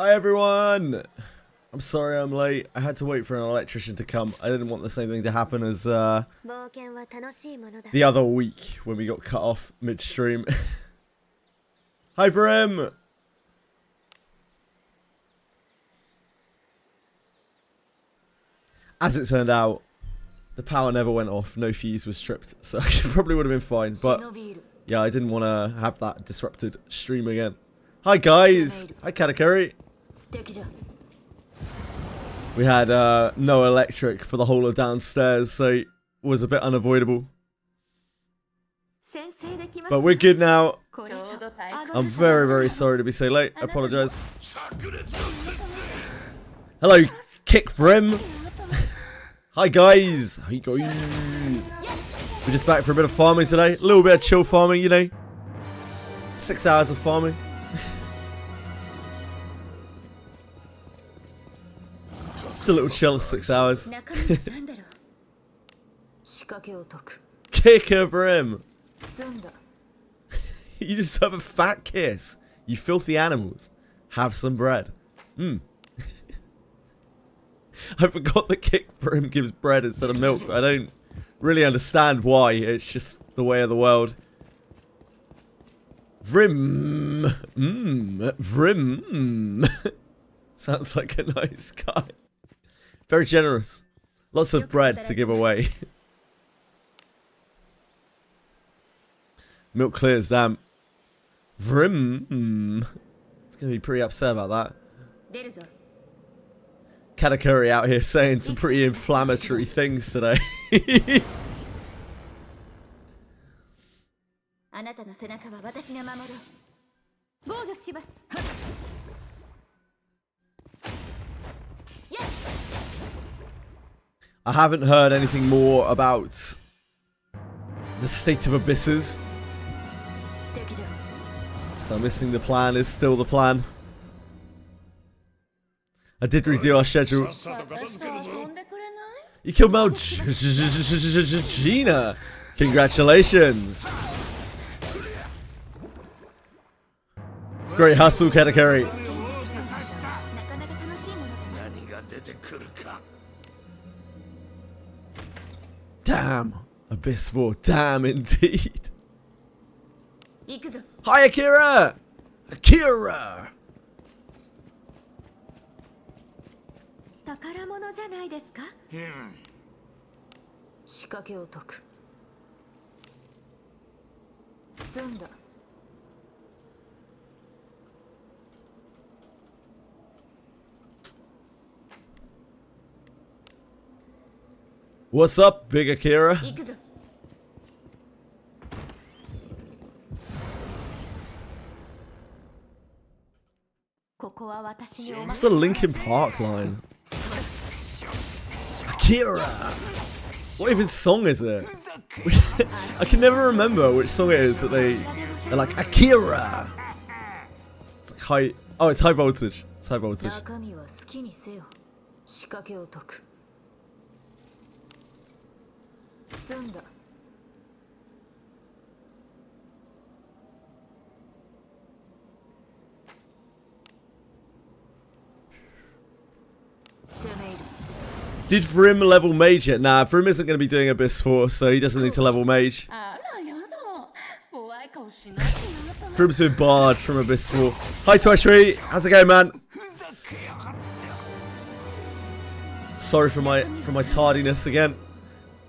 Hi everyone! I'm sorry I'm late. I had to wait for an electrician to come. I didn't want the same thing to happen as the other week when we got cut off midstream. Hi Vrim! As it turned out, the power never went off, no fuse was stripped, so I probably would have been fine, but yeah, I didn't want to have that disrupted stream again. Hi guys! Hi Katakuri! We had no electric for the whole of downstairs, so it was a bit unavoidable. But we're good now. I'm very, very sorry to be so late. I apologise. Hello, Kick Brim. Hi guys. How you going? We're just back for a bit of farming today. A little bit of chill farming, you know. 6 hours of farming. Just a little chill, 6 hours. Kick a Brim. You deserve a fat kiss. You filthy animals. Have some bread. I forgot that Kick Brim gives bread instead of milk. I don't really understand why. It's just the way of the world. Vrim. Vrim. Sounds like a nice guy. Very generous. Lots of bread to give away. Milk clears, damn. Vrim. It's going to be pretty upset about that. Katakuri out here saying some pretty inflammatory things today. I haven't heard anything more about the state of abysses. So missing the plan is still the plan. I did redo our schedule. You killed Mel Gina. Congratulations. Great hustle, Katakuri. Damn. Abyss 4. Damn indeed. Hi Akira! Akira! What's up, Big Akira? What's the Linkin Park line? Akira! What even song is it? I can never remember which song it is that they're like, Akira! It's like high... Oh, it's high voltage. It's high voltage. Did Vrim level mage yet? Nah, Vrim isn't going to be doing Abyss 4, so he doesn't need to level mage. Vrim's been barred from Abyss 4. Hi Twitchery, how's it going, man? Sorry for my tardiness again.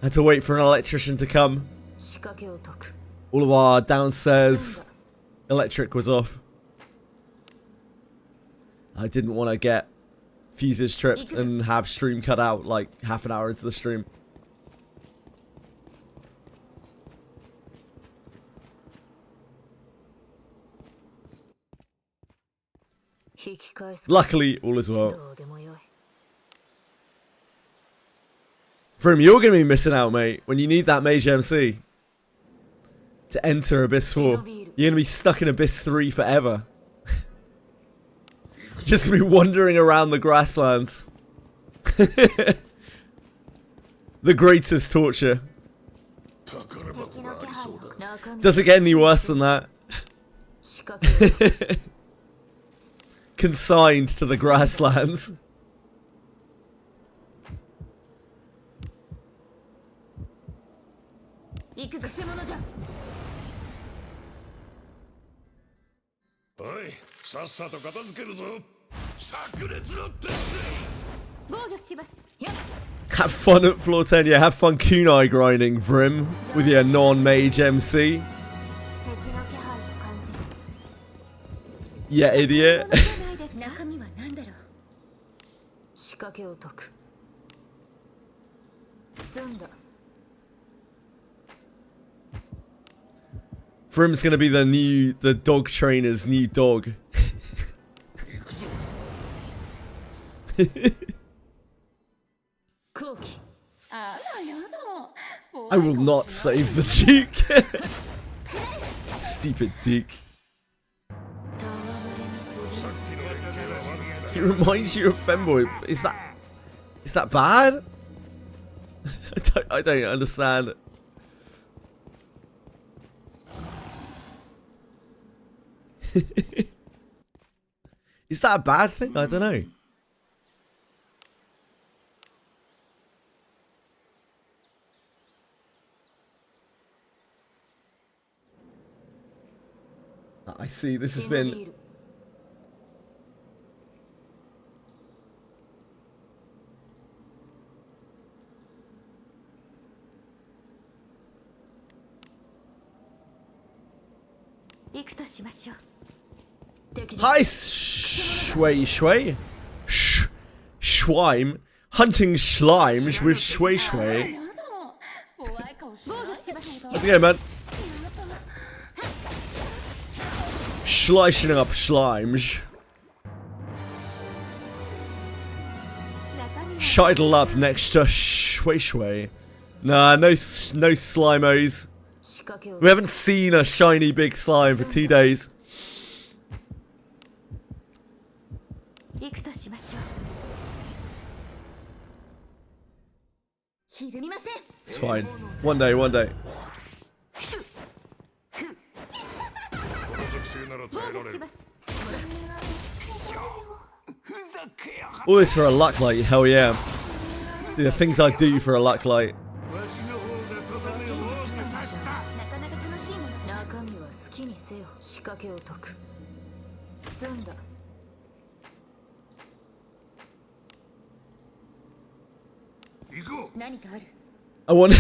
I had to wait for an electrician to come. All of our downstairs electric was off. I didn't want to get fuses tripped and have stream cut out like half an hour into the stream. Luckily, all is well. Vrim, you're going to be missing out, mate, when you need that Mage MC to enter Abyss 4. You're going to be stuck in Abyss 3 forever. Just going to be wandering around the grasslands. The greatest torture. Does it get any worse than that? consigned to the grasslands. Have fun at floor 10, yeah, have fun kunai grinding, Vrim, with your non-mage MC. Yeah, idiot. Vrim's gonna be the dog trainer's new dog. I will not save the Duke. Stupid Duke. He reminds you of Femboy. Is that bad? I don't understand. Is that a bad thing? I don't know. I see, this has been... Hi, Shui Shui. Schweim. Hunting slimes with Shui Shui. How's it going, man? Slicing up slimes. Shidle up next to Shui Shui. Nah, no slimos. We haven't seen a shiny big slime for 2 days. It's fine. One day, one day. All this for a luck light, hell yeah. The things I do for a luck light. I wonder,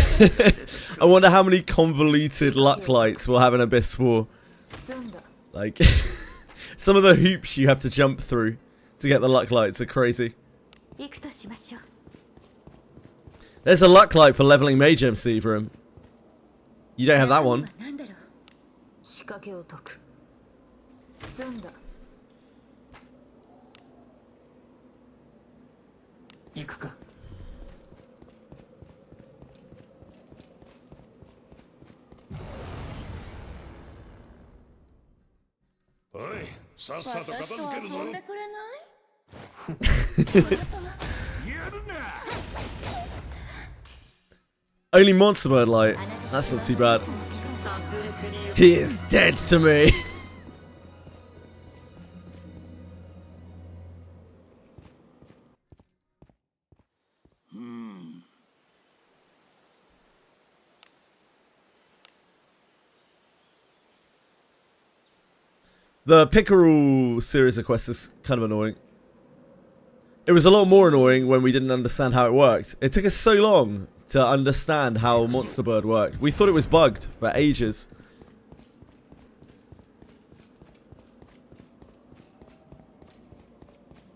I wonder how many convoluted luck lights we'll have in Abyss 4. Like, some of the hoops you have to jump through to get the luck lights are crazy. There's a luck light for leveling Mage MC for him. You don't have that one. Only Monster Bird light. That's not too bad. He is dead to me. The Pickerel series of quests is kind of annoying. It was a lot more annoying when we didn't understand how it worked. It took us so long to understand how Monster Bird worked. We thought it was bugged for ages.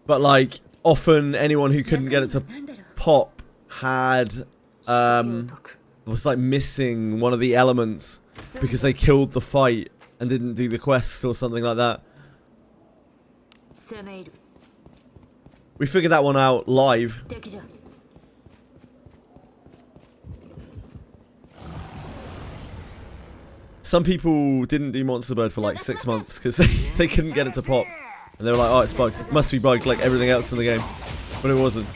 But like, often anyone who couldn't get it to pop had, was like missing one of the elements because they killed the fight and didn't do the quest or something like that. We figured that one out live. Some people didn't do Monster Bird for like 6 months because they couldn't get it to pop. And they were like, oh, it's bugged. It must be bugged like everything else in the game. But it wasn't.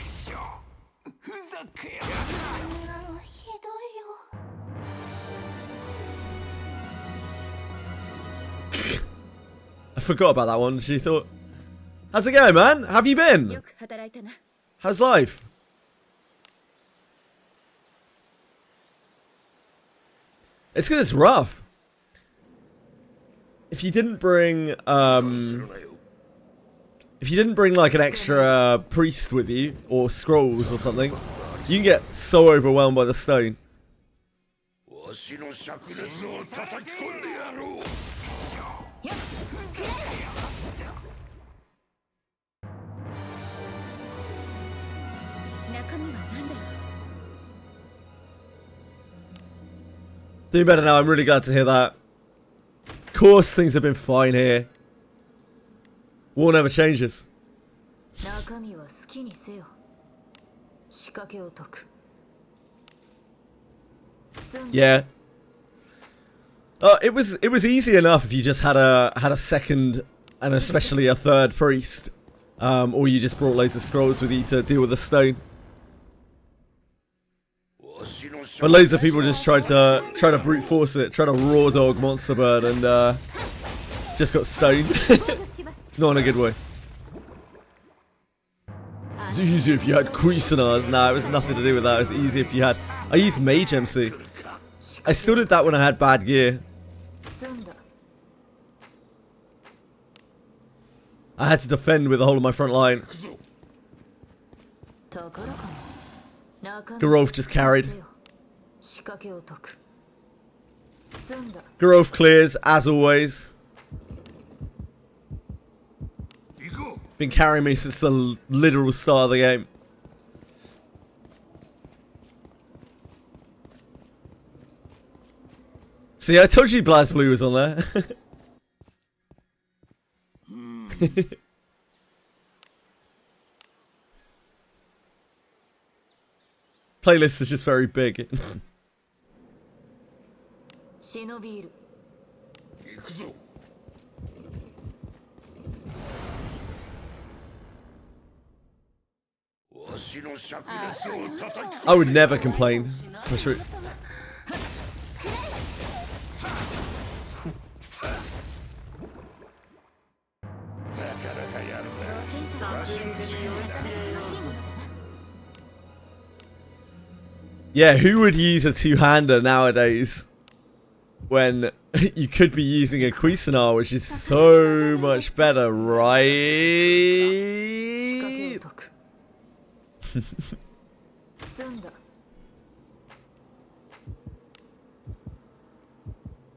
I forgot about that one. She thought... How's it going, man? How have you been? How's life? It's because it's rough. If you didn't bring, like an extra priest with you, or scrolls or something, you can get so overwhelmed by the stone. Doing better now, I'm really glad to hear that. Of course, things have been fine here. War never changes. Yeah. It was easy enough if you just had a second and especially a third priest, or you just brought loads of scrolls with you to deal with the stone. But loads of people just tried to brute force it, try to raw dog monster bird, and just got stoned. Not in a good way. It's easy if you had Cuisinards. Nah, it was nothing to do with that. It was easy if you had. I used Mage MC. I still did that when I had bad gear. I had to defend with the whole of my front line. Garov just carried. Garov clears, as always. Been carrying me since the literal start of the game. See, I told you BlazBlue was on there. Playlist is just very big. I would never complain. Yeah, who would use a two-hander nowadays when you could be using a Cuisinart, which is so much better, right?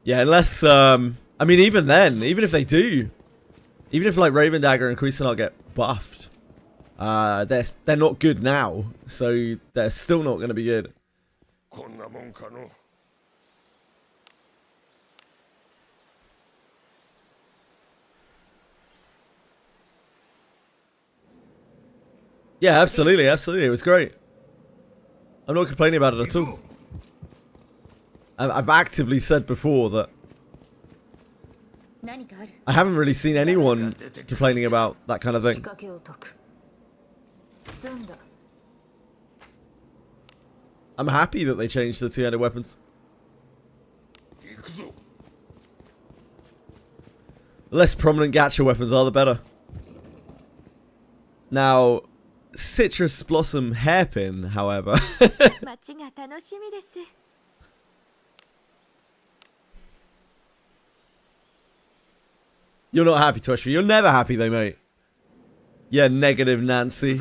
Yeah, unless, I mean, even then, even if they do, even if, like, Raven Dagger and Cuisinart get buffed, they're not good now, so they're still not going to be good. Yeah, absolutely, absolutely. It was great. I'm not complaining about it at all. I've actively said before that I haven't really seen anyone complaining about that kind of thing. I'm happy that they changed the two-handed weapons. The less prominent gacha weapons are, the better. Now, Citrus Blossom Hairpin, however. You're not happy, Twishry. You're never happy, though, mate. Yeah, negative Nancy.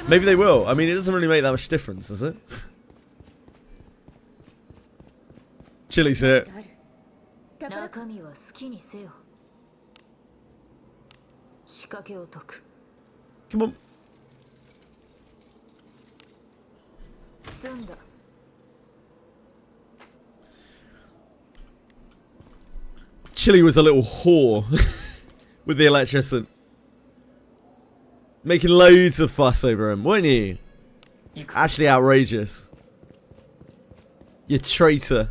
Maybe they will. I mean, it doesn't really make that much difference, does it? Chili's here. Come on. Chili was a little whore with the electrician. Making loads of fuss over him, weren't you? Actually outrageous. You traitor.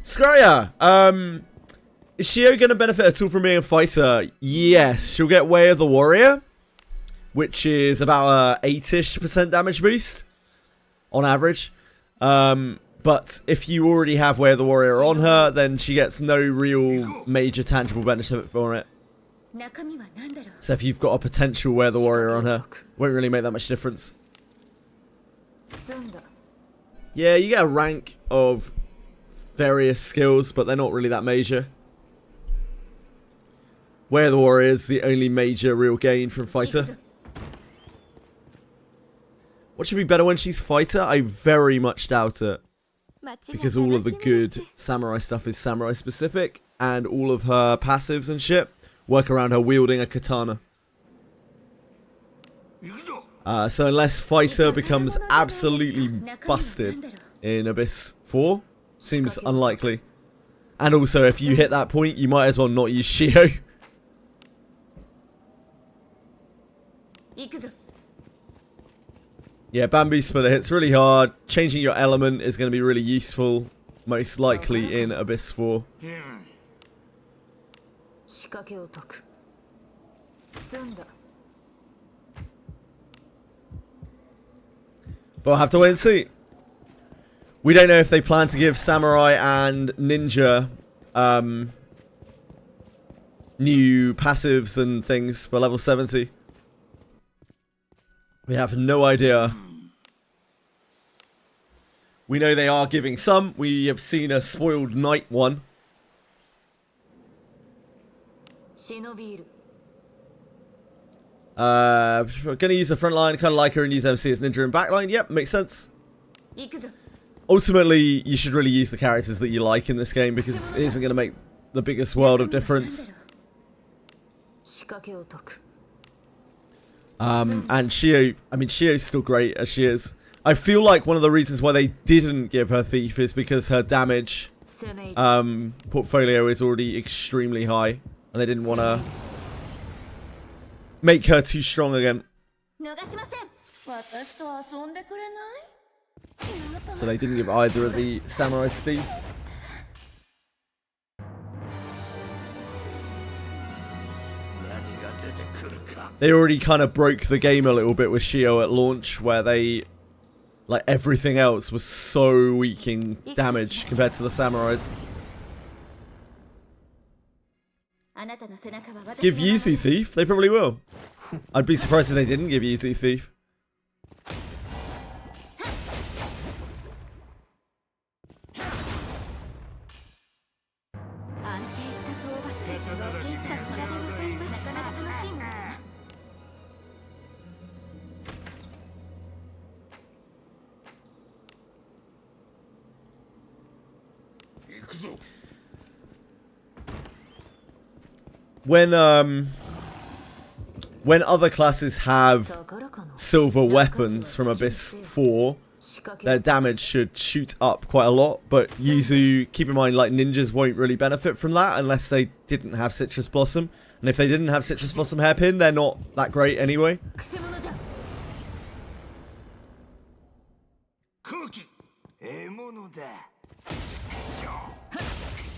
Scryer, is Shio going to benefit at all from being a fighter? Yes, she'll get Way of the Warrior. which is about a 8-ish% damage boost on average. But if you already have Way of the Warrior on her, then she gets no real major tangible benefit for it. So if you've got a potential Way of the Warrior on her, won't really make that much difference. Yeah, you get a rank of various skills, but they're not really that major. Way of the Warrior is the only major real gain from Fighter. What should be better when she's Fighter? I very much doubt it. Because all of the good samurai stuff is samurai specific, and all of her passives and shit work around her wielding a katana. So unless Fighter becomes absolutely busted in Abyss 4, seems unlikely. And also, if you hit that point, you might as well not use Shio. Yeah, Bamboo Splitter hits really hard. Changing your element is going to be really useful, most likely in Abyss 4. But we'll have to wait and see. We don't know if they plan to give Samurai and Ninja new passives and things for level 70. We have no idea. We know they are giving some. We have seen a spoiled knight one. We're gonna use a front line, kind of like her, and use MC as ninja and backline. Yep, makes sense. Ultimately, you should really use the characters that you like in this game because it isn't gonna make the biggest world of difference. And Shio, I mean, Shio's still great as she is. I feel like one of the reasons why they didn't give her Thief is because her damage portfolio is already extremely high, and they didn't want to make her too strong again. So they didn't give either of the Samurai's Thief. They already kind of broke the game a little bit with Shio at launch, where they, like, everything else was so weak in damage compared to the Samurais. Give Yuzu Thief? They probably will. I'd be surprised if they didn't give Yuzu Thief. When other classes have silver weapons from Abyss 4, their damage should shoot up quite a lot, but Yuzu, keep in mind, like, ninjas won't really benefit from that unless they didn't have Citrus Blossom, and if they didn't have Citrus Blossom Hairpin, they're not that great anyway.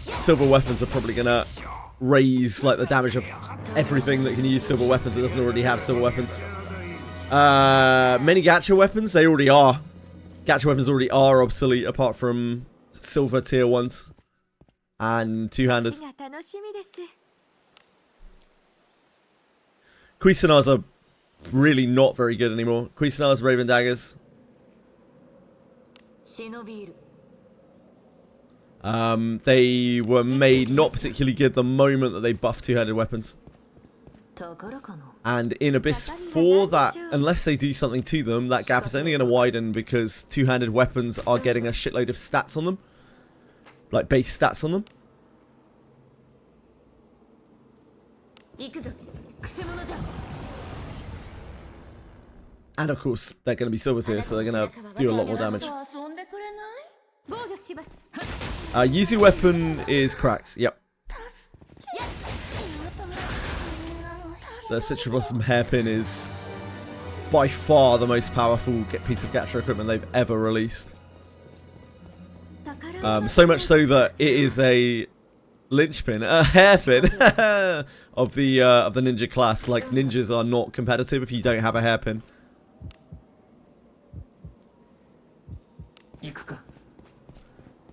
Silver weapons are probably gonna raise, like, the damage of everything that can use silver weapons that doesn't already have silver weapons. Many gacha weapons, they already are. Gacha weapons already are obsolete apart from silver tier 1s and two-handers. Cuisinards are really not very good anymore. Cuisinards, Raven Daggers. They were made not particularly good the moment that they buffed two-handed weapons. And in Abyss 4, that, unless they do something to them, that gap is only going to widen because two-handed weapons are getting a shitload of stats on them. Like, base stats on them. And of course, they're going to be silver tier, so they're going to do a lot more damage. Yuzu weapon is cracked, yep. The Citrus Blossom Hairpin is by far the most powerful piece of gacha equipment they've ever released. So much so that it is a linchpin, a hairpin of the ninja class. Like, ninjas are not competitive if you don't have a hairpin.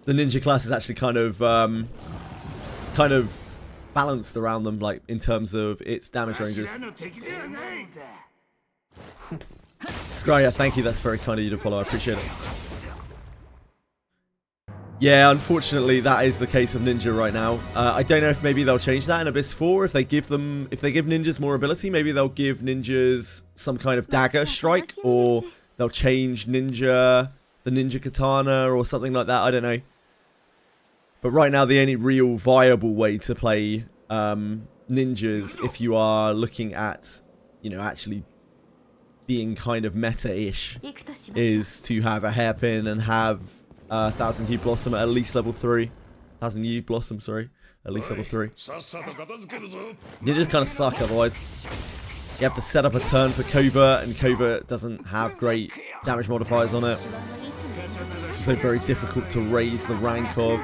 The ninja class is actually kind of balanced around them, like in terms of its damage ranges. Scryer, thank you. That's very kind of you to follow. I appreciate it. Yeah, unfortunately, that is the case of Ninja right now. I don't know if maybe they'll change that in Abyss 4. If they give ninjas more ability, maybe they'll give ninjas some kind of dagger strike, or they'll change the ninja katana or something like that. I don't know. But right now, the only real viable way to play ninjas, if you are looking at, you know, actually being kind of meta-ish, is to have a hairpin and have 1000 Yew Blossom at least level 3. 1000 Yew Blossom, sorry. At least level 3. Ninjas kind of suck otherwise. You have to set up a turn for Covert, and Covert doesn't have great damage modifiers on it. It's also very difficult to raise the rank of.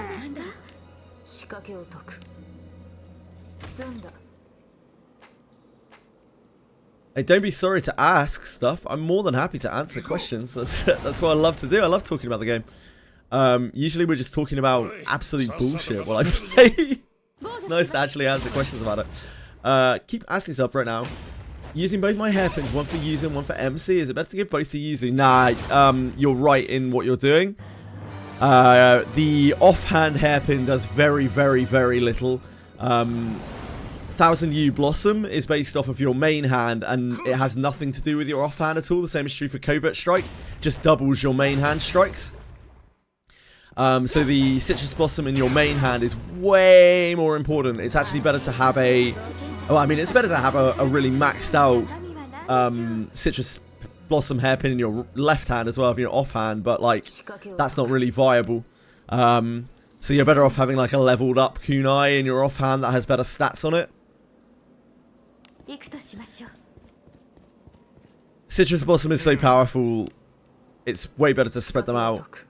Hey, don't be sorry to ask stuff. I'm more than happy to answer questions. That's what I love to do. I love talking about the game. Usually we're just talking about absolute bullshit while I play. It's nice to actually answer questions about it. Keep asking yourself right now. Using both my hairpins, one for Yuzu and one for MC. Is it better to give both to Yuzu? Nah, you're right in what you're doing. The offhand hairpin does very, very, very little. 1000 Yew Blossom is based off of your main hand, and it has nothing to do with your offhand at all. The same is true for Covert Strike. Just doubles your main hand strikes. So the Citrus Blossom in your main hand is way more important. It's actually better to have a... Well, I mean, it's better to have a really maxed out Citrus Blossom hairpin in your left hand as well if you're offhand, but like that's not really viable. So you're better off having like a leveled up kunai in your offhand that has better stats on it. Citrus Blossom is so powerful, it's way better to spread them out.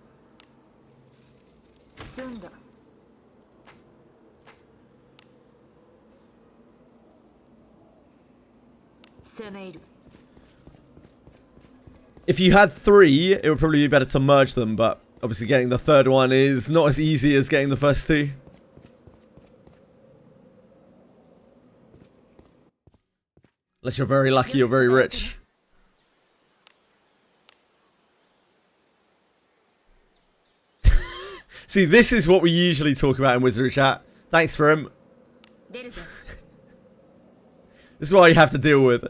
If you had 3, it would probably be better to merge them, but obviously getting the third one is not as easy as getting the first 2. Unless you're very lucky or very rich. See, this is what we usually talk about in Wizardry chat. Thanks for him. This is what you have to deal with.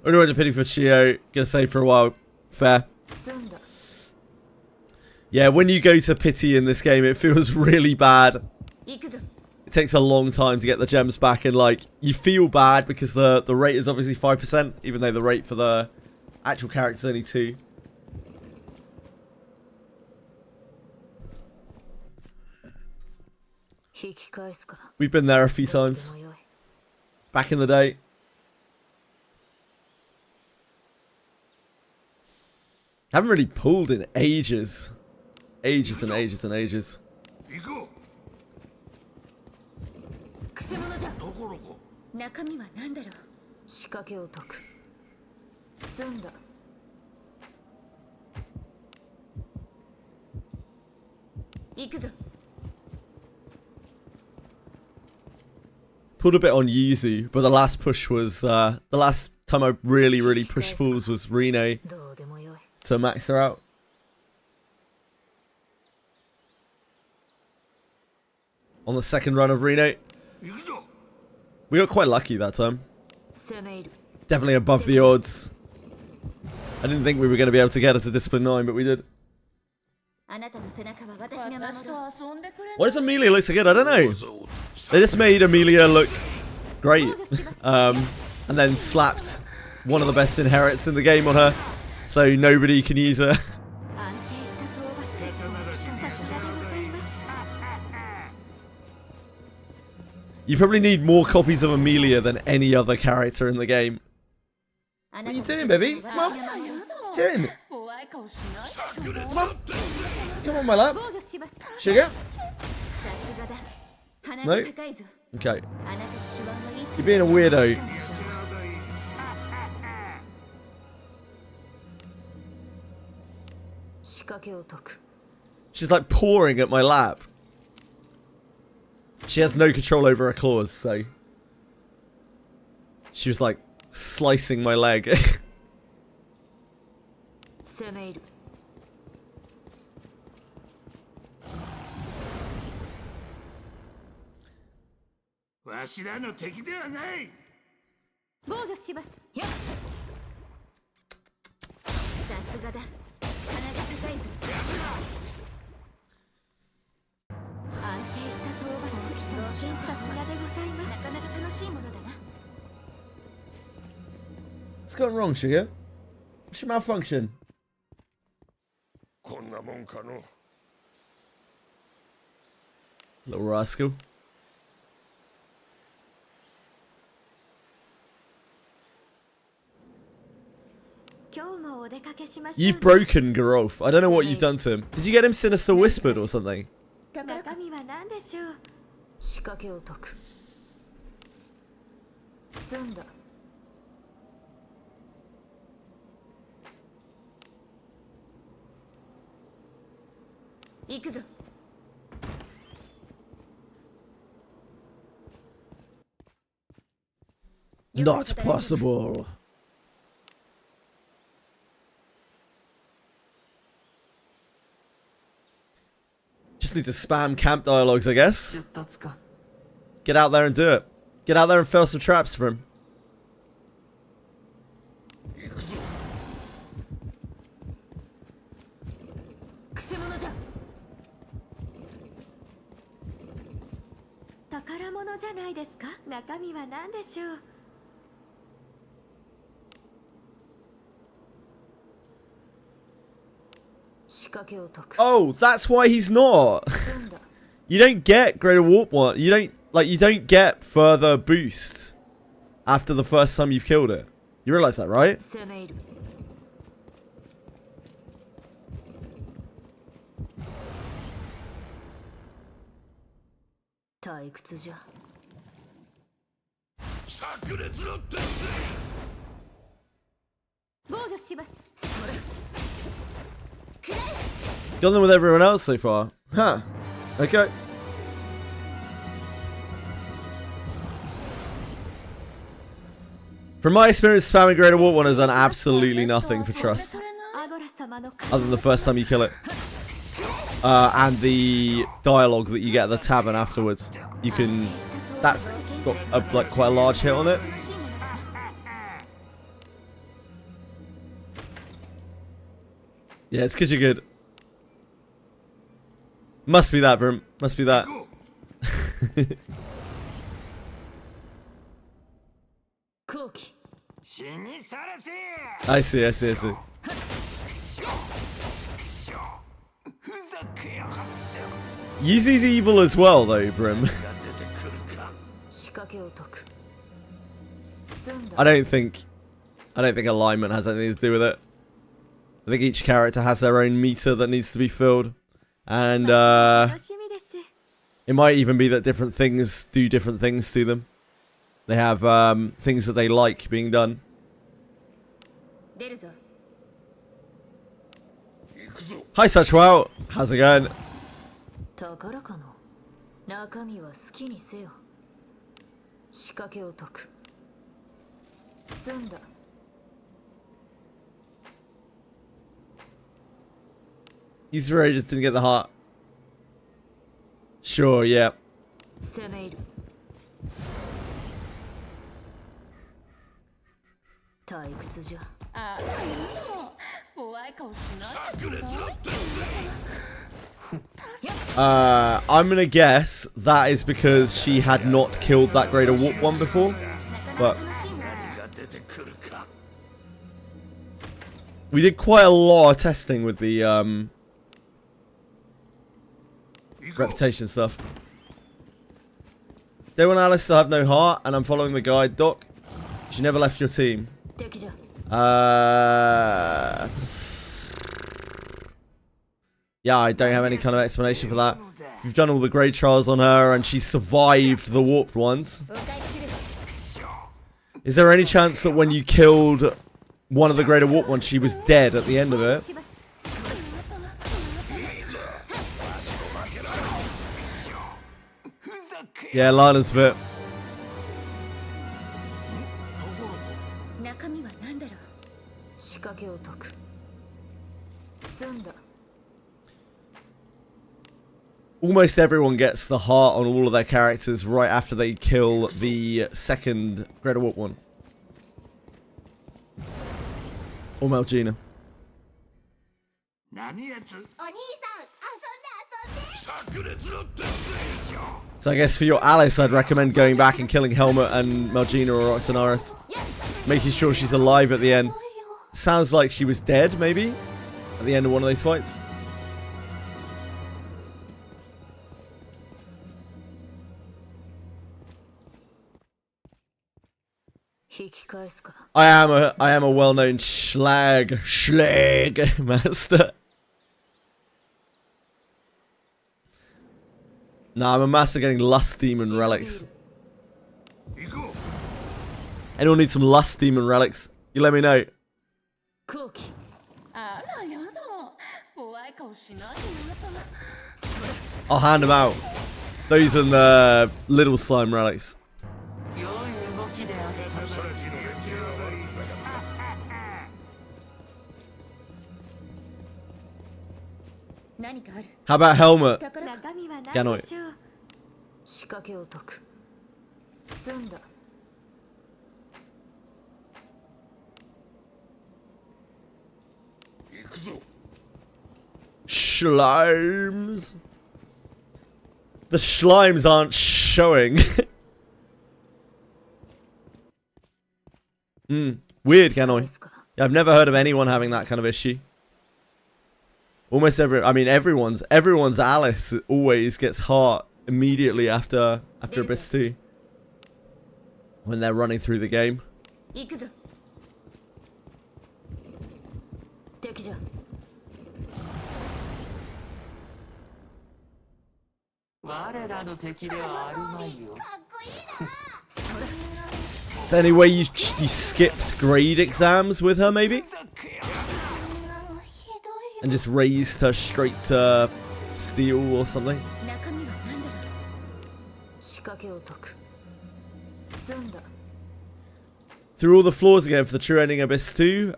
Otherwise, a pity for Chio. Gonna say for a while. Fair. Yeah, when you go to pity in this game, it feels really bad. It takes a long time to get the gems back, and like you feel bad because the rate is obviously 5%, even though the rate for the actual character is only 2. We've been there a few times. Back in the day. Haven't really pulled in ages. Ages and ages and ages. Pulled a bit on Yuzu, but the last push was the last time I really pushed pulls was Rene to max her out. On the second run of Rene. We got quite lucky that time. Definitely above the odds. I didn't think we were going to be able to get her to Discipline 9, but we did. Why does Amelia look so good? I don't know. They just made Amelia look great. And then slapped one of the best inherits in the game on her. So nobody can use her. You probably need more copies of Amelia than any other character in the game. What are you doing, baby? Come on. What are you doing? Come on. Come on, my love. Sugar? No? Okay. You're being a weirdo. She's like pawing at my lap. She has no control over her claws, so... She was like slicing my leg. What's going wrong, Sugar? What's your malfunction? Little rascal. You've broken Garolf. I don't know what you've done to him. Did you get him Sinister Whispered or something? Not possible. Just need to spam camp dialogues, I guess. Get out there and do it. Get out there and fill some traps for him. Oh, that's why he's not. You don't get Greater Warp one. You don't get further boosts after the first time you've killed it. You realize that, right? Got them with everyone else so far. Huh. Okay. From my experience, spamming Greater Warp 1 has done absolutely nothing for Trust. Other than the first time you kill it. And the dialogue that you get at the tavern afterwards. You can... That's got like quite a large hit on it. Yeah, it's because you're good. Must be that, Vrim. Must be that. I see. Yuzi's evil as well, though, Brim. I don't think alignment has anything to do with it. I think each character has their own meter that needs to be filled. And, it might even be that different things do different things to them. They have, things that they like being done. Hi, Suchwell. How's it going? He's right, just didn't get the heart. Sure, yeah. I'm gonna guess that is because she had not killed that Greater Warp one before, but we did quite a lot of testing with the reputation stuff. Day one Alice still have no heart, and I'm following the guide. Doc, she never left your team. Yeah, I don't have any kind of explanation for that. You've done all the grade trials on her, and she survived the warped ones. Is there any chance that when you killed one of the greater warped ones, she was dead at the end of it? Yeah, Lana's fit. Almost everyone gets the heart on all of their characters right after they kill the second Greater Warp one. Or Melgina. So I guess for your Alice, I'd recommend going back and killing Helmut and Melgina or Oxanaris. Making sure she's alive at the end. Sounds like she was dead, maybe? At the end of one of those fights. I am a well-known schlag master. Nah, I'm a master getting Lust Demon relics. Anyone need some Lust Demon relics? You let me know. I'll hand them out. Those and the little slime relics. How about Helmut? Ganoi. Slimes. The slimes aren't showing. Weird, Ganoi. Yeah, I've never heard of anyone having that kind of issue. Almost everyone's Alice always gets heart immediately after Abyss 2. When they're running through the game. Is there any way you skipped grade exams with her, maybe? And just raised her straight to steel or something? Through all the floors again for the true ending Abyss 2?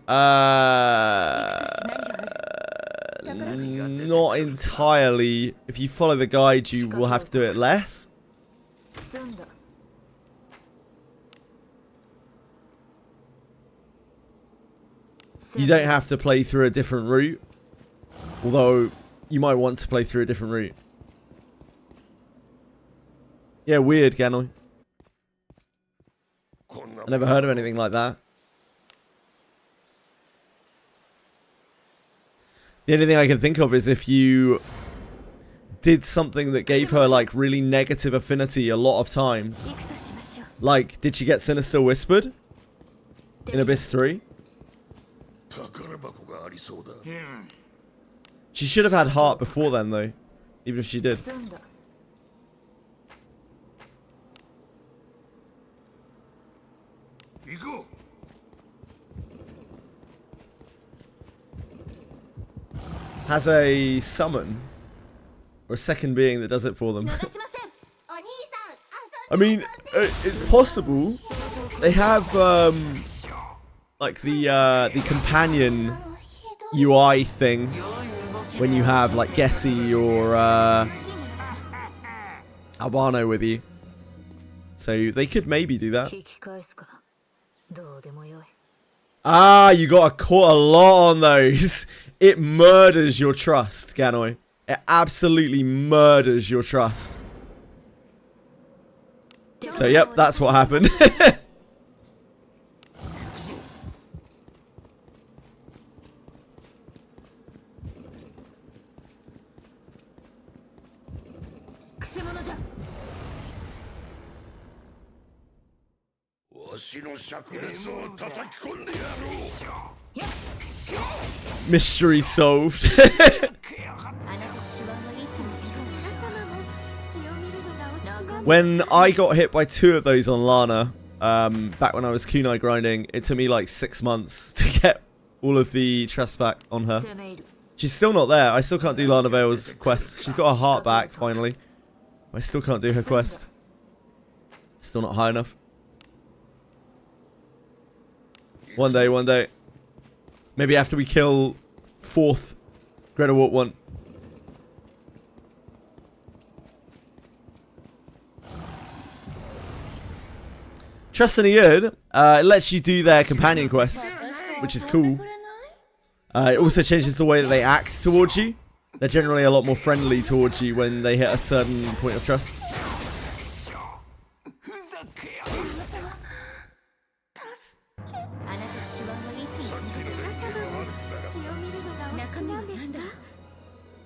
Not entirely. If you follow the guide, you will have to do it less. You don't have to play through a different route. Although, you might want to play through a different route. Yeah, weird, Ganoi. I never heard of anything like that. The only thing I can think of is if you did something that gave her, like, really negative affinity a lot of times. Like, did she get Sinister Whispered? In Abyss 3? She should have had heart before then, though. Even if she did. Has a summon. Or a second being that does it for them. I mean, it's possible. They have, like the companion UI thing when you have like Gessie or Albano with you. So they could maybe do that. Ah, you got a lot on those. It murders your trust, Ganoi. It absolutely murders your trust. So yep, that's what happened. Mystery solved. When I got hit by 2 of those on Lana, back when I was kunai grinding, it took me like 6 months to get all of the trust back on her. She's still not there. I still can't do Lana Vale's quest. She's got her heart back, finally. I still can't do her quest. Still not high enough. One day, one day. Maybe after we kill 4th Greta Warp 1. Trust in a Yud, it lets you do their companion quests, which is cool. It also changes the way that they act towards you. They're generally a lot more friendly towards you when they hit a certain point of trust.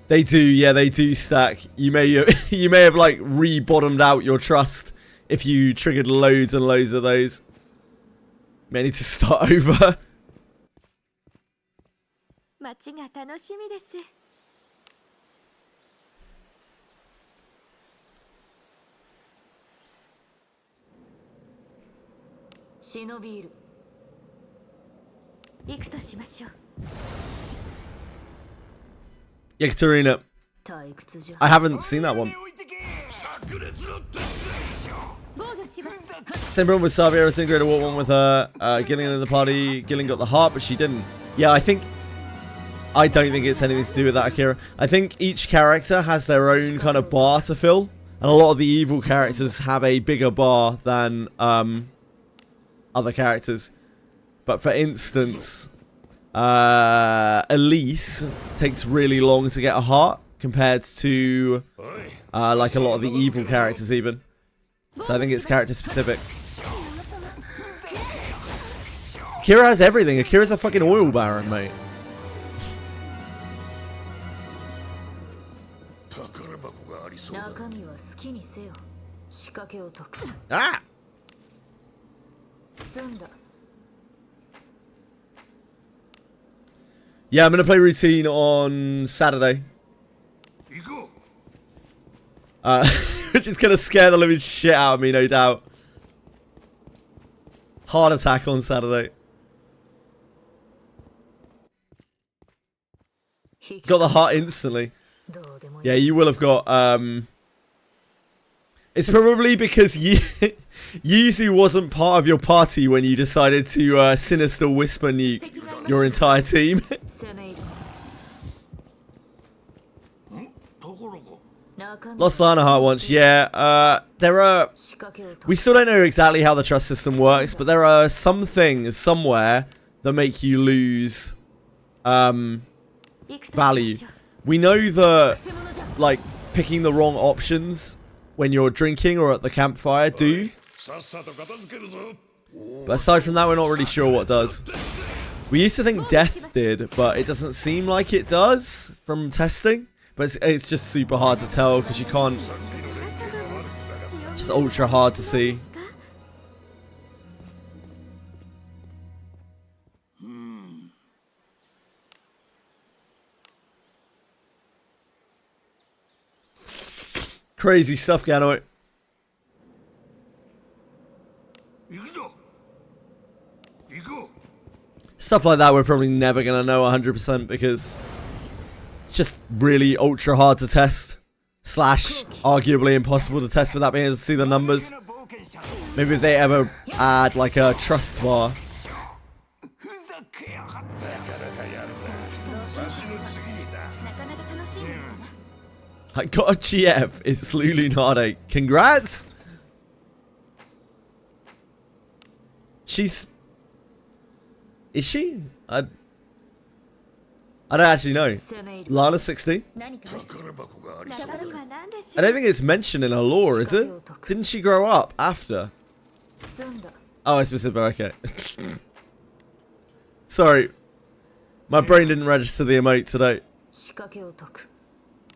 They do, yeah, they do stack. You may have like re-bottomed out your trust if you triggered loads and loads of those. May need to start over. Yekaterina. I haven't seen that one. Same problem with Savia. I was thinking Greater War 1 with her. Gillian in the party. Gillian got the heart, but she didn't. Yeah, I don't think it's anything to do with that, Akira. I think each character has their own kind of bar to fill. And a lot of the evil characters have a bigger bar than other characters. But for instance, Elise takes really long to get a heart compared to like a lot of the evil characters even. So I think it's character specific. Akira has everything. Akira's a fucking oil baron, mate. Ah! Yeah, I'm gonna play routine on Saturday. Which is gonna scare the living shit out of me, no doubt. Heart attack on Saturday. Got the heart instantly. Yeah, you will have got, it's probably because Yuzu wasn't part of your party when you decided to Sinister Whisper nuke your entire team. Lost Lana Heart once, yeah. There are... We still don't know exactly how the trust system works, but there are some things somewhere that make you lose value. We know that, like, picking the wrong options when you're drinking or at the campfire do. But aside from that, we're not really sure what does. We used to think death did, but it doesn't seem like it does from testing. But it's just super hard to tell because you can't... Just ultra hard to see. Crazy stuff, Ganoy. Stuff like that we're probably never going to know 100% because it's just really ultra hard to test. Slash, arguably impossible to test without being able to see the numbers. Maybe if they ever add like a trust bar. I got a GF. It's Lulu Nade. Congrats! She's... Is she? I don't actually know. Lana 60? I don't think it's mentioned in her lore, is it? Didn't she grow up after? Oh, I specific. Okay. Sorry. My brain didn't register the emote today.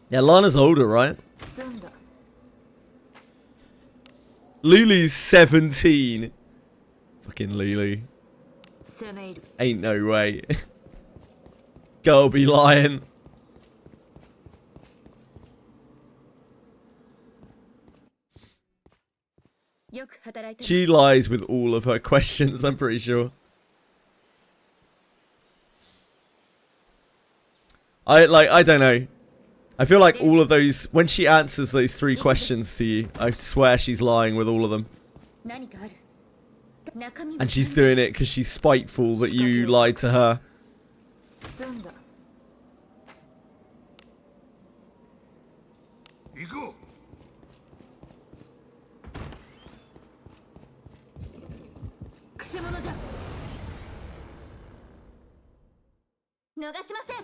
Yeah, Lana's older, right? Lulu's 17. Fucking Lily. Ain't no way. Girl be lying. She lies with all of her questions, I'm pretty sure. I don't know. I feel like all of those, when she answers those 3 questions to you, I swear she's lying with all of them. And she's doing it because she's spiteful that you lied to her.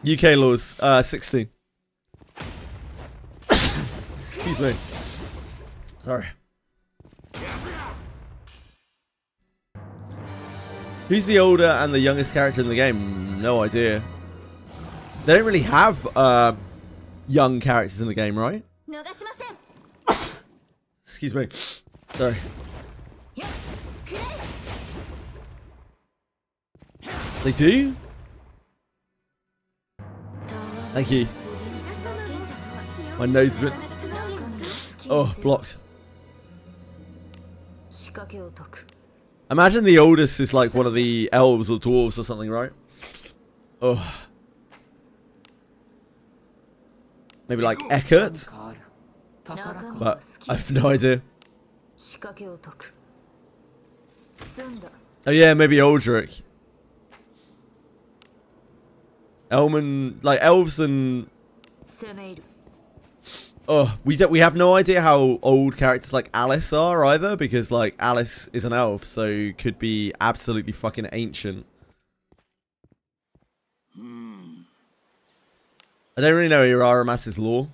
UK laws, 16. Excuse me. Sorry. Who's the older and the youngest character in the game? No idea. They don't really have young characters in the game, right? Excuse me. Sorry. They do? Thank you. My nose is a bit... Oh, blocked. Imagine the oldest is like one of the elves or dwarves or something, right? Oh. Maybe like Eckert? But I have no idea. Oh yeah, maybe Aldrich. Elman, like elves and... Oh, we have no idea how old characters like Alice are either, because like Alice is an elf, so could be absolutely fucking ancient. I don't really know Iraramas's lore.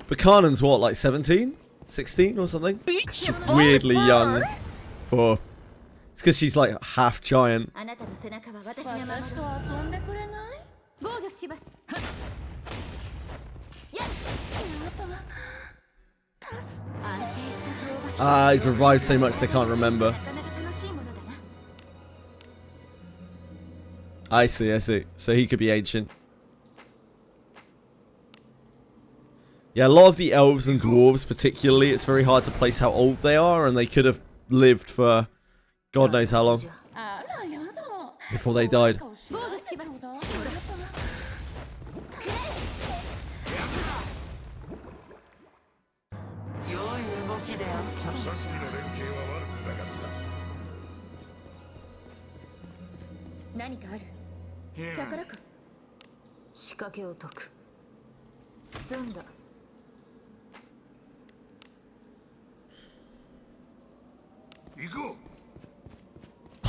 Buchanan's what, like 17? 16 or something? She's weirdly young for... It's because she's like half giant. Ah, he's revived so much they can't remember. I see, I see. So he could be ancient. Yeah, a lot of the elves and dwarves particularly, it's very hard to place how old they are, and they could have lived for God knows how long before they died.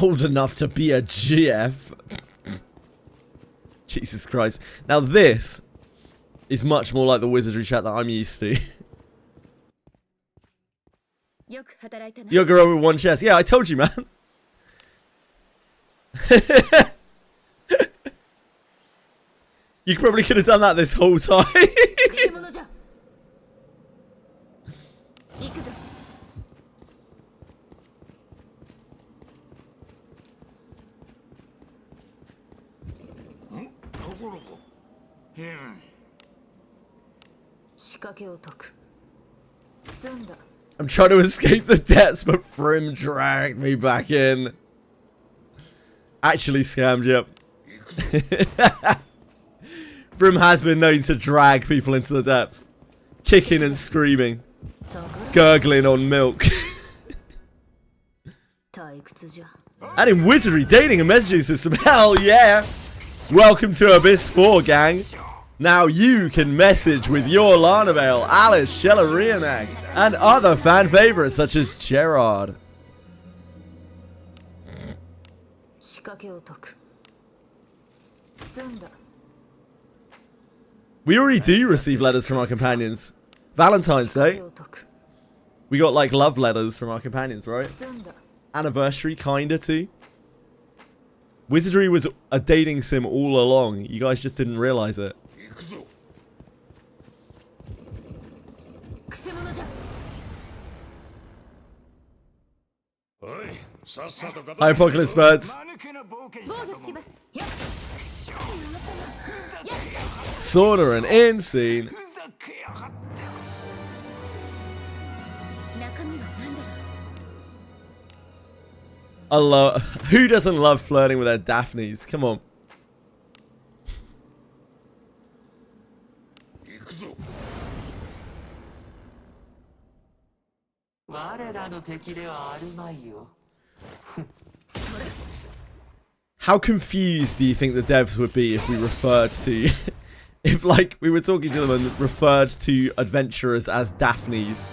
Old enough to be a GF. Jesus Christ. Now this is much more like the Wizardry chat that I'm used to. You're a girl with one chest. Yeah, I told you, man. You probably could have done that this whole time. I'm trying to escape the debts, but Frim dragged me back in. Actually scammed, yep. Frim has been known to drag people into the depths. Kicking and screaming. Gurgling on milk. And in Wizardry, dating and messaging system, hell yeah! Welcome to Abyss 4, gang. Now you can message with your Larnabelle, Alice, Shella Reenac, and other fan favorites such as Gerard. We already do receive letters from our companions. Valentine's Day. We got like love letters from our companions, right? Anniversary, kinda too. Wizardry was a dating sim all along. You guys just didn't realize it. Hi, Apocalypse Birds. Sorta an insane. Who doesn't love flirting with their Daphnes? Come on. How confused do you think the devs would be if we referred to... if, like, we were talking to them and referred to adventurers as Daphnes?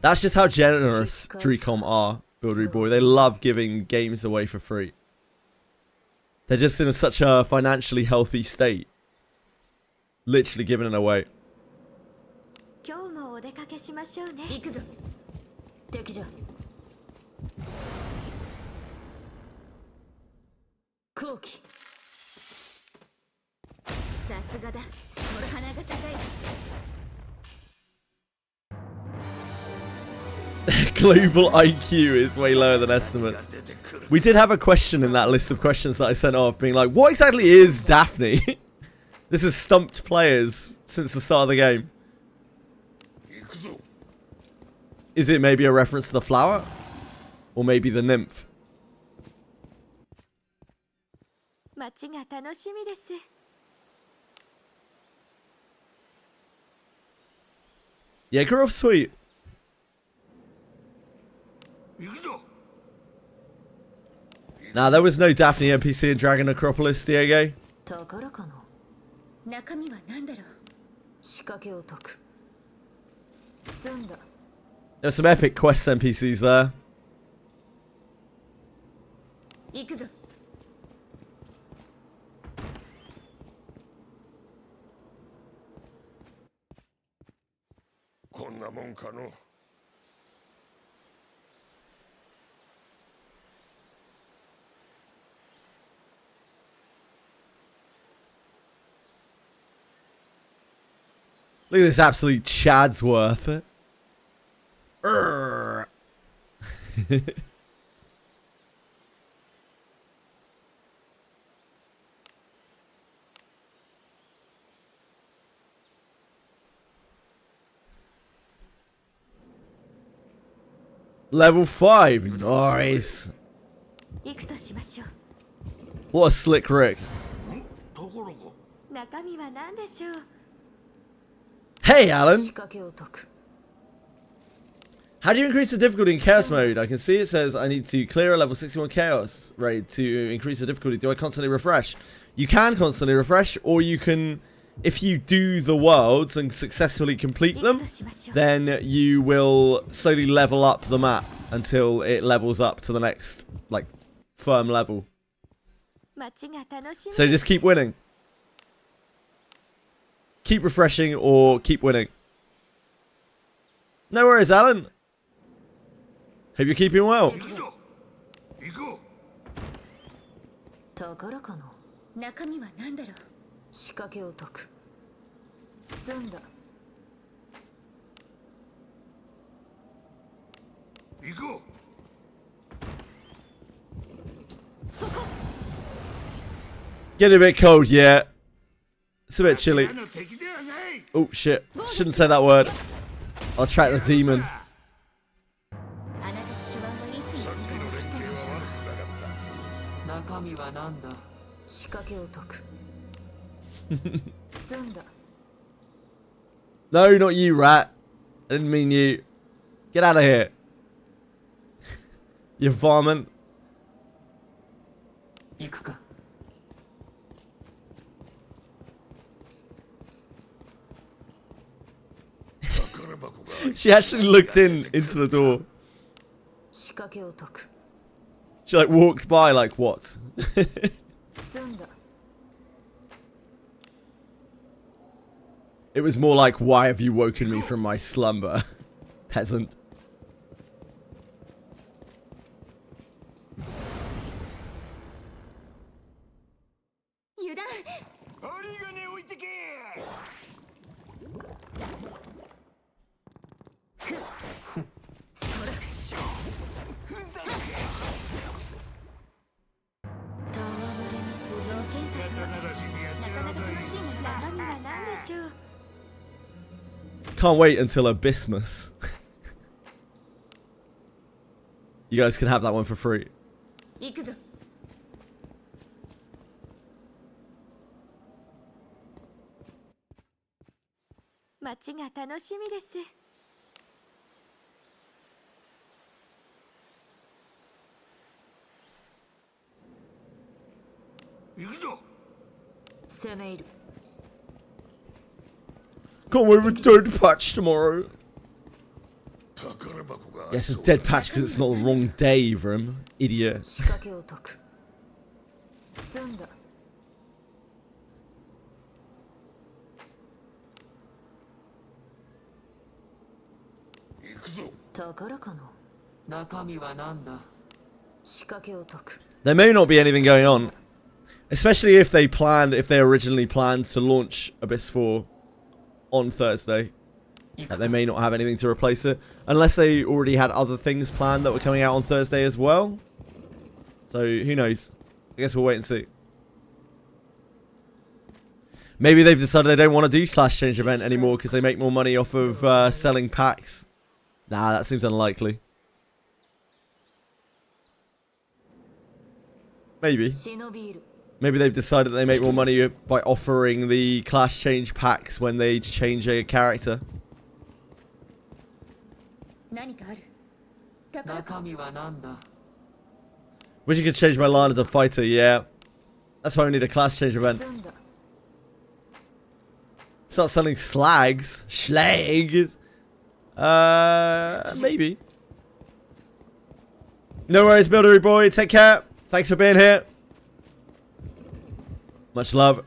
That's just how generous Drcom are, Buildery Boy. They love giving games away for free. They're just in such a financially healthy state. Literally giving it away. Global IQ is way lower than estimates. We did have a question in that list of questions that I sent off, being like, what exactly is Daphne? This has stumped players since the start of the game. Is it maybe a reference to the flower? Or maybe the nymph? Yeah, girl, sweet. Nah, there was no Daphne NPC in Dragon Acropolis, Diego. There's some epic quest NPCs there. Look at this absolute Chadsworth. Level 5. Nice. What a slick Rick. Hey, Alan. How do you increase the difficulty in Chaos mode? I can see it says I need to clear a level 61 Chaos raid to increase the difficulty. Do I constantly refresh? You can constantly refresh, or you can, if you do the worlds and successfully complete them, then you will slowly level up the map until it levels up to the next, like, firm level. So just keep winning. Keep refreshing or keep winning. No worries, Alan. Hope you're keeping well. Getting a bit cold, yeah. It's a bit chilly. Oh shit. Shouldn't say that word. I'll track the demon. No, not you, rat. I didn't mean you. Get out of here. You varmint. She actually looked into the door. She like walked by like, what? It was more like, why have you woken me from my slumber, peasant? Can't wait until Abysmus. You guys can have that one for free. Can't wait for the third patch tomorrow. Yes, a dead patch because it's not the wrong day, Vrim. Idiot. There may not be anything going on. Especially if they originally planned to launch Abyss 4 on Thursday. They may not have anything to replace it. Unless they already had other things planned that were coming out on Thursday as well. So, who knows? I guess we'll wait and see. Maybe they've decided they don't want to do Clash Change event anymore because they make more money off of selling packs. Nah, that seems unlikely. Maybe. Maybe they've decided that they make more money by offering the Clash Change packs when they change a character. Wish you could change my Lana to fighter, yeah. That's why we need a Class Change event. Start selling slags. Schlags. Maybe. No worries, Buildery boy. Take care. Thanks for being here. Much love.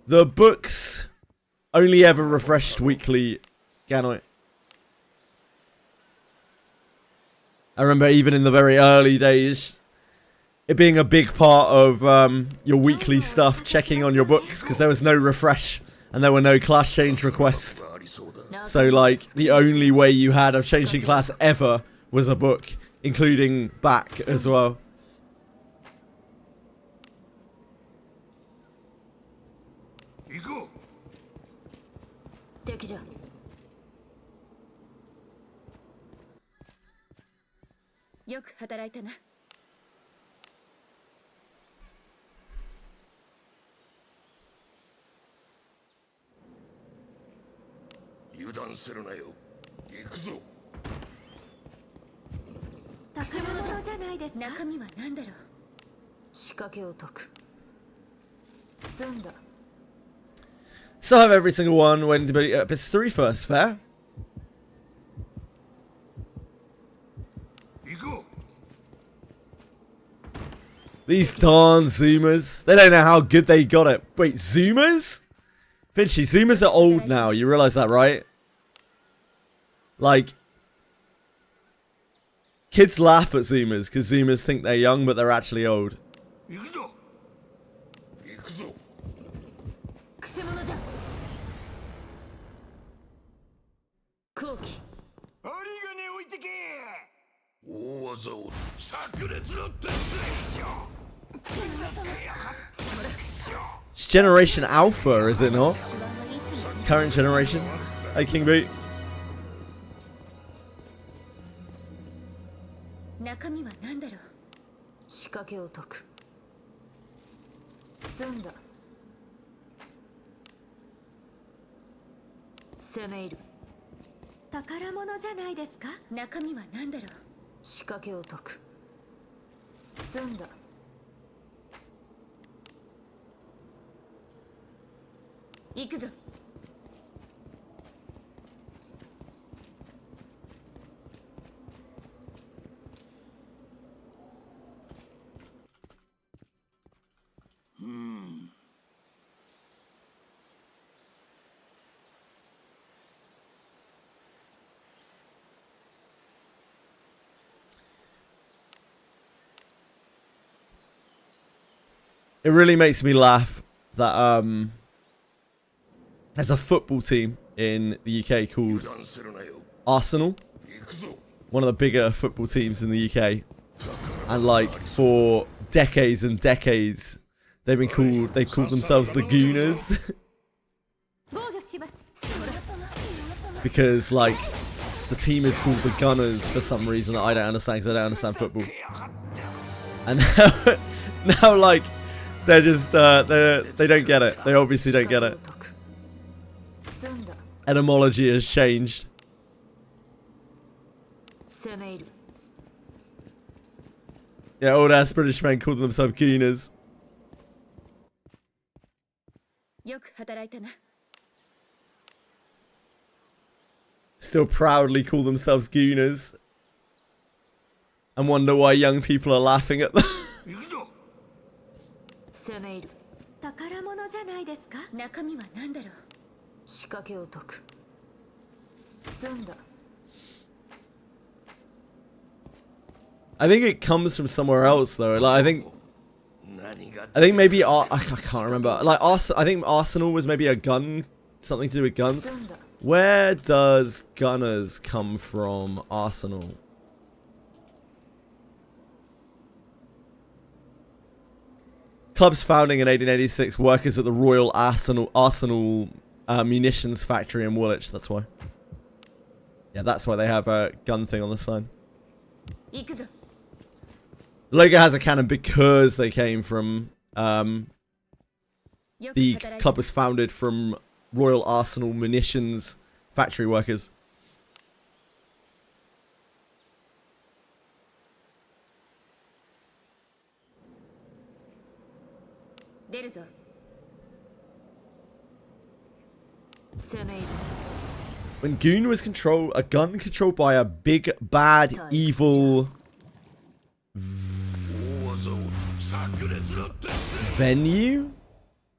The books only ever refreshed weekly, Ganoy. I remember even in the very early days, it being a big part of your weekly stuff, checking on your books, because there was no refresh and there were no class change requests. So, like, the only way you had of changing class ever was a book, including back as well. Still have every single one when debating Abyss 3 first, fair? These darn Zoomers. They don't know how good they got it. Wait, Zoomers? Finchy, Zoomers are old now. You realize that, right? Like, kids laugh at Zoomers because Zoomers think they're young, but they're actually old. It's Generation Alpha, is it not? Current generation? Hey, King Boot. It really makes me laugh that there's a football team in the UK called Arsenal, one of the bigger football teams in the UK, and like for decades and decades they called themselves the Gooners because like the team is called the Gunners for some reason that I don't understand because I don't understand football. And now like they're just they don't get it. They obviously don't get it. Etymology has changed. Yeah, old ass British men called themselves Gooners. Still proudly call themselves Gooners. And wonder why young people are laughing at them. I think it comes from somewhere else though. Like I think maybe I can't remember. Like I think Arsenal was maybe a gun, something to do with guns. Where does Gunners come from? Arsenal. Club's founding in 1886. Workers at the Royal Arsenal munitions factory in Woolwich. That's why. Yeah, that's why they have a gun thing on the sign. The logo has a cannon because they came from the club was founded from Royal Arsenal munitions factory workers. When Goon was a gun controlled by a big, bad, evil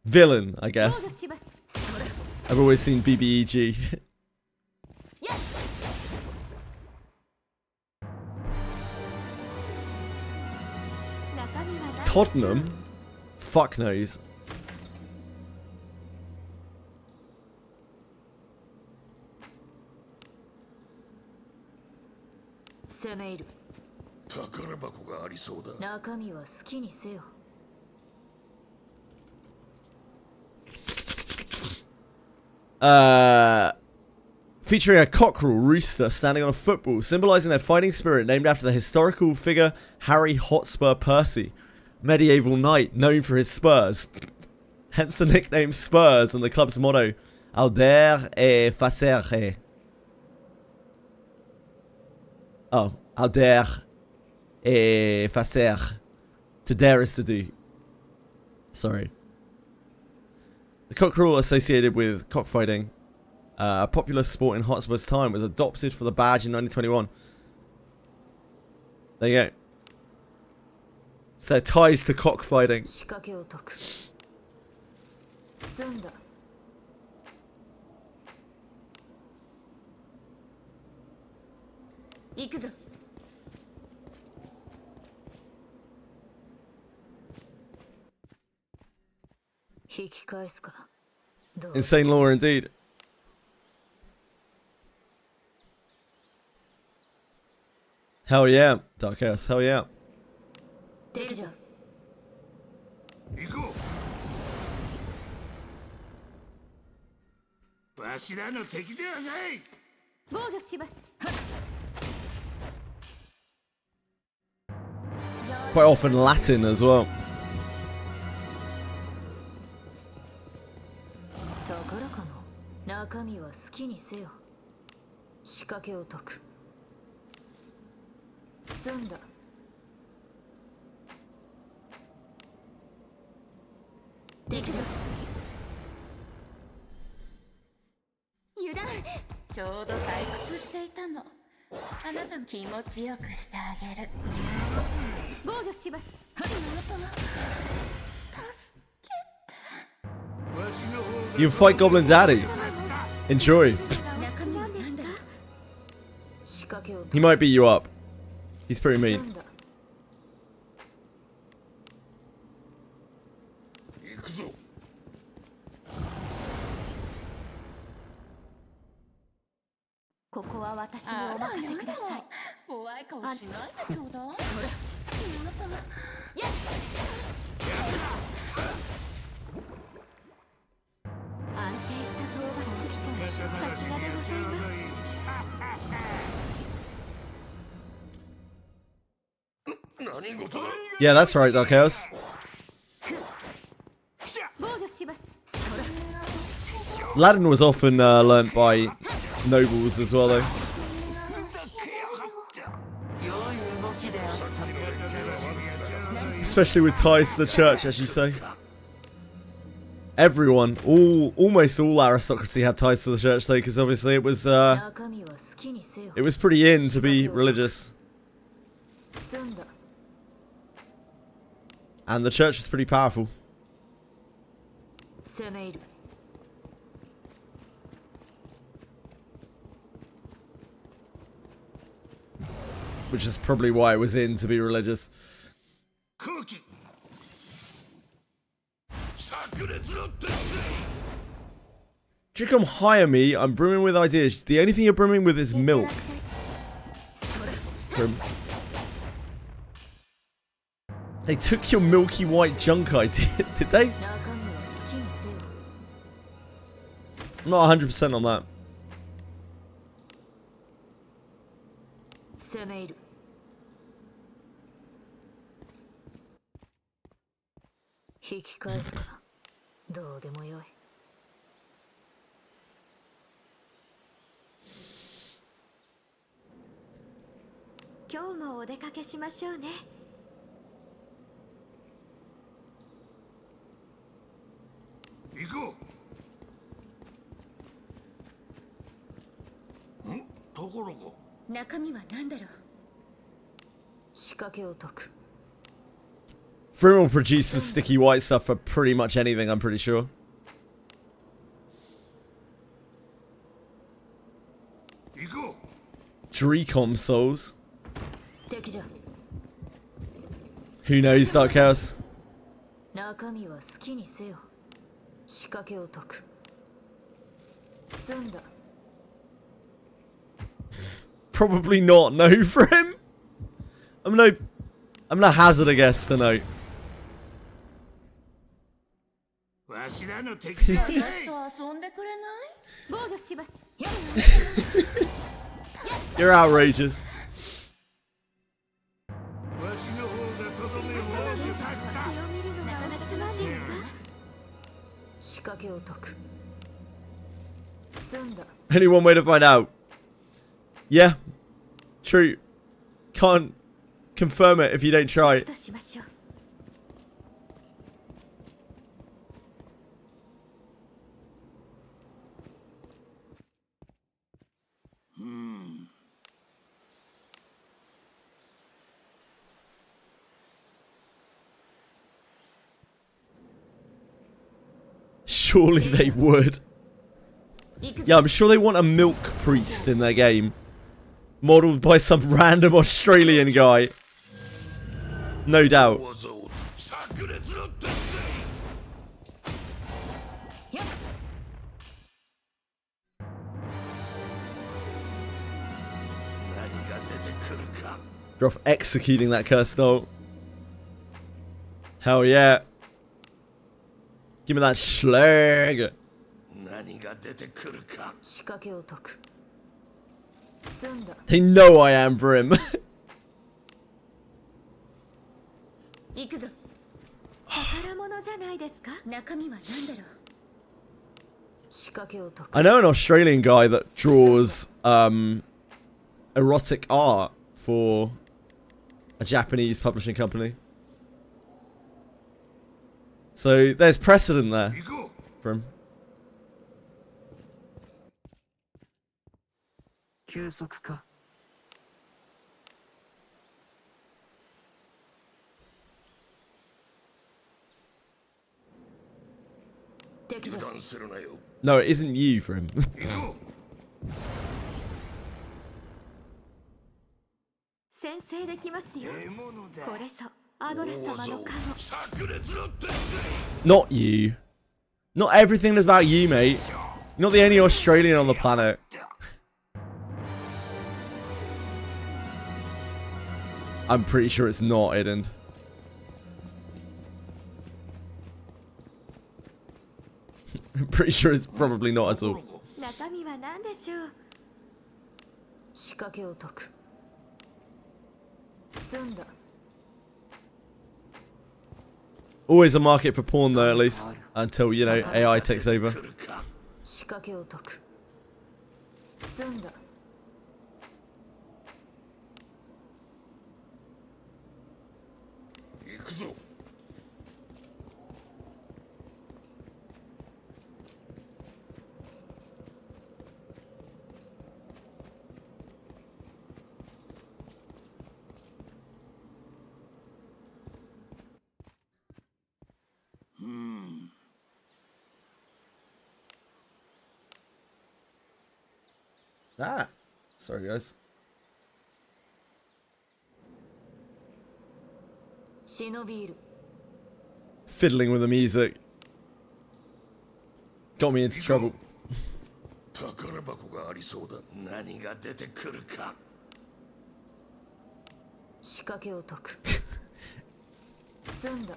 villain, I guess. I've always seen BBEG. Tottenham? Fuck knows. Featuring a cockerel rooster standing on a football, symbolizing their fighting spirit, named after the historical figure Harry Hotspur Percy, medieval knight known for his spurs. Hence the nickname Spurs and the club's motto, Audaire et Facere. Oh, Audaire et Facere. To dare is to do. Sorry. The cockerel associated with cockfighting, a popular sport in Hotspur's time, was adopted for the badge in 1921. There you go. It's their ties to cockfighting. Insane lore indeed. Hell yeah, Dark Chaos, hell yeah. Quite often Latin as well. You fight Goblin Daddy. Enjoy. He might beat you up. He's pretty mean. Yeah, that's right, Dark Chaos. Aladdin was often learnt by nobles as well, though. Especially with ties to the church, as you say. Everyone, almost all aristocracy had ties to the church, though, because obviously it was pretty in to be religious. And the church was pretty powerful. Which is probably why it was in to be religious. Do you come hire me? I'm brimming with ideas. The only thing you're brimming with is milk. They took your milky white junk idea, did they? I'm not 100% on that. Frim will produce some sticky white stuff for pretty much anything, I'm pretty sure. Drecom souls. Who knows, Dark Chaos? Probably not, no, Frim. I'm gonna hazard a guess to no. You're outrageous. Only one way to find out. Yeah, true. Can't confirm it if you don't try it. Surely they would. Yeah, I'm sure they want a milk priest in their game. Modelled by some random Australian guy. No doubt. You're off executing that curse doll. Hell yeah. Give me that slag. They know I am for him. I know an Australian guy that draws erotic art for a Japanese publishing company. So there's precedent there for him. No, it isn't you for him. Not you. Not everything is about you, mate. You're not the only Australian on the planet. I'm pretty sure it's not, Aiden. I'm pretty sure it's probably not at all. Always a market for porn though, at least. Until, you know, AI takes over. Ah, sorry guys. Fiddling with the music got me into trouble.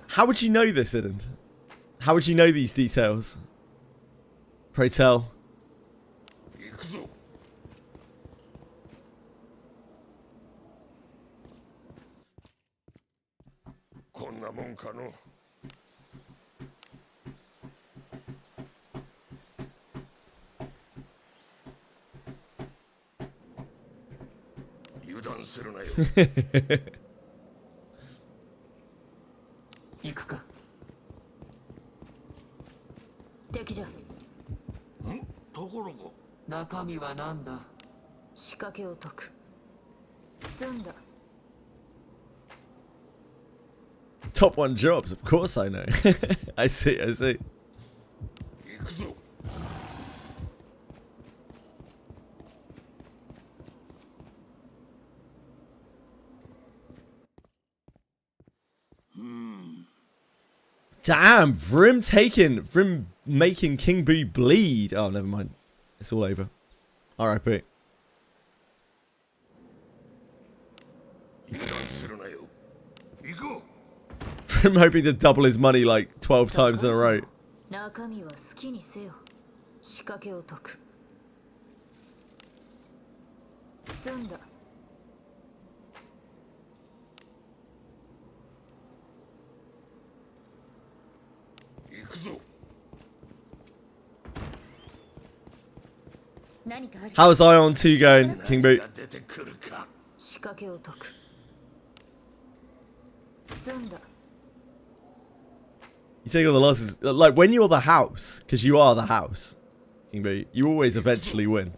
How would you know this, Ident? How would you know these details? Pray tell. Top 1 jobs, of course I know. I see, I see. Damn, Vrim making King Boo bleed. Oh, never mind. It's all over. R.I.P. Vrim hoping to double his money like 12 times in a row. How's Ion 2 going, King Boot? You take all the losses. Like, when you're the house, because you are the house, King Boot, you always eventually win.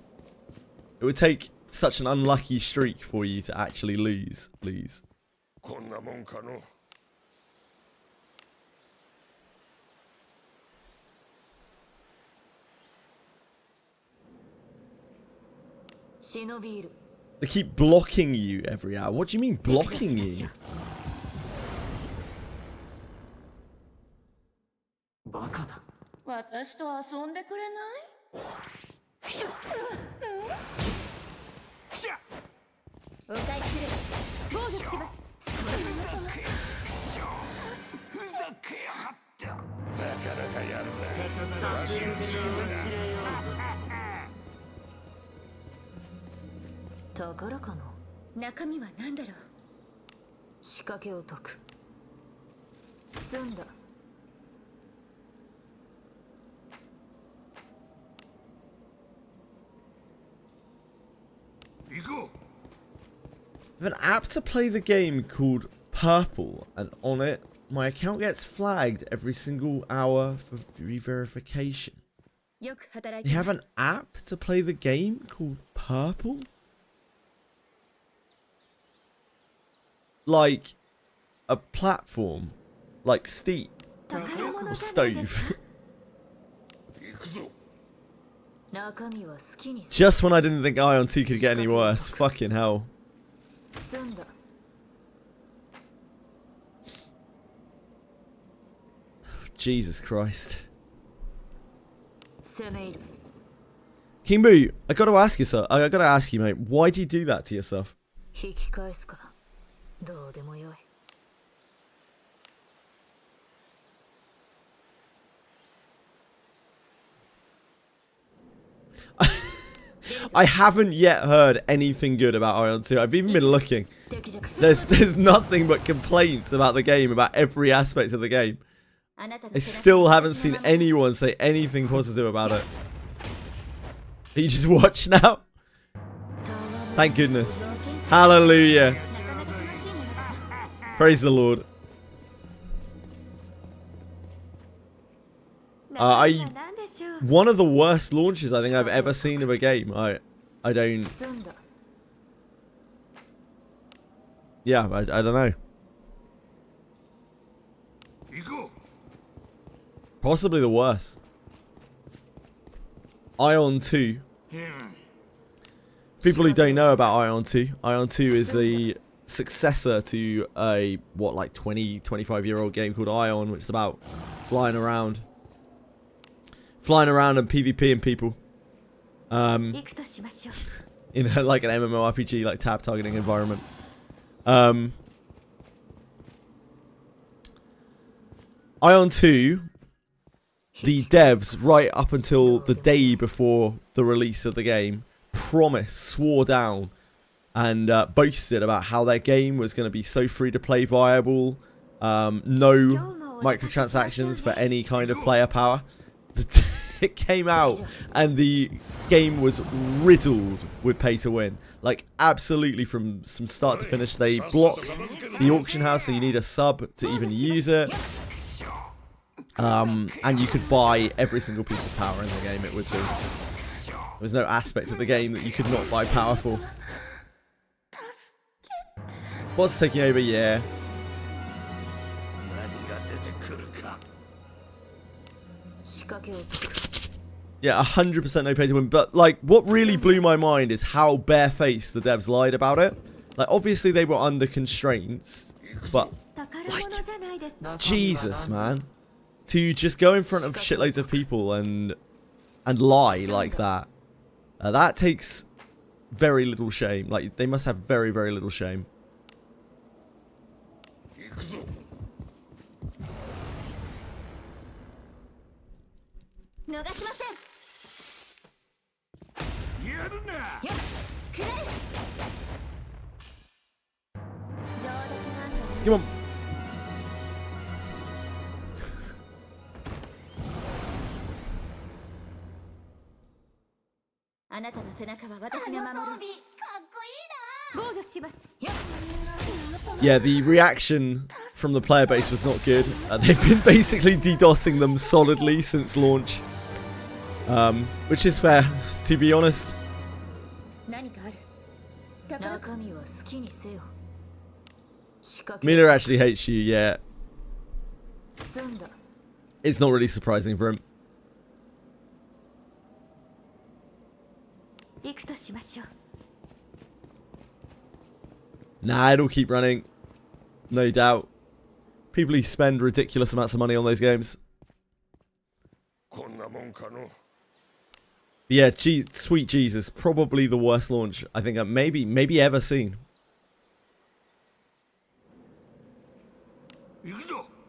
It would take such an unlucky streak for you to actually lose. They keep blocking you every hour. What do you mean blocking you? I have an app to play the game called Purple, and on it, my account gets flagged every single hour for re-verification. You have an app to play the game called Purple? Like a platform, like Steep or Stove. Just when I didn't think Ion 2 could get any worse. Fucking hell. Jesus Christ. King Boo, I gotta ask you, mate, why do you do that to yourself? I haven't yet heard anything good about Ion 2. I've even been looking. There's nothing but complaints about the game, about every aspect of the game. I still haven't seen anyone say anything positive about it. You just watch now? Thank goodness. Hallelujah. Praise the Lord. One of the worst launches I think I've ever seen of a game. I don't. Yeah, I don't know. Possibly the worst. Ion 2. People who don't know about Ion 2. Ion 2 is the successor to a, what, like 20, 25-year-old game called Ion, which is about flying around. Flying around and PvPing people. In like an MMORPG, like tab targeting environment. Ion 2, the devs, right up until the day before the release of the game, swore down, and boasted about how their game was going to be so free-to-play viable, no microtransactions for any kind of player power. It came out and the game was riddled with pay to win. Like, absolutely from start to finish. They blocked the auction house, so you need a sub to even use it. And you could buy every single piece of power in the game, it would seem. There was no aspect of the game that you could not buy power for. What's taking over? Yeah. Yeah, 100% no pay to win. But, like, what really blew my mind is how barefaced the devs lied about it. Like, obviously they were under constraints, but, like, Jesus, man. To just go in front of shitloads of people and lie like that. That takes very little shame. Like, they must have very, very little shame. Come on. Yeah, the reaction from the player base was not good. They've been basically DDoSing them solidly since launch. Which is fair, to be honest. Miller actually hates you, yeah. It's not really surprising for him. Nah, it'll keep running. No doubt. People who spend ridiculous amounts of money on those games. Yeah, sweet Jesus. Probably the worst launch I think I've maybe ever seen.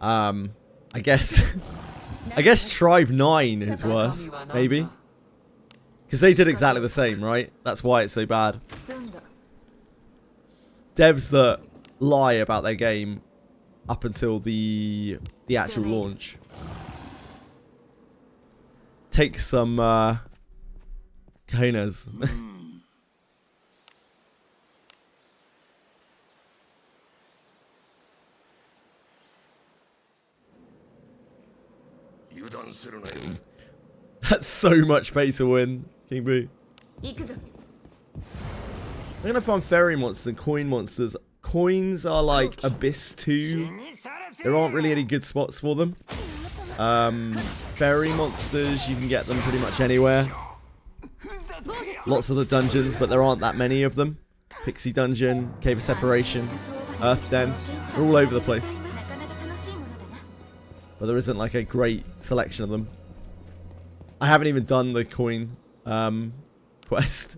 I guess Tribe 9 is worse, maybe. Because they did exactly the same, right? That's why it's so bad. Devs that lie about their game up until the actual launch. Take some cojones. That's so much pay to win, King Boo. I'm gonna find fairy monsters and coin monsters. Coins are like Abyss 2. There aren't really any good spots for them. Fairy monsters, you can get them pretty much anywhere. Lots of the dungeons, but there aren't that many of them. Pixie Dungeon, Cave of Separation, Earth Den. They're all over the place. But there isn't like a great selection of them. I haven't even done the coin quest.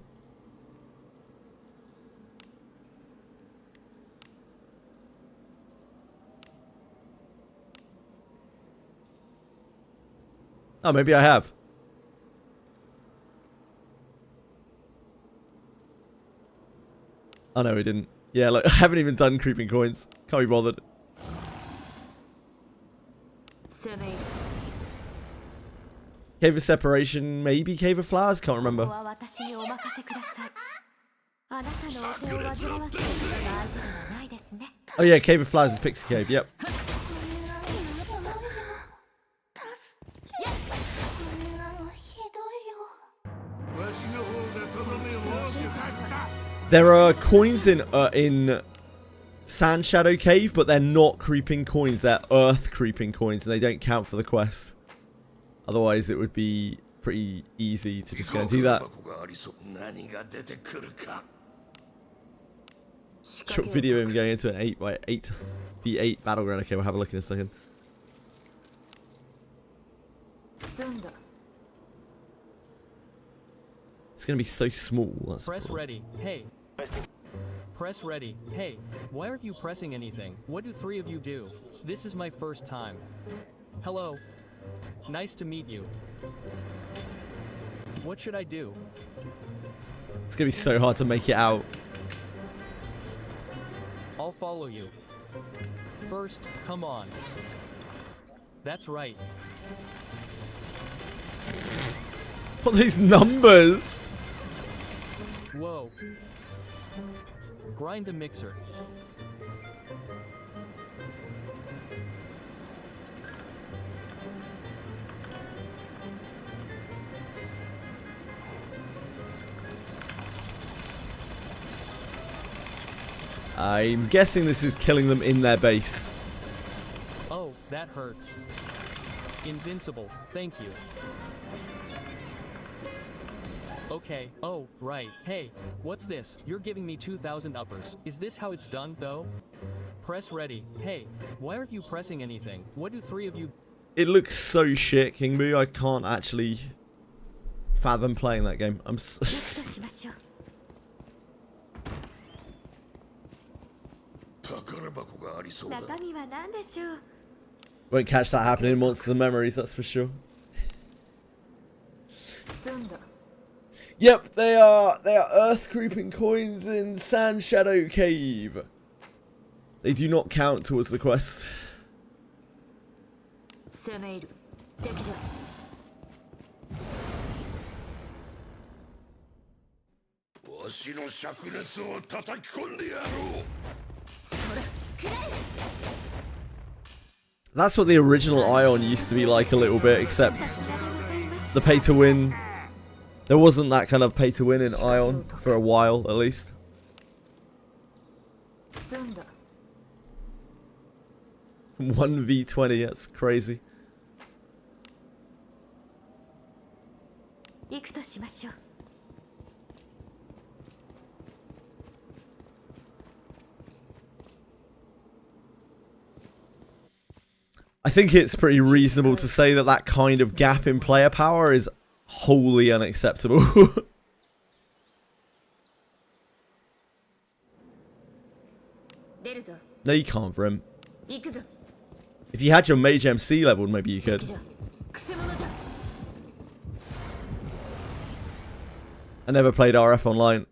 Oh, maybe I have. Oh no, we didn't. Yeah, look, I haven't even done creeping coins. Can't be bothered. Cave of Separation, maybe Cave of Flowers? Can't remember. Oh yeah, Cave of Flowers is Pixie Cave, yep. There are coins in Sand Shadow Cave, but they're not creeping coins. They're earth creeping coins, and they don't count for the quest. Otherwise, it would be pretty easy to just go and do that. Short video of him going into an 8x8v8 battleground. Okay, we'll have a look in a second. It's gonna be so small. That's Press cool. ready. Hey. Press ready. Hey, why aren't you pressing anything? What do three of you do? This is my first time. Hello. Nice to meet you. What should I do? It's gonna be so hard to make it out. I'll follow you. First, come on. That's right. What are these numbers? Whoa. Grind the mixer. I'm guessing this is killing them in their base. Oh, that hurts. Invincible, thank you. Okay, oh, right. Hey, what's this? You're giving me 2,000 uppers. Is this how it's done, though? Press ready. Hey, why aren't you pressing anything? What do three of you... It looks so shit, King Boo. I can't actually fathom playing that game. I'm Won't catch that happening in Monsters and Memories, that's for sure. Yep, they are earth creeping coins in Sand Shadow Cave. They do not count towards the quest. That's what the original Ion used to be like a little bit, except the pay to win. There wasn't that kind of pay to win in Ion for a while, at least. 1v20, that's crazy. I think it's pretty reasonable to say that that kind of gap in player power is wholly unacceptable. No, you can't for him. If you had your Mage MC leveled, maybe you could. I never played RF online,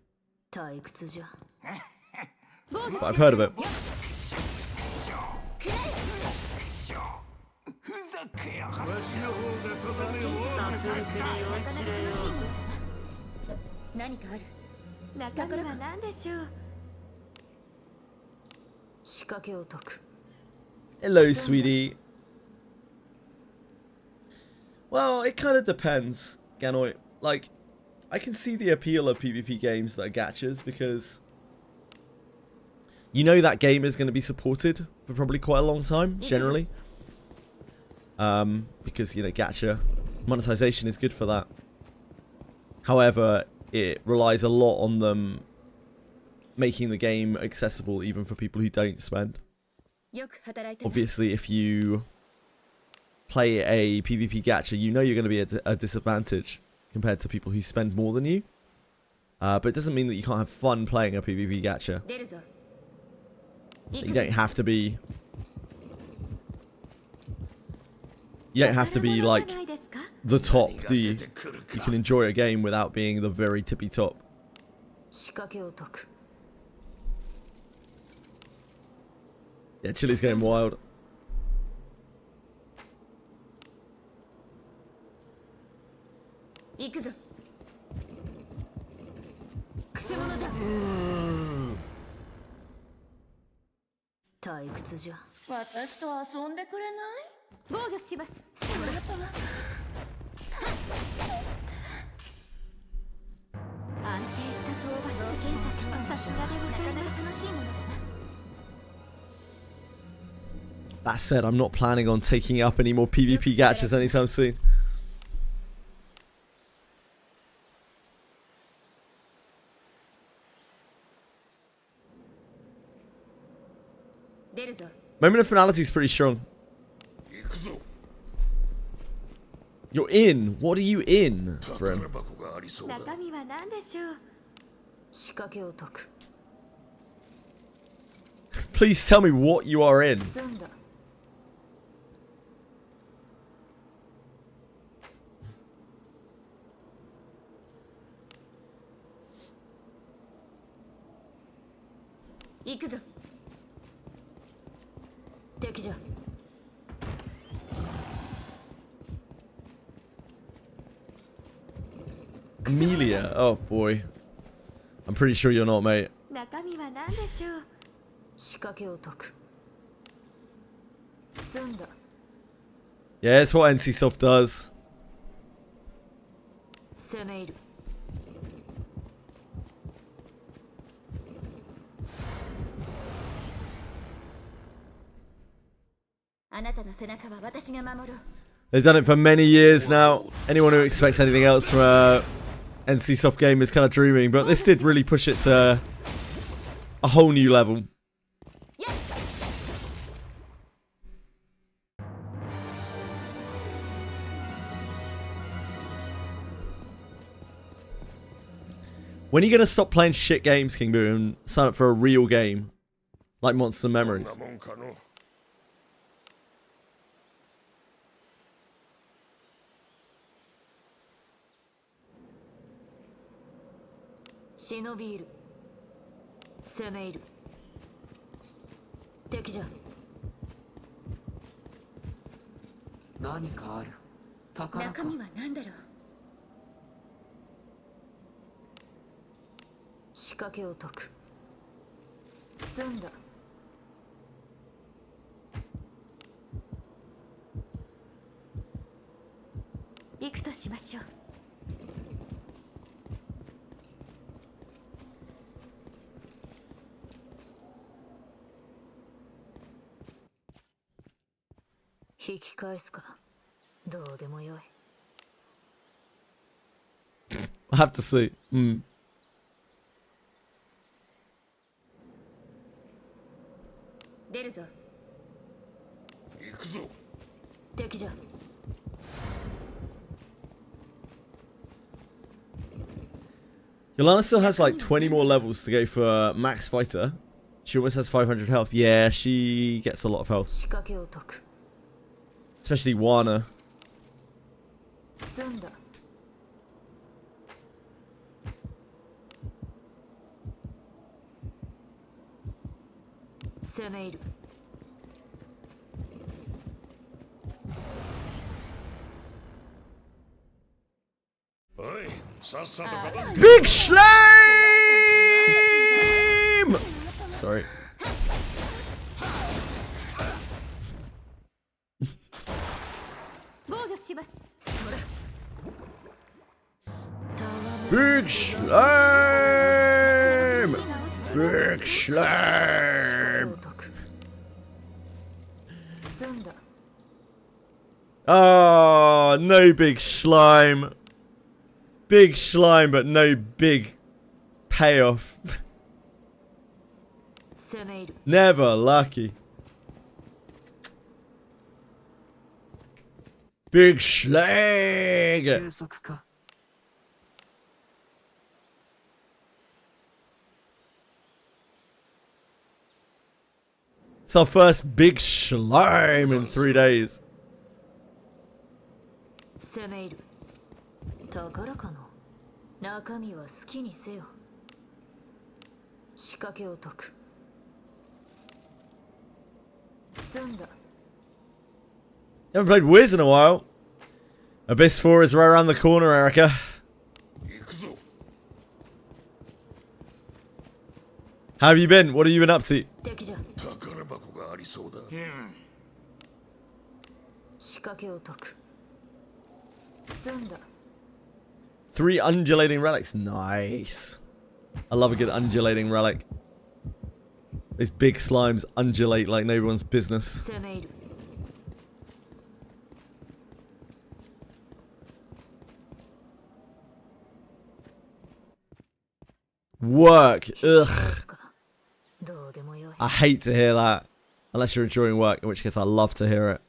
but I've heard of it. Hello, sweetie. Well, it kind of depends, Ganoy. Like, I can see the appeal of PvP games that are gachas because you know that game is going to be supported for probably quite a long time, generally. Because, you know, gacha monetization is good for that. However, it relies a lot on them making the game accessible even for people who don't spend. Obviously, if you play a PvP gacha, you know you're going to be at a disadvantage compared to people who spend more than you. But it doesn't mean that you can't have fun playing a PvP gacha. You don't have to be... You don't have to be, like, the top, do you? You can enjoy a game without being the very tippy top. 仕掛けを解く Yeah, Chili's getting wild. 行くぞくせ者じゃ退屈じゃ私と遊んでくれない防御しますそれとは安定した討伐現者とさすがでございます楽しいものだな That said, I'm not planning on taking up any more PvP gachas anytime soon. Moment of Finality is pretty strong. You're in. What are you in, friend? 中身は何でしょう仕掛けを解く Please tell me what you are in. 済んだ行くぞ敵じゃ Amelia. Oh boy. I'm pretty sure you're not, mate. 中身は何でしょう仕掛けを解く済んだ Yeah, it's what NCSoft does. 攻め入るあなたの背中は私が守ろう They've done it for many years now. Anyone who expects anything else from a NCSoft game is kind of dreaming, but this did really push it to a whole new level. When are you going to stop playing shit games, King Boo, and sign up for a real game? Like Monster Memories. 忍び入る攻め入る敵じゃ何かある宝か中身は何だろう仕掛けを解く済んだ行くとしましょう引き返すかどうでもよい I have to see. 出るぞ行くぞ敵じゃ Yolanda still has like 20 more levels to go for Max Fighter. She always has 500 health. Yeah, she gets a lot of health. 仕掛けを解く Especially Wana. 済んだ攻め入る Big Slime! Sorry. Big Slime! Big Slime! Oh, no big slime. Big slime, but no big payoff. Never lucky. Big slag. 休息か It's our first big slime in 3 days. 攻め入る。宝かの中身は好きにせよ。仕掛けを解く。済んだ。 You haven't played Wiz in a while. Abyss 4 is right around the corner, Erica. How have you been? What have you been up to? 敵じゃ。仕掛けを解く。済んだ。 3 undulating relics. Nice. I love a good undulating relic. These big slimes undulate like no one's business. 攻め入る。 Work. Ugh. どうでもよい。 I hate to hear that. Unless you're enjoying work, in which case I love to hear it.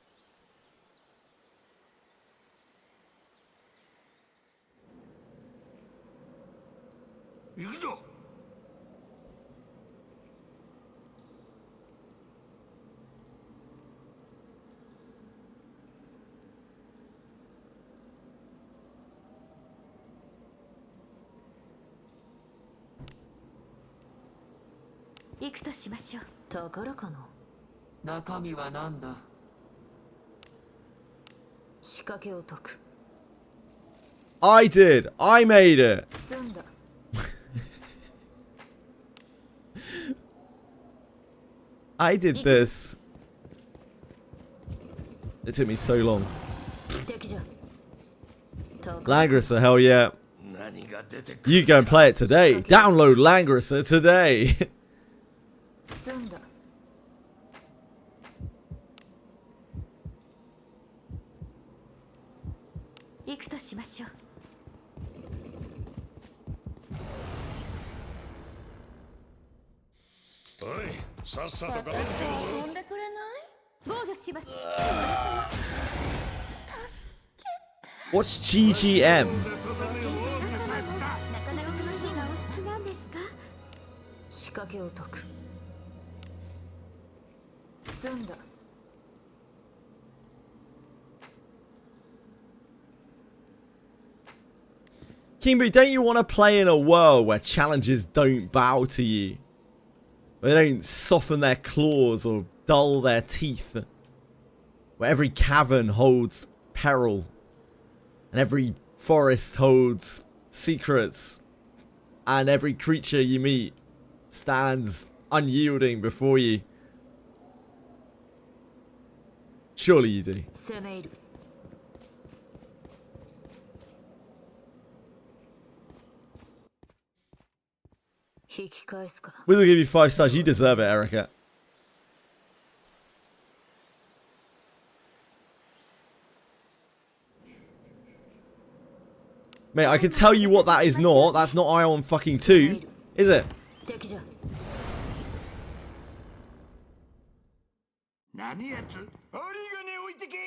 行くぞ。行くとしましょう。宝かの中身は何だ。仕掛けを解く。 I did. I made it. 済んだ。 I did this. It took me so long. 敵じゃ。 Langrisser, hell yeah. You go and play it today. Download Langrisser today. 済んだ。行くとしましょう。おい、さっさと片付けるぞ。遊んでくれない？防御します。 What's GGM? なかなか楽しいがお好きなんですか？仕掛けを解く。済んだ。 King Boo, don't you want to play in a world where challenges don't bow to you? Where they don't soften their claws or dull their teeth? Where every cavern holds peril and every forest holds secrets and every creature you meet stands unyielding before you? Surely you do. 攻め入る。 引き返すか。 We'll give you 5 stars. You deserve it, Erica. Mate, I can tell you what that is not. That's not Ion fucking 2, is it? 敵じゃ。何やつ？針金置いてけ。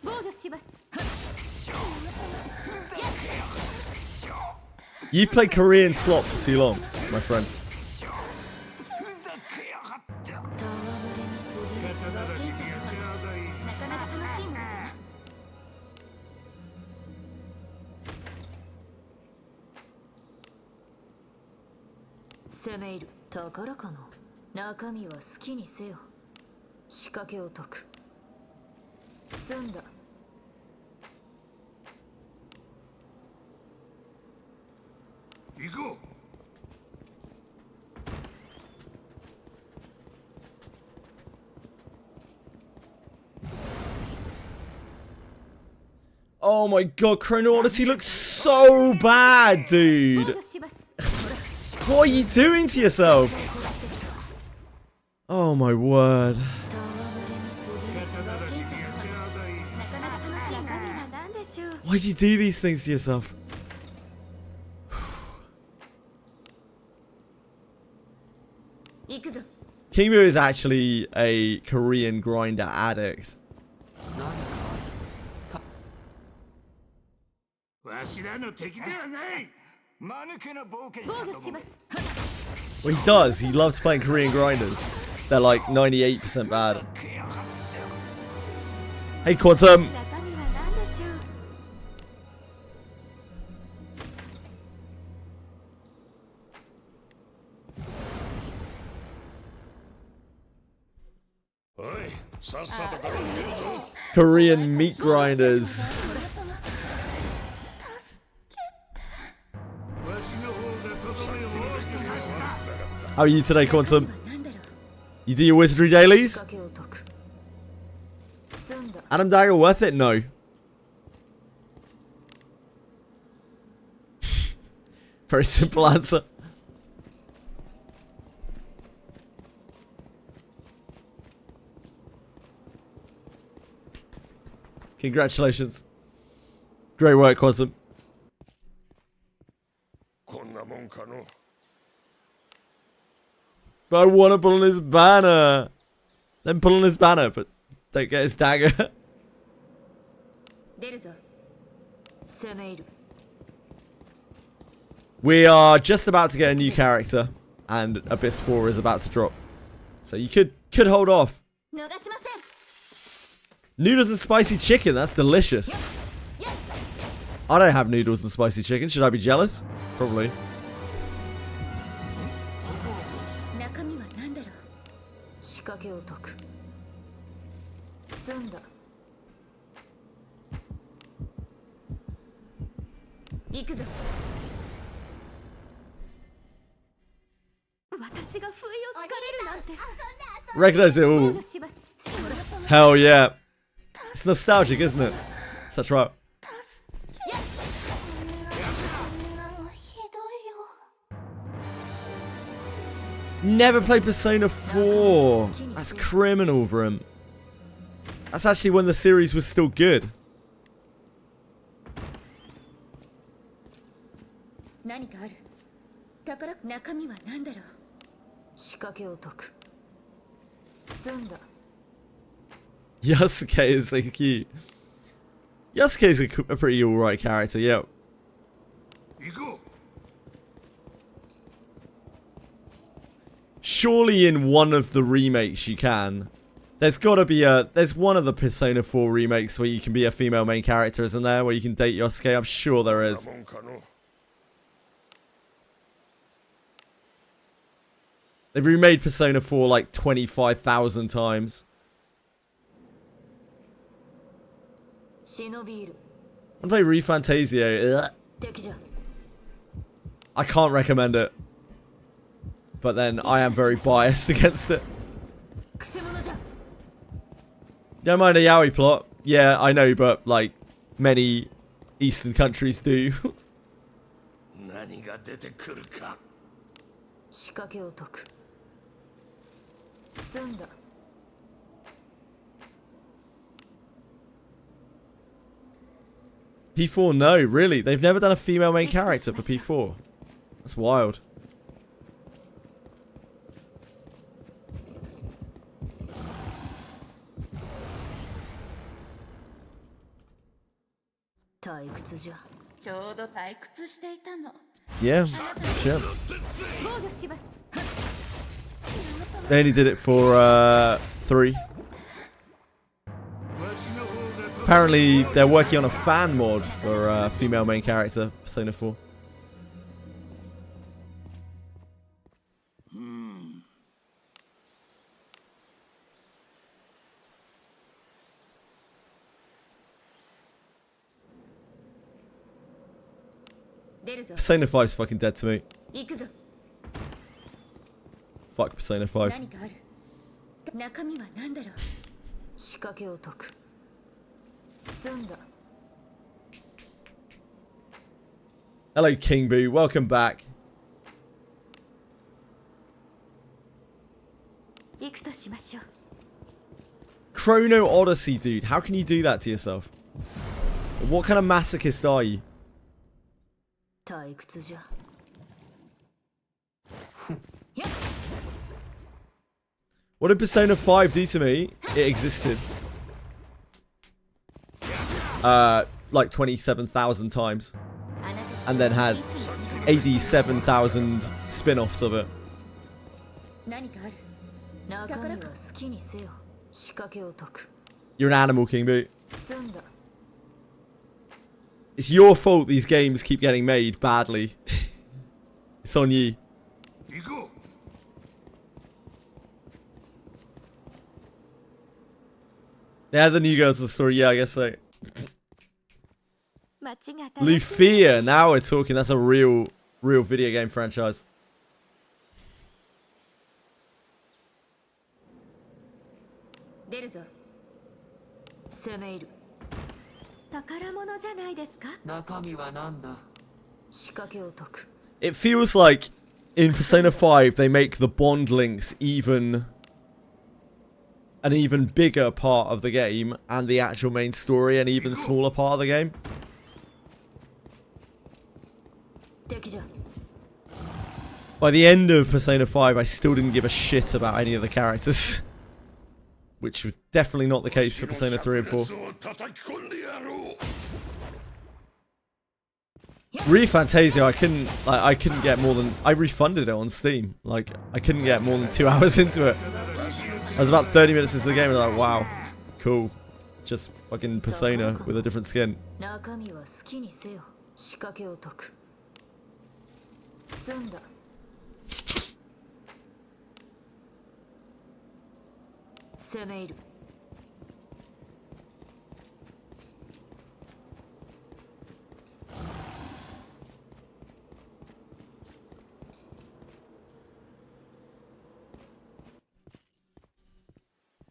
防御します。 You've played Korean slot for too long, my friend. なかなか楽しいな。 攻め入る。宝かの中身は好きにせよ。仕掛けを解く。済んだ。 行こう。 Oh my god, Chrono Odyssey looks so bad, 防 dude. 御します。 What are you doing to yourself? Oh my word. なかなか楽しいな。なんでしょう。 Why'd you do these things to yourself? 行くぞ。 King Boo is actually a Korean grinder addict. わしらの敵ではない。間抜けな冒険者ども。防御します。 Well, he does. He loves playing Korean grinders. They're like 98% bad. Hey, Quantum. 中身は何でしょう。 おいさっさと片付けるぞ Korean meat grinders. わしの方が整えをしてくれ How are you today, Quantum? 何だろう。 You do your Wizardry dailies? 仕掛けを解く。済んだ。 Adam Dagger worth it? No. Very simple answer. Congratulations. Great work, Quantum. こんなもんかの But I want to pull on his banner. Then pull on his banner, but don't get his dagger. 出るぞ。攻め入る。 We are just about to get a new character, and Abyss 4 is about to drop. So you could hold off. 逃しません。 Noodles and spicy chicken, that's delicious. I don't have noodles and spicy chicken. Should I be jealous? Probably. 中身は何だろう。仕掛けを解く。済んだ。行くぞ。私が不意をつかれるなんて。 Recognize it 防 all. 御します。 Hell yeah. It's nostalgic, isn't it? Such right. ひどいよ。 Never played Persona 4. That's criminal for him. That's actually when the series was still good. 何かある。宝中身は何だろう。仕掛けを解く。済んだ。 Yasuke is so cute. Yasuke is a pretty alright character, yeah. 行こ Surely in one of the remakes you can. There's gotta be there's one of the Persona 4 remakes where you can be a female main character, isn't there? Where you can date Yasuke? I'm sure there う is. なもんかの They've remade Persona 4 like 25,000 times. 忍び入る。 I play Refantasio. Ugh. 敵じゃ。 I can't recommend it. But then I am very biased against it. くせ者じゃ。 Don't mind a yaoi plot. Yeah, I know, but like many Eastern countries do. 何が出てくるか 仕掛けを解く。済んだ。 P4, no, really. They've never done a female main character for P4. That's wild.ちょうど退屈していたの。 Yeah, sure. 防御します。 They only did it for 3. わしの方が Apparently, they're working on a fan mod for female main character Persona 4. Persona 5's fucking dead to me. 行くぞ。 Fuck Persona 5. 何かある。中身は何だろう。仕掛けを解く。済んだ。 Hello, King Boo. Welcome back. 行くとしましょう。 Chrono Odyssey, dude. How can you do that to yourself? What kind of masochist are you? 退屈じゃ。 What did Persona 5 do to me? It existed. Like 27,000 times. And then had 87,000 spin-offs of it. 何かある。中身は好きにせよ。仕掛けを解く。You're an animal, King Boo. 済んだ It's your fault these games keep getting made badly. It's on you. 行こ They add the new girls to the story. Yeah, I guess so. 街が楽しい Lufia. Now we're talking. That's a real video game franchise. 出るぞ攻め入る宝物じゃないですか中身は何だ仕掛けを解く It feels like in Persona 5 they make the bond links an even bigger part of the game, and the actual main story an even smaller part of the game. 敵じゃ By the end of Persona 5, I still didn't give a shit about any of the characters. Which was definitely not the case for Persona 3 and 4. を叩き込んでやろう Re Fantasia, I couldn't get more than, I refunded it on Steam. Like, I couldn't get more than 2 hours into it. I was about 30 minutes into the game and I was like, wow, cool. Just fucking Persona with a different skin. 中身は好きにせよ仕掛けを解く済んだ攻め入る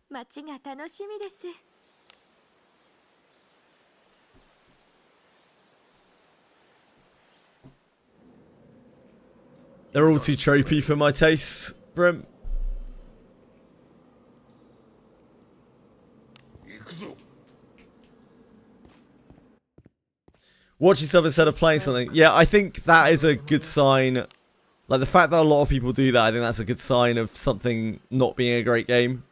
街が楽しみです They're all too tropey for my tastes, Brim. 行くぞ Watch yourself instead of playing something. Yeah, I think that is a good sign. Like, the fact that a lot of people do that, I think that's a good sign of something not being a great game,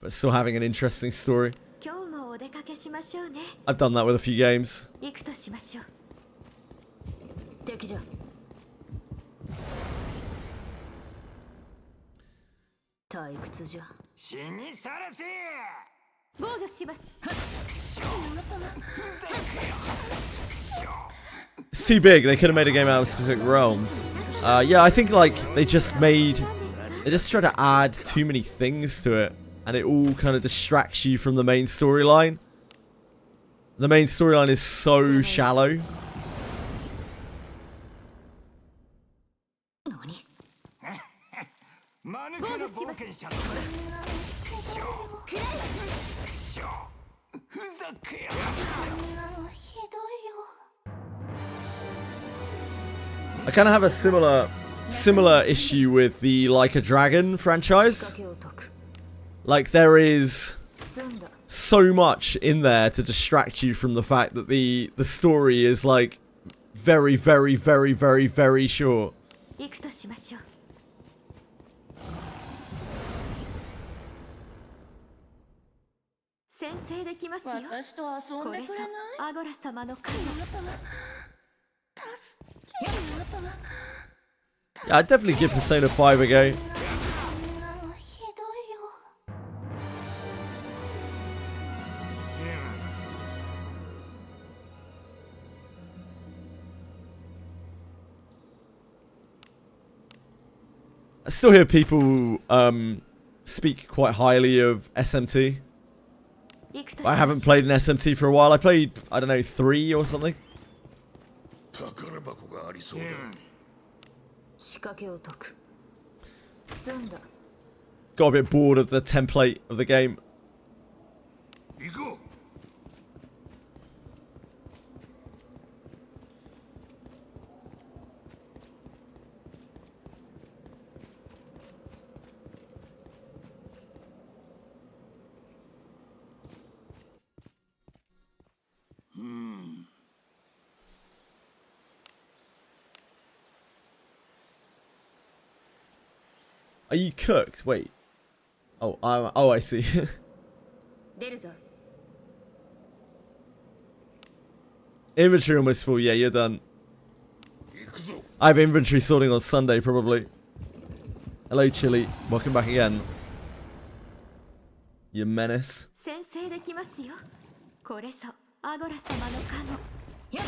but still having an interesting story. 今日もお出かけしましょうね I've done that with a few games. 行くとしましょう敵じゃ退屈じゃ死にさらせ 防御します It's too big. They could have made a game out of specific realms. Yeah, I think like they just tried to add too many things to it, and it all kind of distracts you from the main storyline. The main storyline is so shallow. 間抜けな冒険者だふざけや I kind of have a similar issue with the Like a Dragon 仕 franchise. 掛けを解く Like, there is 済んだ so much in there to distract you from the fact that the story is like very, very, very, very, very short. 行くとしましょう先生できますよ私と遊んこれぞでくれないアゴラ様の会 Yeah, I'd definitely give Persona 5 a go. ひどいよ I still hear people speak quite highly of SMT. 行くとし But I ましょ haven't played an SMT for a while. I played, I don't know, 3 or something. 宝箱がありそうだ 仕掛けを解く済んだ Got a bit bored of the template of the game. 行こ Are you cooked? Wait. Oh, I see. 出るぞ Inventory almost full. Yeah, you're done. う行くぞ I have inventory sorting on Sunday, probably. Hello, Chili. Welcome back again. You menace. 先生できますこれぞアゴラ様の加護。やっ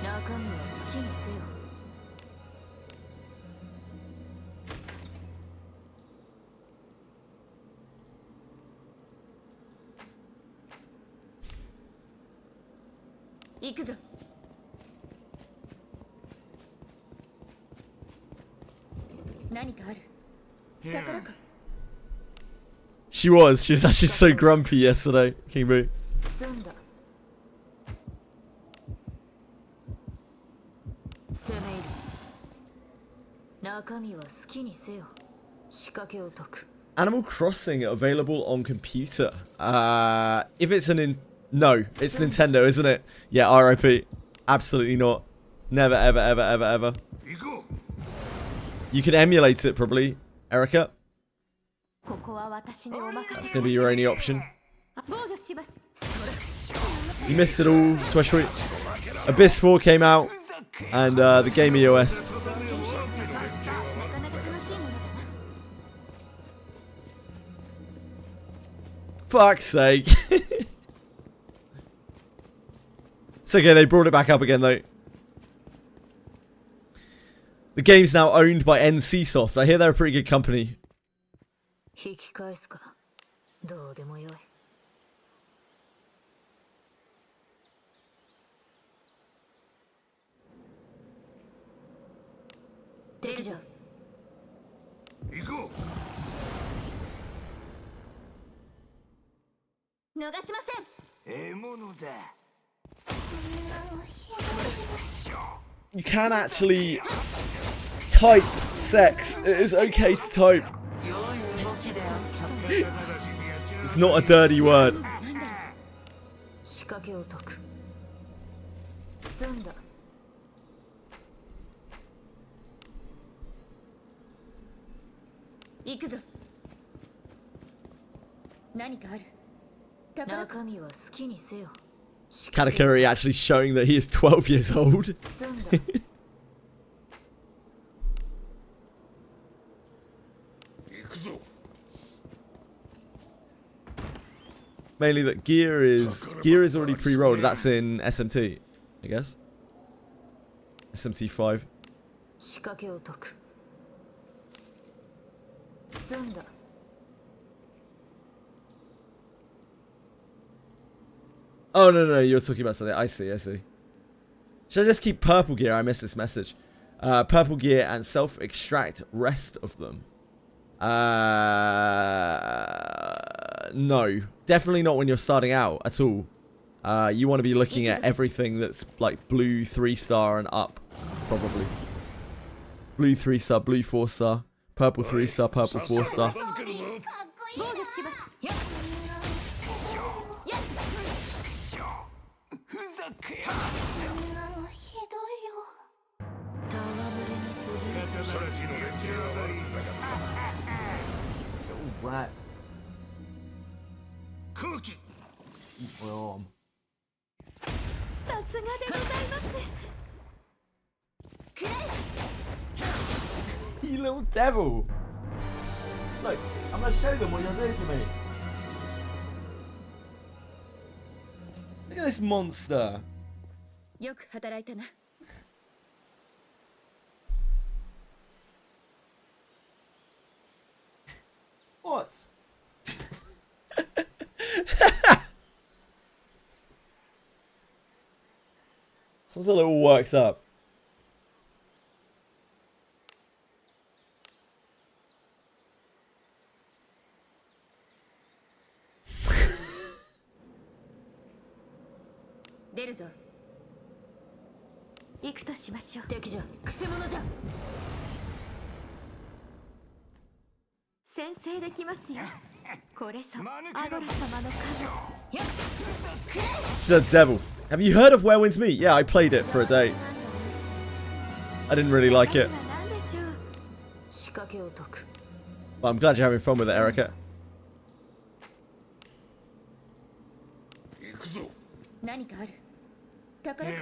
中身は好きにせよ。行くぞ。何かある？宝か。She was actually so grumpy yesterday, King Boo. 済んだ。攻め入る。中身は好きにせよ。仕掛けを解く。Animal Crossing available on computer. If it's no, it's Nintendo, isn't it? Yeah, RIP. Absolutely not. Never, ever, ever, ever, ever. You can emulate it, probably, Erica. ここは私にお任せ。 It's gonna be your only option. 防御します。 You missed it all, Twishweet. Abyss 4 came out, and the Game EOS. なかなか楽しいものだな。 Fuck's sake. It's okay, they brought it back up again, though. The game's now owned by NCSoft. I hear they're a pretty good company. 引き返すか。どうでもよい。敵じゃ。行こ逃しません。う。獲物だ。 You can actually type sex. It is okay to type. It's not a dirty word. 仕掛けを解く。済んだ。行くぞ。何かある？中身は好きにせよ。 Katakuri actually showing that he is 12 years old. 済んだ。 行くぞ。 Mainly that gear is already pre-rolled. That's in SMT, I guess. SMT5. 仕掛けを解く。済んだ。 Oh, no, you're talking about something. I see. Should I just keep purple gear? I missed this message. Purple gear and self-extract rest of them. No. Definitely not when you're starting out at all. You want to be looking at everything that's like blue 3-star and up, probably. Blue 3-star, blue 4-star, purple 3-star, purple 4-star. 防御します。ふざけや。ひどいよ。戯れにすぎる。そらしの連中は悪いんだが。 Rats. 空気。 Well, さすがでございます。 you little devil. Look, I'm gonna show them what you're doing to me. Look at this monster. よく働いたな。 What? Someone's a little worked up.「出るぞ。行くとしましょう。敵じゃ。くせ者じゃ。先制できますよ。これぞアゴラ様の加護。 She's a devil. Have you heard of Where Winds Meet? Yeah, I played it for a day. I didn't really like it. 何でしょう。仕掛けを解く。 But I'm glad you're having fun with it, Erica. 行くぞ。何かある？宝か。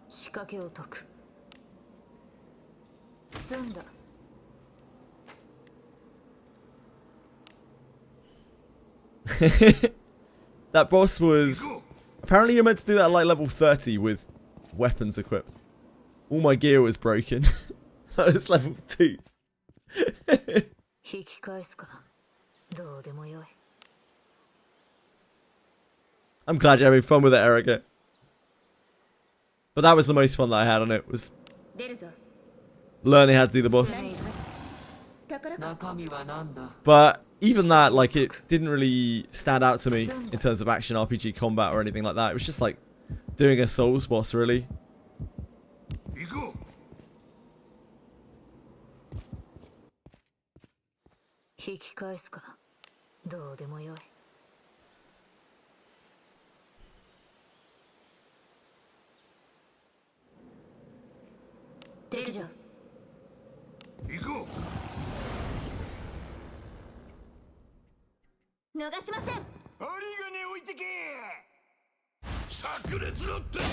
仕掛けを解く。済んだ That boss was... Apparently you're meant to do that at like level 30 with weapons equipped. All my gear was broken. That was level 2. 引き返すかどうでもよい I'm glad you're having fun with it, Erica. But that was the most fun that I had on it, was 出るぞ learning how to do the boss. 宝か 中身は何だ But even that, like, it didn't really stand out to me in terms of action RPG combat or anything like that. It was just like doing a Souls boss, really. 行こう 引き返すかどうでもよい 出るぞ 行こ逃しませんうありがね置いてけ炸裂の達成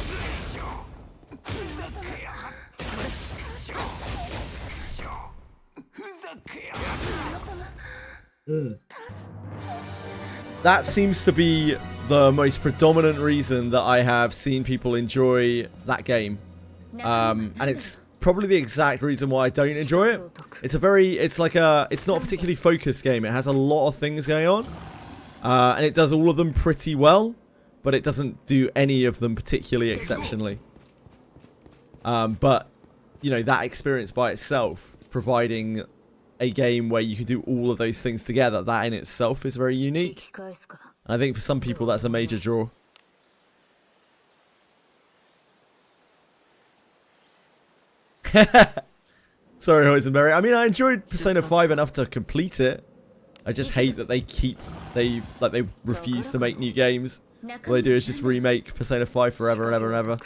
しょふざけやがってふざけやがって That seems to be the most predominant reason that I have seen people enjoy that game. And it's probably the exact reason why I don't enjoy it. It's not a particularly focused game. It has a lot of things going on. And it does all of them pretty well, but it doesn't do any of them particularly exceptionally. But, you know, that experience by itself, providing a game where you can do all of those things together, that in itself is very 引 unique. き返すか And I think for some people that's a major draw. Sorry, Hoisenberry. I mean, I enjoyed Persona 5 enough to complete it. I just hate that they refuse to make new games. All they do is just remake Persona 5 forever and ever and ever.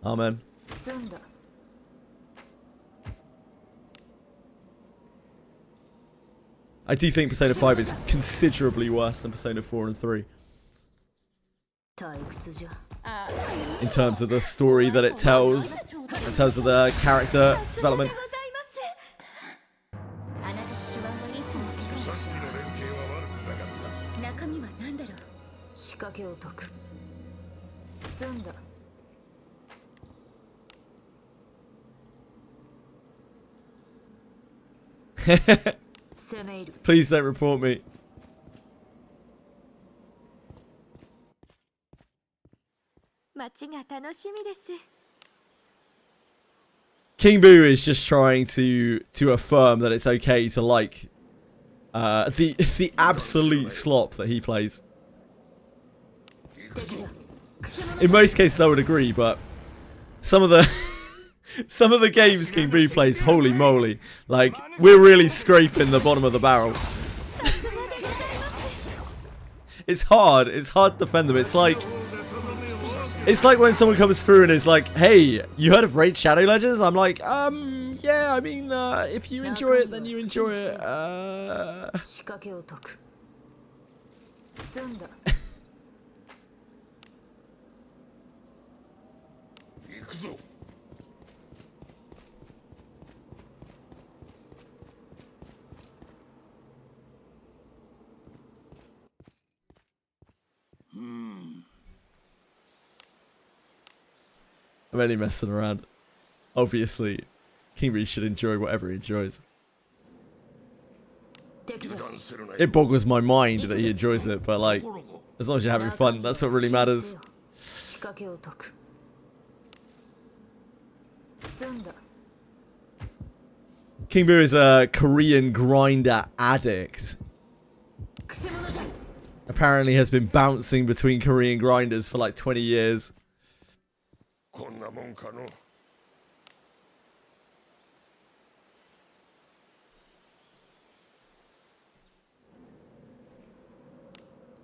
Amen. 済んだ I do think Persona 5 is considerably worse than Persona 4 and 3. 退屈じゃ In terms of the story that it tells, in terms of the character development. あなたの手腕はいつも聞かさっきの連携は悪くなかっない中身は何だろう仕掛けを解く済んだ 攻め入る Please don't report me. 街が楽しみです King Boo is just trying to affirm that it's okay to like the absolute slop that he plays. 敵じゃ In most cases, I would agree, but some of the some of the games King Boo plays, holy moly, like we're really scraping the bottom of the barrel. It's hard to defend them. It's like when someone comes through and is like, "Hey, you heard of Raid Shadow Legends?" I'm like, yeah. I mean, if you enjoy it, then you enjoy it. 仕掛けを解く済んだ た行くぞ I'm only messing around. Obviously, King Boo should enjoy whatever he enjoys. 敵じゃ It boggles my mind that he enjoys it, but like, as long as you're having fun, that's what really matters. 仕掛けを解く済んだ King Boo is a Korean grinder addict. くせ者じゃ Apparently has been bouncing between Korean grinders for like 20 years. こんなもんかの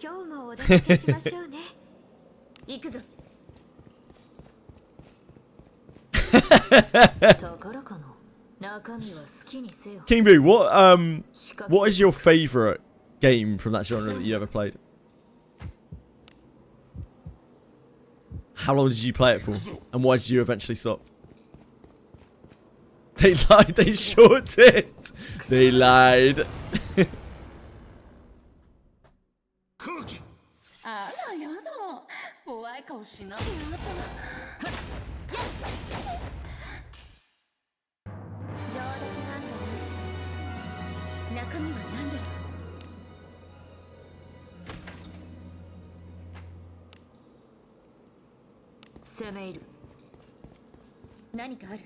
今日もお出かけしましょうね行くぞ宝かの中身は好きにせよ King Boo, what 仕掛け what is your favorite game from that genre that you ever played? How long did you play it for? And why did you eventually stop? They lied. They sure did. They lied. 空気あらやだ怖い顔しないであなた上出来なんじゃない？中身は何だろ攻め入る。う何かある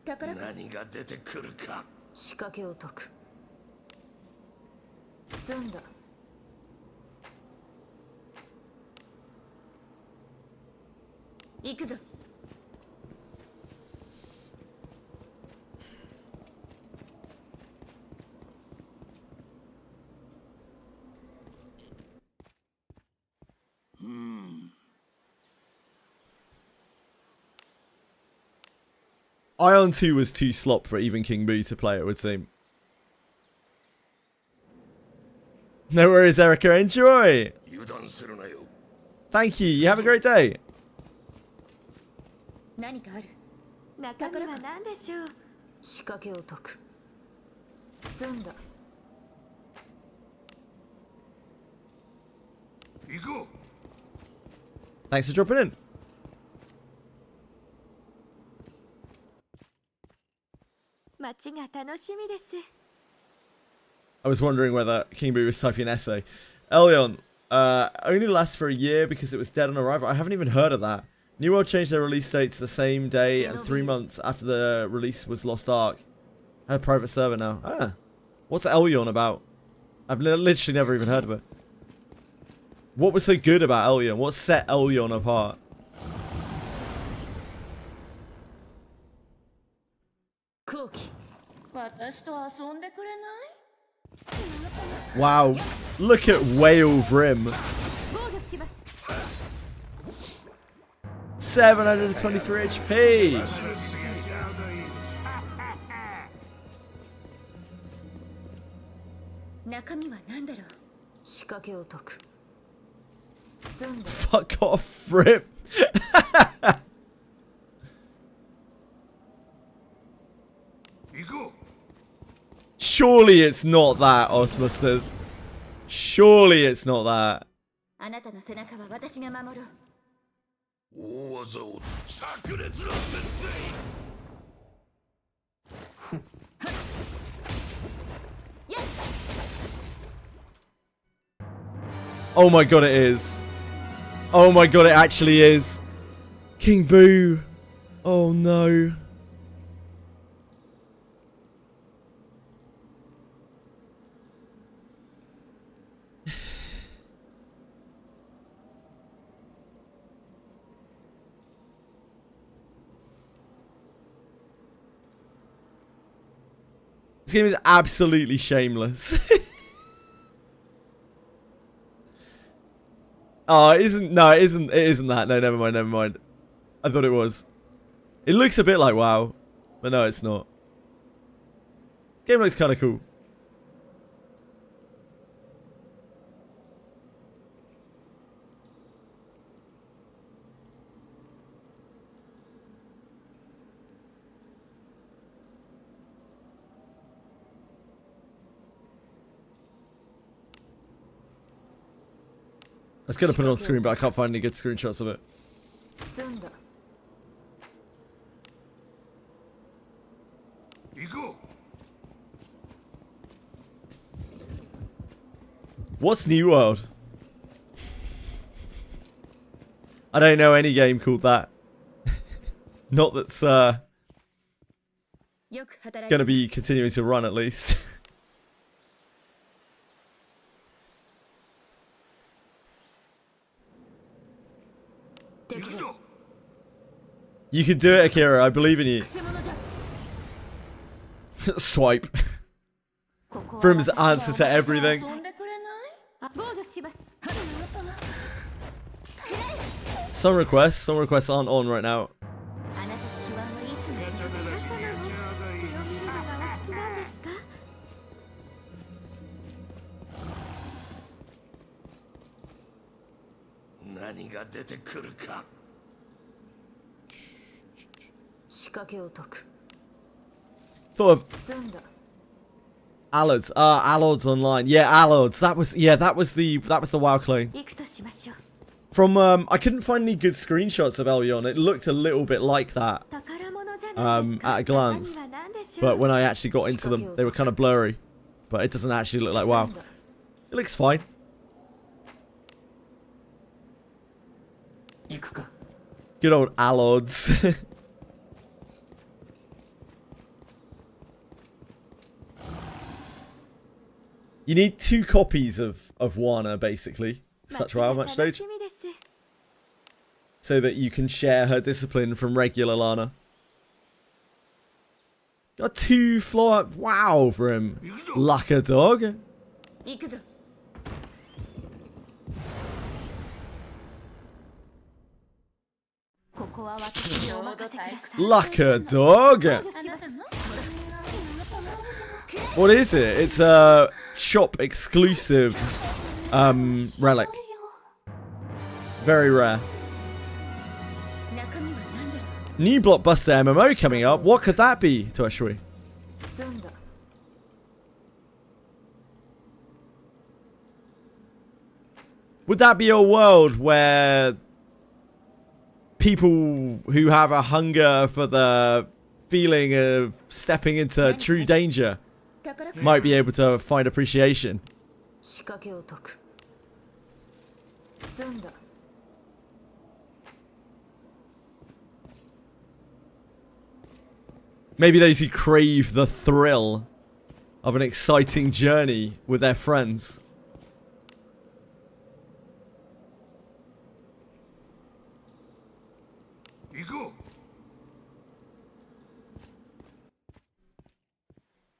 宝か何が出てくるか仕掛けを解く。済んだ。行くぞIon 2 was too slop for even King Boo to play, it would seem. No worries, Erica. Enjoy. 油断するなよ Thank you. You have a great day. 何かある中身は何でしょう？仕掛けを解く。済んだ。行こ Thanks for dropping in. 街が楽しみです。I was wondering whether King Boo was typing an essay. Elyon, only lasts for a year because it was dead on arrival. I haven't even heard of that. New World changed their release dates the same day and 3 months after the release was Lost Ark. Had a private server now. Ah. What's Elyon about? I've literally never even heard of it. What was so good about Elyon? What set Elyon apart? Cookie. 私と遊んでくれない Wow. Look at Whale Vrim. 防御します。 723 HP. 中身は何だろう仕掛けを解く。済んだ。 Fuck off, Vrim. 行こ Surely it's not that, Osmusters. Surely it's not that. あなたの背中は私が守ろうう大技を炸裂の先生 Oh my god, it is. Oh my god, it actually is. King Boo. Oh no. This game is absolutely shameless. Oh, it isn't. No, it isn't. It isn't that. No, never mind. Never mind. I thought it was. It looks a bit like WoW, but no, it's not. Game looks kind of cool. I was gonna put it on screen, but I can't find any good screenshots of it. 済んだ。行こ What's New World? I don't know any game called that. Not that's よく働いて gonna be continuing to run at least. う行くぞ You can do it, Akira. I believe in you. くせ者じゃ。 Swipe. ここは Vrim's 私が answer to everything. 遊んでくれないあ防御します。 Some requests aren't on right now. あなたの手腕はいつも皆様も血を見るのがお好きなんですか？何が出てくるか仕掛けを解く。Thought of 済んだ Allods. Allods Online. Yeah, Allods. That was the WoW clone. 行くとしましょう From I couldn't find any good screenshots of Elyon. It looked a little bit like that 宝物じゃないですか at a glance. 中身は何でしょう But when I actually got into them, they were kind of blurry. But it doesn't actually look like WoW. 済んだ It looks fine. 行くか Good old Allods. You need 2 copies of Wana, basically. Such WoW much 楽 stage. しみです So that you can share her discipline from regular Lana. Got 2 floor up. Wow, for him. Lucker dog. 行くぞ ここは私にお任せください Lucker dog. します What is it? It's a shop exclusive relic. Very rare. 中身は何だろ New blockbuster MMO coming up. What could that be, Toshri? 済んだ Would that be a world where people who have a hunger for the feeling of stepping into true danger 宝く might be able to find appreciation? 仕掛けを解く済んだ Maybe those who crave the thrill of an exciting journey with their friends. Go.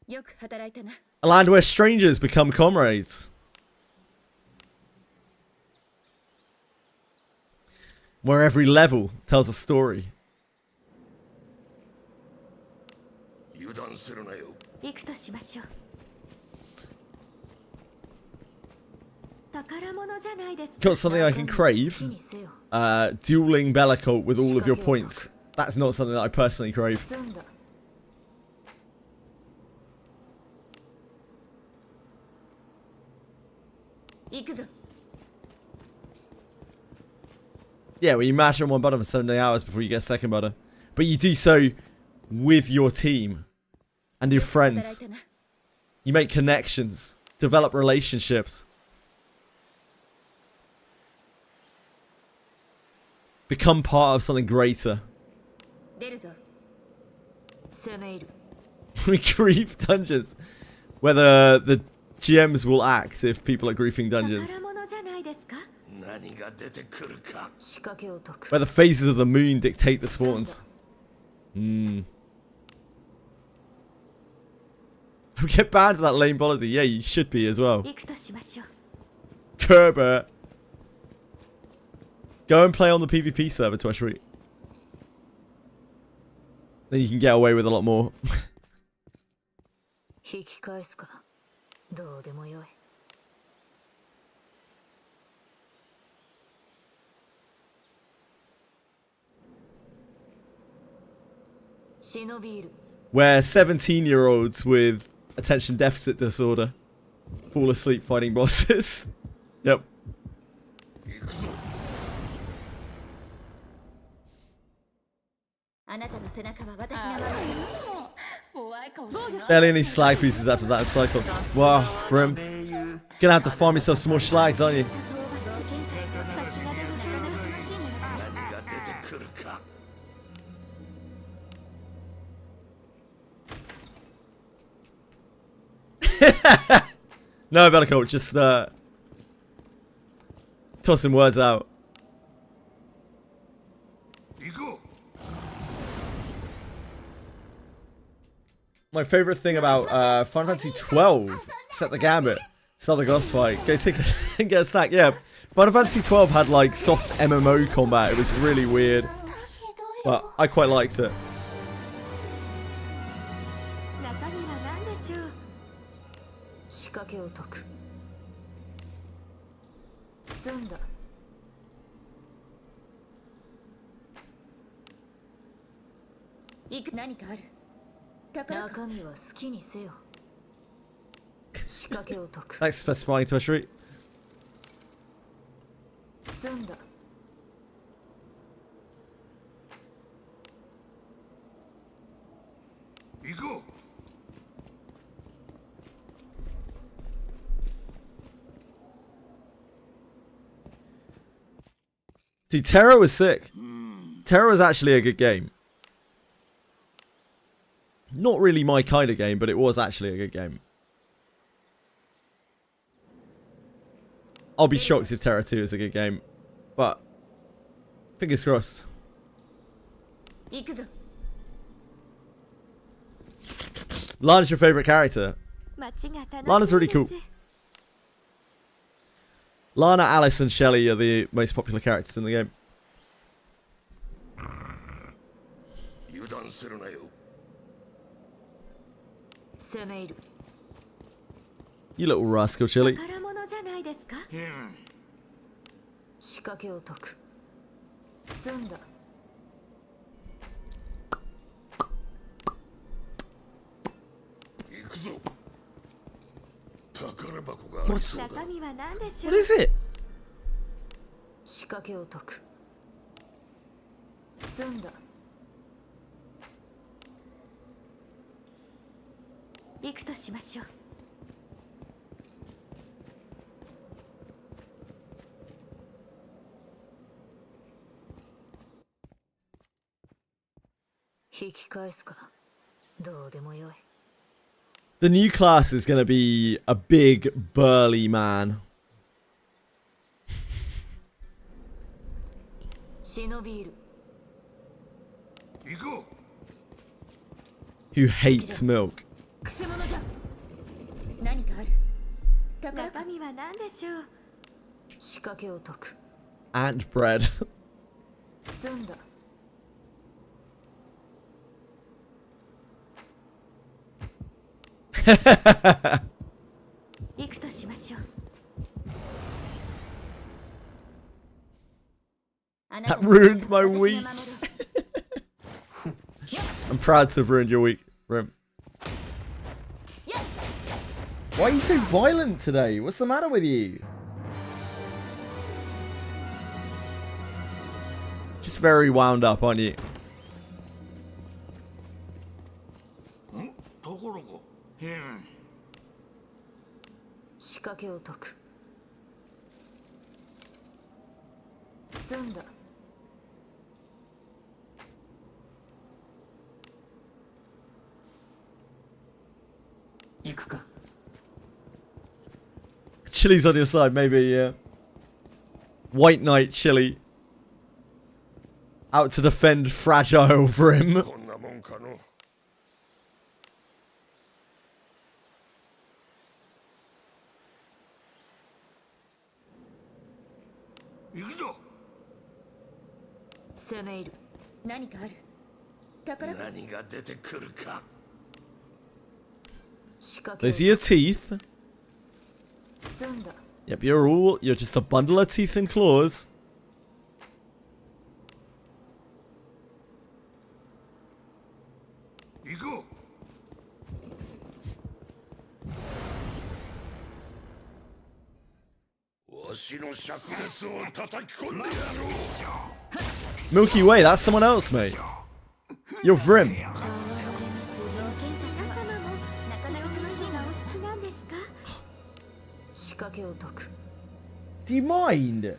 よく働いたな A land where strangers become comrades. Where every level tells a story. 油断するなよ。行くとしましょう宝物じゃないですか Got something I can 好 crave. きにせよ Dueling Bellicult with all of your points. That's not something that I personally crave. 済んだ 行くぞ Yeah, well, you mash on one button for 7 hours before you get a second button. But you do so with your team and your 働 friends. いたな You make connections, develop relationships. Become part of something greater. 出るぞ 攻め入る We grief dungeons. Whether the GMs will act if people are griefing dungeons. 宝物じゃないですか何が出てくるか。仕掛けを解く Where the phases of the moon dictate the spawns. Hmm. Get banned for that lame policy. Yeah, you should be as well. 行くとしましょう Kerber. Go and play on the PvP server, Twishry. Then you can get away with a lot more. 引き返すかどうでもよい忍びいる Where 17-year-olds with attention deficit disorder fall asleep fighting bosses. Yep. 行くぞ。あなたの背中は私が守る怖い顔しない Barely any slag pieces after that in Cyclops. Wow, Grim. 英雄 Gonna have to farm yourself some more slags, aren't you? 討伐権者さすがでございます何が出てくるか。 No, Bellicult, just tossing words out. 行こう。 My favorite thing about Final Fantasy 12, Set the Gambit, start the boss fight, go take a and get a snack. Yeah, Final Fantasy 12 had like soft MMO combat. It was really weird, but I quite liked it. 中身は何でしょう仕掛けを解く済んだ行く何かある中身は好きにせよ。仕掛けを解く。 Thanks for specifying tertiary. 済んだ。行こう。Dude, Terra was sick. Terra was actually a good game. Not really my kind of game, but it was actually a good game. I'll be shocked if Terra 2 is a good game. But, fingers crossed. 行くぞ。 Lana's your favourite character. 街が楽しい Lana's really です cool. Lana, Alice, and Shelly are the most popular characters in the game. 油断するなよ。攻め入る。 You little rascal, Chili. 宝物じゃないですか。仕掛けを解く。済んだ。行くぞ。宝箱がありそうだ。中身は何でしょう What。is it? 仕掛けを解く。済んだ。 行くとしましょう。 引き返すか。どうでもよい。 The new class is going to be a big, burly man 忍びいる。 行こ who hates milk. くせ者じゃ。何かある。中身は何でしょう。仕掛けを解く。 And bread. 済んだ。 行くとしましょう。 That ruined my week. I'm proud to have ruined your week, Rim. Why are you so violent today? What's the matter with you? Just very wound up, aren't you? う。ところか。仕掛けを解く。済んだ。 行くか。 Chili's on your side, maybe, yeah. White Knight Chili. Out to defend fragile Rim. こんなもんかの。行くぞ。攻め入る。何かある。宝か。何が出てくるか。仕掛けを Those are your teeth. 済んだ。 Yep, you're just a bundle of teeth and claws. 行こう。わしの灼熱を叩き込んでやろう。 Milky Way, that's someone else, mate. You're Vrim. 冒険者様も夏の楽しいがお好きなんですか。仕掛けを解く。 Do you mind?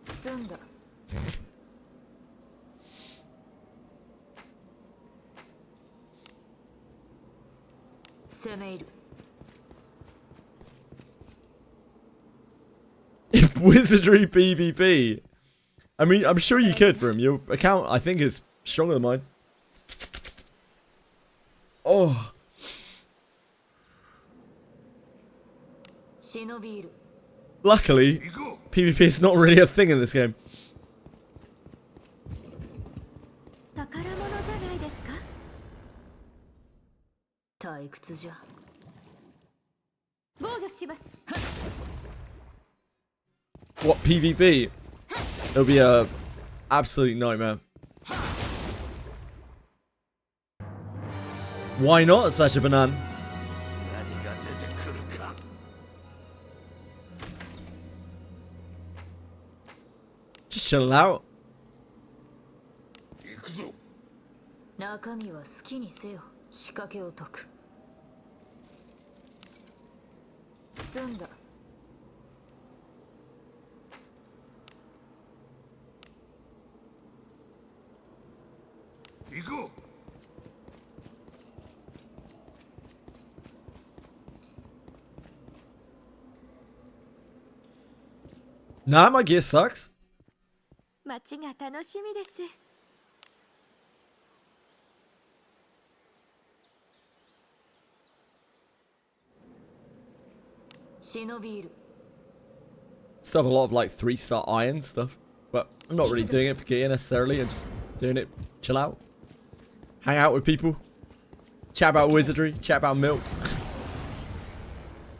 済んだ。攻め入る。 Wizardry PvP. I mean, I'm sure you could, Vrim. Your account, I think, is stronger than mine. Oh. 忍びいる。 Luckily, 行こう。 PvP is not really a thing in this game. 宝物じゃないですか。退屈じゃ。防御します。 What, PvP? It'll be a Absolute nightmare. Why not, Sasha Banan? 何が出てくるか。 Just chill out. 行くぞ。中身は好きにせよ。仕掛けを解く。済んだ。行こう。 Nah, my gear sucks. 街が楽しみです。忍びいる。 Still have a lot of like 3-star iron stuff. But I'm not really doing it for gear necessarily. I'm just doing it, chill out. Hang out with people. Chat about wizardry. Chat about milk.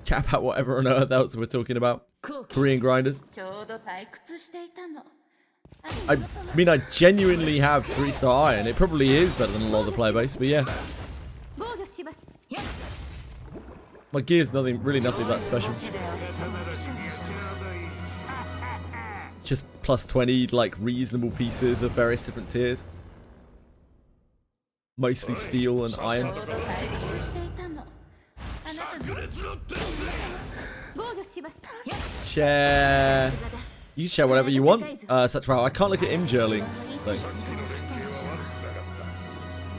Chat about whatever on earth else we're talking about. Korean grinders. ちょうど退屈していたの。 I mean, I genuinely have 3-star iron. It probably is better than a lot of the player base, but yeah. 防御します。 My gear's really nothing that special. Just plus 20, like, reasonable pieces of various different tiers. Mostly steel and iron. ちょうど退屈していたの。あなたの 防御します。 Share. You can share whatever you want. Such wow. I can't look at Imjurling's thing.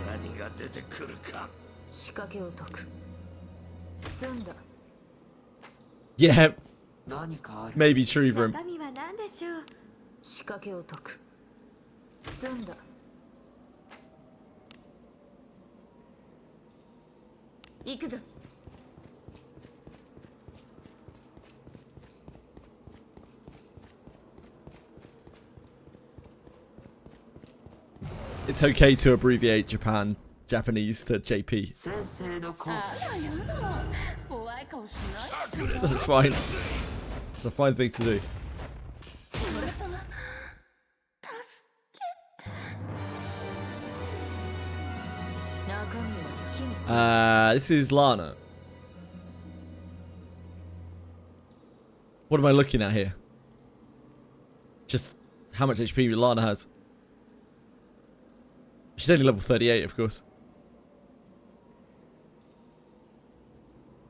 何が出てくるか。 仕掛けを解く。済んだ。 Yeah, 何かある。 maybe true for him. 中身は何でしょう。仕掛けを解く。済んだ。行くぞ。 It's okay to abbreviate Japanese to JP. 先生の子。あらやだ。怖い顔しないで。 That's fine. It's a fine thing to do. 中身は好きにせよ。 This is Lana. What am I looking at here? Just how much HP Lana has. She's only level 38, of course.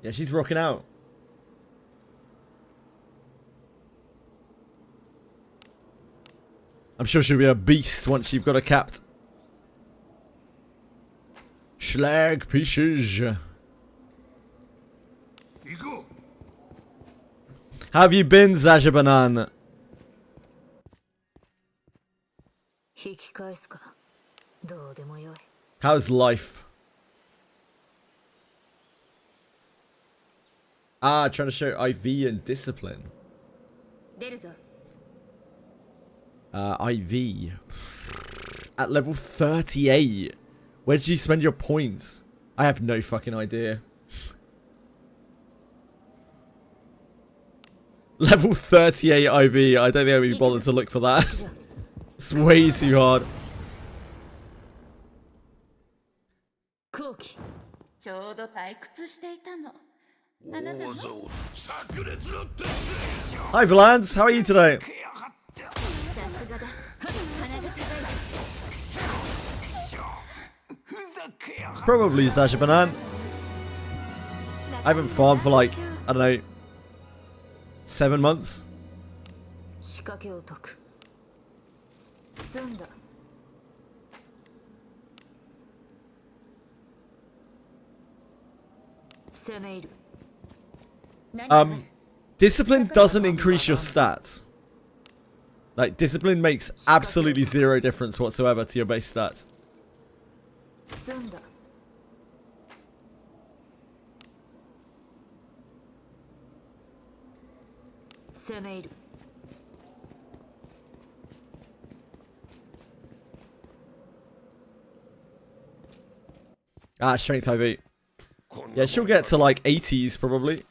Yeah, she's rocking out. I'm sure she'll be a beast once you've got her capped. Schlag pieces. 行こう。 How have you been, Zasha Banan? 引き返すか。どうでもよい。 How's life? Ah, trying to show IV and discipline. 出るぞ。 IV. At level 38. Where did you spend your points? I have no fucking idea. Level 38 IV. I don't think I'd be bothered to look for that. It's way too hard. 後期。ちょうど退屈していたの。あなたの大ぞ。炸裂の鉄でしょ。 Hi, Valance. How are you today? けやがって。さすがだ。鼻が高い。ふざけやがって。 Probably Sasha Banan. I haven't farmed for like, I don't know, 7 months. 仕掛けを解く。済んだ。攻め入る。 Discipline doesn't increase your stats. Like, discipline makes absolutely zero difference whatsoever to your base stats. 済んだ。攻め入る。 Ah, strength IV. Yeah, she'll get to like 80s probably.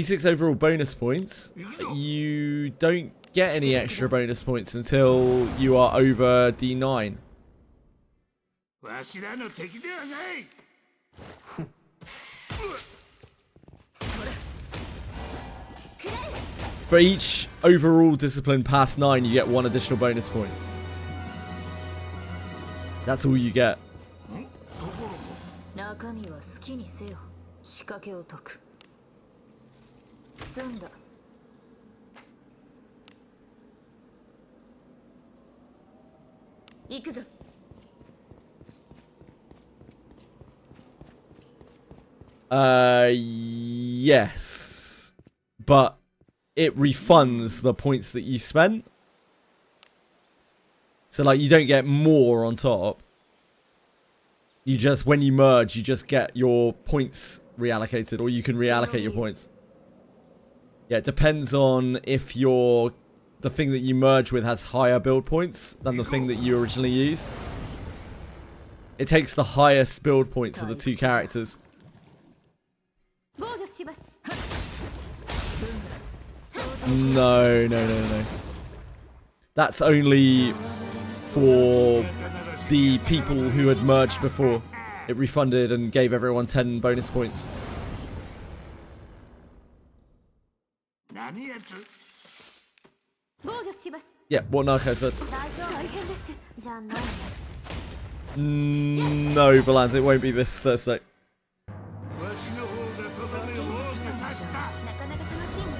D6 overall bonus points. You don't get any extra bonus points until you are over D9. わしらの敵ではない。 For each overall discipline past 9, you get 1 additional bonus point. That's all you get. 中身は好きにせよ。仕掛けを解く。済んだ。行くぞ。Yes. But it refunds the points that you spent. So, like, you don't get more on top. You just, when you merge, you just get your points reallocated, or you can reallocate your points. Yeah, it depends on if the thing that you merge with has higher build points than the thing that you originally used. It takes the highest build points of the 2 characters. No. That's only for the people who had merged before. It refunded and gave everyone 10 bonus points. 何やつ？ Yeah, what Narco said. 大変です。じゃあ何？ No, Balans, it won't be this Thursday. わしの方がとどめを多くさせた。なかなか楽しいんだ。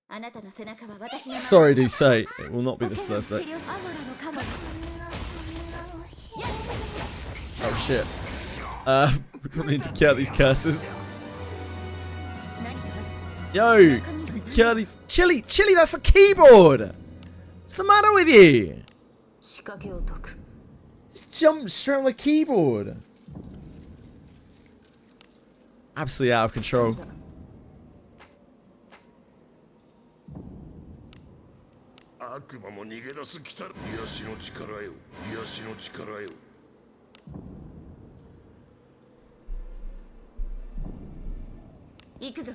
あなたの背中は私が。 Sorry to say, it will not be this Thursday. アムラのカモ。 Oh shit. We probably need to cure these curses. Yo, can we cure these? Chili, that's a keyboard! What's the matter with you? 仕掛けを解く。 Just jump straight on the keyboard. Absolutely out of control. 悪魔も逃げ出す来たる。癒しの力よ。癒しの力よ。 行くぞ。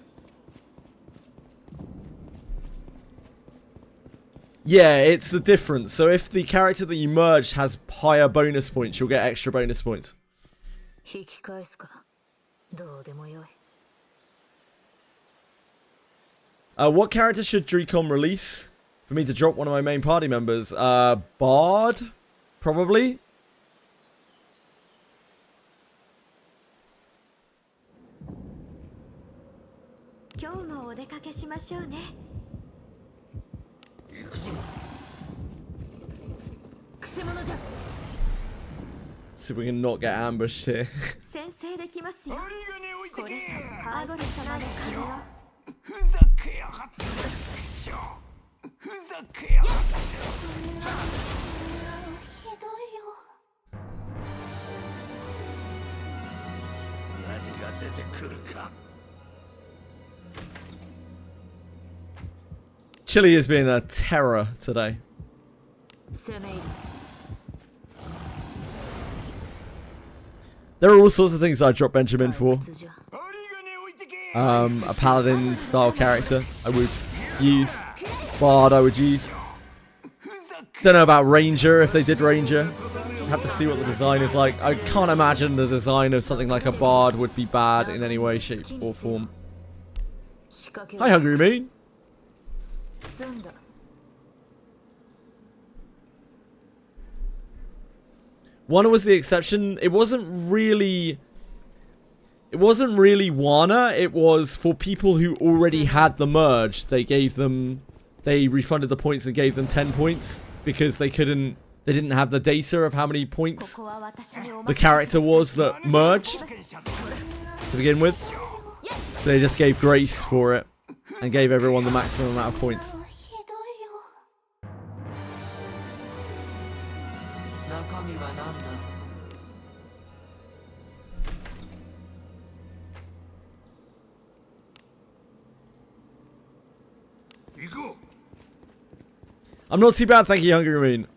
Yeah, it's the difference. So if the character that you merged has higher bonus points, you'll get extra bonus points. 引き返すか。どうでもよい。 What character should Dracom release for me to drop one of my main party members? Bard? Probably? See if we can not get ambushed here. 先制できますよ。針金置いてけ。これさ、アゴレショナルカメよ。ふざけやがって。ふざけやがって。ひどいよ。何が出てくるか。 Chili has been a terror today. 攻め入る。 There are all sorts of things I drop Benjamin for. 退屈じゃ。 A paladin style character I would use. Bard I would use. Don't know about Ranger, if they did Ranger. Have to see what the design is like. I can't imagine the design of something like a Bard would be bad in any way, shape or form. 仕掛けを Hi Hungry Mean. 済んだ。 Wana was the exception. It wasn't really Wana. It was for people who already had the merge. They refunded the points and gave them 10 points because they didn't have the data of how many points ここは私にお任せ the character was that merged to begin with. So they just gave grace for it and gave everyone the maximum amount of points. ひどいよ。 中身は何だ。 行こう。 I'm not too bad, thank you, Hungry Mean.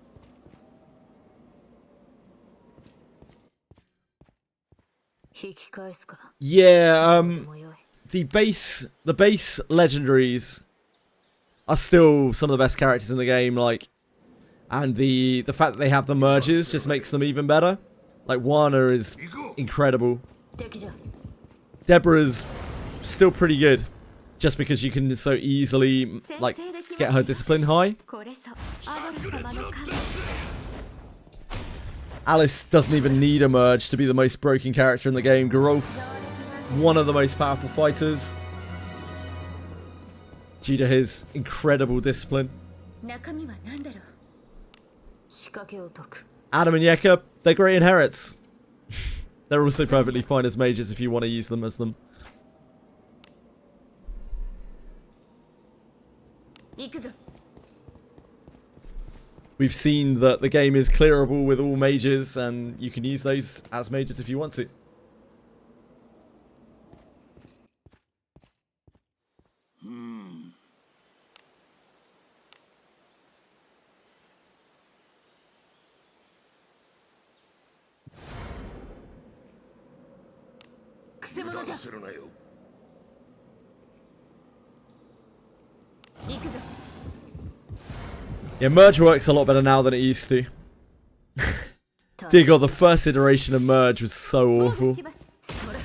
引き返返すか。 Yeah, でもよい。 the base legendaries are still some of the best characters in the game, like, and the fact that they have the merges just makes them even better. Like, Wana is incredible. 敵じゃ。 Deborah's still pretty good, just because you can so easily, like, get her discipline high. これぞアドラ様の神。 Alice doesn't even need a merge to be the most broken character in the game. Geralf, one of the most powerful fighters, due to his incredible discipline. 中身は何だろう。仕掛けを解く。 Adam and Yeka, they're great inherits. They're also perfectly fine as mages if you want to use them as them. 行くぞ。 We've seen that the game is clearable with all mages, and you can use those as mages if you want to. くせ者じゃ。するなよ。行くぞ。 Yeah, merge works a lot better now than it used to. Dear God, the first iteration of merge was so 防 awful. 御します。それ。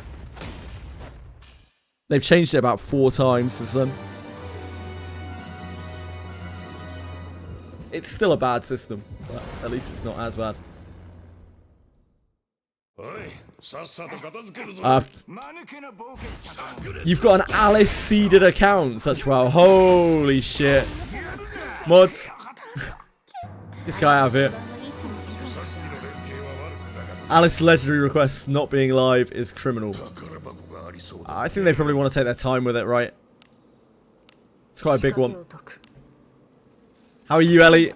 They've changed it about 4 times since then. It's still a bad system, but at least it's not as bad. おい、さっさと片付けるぞ。 Uh, 間抜けな冒険者だ。 you've got an Alice seeded account, such well. Holy shit. Mods. This guy out of here. Alice legendary requests not being live is criminal. 宝箱がありそうだ。 I think they probably want to take their time with it, right? It's quite a big 仕掛 one. けを解く。 How are you, Ellie?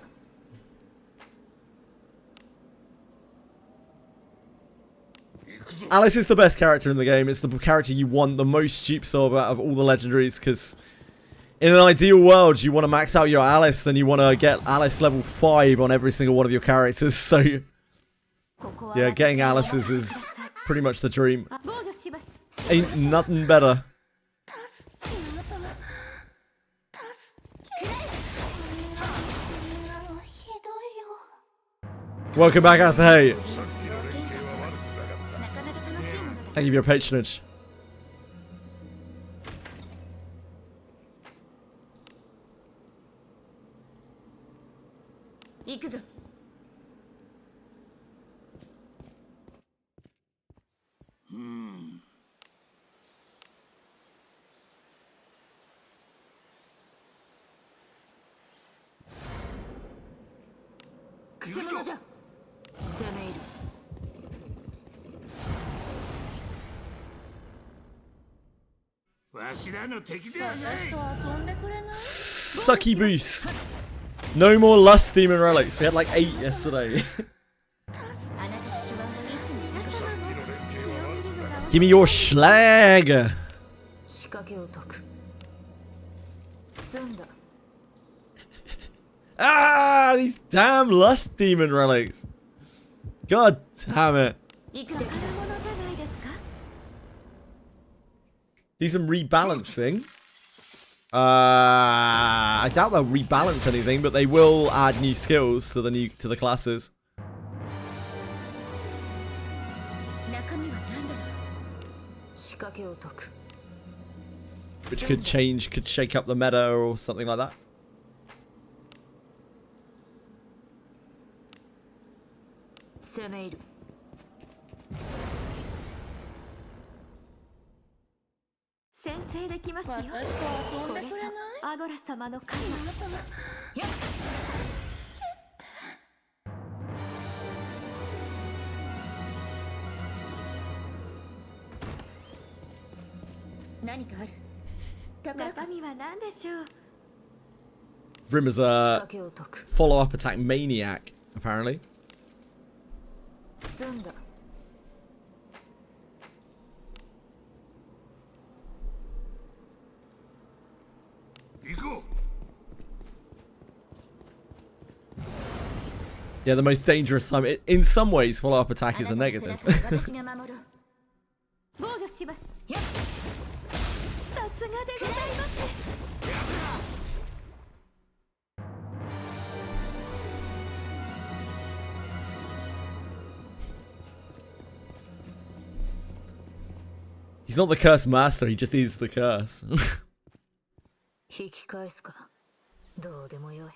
Alice is the best character in the game. It's the character you want the most dupes of out of all the legendaries, because in an ideal world, you want to max out your Alice, then you want to get Alice level 5 on every single one of your characters, so ここは yeah, getting Alice's is pretty much the dream. 防御します。 Ain't nothing better. ひどいよ。 Welcome back, Asahei. さっきの連携は悪くなかった。なかなか楽しいものだ。 Thank you for your patronage. 行くぞ。 くせ者じゃ。攻め入る。 わしらの敵ではない。私と遊んでくれない？ Sucky boost. No more lust demon relics. We had like 8 yesterday. あなたの手腕がいつも皆様の血を見るのが Give me your schlag. 仕掛けを解く。済んだ。 Ah, these damn lust demon relics. God damn it. 行くぞ。宝物じゃないですか？ Do some rebalancing. I doubt they'll rebalance anything, but they will add new skills to the classes, 中身は何だろう？仕掛けを解く。 which could shake up the meta or something like that. 攻め入る。 先制できますよ。私と遊んでくれない？これぞアドラ様の神。やっ。何かある？中身は何でしょう？ Vrim is 仕 a 掛けを解く。 follow-up attack maniac, apparently. 済んだ。 行こう。 Yeah, the most dangerous time. In some ways, follow-up attack is a negative. 私が守る。防御すがでございます。 He's not the curse master, he just is the curse. 引き返すか。どうでもよい。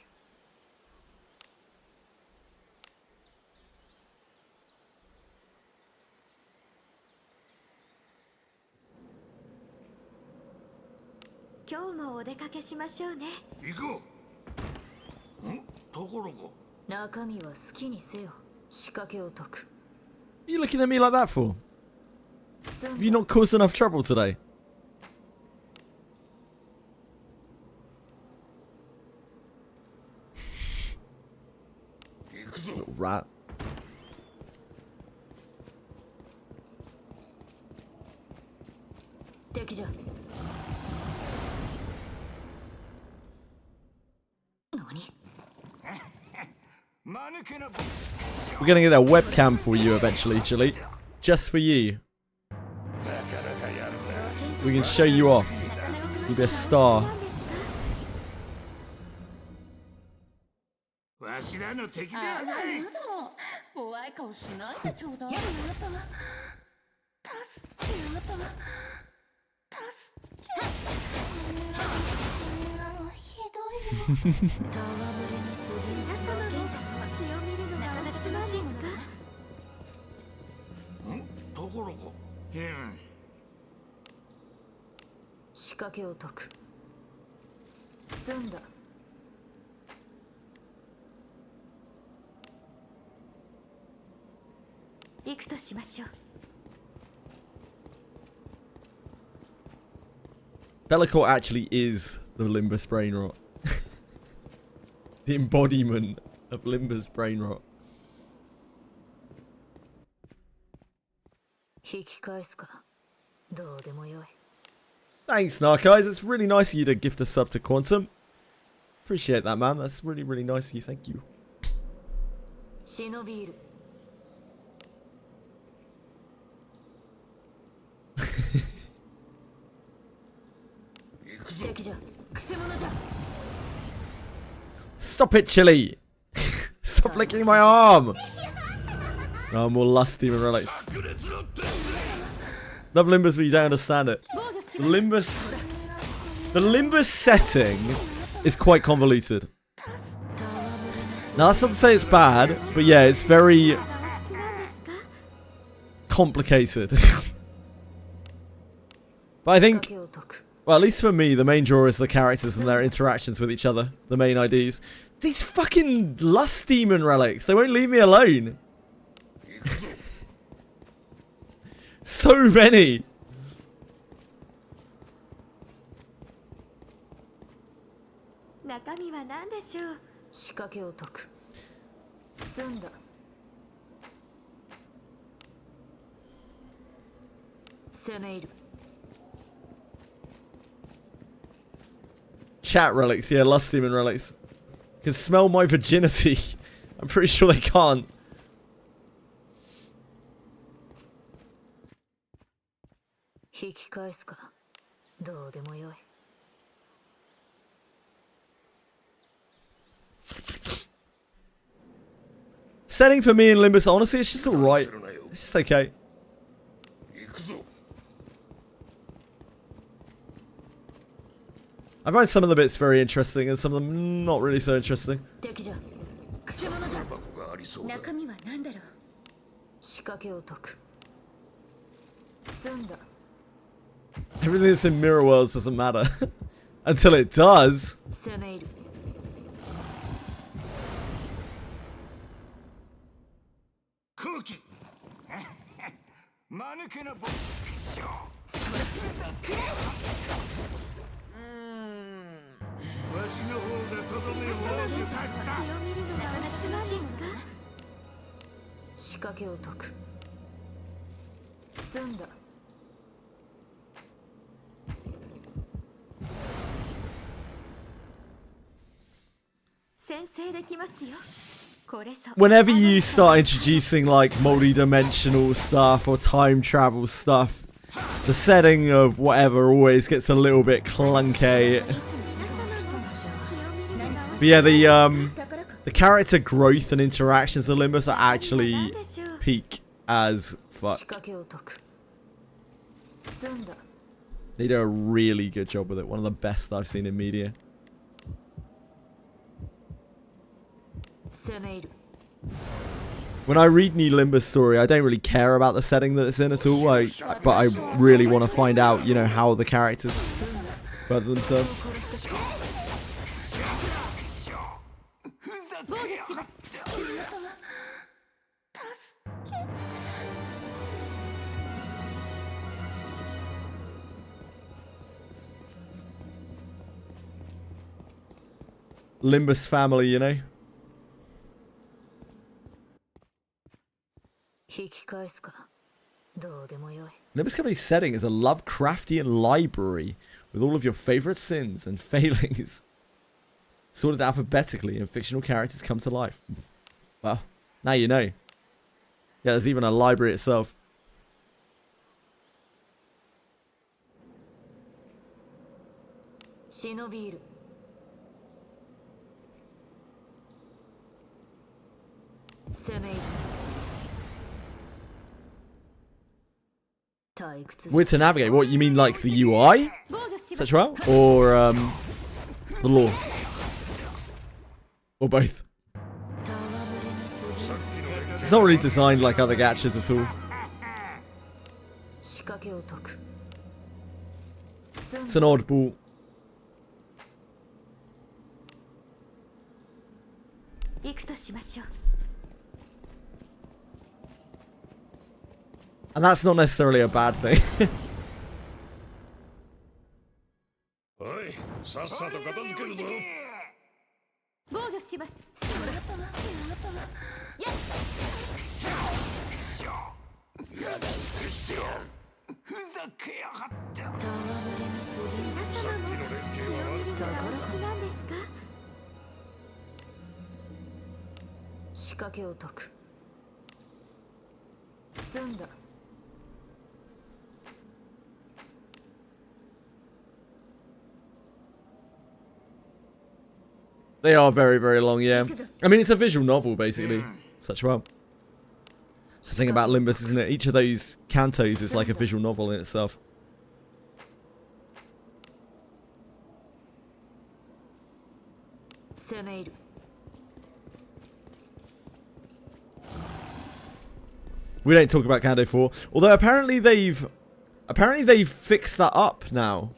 今日もお出かけしましょうね。行こう。ん？ところか。中身は好きにせよ。仕掛けを解く。 What are you looking at me like that for? 済ん Have だ you not caused enough trouble today? 行くぞ。 Little rat. 敵じゃ。何？ 間抜けな。 We're gonna get a webcam for you eventually, Chili. Just for you. We can show you off. You'll be a star. わしらの敵ではない。怖い顔しないでちょうだい。あなたは助けあなたは助け。そんなのひどいよ。戯れに過ぎる皆様の血を見るのがお好きなんですか？ん？ところか。仕掛けを解く。済んだ。行くとしましょう。 Bellicor actually is the Limbus brain rot. The embodiment of Limbus brain rot. 引き返すか。どうでもよい。 Thanks, Narcos. It's really nice of you to gift a sub to Quantum. Appreciate that, man. That's really, really nice of you. Thank you. 忍びいる。敵じゃ。くせ者じゃ。 Stop it, Chili! Stop licking my arm! Oh, more lust demon relics. 炸裂の鉄。 Love Limbus, but you don't understand it. The Limbus setting is quite convoluted. Now, that's not to say it's bad, but yeah, it's very お好きなんですか？ complicated. But I 仕掛 think, けを解く。 well, at least for me, the main draw is the characters and their interactions with each other. The main IDs. These fucking lust demon relics, they won't leave me alone. So many. 中身は何でしょう？仕掛けを解く。済んだ。攻め入る。 Chat relics, yeah, lust demon relics. Can smell my virginity. I'm pretty sure they can't. 引き返すか。どうでもよい。 Setting for me in Limbus, honestly, it's just alright. It's just okay. 行くぞ。 I find some of the bits very interesting and some of them not really so interesting. 敵じゃ。くせ者じゃ。箱がありそうだ。中身は何だろう？仕掛けを解く。済んだ。 Everything that's in Mirror Worlds doesn't matter. Until it does. 攻め入る。 空気。間抜けなボス。わしの方がとどめを多く血を見るのがお好きなんですか？仕掛けを解く。済んだ。 先制できますよ。これぞ。 Whenever you start introducing like multi-dimensional stuff or time travel stuff, The setting of whatever always gets a little bit clunky. But yeah, the character growth and interactions of Limbus are actually peak as fuck. They do a really good job with it. One of the best I've seen in media. When I read New Limbus story, I don't really care about the setting that it's in at all. But I really want to find out, you know, how the characters further themselves. Limbus family, you know. Limbus Company's setting is a Lovecraftian library with all of your favorite sins and failings sorted alphabetically, and fictional characters come to life. Well, now you know. Yeah, there's even a library itself. Weird to navigate. What, you mean like the UI? Such well? Or the lore? Or both? It's not really designed like other gachas at all. It's an oddball. And that's not necessarily a bad thing. They are very, very long, yeah. I mean, it's a visual novel, basically. Such well. It's the thing about Limbus, isn't it? Each of those cantos is like a visual novel in itself. We don't talk about Canto 4. Although apparently they've fixed that up now.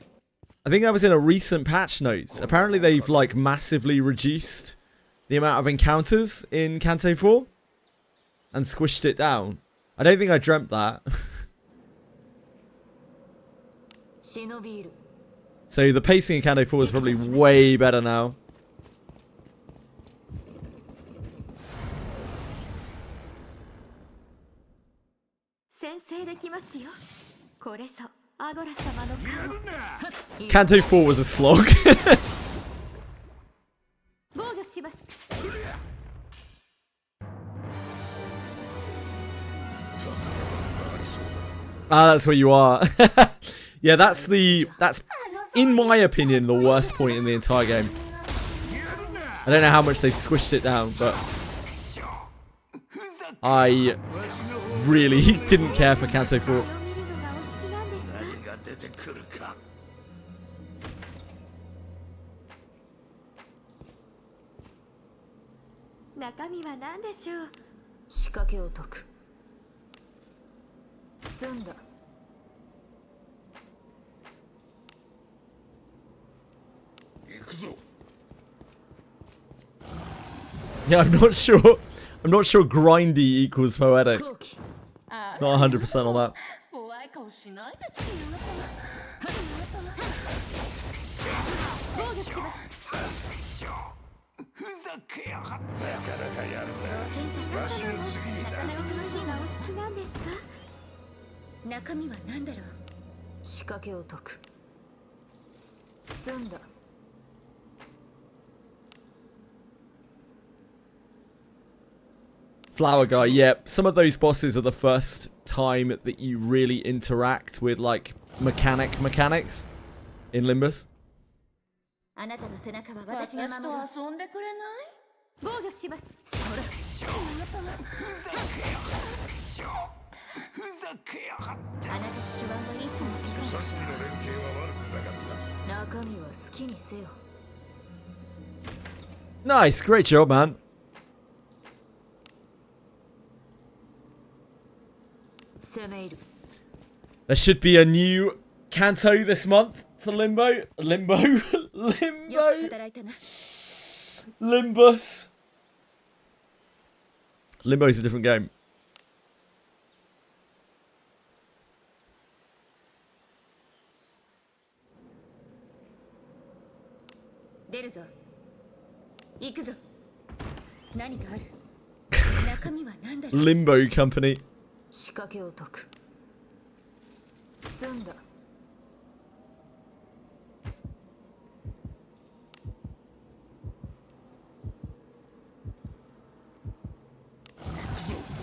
I think that was in a recent patch notes. Apparently they've like massively reduced the amount of encounters in Canto 4 and squished it down. I don't think I dreamt that. So the pacing in Canto 4 is probably way better now. Canto 4 was a slog. Ah, that's where you are. Yeah, that's in my opinion the worst point in the entire game. I don't know how much they've squished it down, but I really didn't care for Canto 4. Yeah, I'm not sure grindy equals poetic. Not 100% on that. Flower guy, yeah. Some of those bosses are the first time that you really interact with, like, mechanics in Limbus. あなたの背中は私が私と守る。遊んでくれない？防御します。ふざけやがってあなたの手腕はいつもピカさっきの連携は悪くなかった中身は好きにせよ。 Nice, great job, man. 攻め入る。 There should be a new canto this month for Limbo. Limbo? よく Limbo? 働いたな。 Limbus. Limbo is a different game. 出るぞ。行くぞ。何かある。中身は何だろう。 Limbo Company. 仕掛けを解く。済んだ。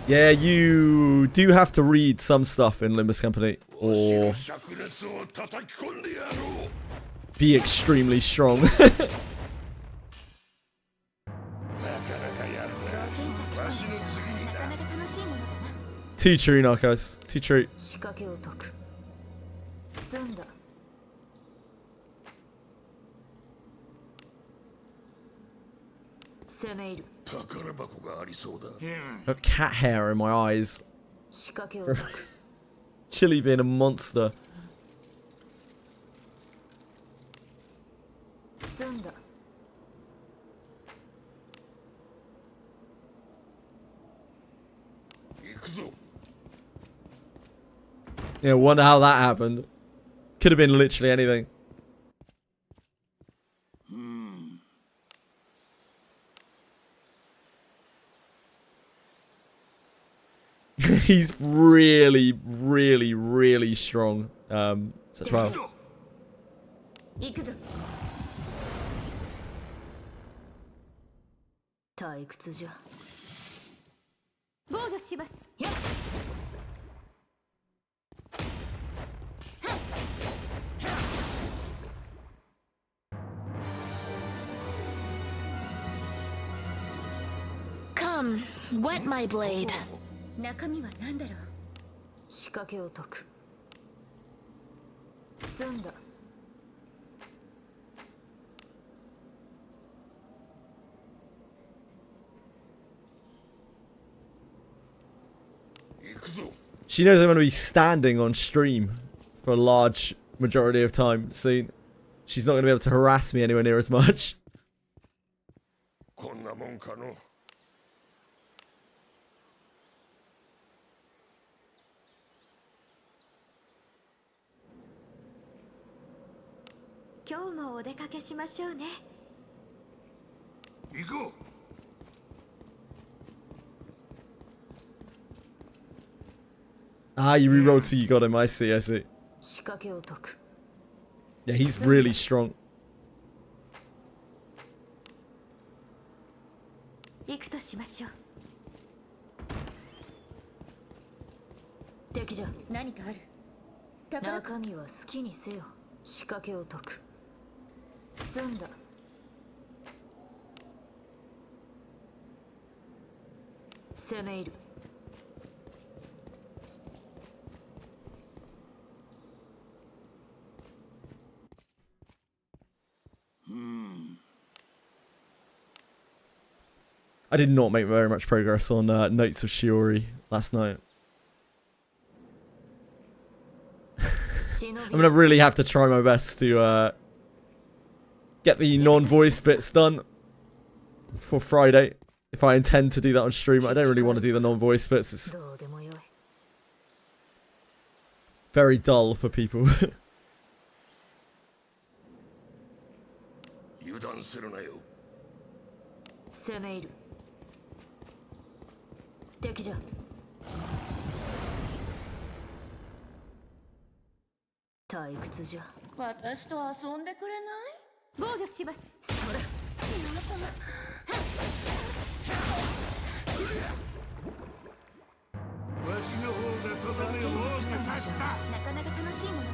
Yeah, you do have to read some stuff in Limbus Company, or 灼熱を叩き込んでやろう be extremely strong. なかなかやるなわしの次にななかなか楽しいものだな。 Too true, Narcos. Too true. 仕掛けを解く。済んだ。攻め入る。宝箱がありそうだ Got cat hair in my eyes. 仕掛けを解く。 Chili being a monster. 済んだ。 行くぞ Yeah, wonder how that happened. Could have been literally anything. He's really, really, really strong. Such well. 行くぞ。退屈じゃ。防御します。やっ。 Come, wet my blade. 中身は何だろう。仕掛けを解く。済んだ。 行くぞ She knows I'm going to be standing on stream for a large majority of time soon. She's not going to be able to harass me anywhere near as much. こんなもんかの 今日もお出かけしましょうね。行こう Ah, you rerolled till you got him. I see, I see. 仕掛けを解く。 Yeah, he's really strong. 行くとしましょう。敵じゃ。何かある。宝中身は好きにせよ。仕掛けを解く。済んだ。攻め入る。 I did not make very much progress on Notes of Shiori last night. I'm gonna really have to try my best to get the non-voice bits done for Friday. If I intend to do that on stream, I don't really want to do the non-voice bits. It's どうでもよい。 very dull for people. 油断するなよ攻め入る。敵じゃ。退屈じゃ。私と遊んでくれない？防御します。それ。わしの方がとどめを多くさせた。なかなか楽しいものだな。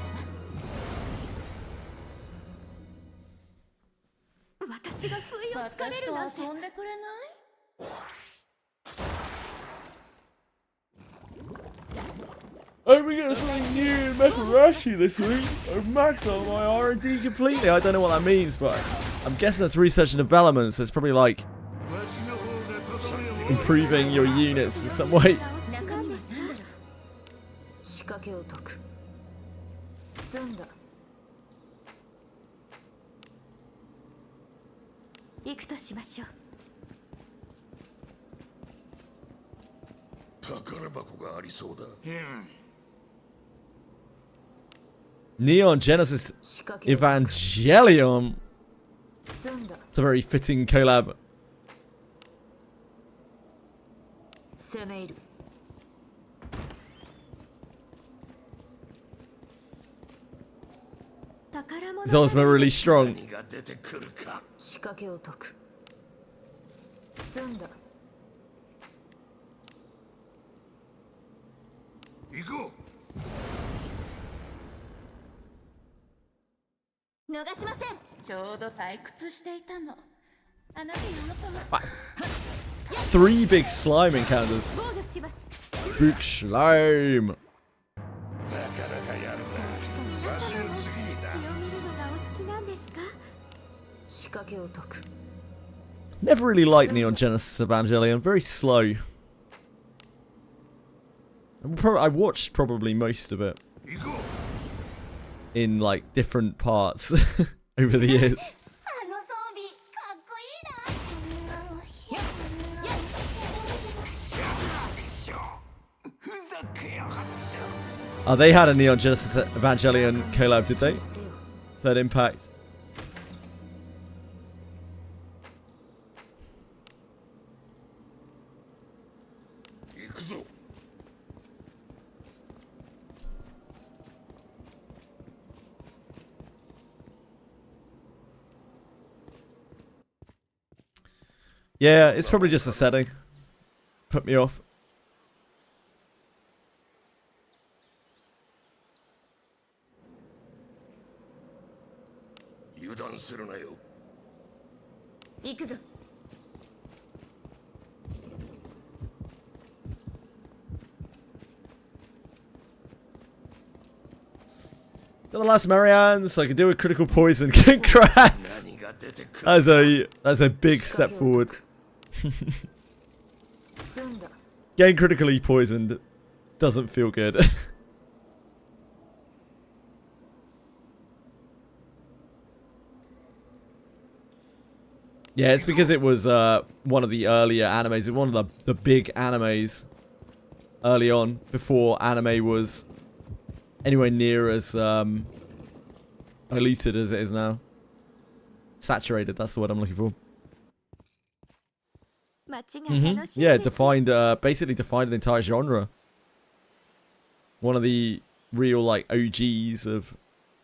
私が不意をつかれ私るなんて。と遊んでくれない？ Oh, we got something new in Mecharashi this week. I've maxed out my R&D completely. I don't know what that means, but I'm guessing that's research and development, so it's probably like わしの方がとどめを improving your units in some way. 中身は何だろう。仕掛けを解く。済んだ。行くとしましょう。宝箱がありそうだ。Neon Genesis 仕掛けを解く。 Evangelion. 済んだ。 It's a very fitting collab. 攻め入る。宝物 Is Ozma really strong? 何が出てくるか。仕掛けを解く。済んだ。行こ逃しません。ちょうど退屈していたの。あなたの元は 3 big slime encounters. 防御します。 Big slime. う。なかなかやるな。わしの次にな。血を見るのがお好きなんですか。仕掛けを解く。 Never really liked Neon Genesis Evangelion. Very slow. I watched probably most of it 行こう。 in like different parts over the years. あの装備かっこいいな。そんなのふざけやがって。 Oh, they had a Neon Genesis Evangelion collab, did they? せよ。 Third Impact.行くぞ。 Yeah, it's probably just the setting. Put me off. 油断するなよ。行くぞ。 Got the last Marianne, so I can deal with critical poison. Congrats! 何が出てくる。 That's a big step forward. 済んだ。 Getting critically poisoned doesn't feel good. Yeah, it's because it was one of the earlier animes, one of the big animes early on, before anime was anywhere near as diluted as it is now. Saturated, that's the word I'm looking for. 街が楽しみです。 Yeah, basically defined an entire genre. One of the real like OGs of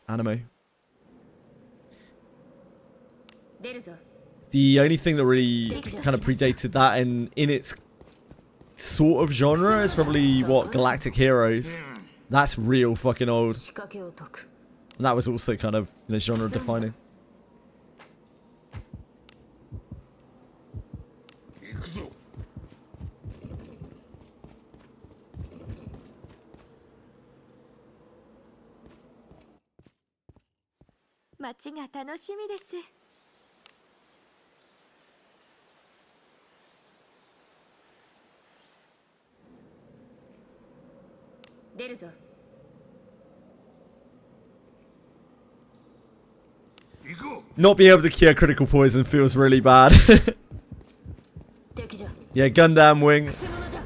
anime. 出るぞ。 The only thing that really kind of predated that in its sort of genre is probably what, Galactic Heroes. That's real fucking old. 仕掛けを解く。 And that was also kind of, you know, genre defining. 行くぞ。街が楽しみです。出るぞ。 行こ Not being able to cure critical poison feels really bad. 敵じゃ。 Yeah, Gundam Wing. くせ者じゃ。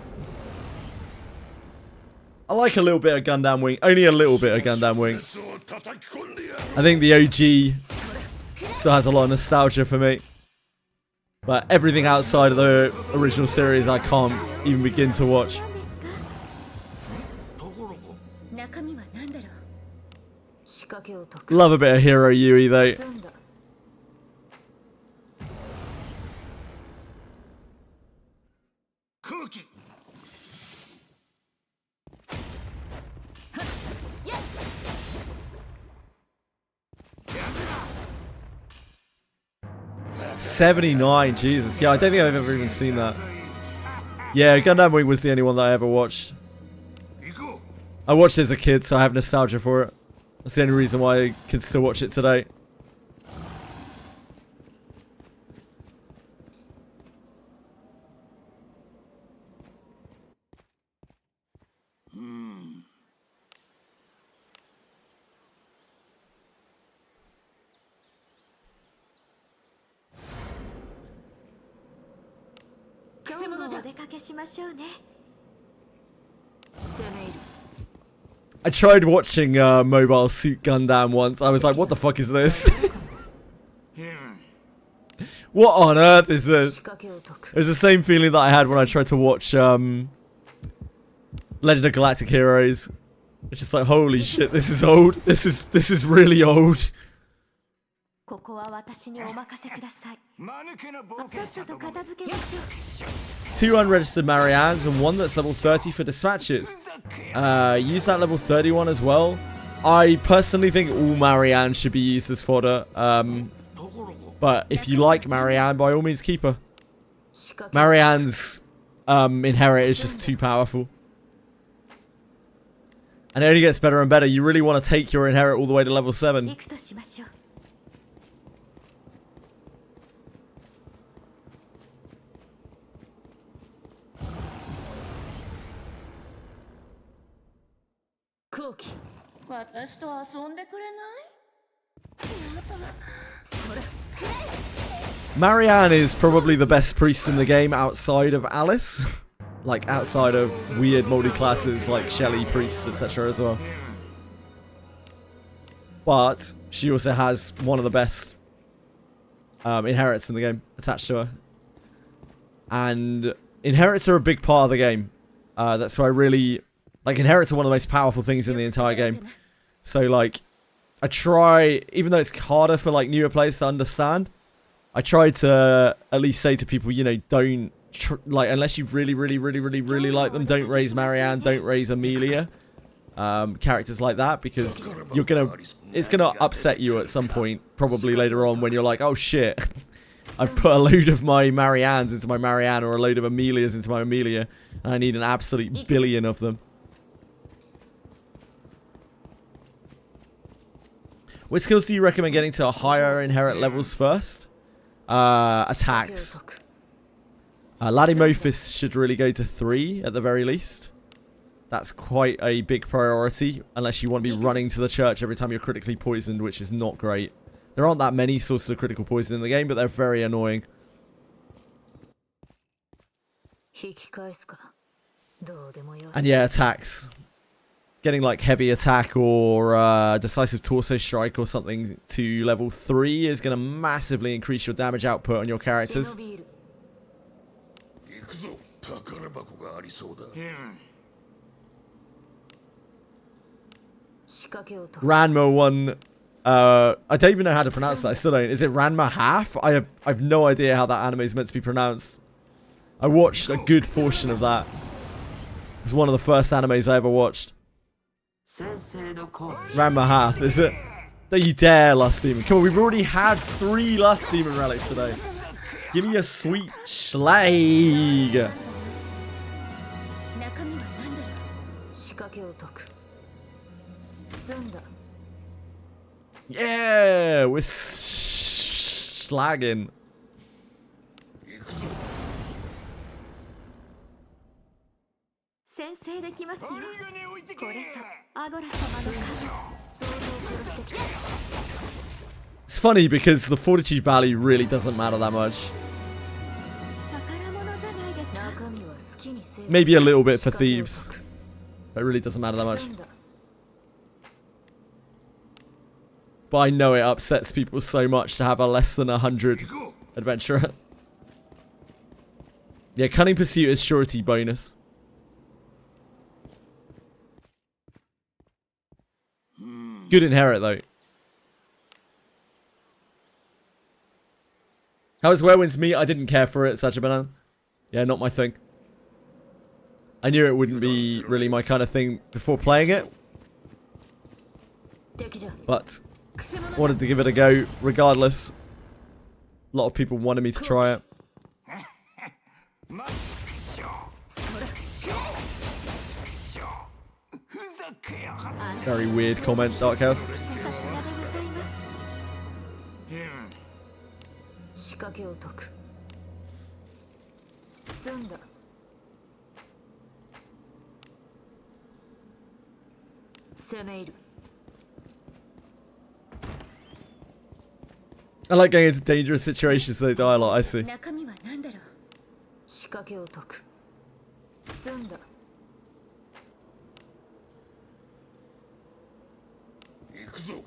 I like a little bit of Gundam Wing. Only a little bit of Gundam う。 Wing. 鉄を叩き込んでやる。 I think the OG still has a lot of nostalgia for me. But everything outside of the original series I can't even begin to watch. ところが。中身は何だろう。仕掛けを解く。 Love a bit of Hero Yui though. 済んだ。空気。79, Jesus. Yeah, I don't think I've ever even seen that. Yeah, Gundam Wing was the only one that I ever watched. I watched it as a kid, so I have nostalgia for it. That's the only reason why I can still watch it today. I tried watching Mobile Suit Gundam once. I was like, what the fuck is this? What on earth is this? It's the same feeling that I had when I tried to watch Legend of Galactic Heroes. It's just like, holy shit, this is old. This is really old. ここは私にお任せください。さっさと片付けましょう。 2 unregistered Mariannes and 1 that's level 30 for dispatches. Use that level 31 as well. I personally think all Marianne should be used as fodder. But if you like Marianne, by all means keep her. Marianne's inherit is just too powerful. And it only gets better and better. You really want to take your inherit all the way to level 7. 行くとしましょう。 私と遊んでくれない？ Marianne is probably the best priest in the game outside of Alice. Like outside of weird multi-classes like Shelly priests, etc. as well. But she also has one of the best inherits in the game attached to her. And inherits are a big part of the game. That's why I really... Like, inherits are one of the most powerful things in the entire game. So, like, I try... Even though it's harder for, like, newer players to understand, I try to at least say to people, you know, don't... like, unless you really like them, don't raise Marianne, don't raise Amelia. Characters like that, because you're gonna... It's gonna upset you at some point, probably later on, when you're like, oh, shit. I've put a load of my Mariannes into my Marianne, or a load of Amelias into my Amelia, and I need an absolute billion of them. What skills do you recommend getting to higher inherit levels first? Attacks. Ladimophis should really go to 3 at the very least. That's quite a big priority, unless you want to be running to the church every time you're critically poisoned, which is not great. There aren't that many sources of critical poison in the game, but they're very annoying. And yeah, attacks. Getting like heavy attack or decisive torso strike or something to level 3 is going to massively increase your damage output on your characters. Ranma 1. I don't even know how to pronounce that. I still don't. Is it Ranma half? I've no idea how that anime is meant to be pronounced. I watched a good portion of that. It was one of the first animes I ever watched. Ranma half, is it? Don't you dare, Lust Demon. Come on, we've already had 3 Lust Demon relics today. Give me a sweet schlag. Yeah, we're slagging. It's funny because the fortitude value really doesn't matter that much. Maybe a little bit for thieves, but it really doesn't matter that much. But I know it upsets people so much to have a less than 100 adventurer. Yeah, Cunning Pursuit is surety bonus. Good inherit though. How was Werewind's meat? I didn't care for it, such a banana. Yeah, not my thing. I knew it wouldn't be really my kind of thing before playing it. But wanted to give it a go regardless. A lot of people wanted me to try it. Very weird comment, Dark House. 仕掛けを解く済んだ 攻め入る I like going into dangerous situations so they die a lot, I see. 中身は何だろう。仕掛けを解く済んだ 行くぞ。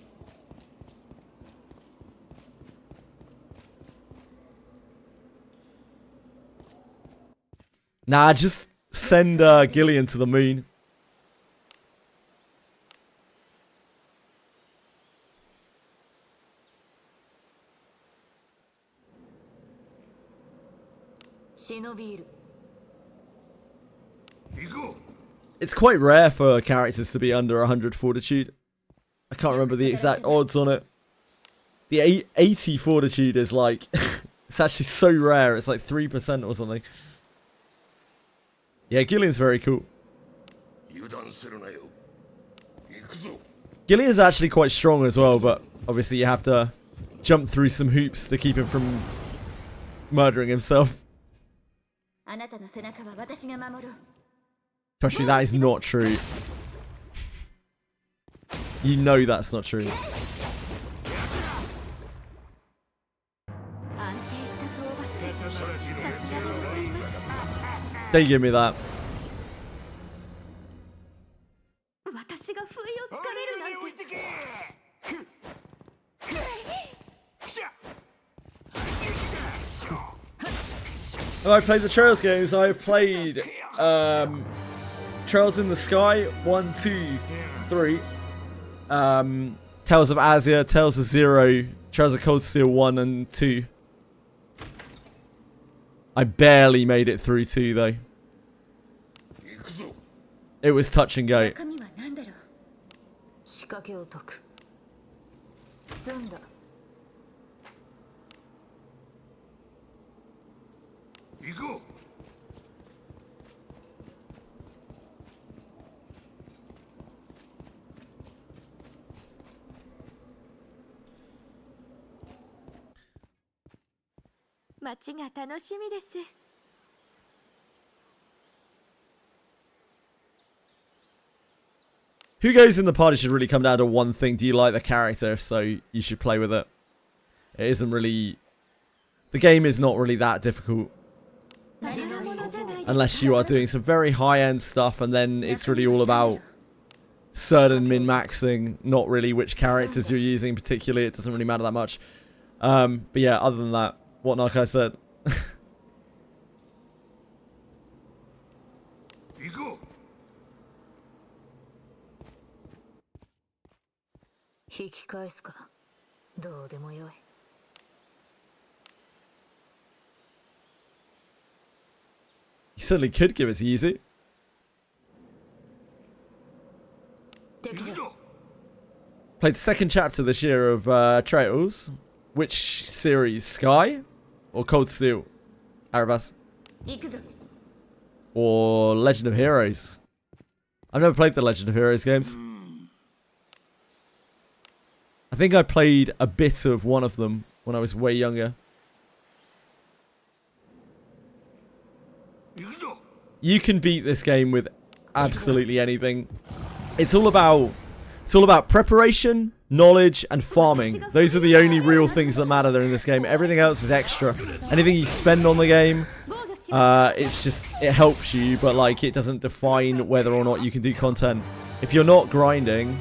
Nah, just send Gillian to the moon. It's quite rare for characters to be under 100 fortitude. I can't remember the exact odds on it. The 80 fortitude is like... it's actually so rare. It's like 3% or something. Yeah, Gillian's very cool. Gillian's actually quite strong as well, but obviously you have to jump through some hoops to keep him from murdering himself. あなたの背中は私が守ろう。 Trust me, that is not true. You know that's not true. 安定した討伐。さすがでございます。 They give me that. 私が不意をつかれるなんて。 Oh, I played the Trails games. I've played Trails in the Sky 1, 2, 3. Tales of Azure, Tales of Zero, Trails of Cold Steel 1 and 2. I barely made it through 2 though. It was touch and go. 中身は何だろう。仕掛けを解く済んだ 行こう。 街が楽しみです。 Who goes in the party should really come down to one thing. Do you like the character? If so, you should play with it. It isn't really... The game is not really that difficult. Unless you are doing some very high-end stuff, and then it's really all about certain min-maxing, not really which characters you're using particularly. It doesn't really matter that much. But yeah, other than that, what Nakai said. 行こう。 引き返すかどうでもよい You certainly could give it to Yuzu. 敵だ Played the second chapter this year of Trails. Which series? Sky? Or Cold Steel? Arabas? 行くぞ。 Or Legend of Heroes? I've never played the Legend of Heroes games. I think I played a bit of one of them when I was way younger. 行くぞ。 You can beat this game with absolutely anything. It's all about preparation, knowledge, and farming. Those are the only real things that matter in this game. Everything else is extra. Anything you spend on the game, it's just, it helps you, but like it doesn't define whether or not you can do content. If you're not grinding,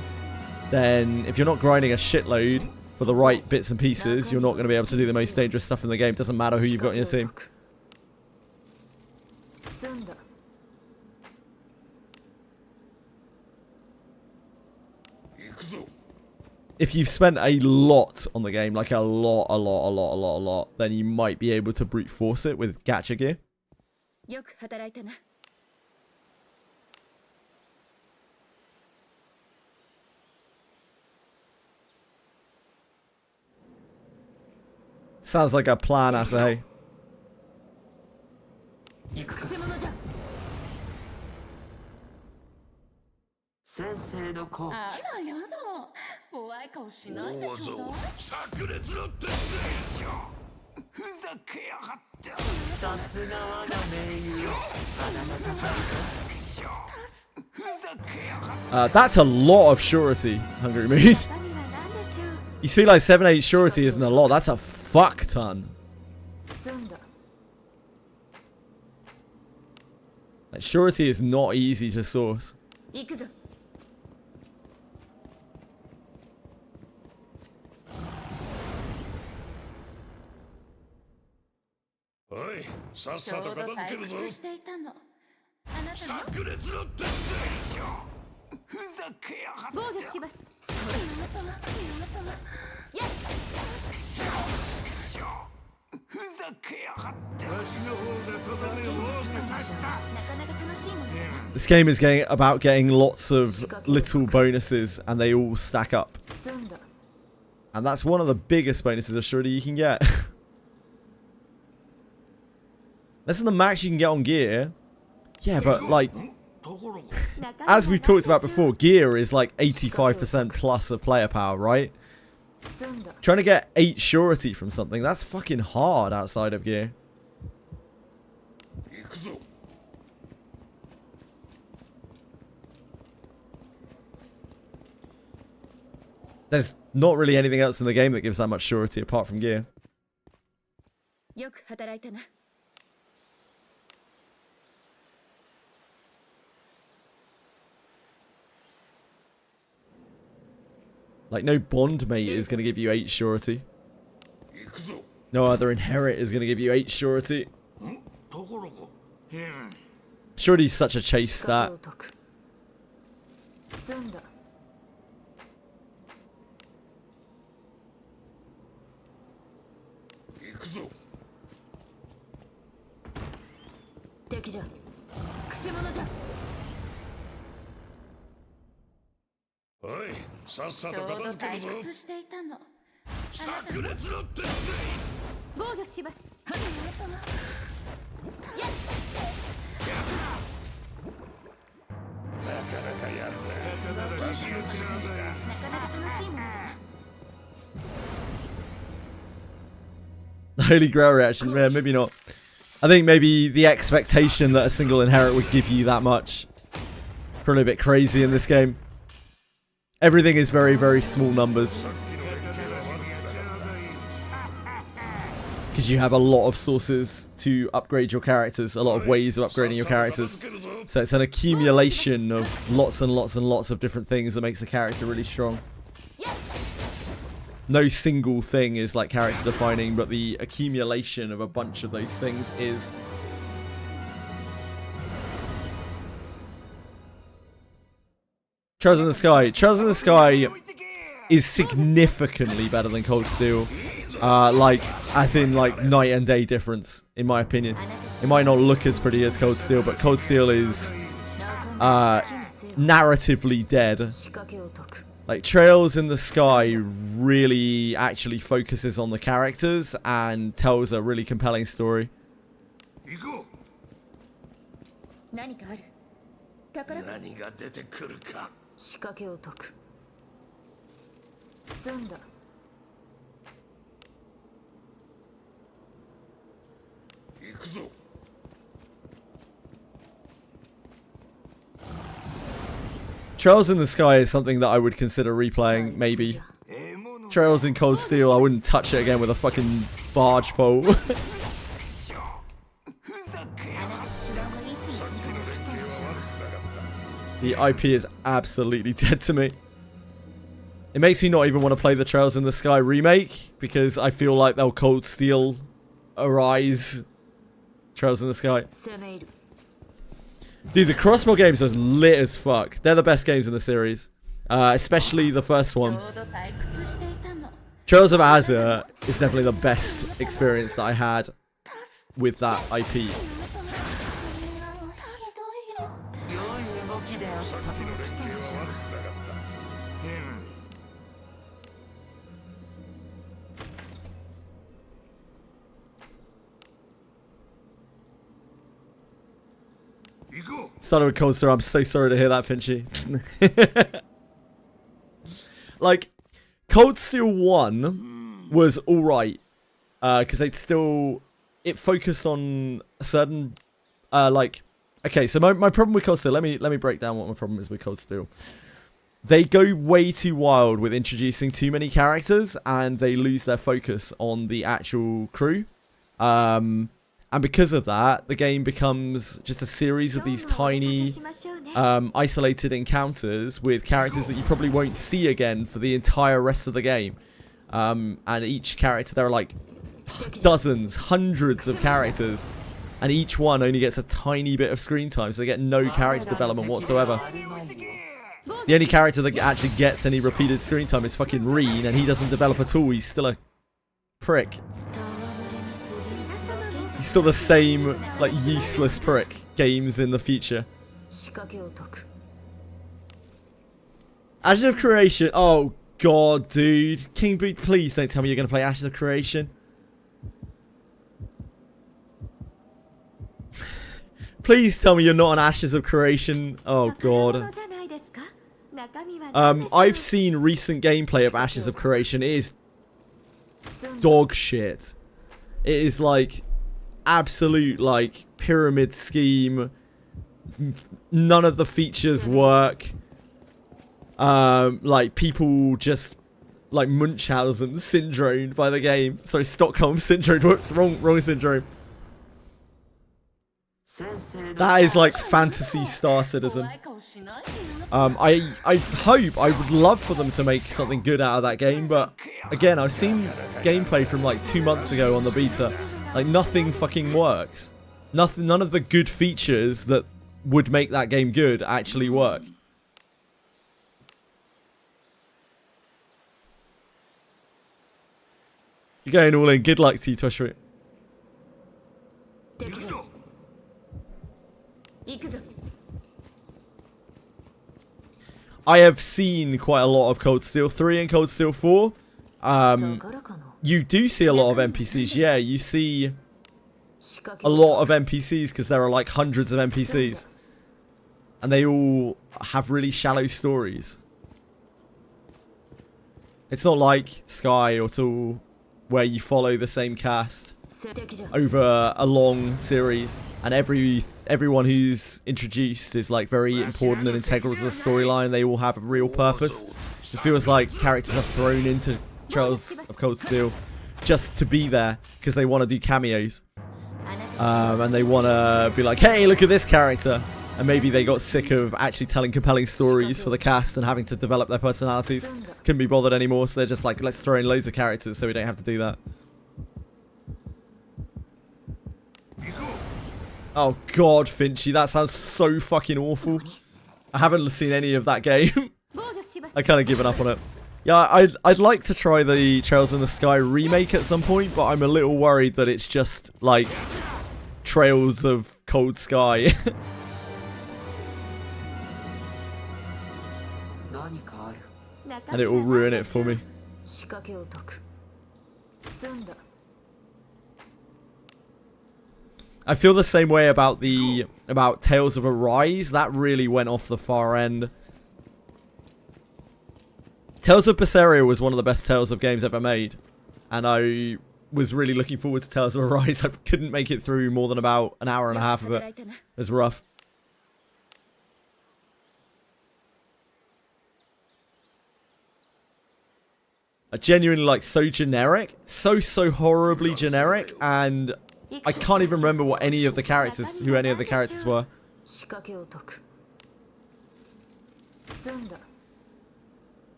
then if you're not grinding a shitload for the right bits and pieces, you're not going to be able to do the most dangerous stuff in the game. It doesn't matter who you've got in your team. 済んだ 行くぞ。 If you've spent a lot on the game, like a lot, then you might be able to brute force it with gacha gear. よく働いたな。Sounds like a plan, Asahi. 行くか。くせ者じゃ。先生の子。あらやだ怖い顔しないで大ちょうだい炸裂の鉄でしょふざけやがってさすが我が盟友。鼻の高いふざけやがって That's a lot of surety, Hungry Mood. 中身は何でしょう。 You speak like 7-8 surety isn't a lot. That's a fuck ton. 済んだ。 Like, surety is not easy to source. 行くぞ。おいさっちょうどさと片付けるぞ退屈していたのあなたの炸裂の鉄でしょふざけやがって防御します。やったわやったわふざけやがってわしの方がとどめを多くさせたなかなか楽しいものだな。 This game is about getting lots of little bonuses, and they all stack up. 済んだ。 And that's one of the biggest bonuses of surety you can get. Less than the max you can get on gear. Yeah, but like, ところが as we've talked about before, gear is like 85% plus of player power, right? 済んだ。 Trying to get 8 surety from something, that's fucking hard outside of gear. 行くぞ There's not really anything else in the game that gives that much surety apart from gear. よく働いたな。 Like, no bond mate is going to give you 8 surety. 行くぞ No other inherit is going to give you 8 surety. ところが Surety's such a chase 仕掛け stat. を解く。済んだ。 行くぞ敵じゃ。くせ者じゃ。おいさっさちょうどと片付けるぞ退屈していたの炸裂の鉄で防御します。やったわなかなかやるなわしの次だなかなか楽しいものだな。 The Holy Grail reaction, yeah, maybe not. I think maybe the expectation that a single inherit would give you that much. Probably a bit crazy in this game. Everything is very, very small numbers. Because you have a lot of sources to upgrade your characters, a lot of ways of upgrading your characters. So it's an accumulation of lots and lots and lots of different things that makes a character really strong. No single thing is like character defining, but the accumulation of a bunch of those things is. Trails in the Sky. Trails in the Sky is significantly better than Cold Steel. Like, as in, like, night and day difference, in my opinion. It might not look as pretty as Cold Steel, but Cold Steel is narratively dead. 仕掛けを解く。 Like, Trails in the Sky really actually focuses on the characters and tells a really compelling story. 行こ何かある。宝う何が出てくるか仕掛けを解く。済んだ。 行くぞ Trails in the Sky is something that I would consider replaying, maybe. Trails in Cold Steel, I wouldn't touch it again with a fucking barge pole. ふざけやがって The IP is absolutely dead to me. It makes me not even want to play the Trails in the Sky remake, because I feel like they'll Cold Steel Arise Trails in the Sky. 攻め入る。 Dude, the Crossbow games are lit as fuck. They're the best games in the series. Especially the first ちょ one. うど退屈していたの Trails of Azure is definitely the best experience that I had with that IP. 良い動きであった。 行 Started with Cold Steel. I'm so sorry to hear that, Finchy. Like, Cold Steel 1 was alright. Because it focused on a certain, like, okay, so my problem with Cold Steel, let me break down what my problem is with Cold Steel. They go way too wild with introducing too many characters, and they lose their focus on the actual crew. And because of that, the game becomes just a series of these tiny, isolated encounters with characters that you probably won't see again for the entire rest of the game. And each character, there are like dozens, hundreds of characters, and each one only gets a tiny bit of screen time, so they get no character development whatsoever. The only character that actually gets any repeated screen time is fucking Reen, and he doesn't develop at all. He's still a prick. He's still the same, like, useless prick games in the future. Ashes of Creation. Oh god, dude. King Boot, please don't tell me you're going to play Ashes of Creation. Please tell me you're not on Ashes of Creation. Oh god. I've seen recent gameplay of Ashes of Creation. It is dog shit. It is like absolute like pyramid scheme. None of the features work. Like people just like Munchausen syndrome by the game. Sorry, Stockholm syndrome. Whoops, wrong syndrome. That is like fantasy Star Citizen. I hope, I would love for them to make something good out of that game, but again, I've seen gameplay from like 2 months ago on the beta. Like nothing fucking works. None of the good features that would make that game good actually work. You're going all in. Good luck to you, Toshiro. I have seen quite a lot of Cold Steel 3 and Cold Steel 4. You do see a lot of NPCs. Yeah, you see a lot of NPCs because there are like hundreds of NPCs. And they all have really shallow stories. It's not like Sky or Tool where you follow the same cast over a long series, and everyone who's introduced is like very important and integral to the storyline. They all have a real purpose. It feels like characters are thrown into Trails of Cold Steel just to be there because they want to do cameos, and they want to be like, hey, look at this character. And maybe they got sick of actually telling compelling stories for the cast and having to develop their personalities. Couldn't be bothered anymore, so they're just like, let's throw in loads of characters so we don't have to do that. Oh god, Finchy, that sounds so fucking awful. I haven't seen any of that game. I kind of given up on it. Yeah, I'd like to try the Trails in the Sky remake at some point, but I'm a little worried that it's just like Trails of Cold Sky. And it will ruin it for me. I feel the same way about Tales of Arise. That really went off the far end. Tales of Berseria was one of the best Tales of games ever made, and I was really looking forward to Tales of Arise. I couldn't make it through more than about an hour and a half of it. It was rough. Genuinely like so generic, so horribly generic, and I can't even remember what any of the characters were.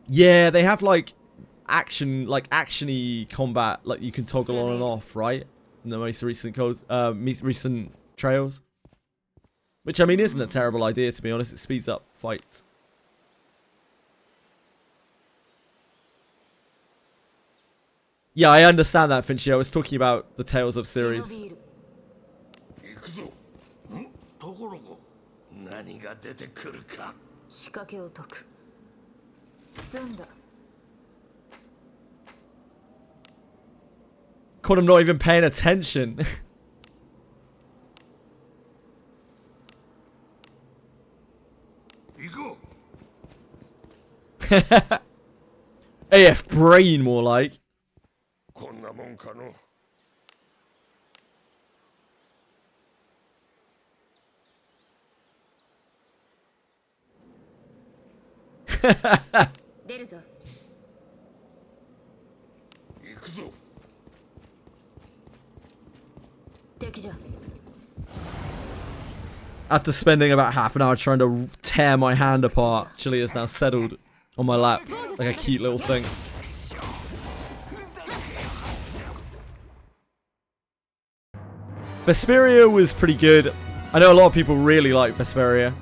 Yeah, they have like actiony combat, like you can toggle on and off, right? In the most recent recent Trails, which I mean isn't a terrible idea, to be honest. It speeds up fights. Yeah, I understand that, Finchy. I was talking about the Tales of series. God, I'm not even paying attention. AF brain, more like. こんなもんかの 出るぞ。行くぞ 敵じゃ。 After spending about half an hour trying to tear my hand apart, Chili is now settled on my lap like a cute little thing. Vesperia was pretty good. I know a lot of people really like Vesperia.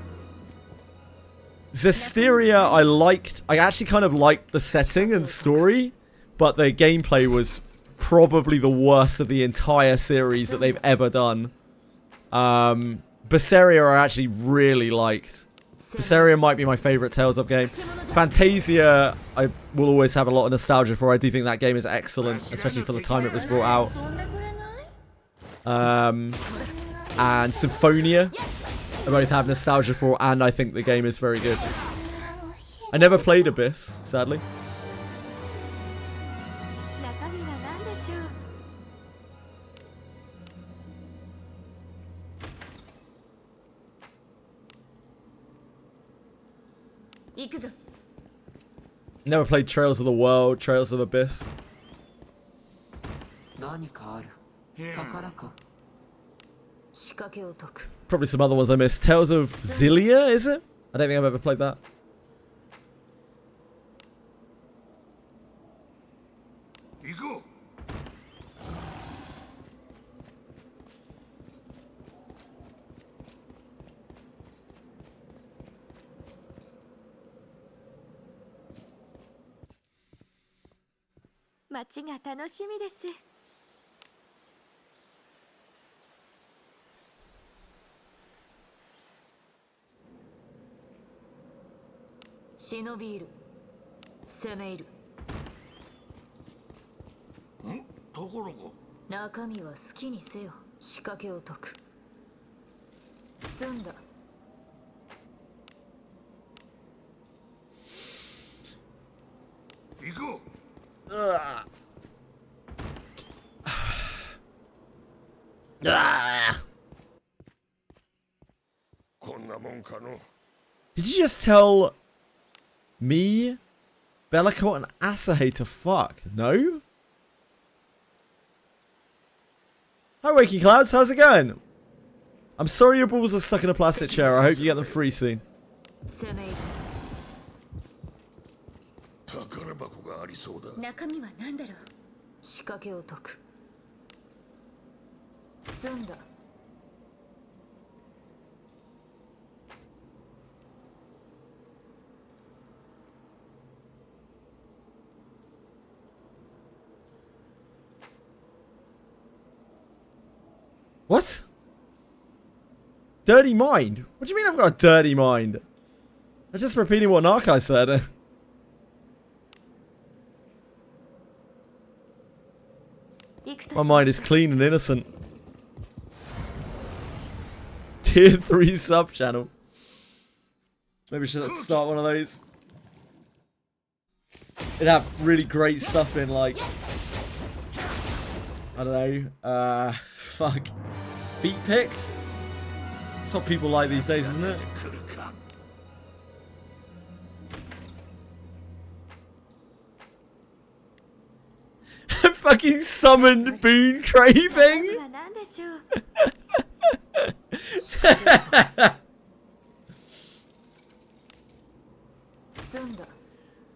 Zestiria I liked. I actually kind of liked the setting and story, but the gameplay was probably the worst of the entire series that they've ever done. Berseria I actually really liked. Berseria might be my favourite Tales of game. Fantasia I will always have a lot of nostalgia for. I do think that game is excellent, especially for the time it was brought out. And Symphonia I both have nostalgia for, and I think the game is very good. I never played Abyss, sadly. 中身は何でしょう。行くぞ。 Never played Trails of the World, Trails of Abyss. 何かある宝か 仕掛けを解く。 Probably some other ones I missed. Tales of Zillia, is it? I don't think I've ever played that. Go. 街が楽しみです。忍び入る。攻め入る。ところか中身は好きにせよ。仕掛けを解く。済んだ。 行こう こんなもんかの Did you just tell me, Bellico, and Asahe to fuck? No? Hi, Waking Clouds. How's it going? I'm sorry your balls are stuck in a plastic chair. I hope you get them free soon. 攻め入る。宝箱がありそうだ中身は何だろう。仕掛けを解く。済んだ。 What? Dirty mind? What do you mean I've got a dirty mind? I'm just repeating what Narkai said. My mind is clean and innocent. Tier 3 sub channel. Maybe we should start one of those. It'd have really great stuff in, like, I don't know, fuck. Feet pics? That's what people like these days, isn't it? Fucking summoned boon craving?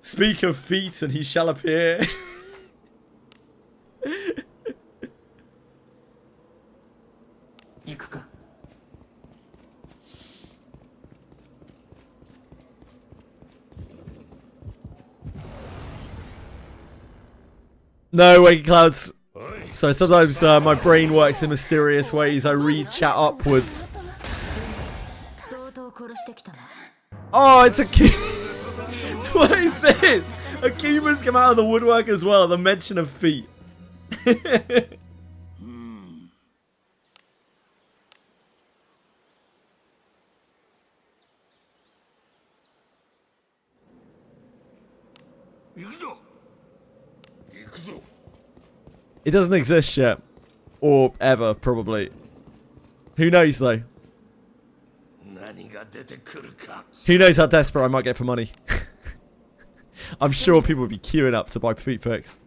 Speak of feet and he shall appear. No, Waking Clouds. So sometimes my brain works in mysterious ways. I read chat upwards. Oh, it's a key. What is this? Akima's come out of the woodwork as well at the mention of feet. It doesn't exist yet. Or ever, probably. Who knows, though? Who knows how desperate I might get for money? I'm sure people would be queuing up to buy feet picks.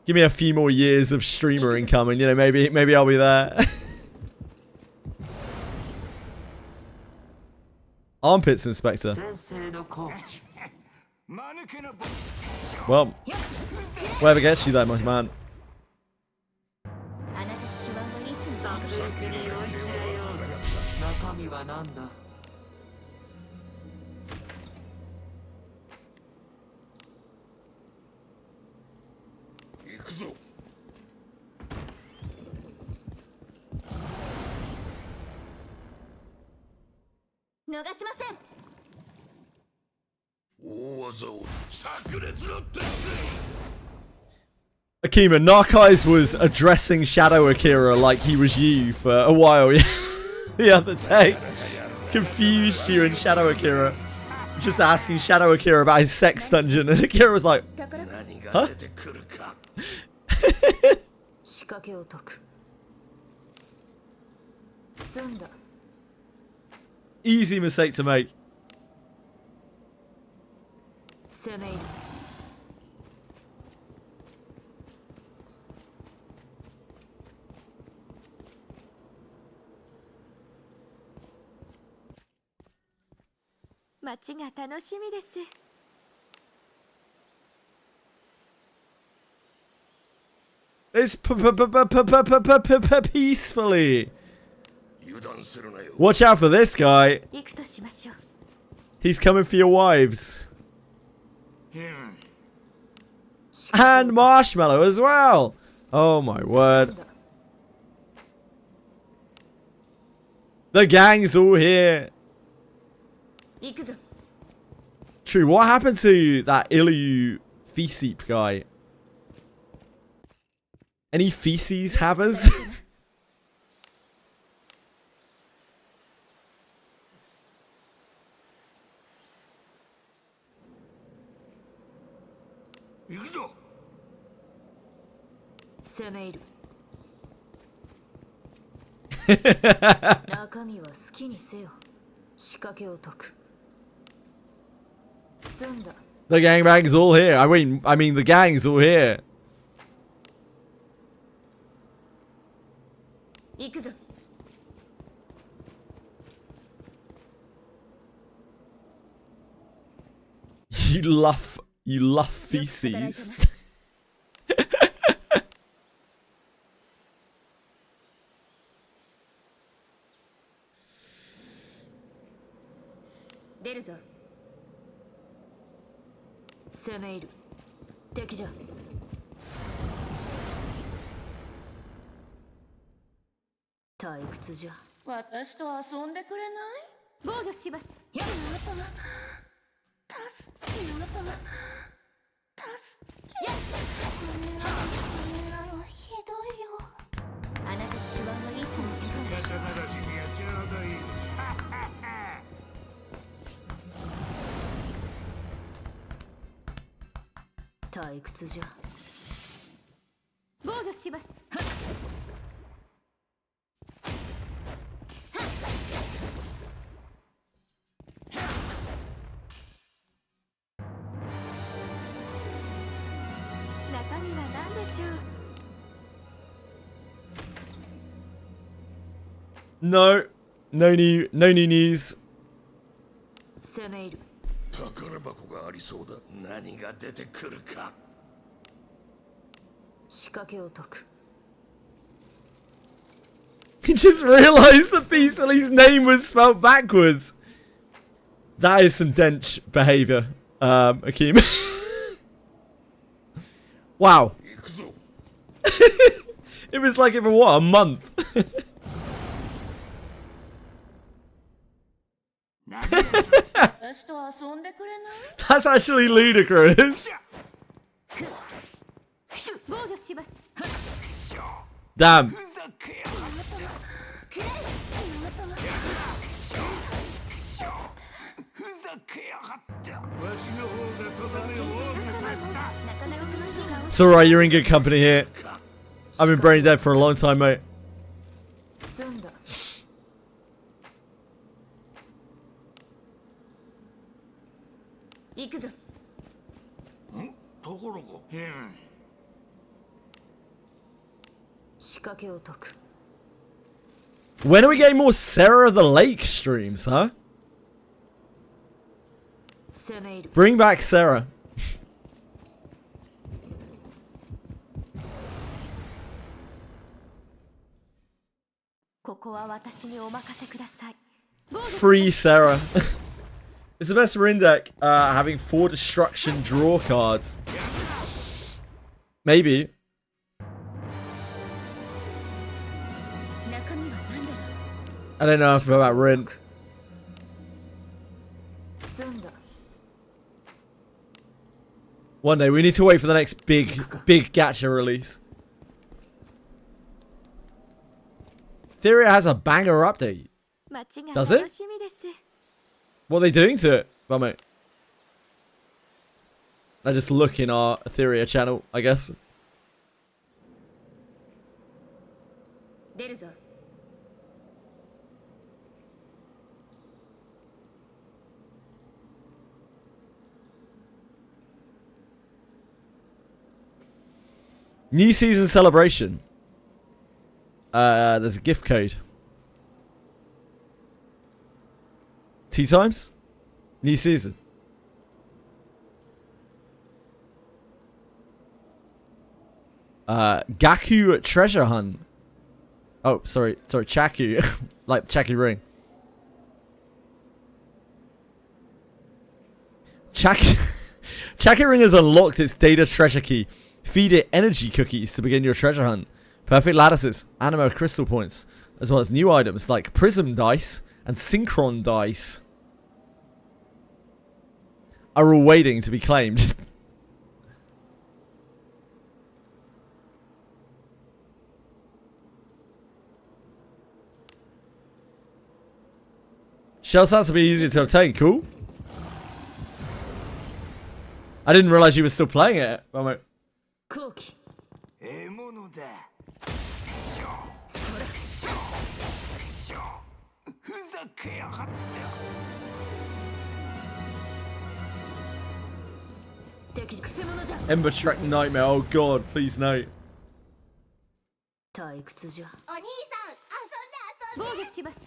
Give me a few more years of streamer income and, you know, maybe I'll be there. Armpits inspector. Well, whatever gets you there, my man. あなたの手腕はいつも中身は何だ。行くぞ。逃しません。大技を炸裂の鉄。 Akima, Narkai's was addressing Shadow Akira like he was you for a while the other day. Confused you and Shadow Akira. Just asking Shadow Akira about his sex dungeon, and Akira was like, huh? Easy mistake to make. 街が楽しみです。 It's peacefully. Watch out for this guy. 行くとしましょう。 He's coming for your wives. And Marshmallow as well. Oh my word. The gang's all here. 行くぞ。 True, what happened to that Ilyu Feseep guy? Any feces havers? The gangbang's all here. I mean the gang's all here. 行くぞ。 You love feces. 出るぞ。攻め入る。敵じゃ。退屈じゃ。私と遊んでくれない？防御します。やるなた。助けなた。助け。こんなのひどいよ。あなたの手腕はいつもピカピカ。流しにやっちゃうといい。退屈じゃ。防御します。中身は何でしょう。 No new news. 攻め入る。宝箱がありそうだ。何が出てくるか。仕掛けを解く。 He just realized that Peacefully's name was spelled backwards. That is some dench behavior, Akeem. Wow. It was like for what, a month? That's actually ludicrous. Damn. It's alright, you're in good company here. I've been brain dead for a long time, mate. 済んだ。行くぞ。ところか。仕掛けを解く。 When are we getting more Sarah of the Lake streams, huh? 攻め入る。 Bring back Sarah. ここは私にお任せください。 Free Sarah. It's the best Rin deck, having 4 destruction draw cards. Maybe. 中身は何だろう。 I don't know enough about Rin. 済んだ。 One day we need to wait for the next big gacha release. Theoria has a banger update. 街が Does it? 楽しみです。 What are they doing to it? Well, mate. I just look in our Etheria channel, I guess. 出るぞ。 New season celebration. There's a gift code. 2 times? New season. Gaku treasure hunt. Oh, sorry, Chaku. Like Chaku ring. Chaku ring has unlocked its data treasure key. Feed it energy cookies to begin your treasure hunt. Perfect lattices, anima crystal points, as well as new items like prism dice and synchron dice are all waiting to be claimed. Shell sounds to be easy to obtain. Cool. I didn't realize you were still playing it. Oh, my. 後期。獲物だ。ふざけやがって。敵くせ者じゃ。 Ember Track Nightmare. Oh, God. Please, no. 退屈じゃ。お兄さん、遊んで防御します。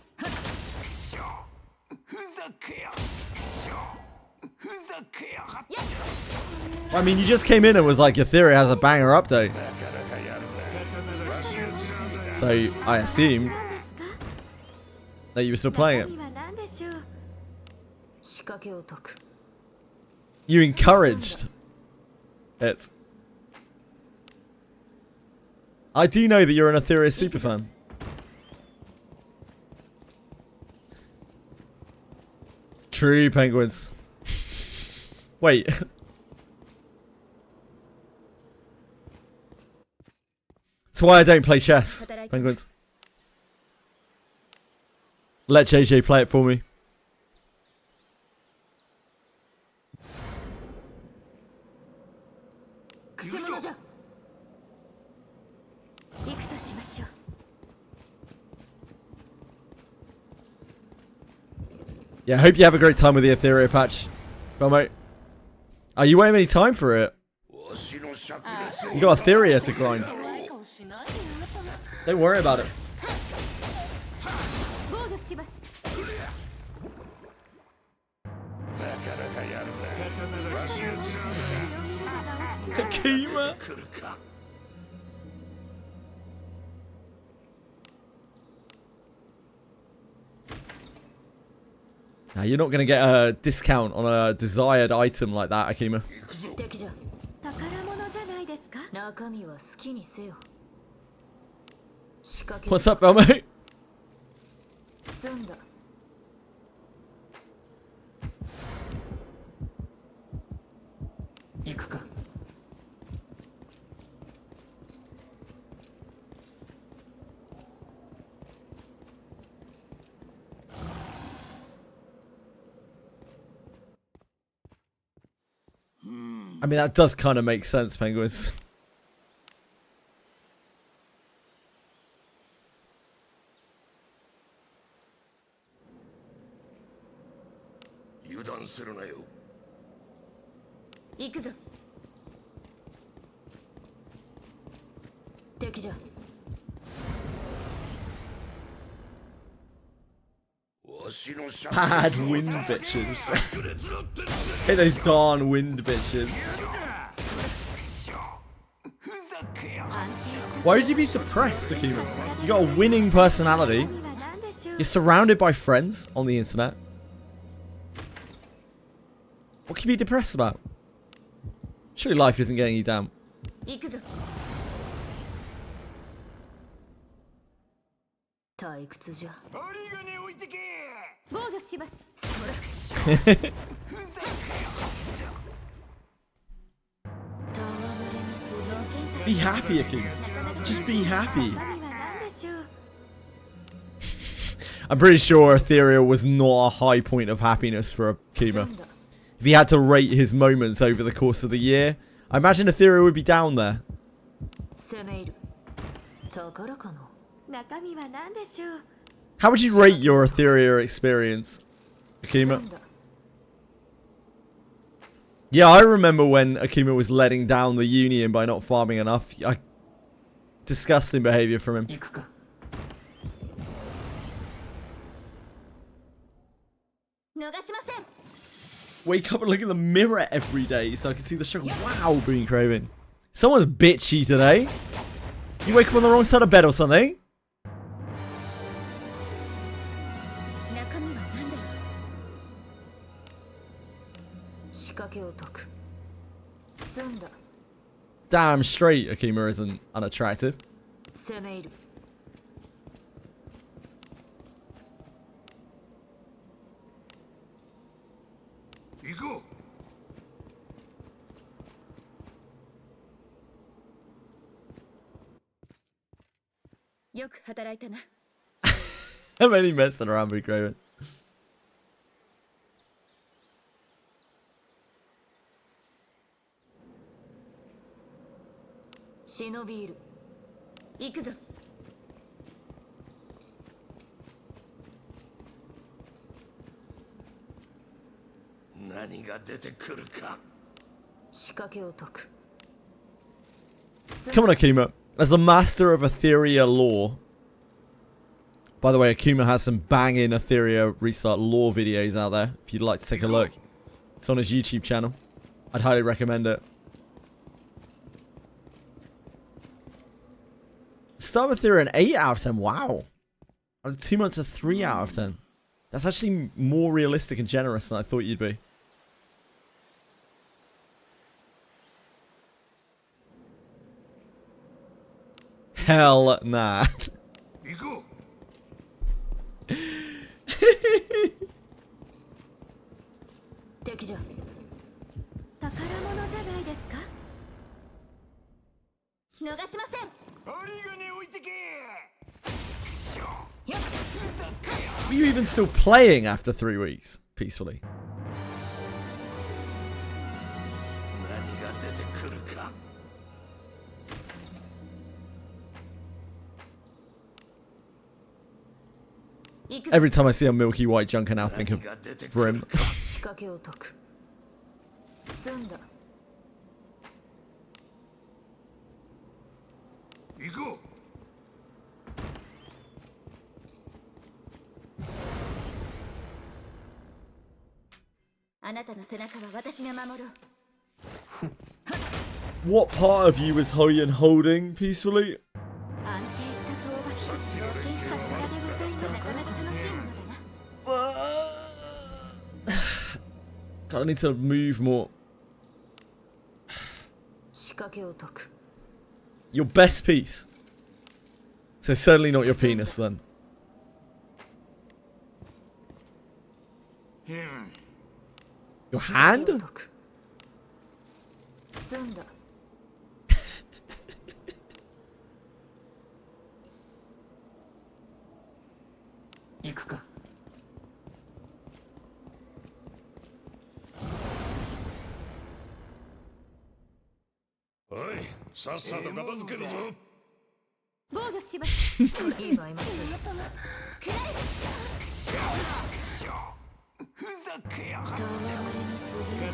ふざけや。ふざけやがって。 I mean, you just came in and was like, your theory has a banger update. So, I assume that you were still playing it. 中身は何でしょう。仕掛けを解く。 You encouraged it. I do know that you're an Ethereum superfan. True, penguins. Wait. That's why I don't play chess, penguins. Let JJ play it for me. くせ者じゃ。行くとしましょう。 Yeah, I hope you have a great time with the Ethereum patch. Belmo. Oh, you won't have any time for it. You got Ethereum to grind. 怖い顔しないでよあなたは。 Don't worry about it. 防御します。 Akima. Now, you're not going to get a discount on a desired item like that, Akima. 敵じゃ。宝物じゃないですか。中身は好きにせよ。仕掛けを What's up, Belmo? 済んだ。行くか。mean, that does kind of make sense, penguins. 油断するなよ。行くぞ。敵じゃ。Bad wind bitches. Hey, those darn wind bitches. Why would you be depressed, Akima? You got a winning personality. You're surrounded by friends on the internet. What can you be depressed about? Surely life isn't getting you down. 行くぞ。退屈じゃ。針金置いてけ。防御します。 Be happy, Akima. Just be happy. I'm pretty sure Ethereal was not a high point of happiness for Akima. If he had to rate his moments over the course of the year, I imagine Ethereal would be down there. How would you rate your Ethereal experience, Akima? Yeah, I remember when Akima was letting down the Union by not farming enough. Disgusting behavior from him. 行くか。 逃しません。 Wake up and look in the mirror every day so I can see the struggle. Wow, Boon Craven. Someone's bitchy today. You wake up on the wrong side of bed or something? 中身は何だろう。仕掛けを解く。済んだ。 Damn straight Akima isn't unattractive. 攻め入る。 行こう。よく働いたな。 I'm only messing around, Boon Craven. 忍び入る。行くぞ。何が出てくるか。仕掛けを解く。 Come on, Akima. As the master of Etheria lore. By the way, Akima has some banging Etheria restart lore videos out there. If you'd like to take a look. It's on his YouTube channel. I'd highly recommend it. Start with Etheria an 8 out of 10. Wow. 2 months a 3 out of 10. That's actually more realistic and generous than I thought you'd be. Hell nah. 行こう。敵じゃ。宝物じゃないですか。逃しません。針金置いてけ。 Were you even still playing after 3 weeks? Peacefully. 何が出てくるか。 Every time I see a milky white junk, I now think of Brim. 仕掛けを解く。済んだ。行こう。 あなたの背中は私が守ろう。 What part of you is Hoyen holding peacefully? 安定した討伐。冒険さすがでございます。なかなか楽しいものだな。 God, I need to move more. 仕掛けを解く。 Your best piece. So certainly not your penis then. Your hand? 仕掛けを解く。済んだ。行くか。 行おいさっさと片付けるぞ防御しますいい場合もするふざけやがって戯れにすぎる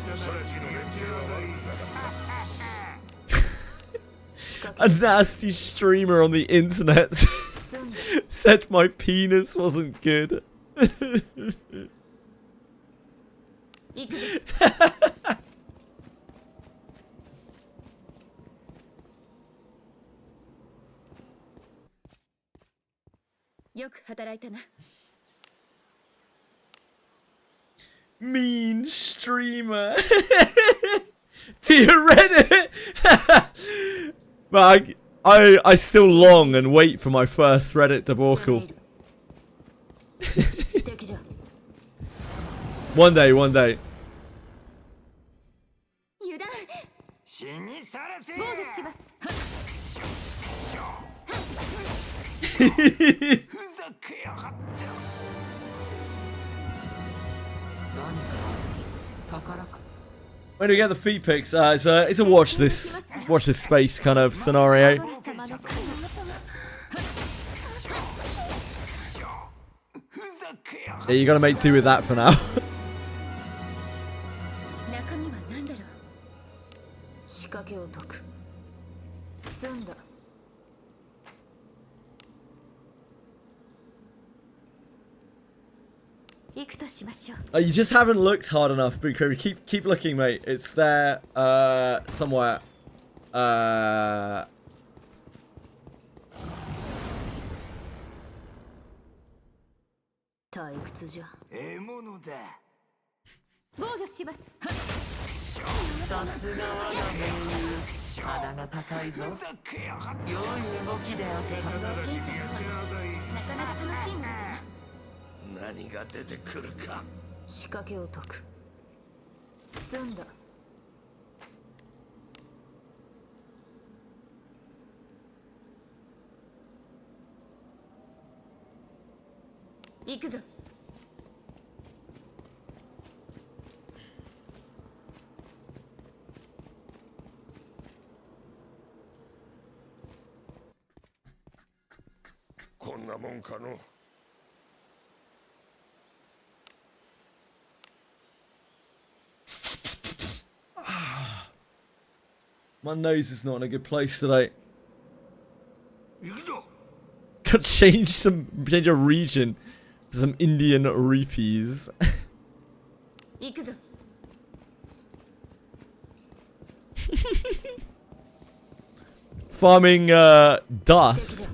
A nasty streamer on the internet 済んだ said my penis wasn't good. 行くぞよく働いたな Mean streamer. Do you read it? But I still long and wait for my first Reddit debacle. 敵じゃ One day, one day. 油断死にさらせ防御しますふざけやがって 何かある宝か When do we get the feet pics? It's a watch this space kind of scenario. ふざけやが Yeah, you gotta make do with that for now. 中身は何だろう仕掛けを解く済んだ 行くとしましょう You just haven't looked hard enough, Boo Creamy. Keep looking, mate. It's there, somewhere. 退屈じゃ獲物だ防御しますさすが我が盟友鼻が高いぞふざけやがって良い動きであったなかなか楽しいものだな何が出てくるか仕掛けを解く済んだ行くぞこんなもんかの My nose is not in a good place today. 行くぞ Could change a region for some Indian rupees. 行くぞ Farming dust.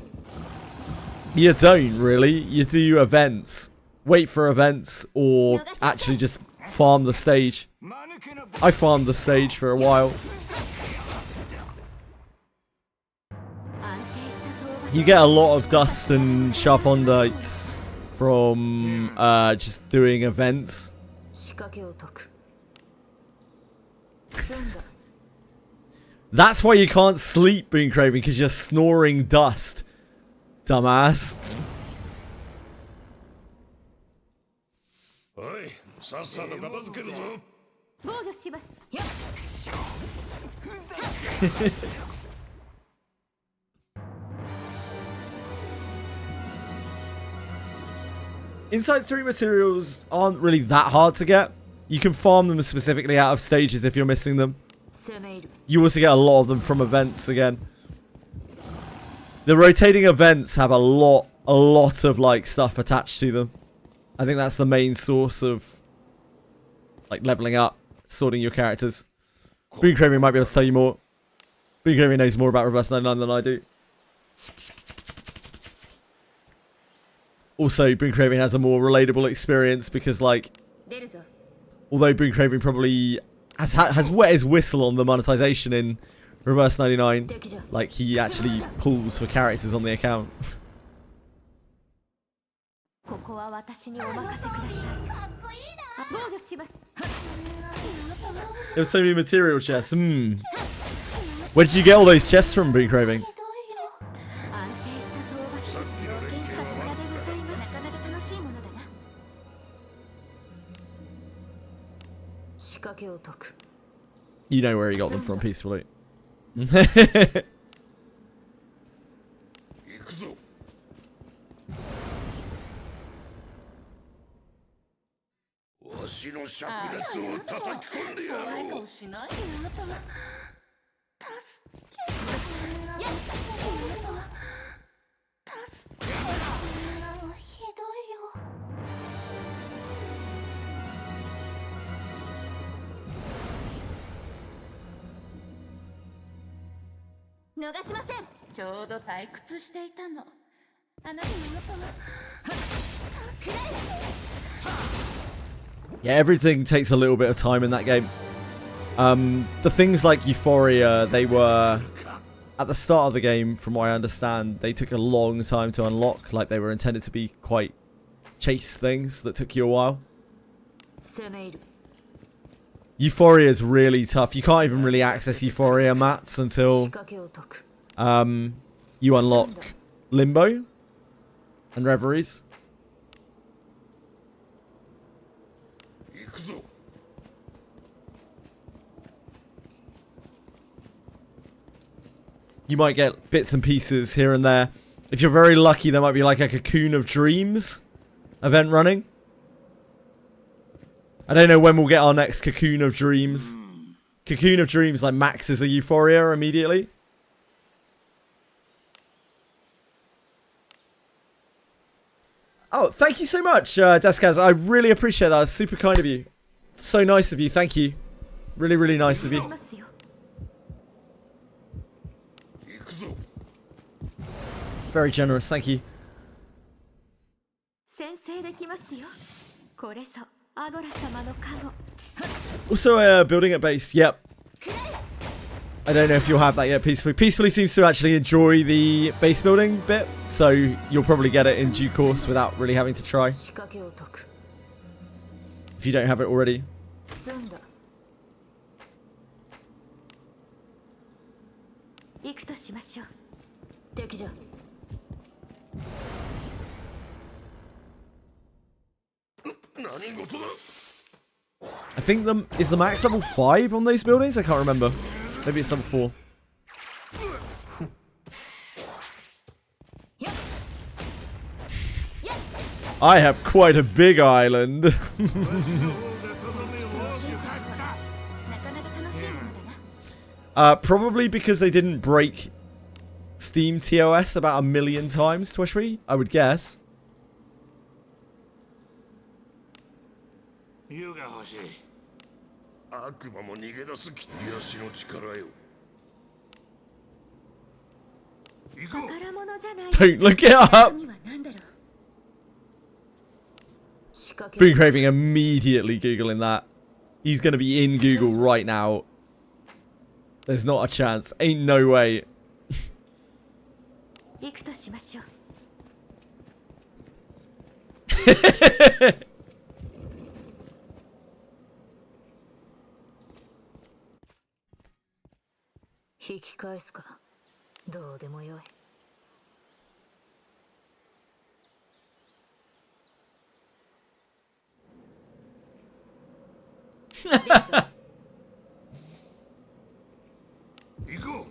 You don't really. You do events. Wait for events or actually just farm the stage. 間抜けな I farmed the stage for a while. 安定した討伐 You get a lot of dust and sharpondites from just doing events. 仕掛けを解く済んだ That's why you can't sleep, Boon Craven, because you're snoring dust. Dumbass. おいさっさと片付けるぞ防御します Inside 3 materials aren't really that hard to get. You can farm them specifically out of stages if you're missing them. 攻め入る You also get a lot of them from events again. The rotating events have a lot of like stuff attached to them. I think that's the main source of like leveling up, sorting your characters. Boon Craven might be able to tell you more. Boon Craven knows more about Reverse 99 than I do. Also, Boon Craven has a more relatable experience because like 出るぞ although Boon Craven probably has wet his whistle on the monetization in Reverse 99, 敵じゃ like he actually pulls for characters on the account. ここは私にお任せください防御します There were so many material chests. Where did you get all those chests from, Boon Craven? 安定した討伐条件さすがでございますなかなか楽しいものだな仕掛けを解く You know where he got them from peacefully. くぞ。わしの灼熱を叩き込んでや怖いろう。顔しないであなたは助けてあなたは助けてそんなのひどいよ。逃しません。ちょうど退屈していたの。あなたはYeah, everything takes a little bit of time in that game. The things like Euphoria, they were at the start of the game, from what I understand, they took a long time to unlock. Like they were intended to be quite chase things that took you a while. Euphoria is really tough. You can't even really access Euphoria mats until you unlock Limbo and Reveries. 行くぞ。 You might get bits and pieces here and there. If you're very lucky, there might be like a Cocoon of Dreams event running. I don't know when we'll get our next Cocoon of Dreams. Cocoon of Dreams like maxes a Euphoria immediately. Oh, thank you so much, Deskaz. I really appreciate that. It's super kind of you. So nice of you. Thank you. Really, really nice of you. 行くぞ。 Very generous. Thank you. 先制できますよ。これぞアゴラ様の加護。 Also, building at base. Yep. I don't know if you'll have that yet, Peacefully. Peacefully seems to actually enjoy the base building bit, so you'll probably get it in due course without really having to try. If you don't have it already. 行くとしましょう。敵じゃ。 何事だ。 I think is the max level 5 on these buildings? I can't remember. Maybe it's level 4. I have quite a big island. なかなか楽しいものだな。 Probably because they didn't break Steam TOS about a million times, Twishry, I would guess. 湯が欲しい。悪魔も逃げ出す癒しの力よ。行こう。宝物じゃない。 Don't look it up. 神は何だろう。 Been Craving immediately Googling that. He's going to be in Google right now. There's not a chance. Ain't no way. 行くとしましょう。引き返すか。どうでもよい。行こ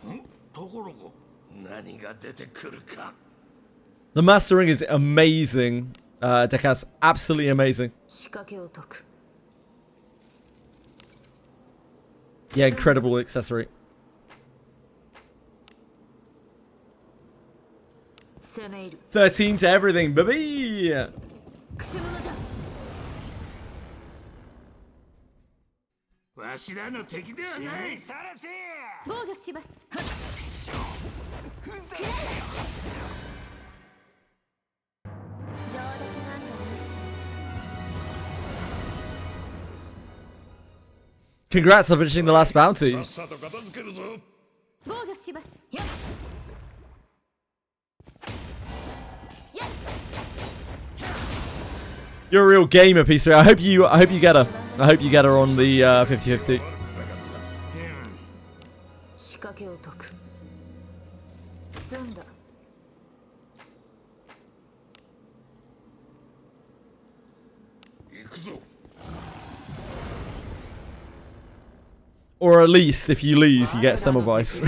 う。ん？ところが何が出てくるか。 The mastering is amazing. Dekas, absolutely amazing. 仕掛けを解く。 Yeah, incredible accessory. 攻め入る。 13 to everything, baby! くせ者じゃ。わしらの敵ではない。さらせ。防御します。ふざけ。上出来なんじゃない。 Congrats on finishing the last bounty. さっさと片付けるぞ。防御します。 You're a real gamer, Peace. I hope you get her. I hope you get her on the 50-50. 仕掛けを解く。済んだ。 行くぞ。Or at least if you lose, you get Semmelweis.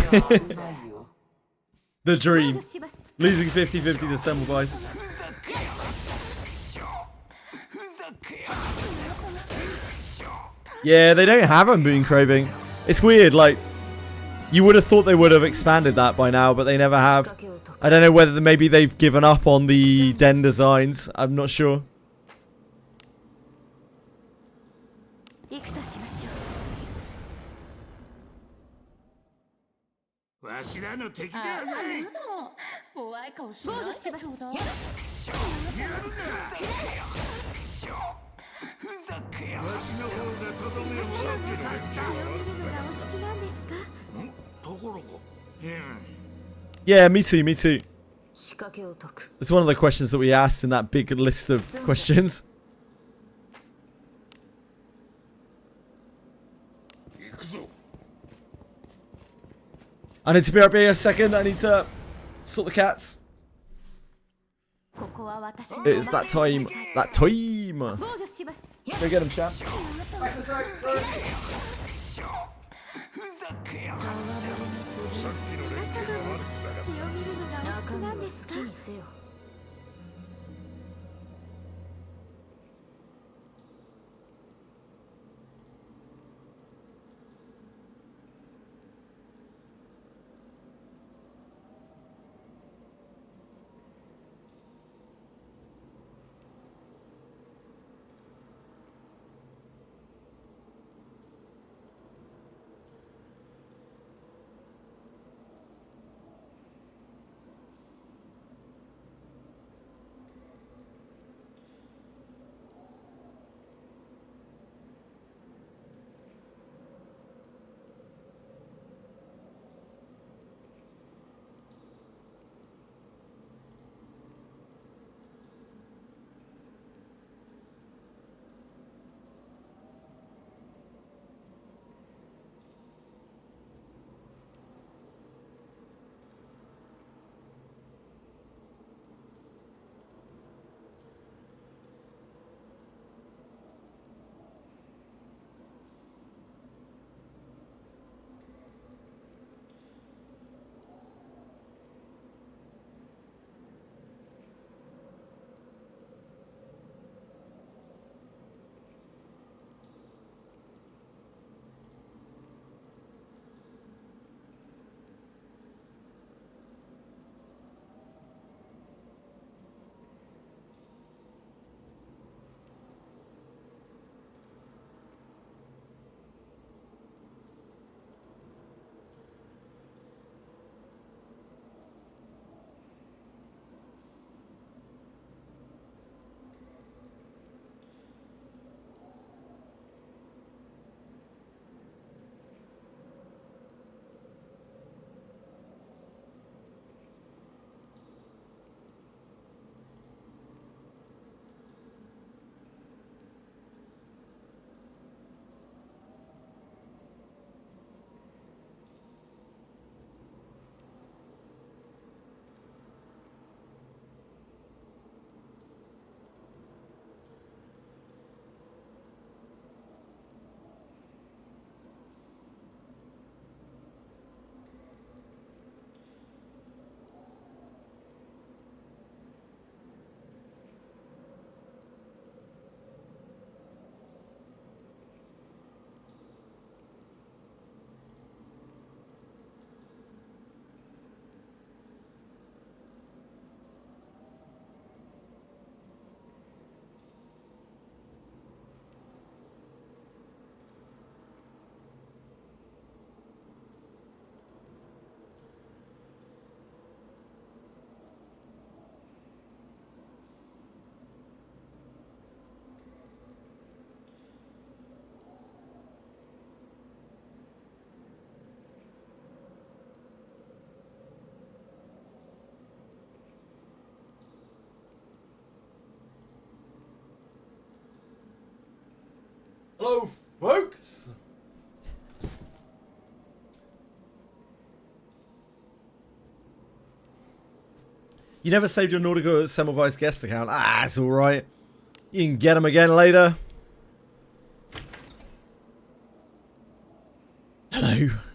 The dream. Losing 50-50 to Semmelweis. Yeah, they don't have a moon craving. It's weird, like, you would have thought they would have expanded that by now, but they never have. I don't know whether maybe they've given up on the den designs. I'm not sure. Yeah, me too, me too. It's one of the questions that we asked in that big list of questions. I need to be up here a second. I need to sort the cats. It's that time. That time. Go get him, chap. Hello, folks. You never saved your Nordica Semmelweis guest account. Ah, it's alright. You can get them again later.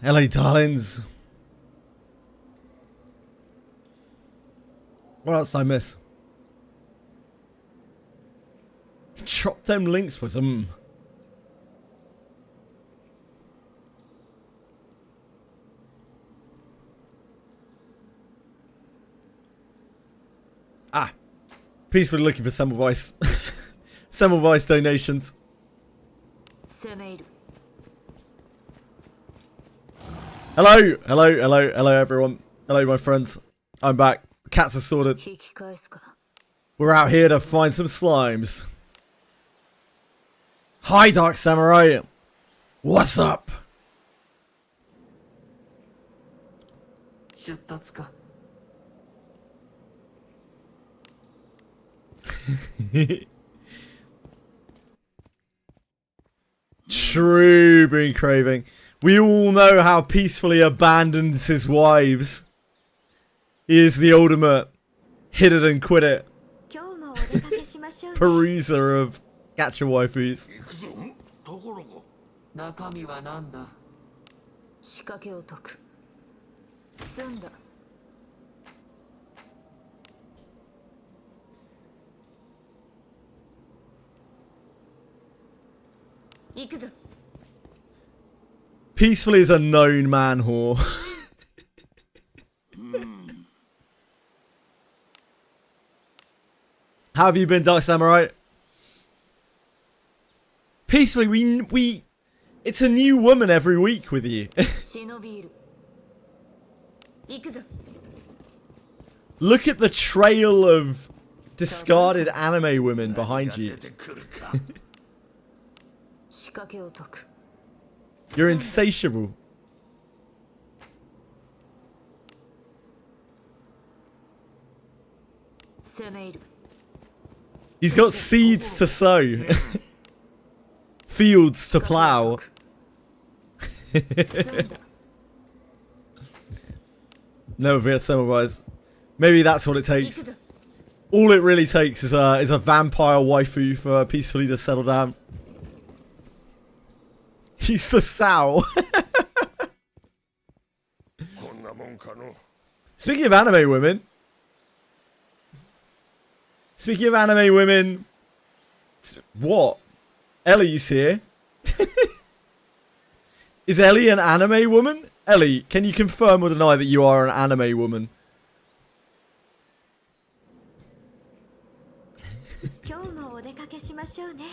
LA darlings. What else did I miss? Drop them links with them. Ah. Peacefully looking for Semmelweis. Semmelweis donations. Hello, hello, hello, hello everyone. Hello my friends. I'm back. Cats are sorted. We're out here to find some slimes. Hi Dark Samurai. What's up? 出立か True being craving. We all know how peacefully abandons his wives. He is the ultimate hit it and quit it peruser of gacha waifus. 行くぞところか中身は何だ仕掛けを解く済んだ 行くぞ Peacefully is a known man whore. How have you been, Dark Samurai? Peacefully, we it's a new woman every week with you. 忍びいる 行くぞ Look at the trail of discarded anime women behind 出 you. てくるか 仕掛けを解く You're insatiable. He's got seeds to sow. Fields to plow. No, Viet Semmelweis. Maybe that's what it takes. All it really takes is a vampire waifu for peacefully to settle down. He's the sow. こんなもんかの Speaking of anime women. Speaking of anime women. What? Ellie's here. Is Ellie an anime woman? Ellie, can you confirm or deny that you are an anime woman? 今日もお出かけしましょうね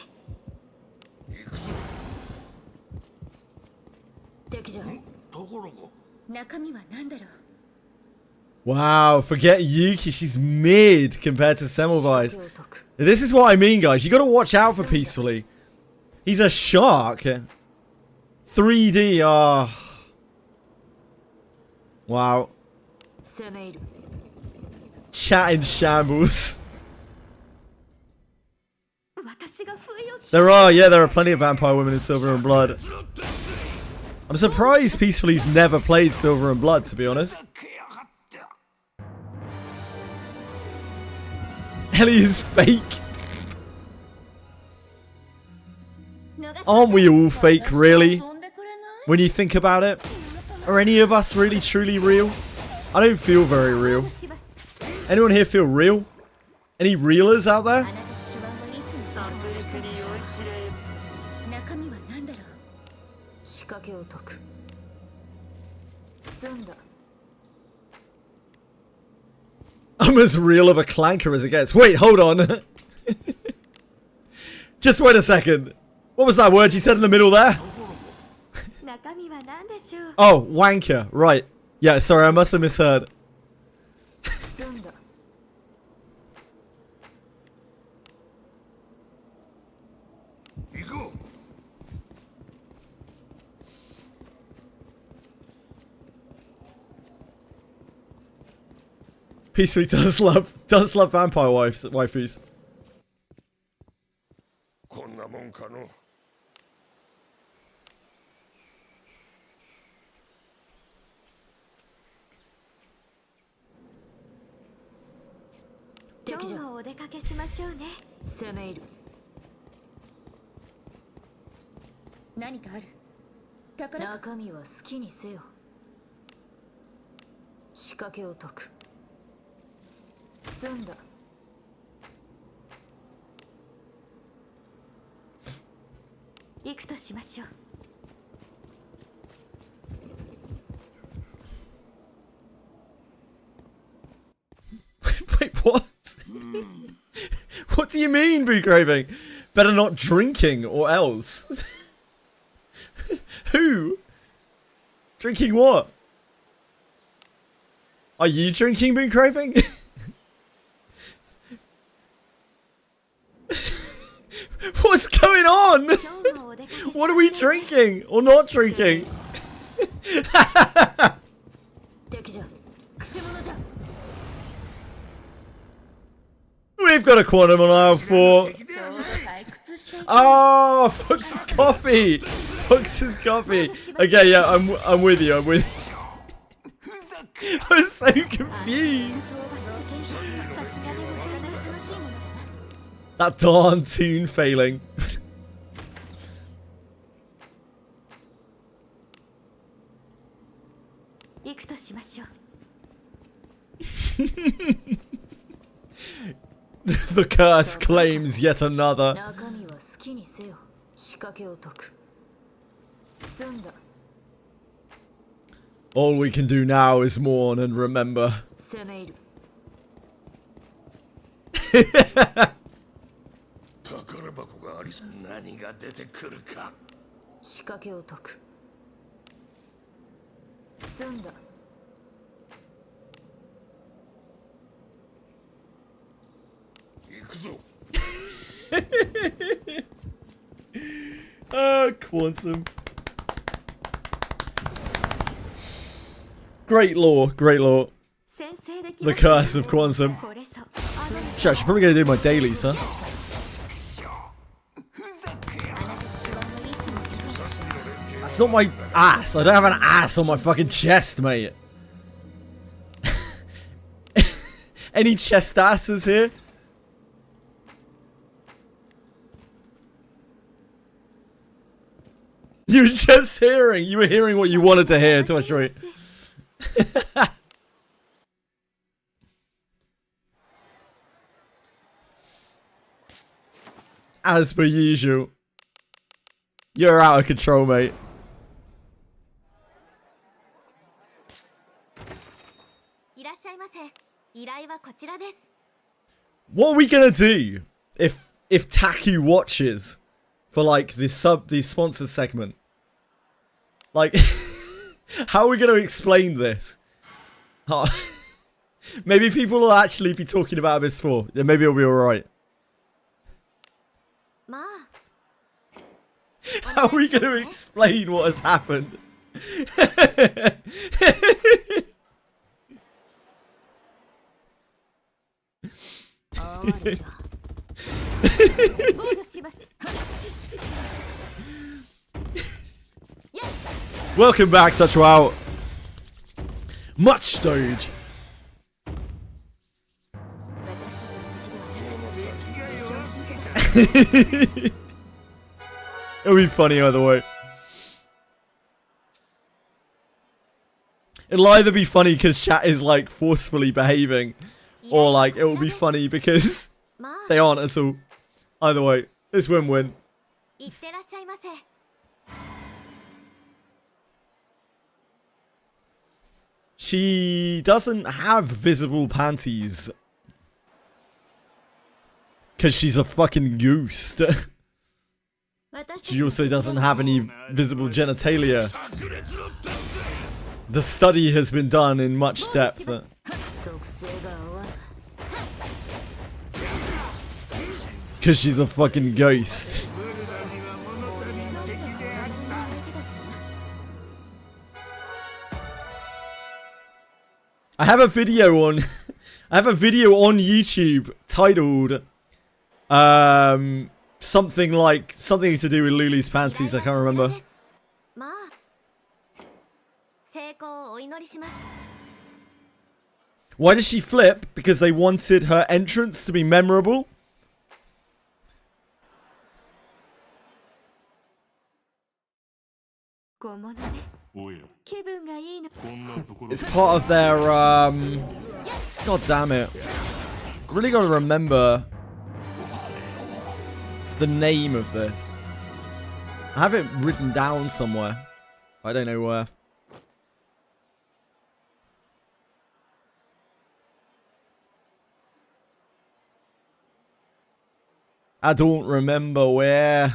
行くぞ敵じゃところか中身は何だろう Wow, forget Yuki, she's mid compared to 仕掛 Semmelweis. けを解く This is what I mean, guys. You gotta watch out for Peacefully. He's a shark. 3D, ah. Wow. 攻め入る Chat in shambles. 私が不意を聞 There are plenty of vampire women in Silver and Blood. I'm surprised Peacefully's never played Silver and Blood, to be honest. けやがった Ellie is fake. 逃す Aren't we all fake, really? 遊んでくれない When you think about it? Are any of us really truly real? I don't feel very real. します Anyone here feel real? Any realers out there? あなたの手腕はいつも殺戮に酔いしれ中身は何だろう仕掛けを解く済んだ I'm as real of a clanker as it gets. Wait, hold on. Just wait a second. What was that word you said in the middle there? 中身は何でしょう Oh, wanker. Right. Yeah, sorry, I must have misheard. 済んだ 行こう Peacefully does love vampire waifus. こんなもんかの 今日もお出かけしましょうね攻め入る何かある宝か中身は好きにせよ。仕掛けを解く。済んだ。行くとしましょう。Wait, what? What do you mean, Boo Craving? Better not drinking or else. Who? Drinking what? Are you drinking, Boo Craving? What's going on? What are we drinking or not drinking? 敵じゃ。くせ者じゃ。 We've got a quantum on aisle 4. ちょうど退屈していた Oh, Fox's coffee. Fox's coffee. Okay, yeah, I'm with you. I'm with you. I was so confused. That darn tune failing. 行くとしましょう。 The curse claims yet another. 中身は好きにせよ。仕掛けを解く。済んだ。 All we can do now is mourn and remember. 攻め入る。宝箱がありそう何が出てくるか仕掛けを解く。済んだ。 行くぞ Quantum. Great lore, great lore. 先生でき The curse of Quantum. これそう。 Shit, I should probably go do my dailies, huh? That's not my ass. I don't have an ass on my fucking chest, mate. Any chest asses here? You were just hearing. You were hearing what you wanted to hear. To show you. As per usual. You're out of control, mate. いらっしゃいませ。依頼はこちらです。 What are we gonna do if Taku watches for like the sponsors segment? Like, how are we gonna explain this? Oh, maybe people will actually be talking about Abyss 4. Then maybe it'll be alright. まあ、 How are we gonna explain what has happened? あわれじゃ。防御します。 Welcome back, such wow. Much stage. It'll be funny either way. It'll either be funny because chat is like forcefully behaving, or like it will be funny because まあ、 they aren't at all. Either way, it's win-win. いってらっしゃいませ。 She doesn't have visible panties. Because she's a fucking goose. She also doesn't have any visible genitalia. The study has been done in much depth. 特性が合わない。 Because she's a fucking ghost. I have a video on YouTube titled something to do with Lulu's panties. I can't remember. まあ、成功をお祈りします。 Why does she flip? Because they wanted her entrance to be memorable. ご物ね。おや気分がいいの。こんなところ It's part of their, God damn it. Really gotta remember the name of this. I have it written down somewhere. I don't know where. I don't remember where.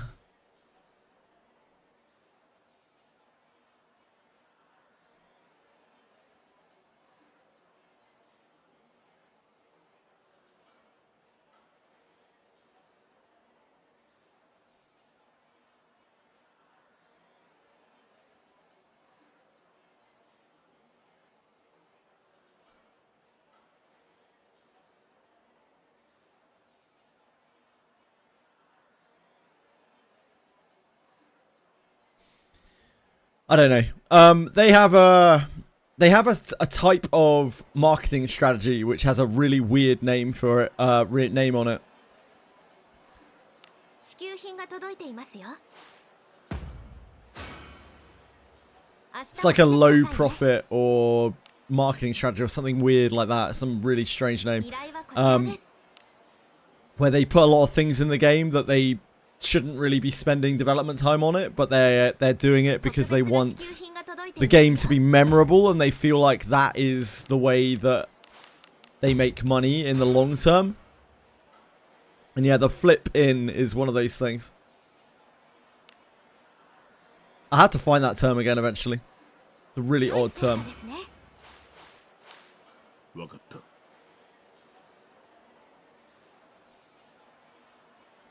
I don't know. They have a type of marketing strategy which has a really weird name for it. Name on it. 支給品が届いていますよ。 It's like a low profit or marketing strategy or something weird like that. Some really strange name. Where they put a lot of things in the game that they shouldn't really be spending development time on it, but they're doing it because they want the game to be memorable and they feel like that is the way that they make money in the long term. And yeah, the flip in is one of those things. I had to find that term again eventually. It's a really odd term. わかった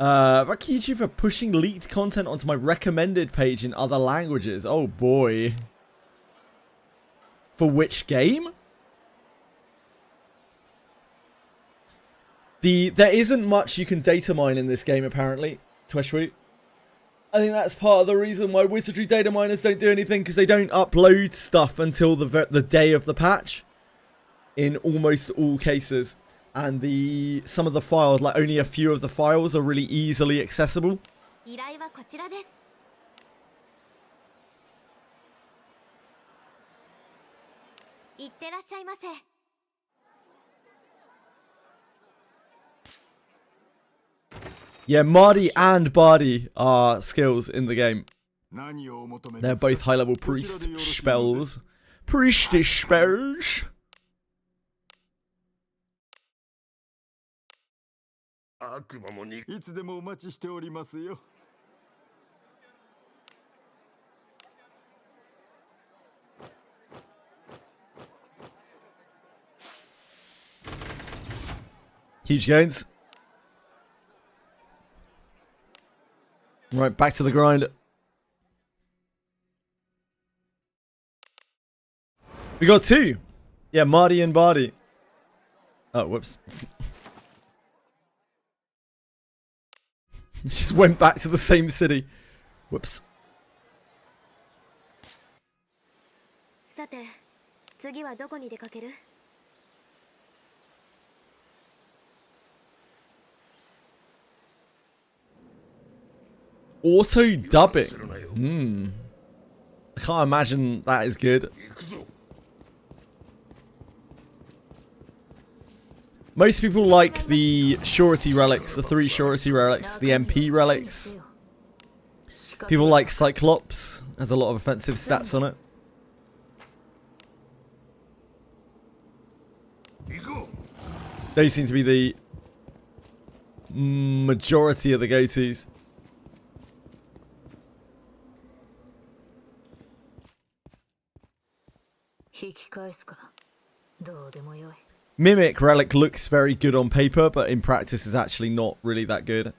Thank you for pushing leaked content onto my recommended page in other languages. Oh boy. For which game? There isn't much you can data mine in this game apparently, Twishweet. I think that's part of the reason why Wizardry data miners don't do anything, because they don't upload stuff until the day of the patch. In almost all cases. And some of the files, like only a few of the files are really easily accessible. 依頼はこちらです。いってらっしゃいませ。 Yeah, Marty and Bardi are skills in the game. 何をお求め They're ですか both high-level priest spells. Priestish spells. 悪魔もにいつでもお待ちしておりますよ Huge gains. Right, back to the grind. We got two. Yeah, Marty and Bardi. Oh, whoops. Just went back to the same city. Whoops. さて、次はどこに出かける? Auto dubbing. I can't imagine that is good. Most people like the surety relics, the 3 surety relics, the MP relics. People like Cyclops, has a lot of offensive stats on it. They seem to be the majority of the go-tos. Mimic relic looks very good on paper, but in practice is actually not really that good.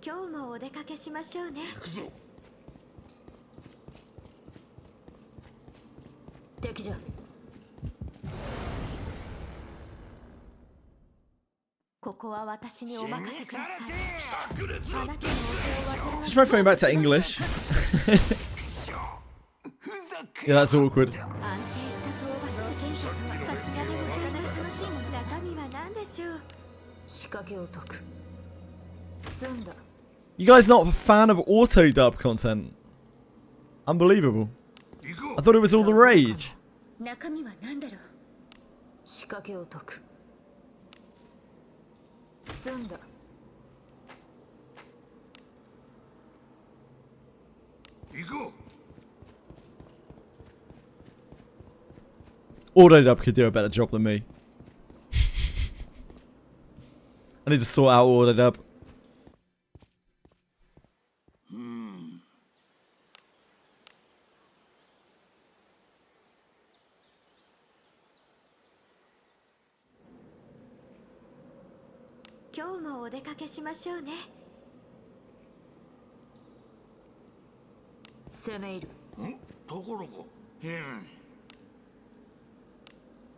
今日もお出かけしましょうね。敵じゃ。ここは私にお任せください。あなたのお手を煩わ Just try going back to English. Yeah, that's awkward. 安定した討伐技術とはさすがでございます。中身は何でしょう。仕掛けを解く。済んだ。You guys not a fan of auto dub content? Unbelievable. I thought it was all the rage. 中身は何だろう。仕掛けを解く。済んだ。行こ Auto dub could do a better job than me. I need to sort out auto dub. 今日もお出かけしましょうね。攻め入る。う。んところか。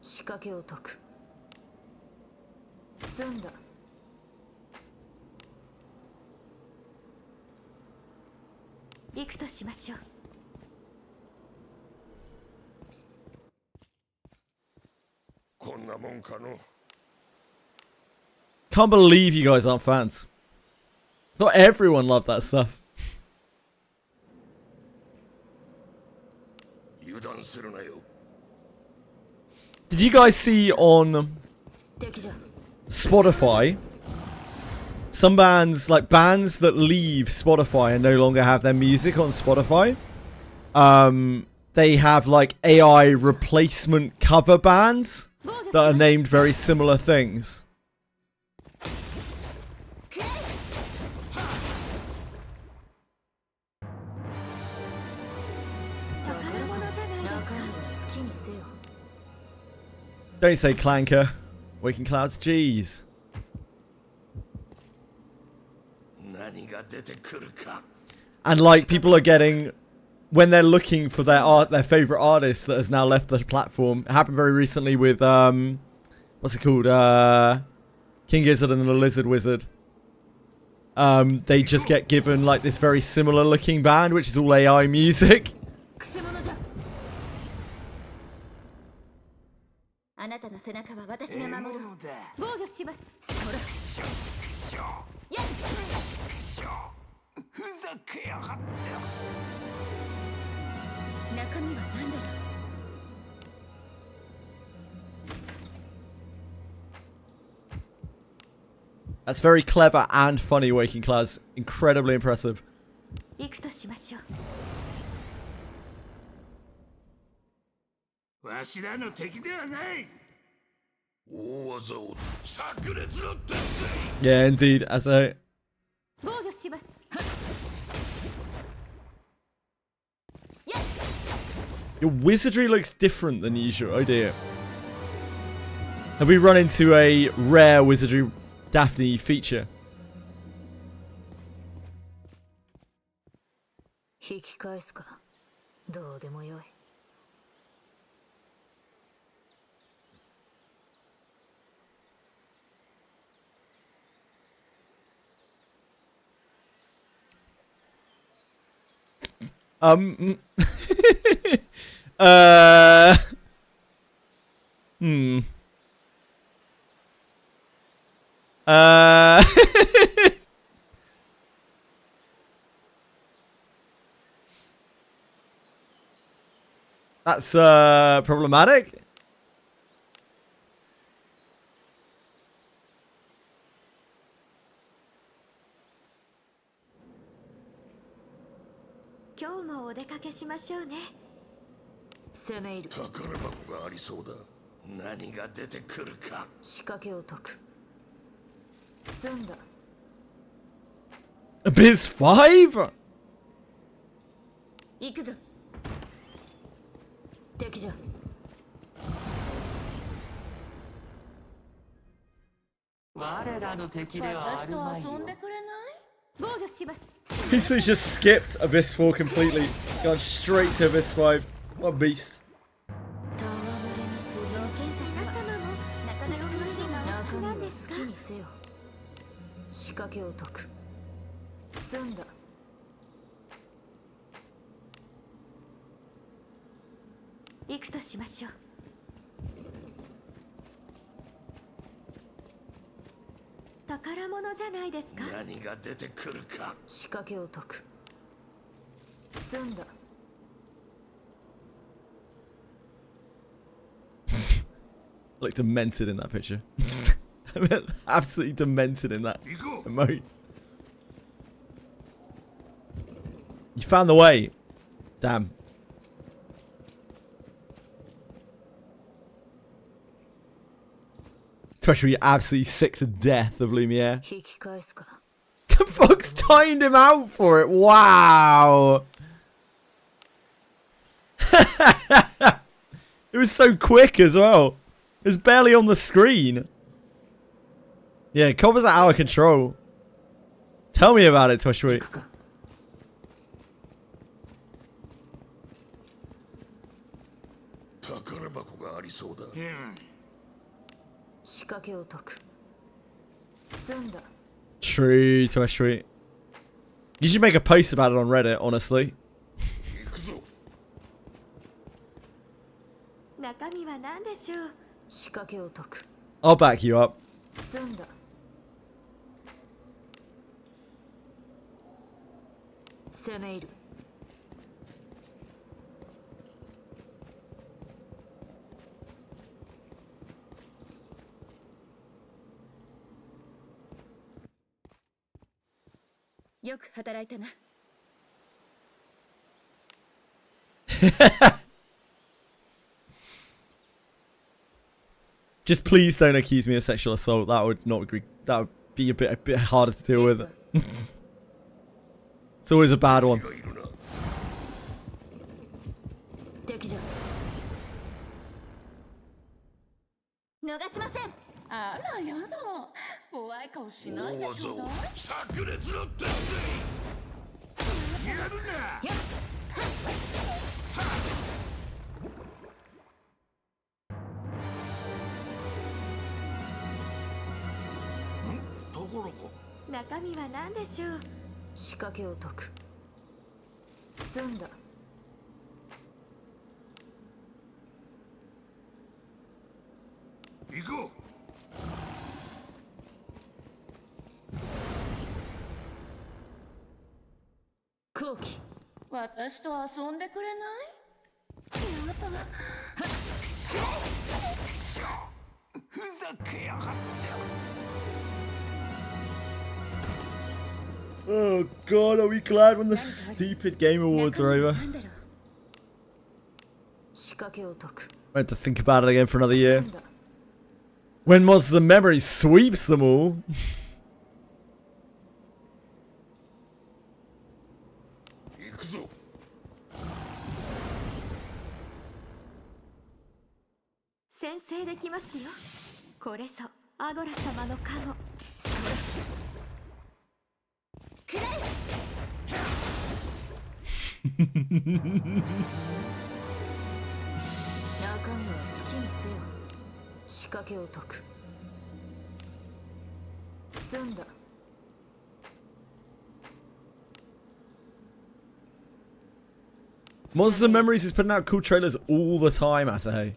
仕掛けを解く。済んだ。行くとしましょう。こんなもんかの。 Can't believe you guys aren't fans. Not everyone loved that stuff. 油断するなよ。 Did you guys see on 敵じゃ。 Spotify some bands, like bands that leave Spotify and no longer have their music on Spotify, they have like AI replacement cover bands that are named very similar things. Don't say clanker. Waking Clouds, jeez. 何が出てくるか。 And like people are getting, when they're looking for their favorite artist that has now left the platform. It happened very recently with what's it called? King Gizzard and the Lizard Wizard. They just get given like this very similar looking band, which is all AI music. あなたの背中は私が守る。防御します。そら。やっ。ふざけやがって。中身は何だろう。 That's very clever and funny, Waking Clouds. Incredibly impressive. 行くとしましょう。 わしらの敵ではない。大技を炸裂の鉄槌。 Yeah, indeed. As a 防御します。 your wizardry looks different than usual. Oh dear. Have we run into a rare wizardry Daphne feature? 引き返すか。どうでもよい。 Hmm. That's problematic. Tomorrow もお出かけしましょうね。攻め入る。宝箱がありそうだ。何が出てくるか。仕掛けを解く。済んだ。Abyss 5? 行くぞ。敵じゃ。我らの敵ではあ私とるまいよ。遊んでくれない？防御します。 He's just skipped Abyss 4 completely. Gone straight to Abyss 5. What a beast. 戯れにする冒険者皆様もなかなか苦しいのは好きなんですか？好きにせよ。仕掛けを解く。済んだ。行くとしましょう。宝宝物じゃないですか。何が出てくるか。仕掛けを解く。済んだ。Look demented in that picture. I mean, absolutely demented in that emote. You found the way. Damn. Especially absolutely sick to death of Lumiere. 引き返すか。 Fox timed him out for it. Wow. It was so quick as well. It was barely on the screen. Yeah, Cobber's out of control. Tell me about it, Toshwi. 宝箱がありそうだ。仕掛けを解く。済んだ。 True, Toshwi. You should make a post about it on Reddit, honestly. 行くぞ。中身は何でしょう。仕掛けを解く。 I'll back you up. 済んだ。攻め入る。よく働いたな。Just please don't accuse me of sexual assault. That would not agree. That would be a bit harder to deal with. It's always a bad one. いるな。敵じゃ。逃しません。あらやだ怖い顔しないで大ちょうだい炸裂の鉄やるな。ところか。中身は何でしょう。仕掛けを解く。済んだ。行こう。後期。私と遊んでくれないやだふざけやがって。 Oh god, are we glad when the stupid game awards are over? なんだろう。仕掛けを解く。I had to think about it again for another year. 済んだ。 When Monsters and Memory sweeps them all. 行くぞ。先制できますよ。これぞアゴラ様の加護。くらえ。中身は好きにせよ。仕掛けを解く。済んだ。 Monsters and Memories is putting out cool trailers all the time, Asahi.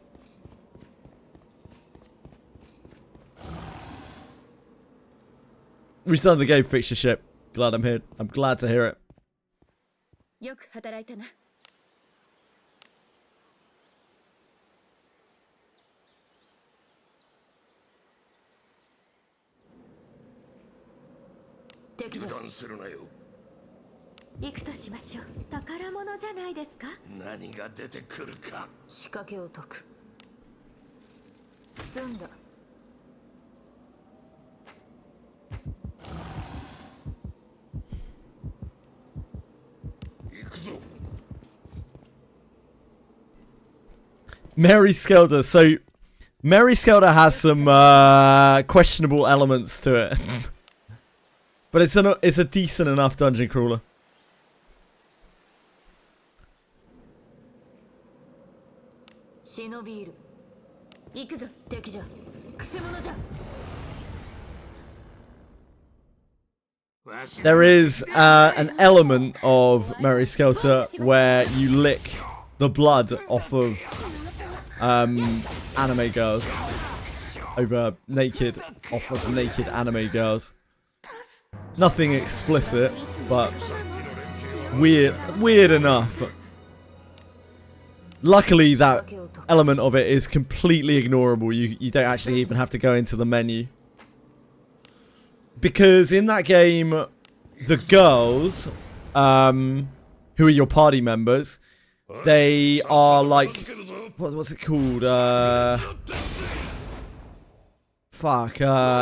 Returned the game, fixed your ship. Glad I'm here. I'm glad to hear it. よく働いたな。敵じゃ。油断するなよ。行くとしましょう。宝物じゃないですか。何が出てくるか。仕掛けを解く。済んだ。行くぞ。 Mary Skelter. So, Mary Skelter has some questionable elements to it. But it's a decent enough dungeon crawler. 忍びいる。行くぞ。敵じゃ。くせ者じゃ。 There is an element of Mary Skelter where you lick the blood off of anime girls. over naked, off of naked anime girls. Nothing explicit, but weird enough. Luckily, that element of it is completely ignorable. You don't actually even have to go into the menu. Because in that game, the girls, who are your party members, they are like, what's it called?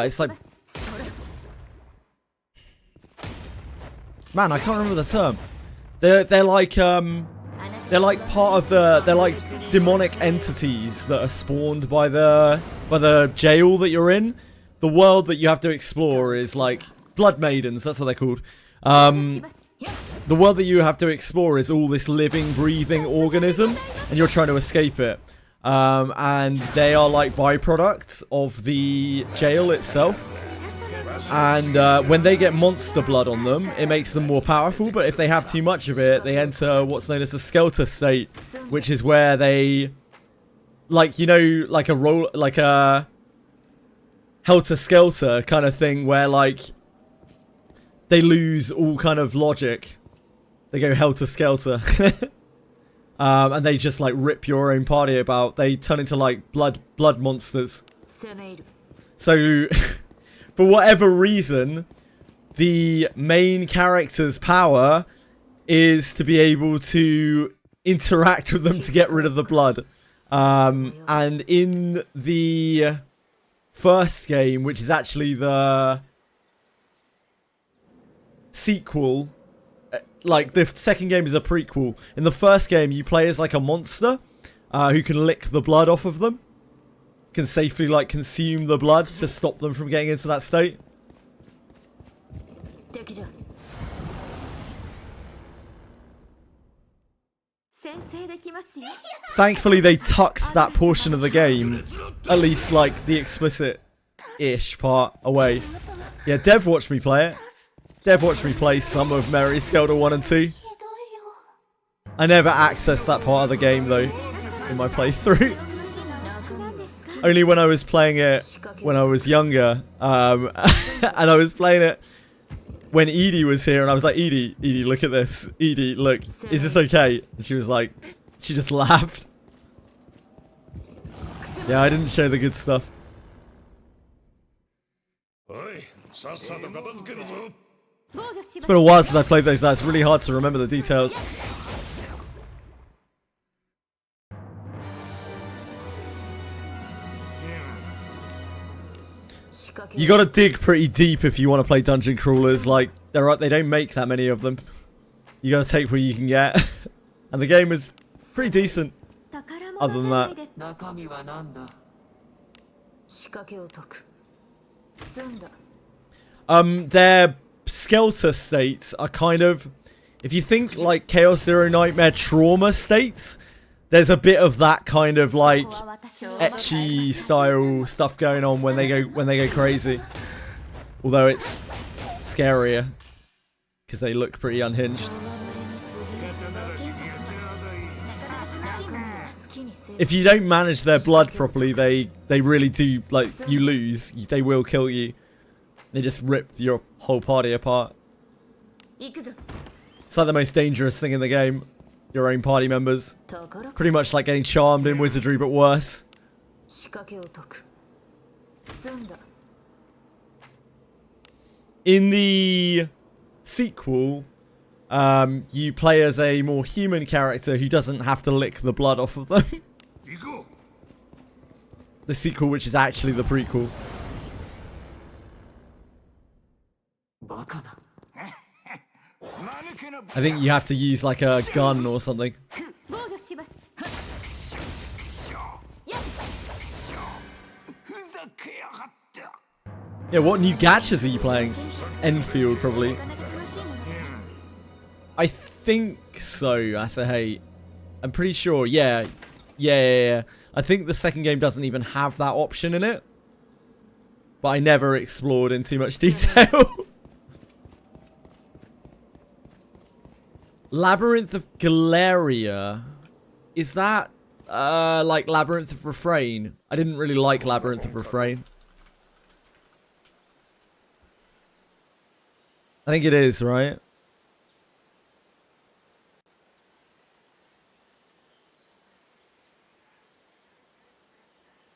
It's like, man, I can't remember the term. They're like part of they're like demonic entities that are spawned by the jail that you're in. The world that you have to explore is like blood maidens. That's what they're called. The world that you have to explore is all this living, breathing organism, and you're trying to escape it. And they are like byproducts of the jail itself. And when they get monster blood on them, it makes them more powerful. But if they have too much of it, they enter what's known as the Skelter state, which is where they, like, you know, like a helter-skelter kind of thing, where like they lose all kind of logic. They go helter-skelter. And they just like rip your own party about. They turn into like blood monsters. So for whatever reason, the main character's power is to be able to interact with them to get rid of the blood. And in the first game, which is actually the sequel, like the second game is a prequel. In the first game, you play as like a monster who can lick the blood off of them. Can safely like consume the blood to stop them from getting into that state. Thankfully, they tucked that portion of the game, at least like the explicit-ish part, away. Yeah, Dev watched me play it. Dev watched me play some of Mary Skelter 1 and 2. I never accessed that part of the game though, in my playthrough. Only when I was playing it when I was younger, and I was playing it when Edie was here, and I was like, Edie, look at this. Edie, look, is this okay? And she was like, she just laughed. Yeah, I didn't show the good stuff. It's been a while since I played those. It's really hard to remember the details. You gotta dig pretty deep if you want to play dungeon crawlers. Like, they don't make that many of them. You gotta take what you can get. And the game is pretty decent. Other than that. Their Skelter states are kind of, if you think like Chaos Zero Nightmare trauma states, there's a bit of that kind of like ecchi style stuff going on when they go crazy. Although it's scarier because they look pretty unhinged. If you don't manage their blood properly, they really do, like, you lose. They will kill you. They just rip your whole party apart. It's like the most dangerous thing in the game. Your own party members. Pretty much like getting charmed in Wizardry, but worse. In the sequel, you play as a more human character who doesn't have to lick the blood off of them. The sequel, which is actually the prequel. I think you have to use like a gun or something. Yeah, what new gachas are you playing? Enfield, probably. I think so, Asahate. I'm pretty sure, yeah. Yeah. I think the second game doesn't even have that option in it. But I never explored in too much detail. Labyrinth of Galeria. Is that Like Labyrinth of Refrain. I didn't really like Labyrinth of Refrain. I think it is, right?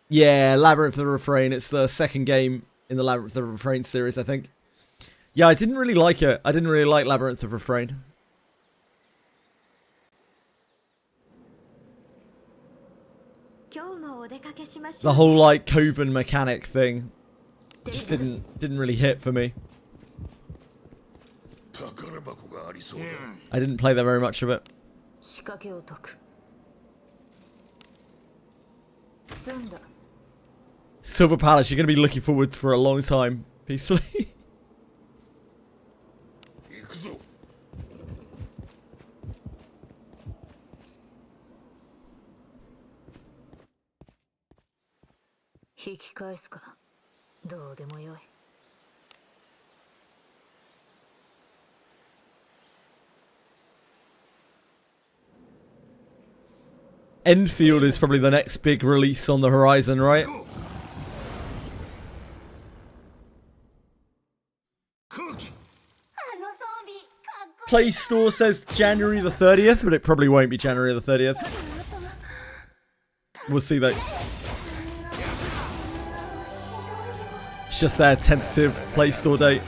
Yeah, Labyrinth of Refrain. It's the second game in the Labyrinth of Refrain series, I think. Yeah, I didn't really like it. I didn't really like Labyrinth of Refrain. The whole like Coven mechanic thing just didn't really hit for me. I didn't play that very much of it. Silver Palace, you're going to be looking forward for a long time, peacefully. Enfield is probably the next big release on the horizon, right? Play Store says January the 30th, but it probably won't be January the 30th. We'll see though. It's just their tentative Play Store date.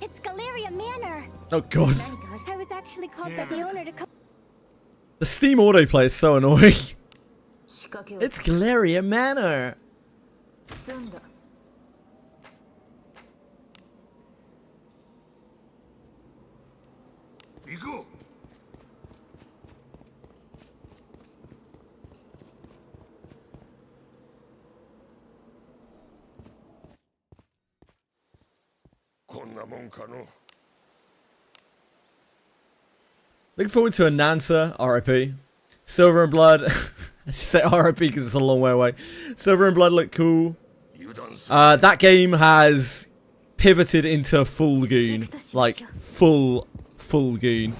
It's Galeria Manor. Oh god. I was actually called by the owner to come. The Steam autoplay is so annoying. It's Galeria Manor. Looking forward to Anansa, RIP. Silver and Blood. I say RIP because it's a long way away. Silver and Blood look cool. That game has pivoted into full goon. Like, full goon.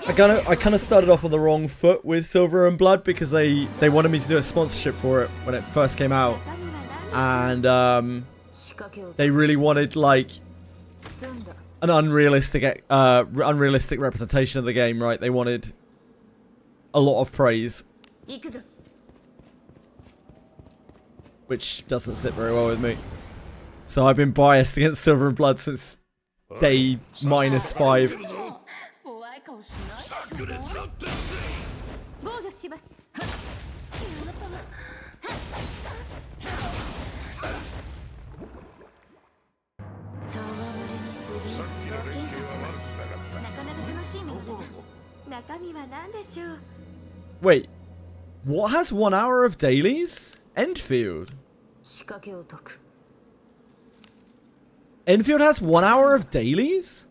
I kind of started off on the wrong foot with Silver and Blood because they wanted me to do a sponsorship for it when it first came out, and they really wanted like an unrealistic representation of the game, right? They wanted a lot of praise, which doesn't sit very well with me. So I've been biased against Silver and Blood since day -5. Wait, what has 1 hour of dailies? Enfield. Enfield has 1 hour of dailies?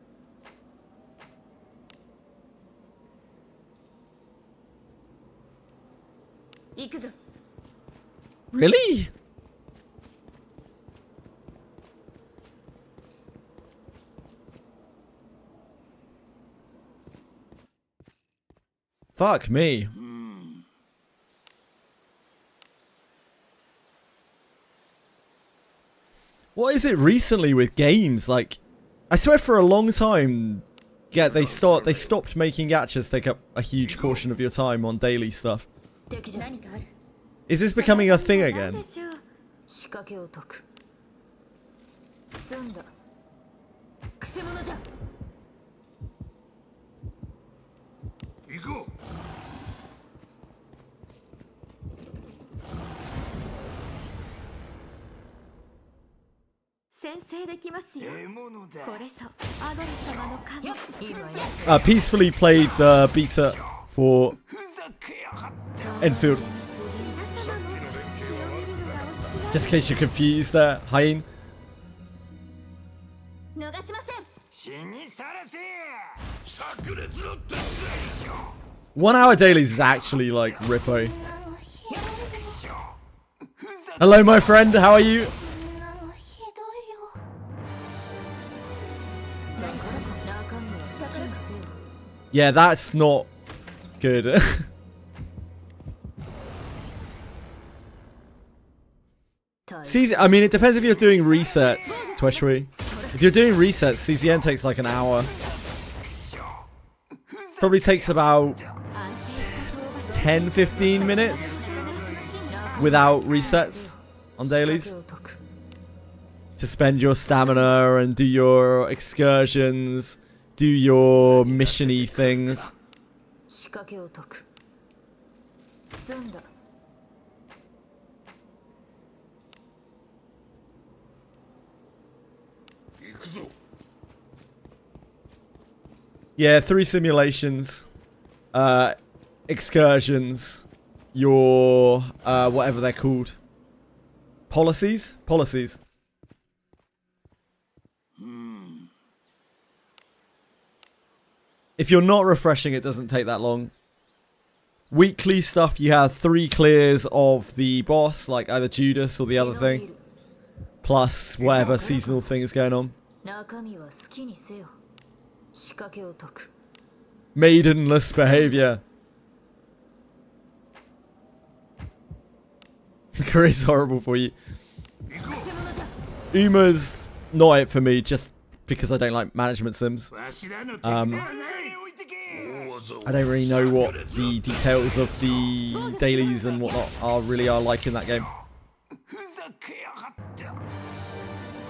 Really? Fuck me. What is it recently with games? Like, I swear for a long time, yeah, they stopped making gachas take up a huge portion of your time on daily stuff. Is this becoming a thing again? Peacefully played the beta for Enfield. Just in case you're confused there, Hein. 1 hour dailies is actually like Rippo. Hello, my friend. How are you? なのひどいよ。中身は好きにせよ。 Yeah, that's not good. CZ, I mean, it depends if you're doing resets, Tweshry. If you're doing resets, CZN takes like an hour. Probably takes about 10-15 minutes without resets on dailies. To spend your stamina and do your excursions, do your mission-y things. 仕掛けを解く。済んだ。 Yeah, 3 simulations, excursions, your, whatever they're called. Policies? Policies. If you're not refreshing, it doesn't take that long. Weekly stuff, you have 3 clears of the boss, like either Judas or the other thing. Plus whatever seasonal thing is going on. 中身は好きにせよ。仕掛けを解く。 Maidenless behavior. Korea's horrible for you. Uma's not it for me, just because I don't like management sims. I don't really know what the details of the dailies and whatnot really are like in that game.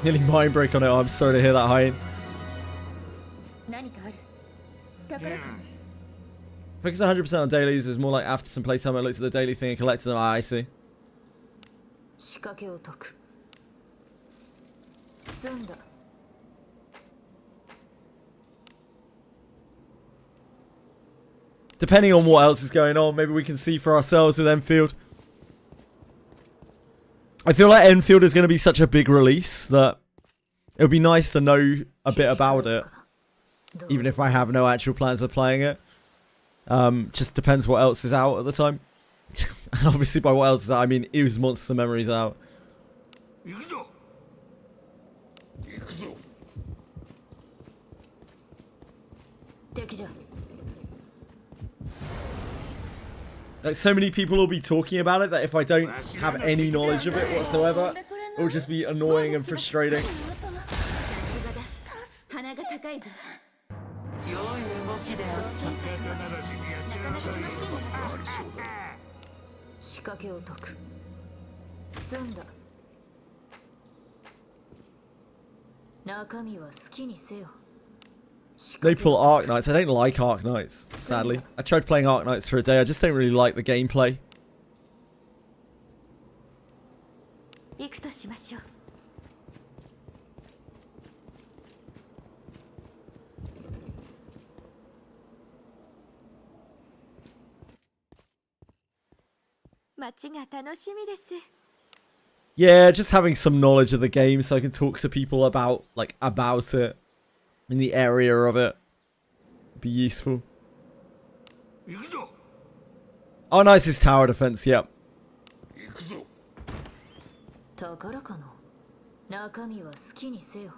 Nearly mind break on it. I'm sorry to hear that, Hein. 何かある。宝くん。 Focus 100% on dailies. It was more like after some playtime I looked at the daily thing and collected them. Ah, I see. 仕掛けを解く。済んだ。 Depending on what else is going on, maybe we can see for ourselves with Enfield. I feel like Enfield is going to be such a big release that it would be nice to know a bit about it, even if I have no actual plans of playing it. Just depends what else is out at the time. And obviously by what else is out, I mean Ooze Monster Memories out. Like, so many people will be talking about it that if I don't have any knowledge of it whatsoever, it will just be annoying and frustrating. 鼻が高いぞ。良い動きであった。仕掛けを解く。済んだ。中身は好きにせよ。 They pull Arc Knights. I don't like Arc Knights, sadly. I tried playing Arc Knights for a day. I just don't really like the gameplay. 行くとしましょう。街が楽しみです。 Yeah, just having some knowledge of the game so I can talk to people about it in the area of it would be useful. Oh, nice, his tower defense, yep. 宝かの。中身は好きにせよ。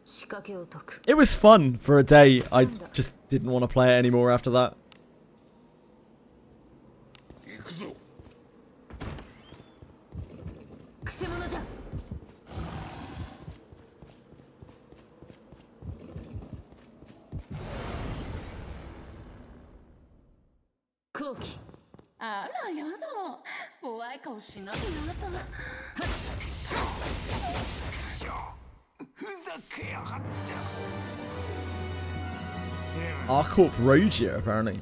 仕掛けを解く。 It was fun for a day. I just didn't want to play it anymore after that. くせ者じゃ。後期。あらやだ怖い顔しないであなた R-Corp Rogia, apparently.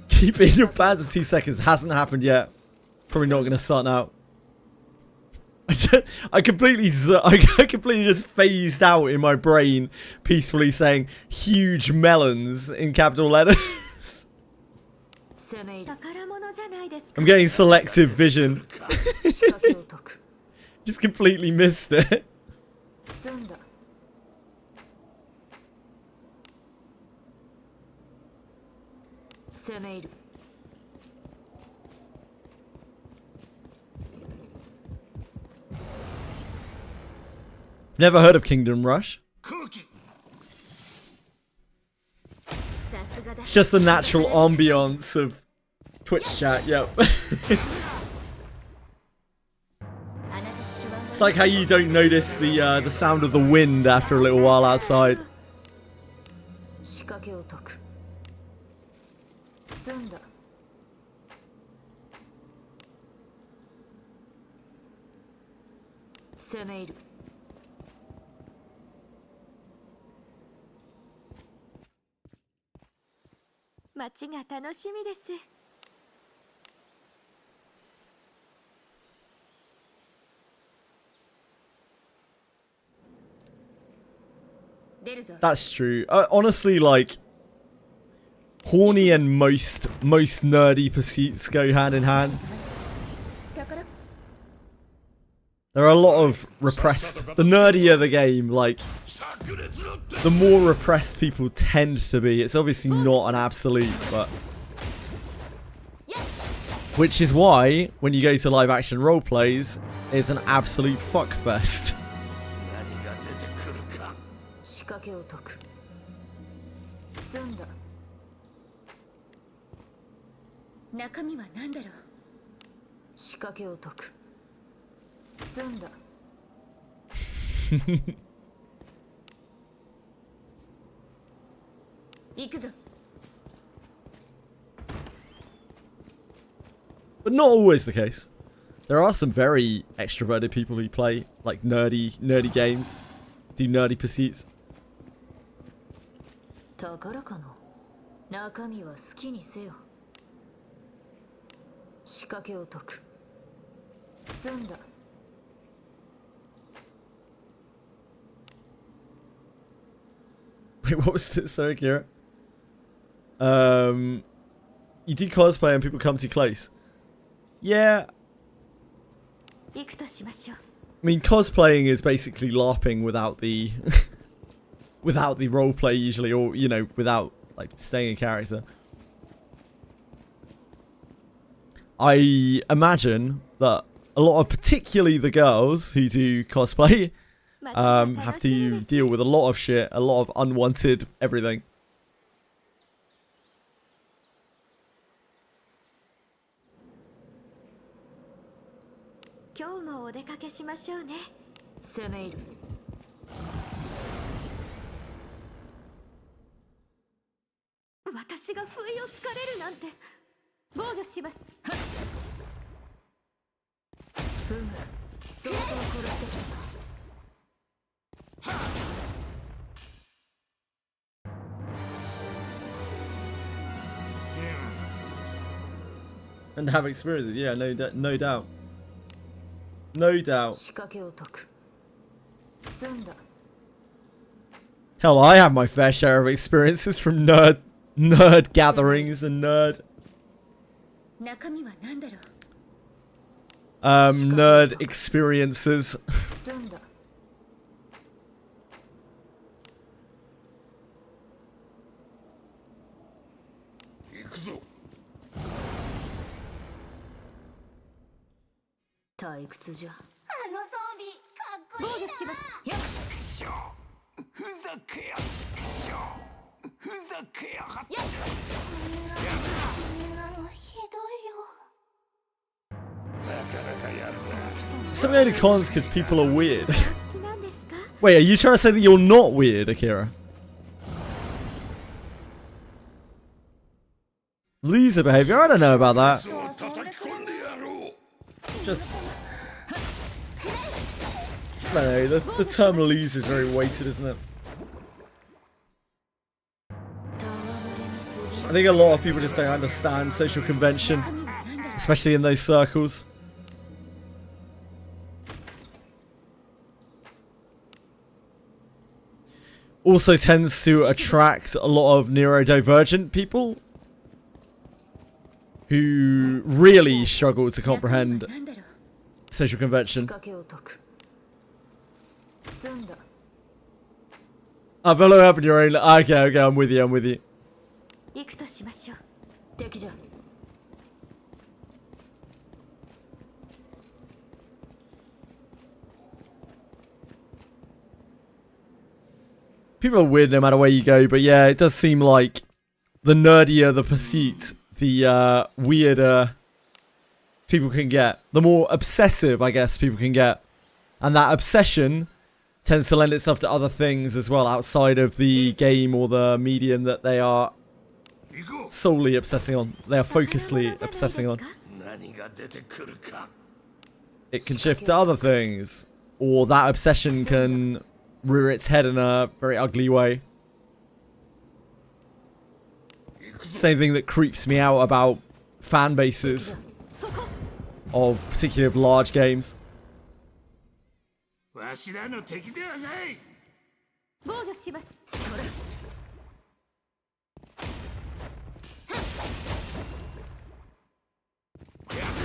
Keep it in your pants for 2 seconds. Hasn't happened yet. Probably not going to start now. I completely just phased out in my brain, peacefully saying huge melons in capital letters. I'm getting selective vision. Just completely missed it. Never heard of Kingdom Rush. 空気 It's just the natural ambience of Twitch chat, yep. It's like how you don't notice the sound of the wind after a little while outside. 仕掛けを解く。済んだ。攻め入る。街が楽しみです。出るぞ。 That's true. Honestly, like, horny and most nerdy pursuits go hand in hand. There are a lot of repressed. The nerdier the game, like, 炸裂の鉄 the more repressed people tend to be. It's obviously not an absolute, but which is why when you go to live action role plays, it's an absolute fuckfest. 何が出てくるか 仕掛けを解く。済んだ。中身は何だろう。仕掛けを解く。済んだ。行くぞ。 But not always the case. There are some very extroverted people who play like nerdy games, do nerdy pursuits. 宝かの中身は好きにせよ。仕掛けを解く。済んだ。 Wait, what was this? Sorry, Kira. You do cosplay and people come too close. Yeah, 行くとしましょう。 I mean cosplaying is basically LARPing without the without the roleplay usually, or you know, without like staying in character. I imagine that a lot of, particularly the girls who do cosplay, have to deal with a lot of shit, a lot of unwanted everything. 今日もお出かけしましょうね。攻め入る。私が不意をつかれるなんて。防御します。ふむ。相当殺してきたか。 And have experiences, yeah, no doubt. No doubt. 仕掛けを解く。済んだ。 Hell, I have my fair share of experiences from nerd gatherings and nerd 中身は何だろう。 nerd experiences. 済んだ。行くぞ 退屈じゃ。あのゾンビかっこいいな。防御します。しょふざけやしょふざけやがってこんなのひどいよ。なかなかやるな Some of the only cons because people are weird. 好きなんですか。 Wait, are you trying to say that you're not weird, Akira? Loser behavior? I don't know about that. そう叩き込んでやろう Just. I don't know, the term loser is very weighted, isn't it? I think a lot of people just don't understand social convention, especially in those circles. Also tends to attract a lot of neurodivergent people who really struggle to comprehend 何だろう。 social 仕 convention. 掛けを解く。済んだ。 Oh, follow up in your own. Okay, I'm with you. I'm with you. 行くとしましょう。敵じゃ。 行 People are weird no matter where you go, but yeah, it does seem like the nerdier the pursuit, the weirder people can get. The more obsessive, I guess, people can get. And that obsession tends to lend itself to other things as well outside of the game or the medium that they are solely obsessing on. They are focusedly obsessing on. It can shift to other things. Or that obsession can rear its head in a very ugly way. Same thing that creeps me out about fan bases of particularly of large games.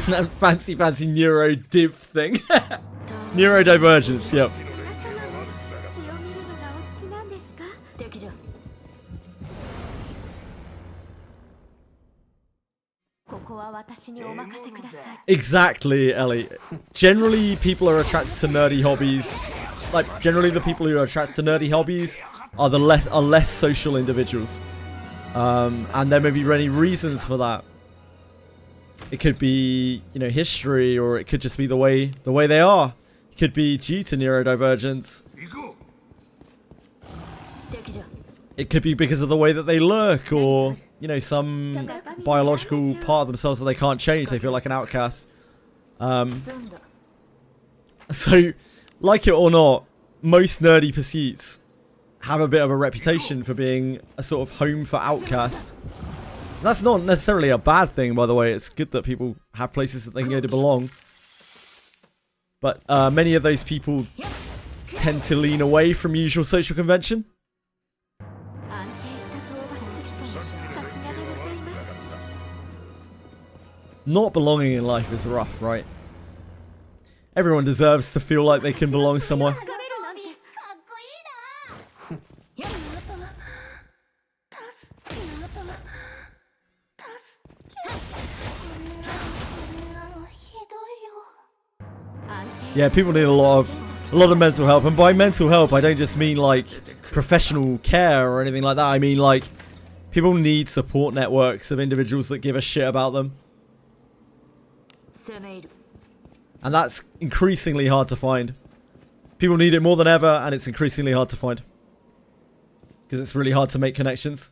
That fancy neurodiv thing. Neurodivergence, yep. Exactly, Ellie. Generally, people are attracted to nerdy hobbies. Like, generally the people who are attracted to nerdy hobbies are less social individuals. And there may be many reasons for that. It could be, you know, history, or it could just be the way they are. It could be due to neurodivergence. It could be because of the way that they look, or, you know, some biological part of themselves that they can't change. They feel like an outcast. So, like it or not, most nerdy pursuits have a bit of a reputation for being a sort of home for outcasts. That's not necessarily a bad thing, by the way. It's good that people have places that they can go to belong. But many of those people tend to lean away from usual social convention. Not belonging in life is rough, right? Everyone deserves to feel like they can belong somewhere. Yeah, people need a lot of mental help, and by mental help, I don't just mean like professional care or anything like that. I mean like people need support networks of individuals that give a shit about them, and that's increasingly hard to find. People need it more than ever, and it's increasingly hard to find because it's really hard to make connections.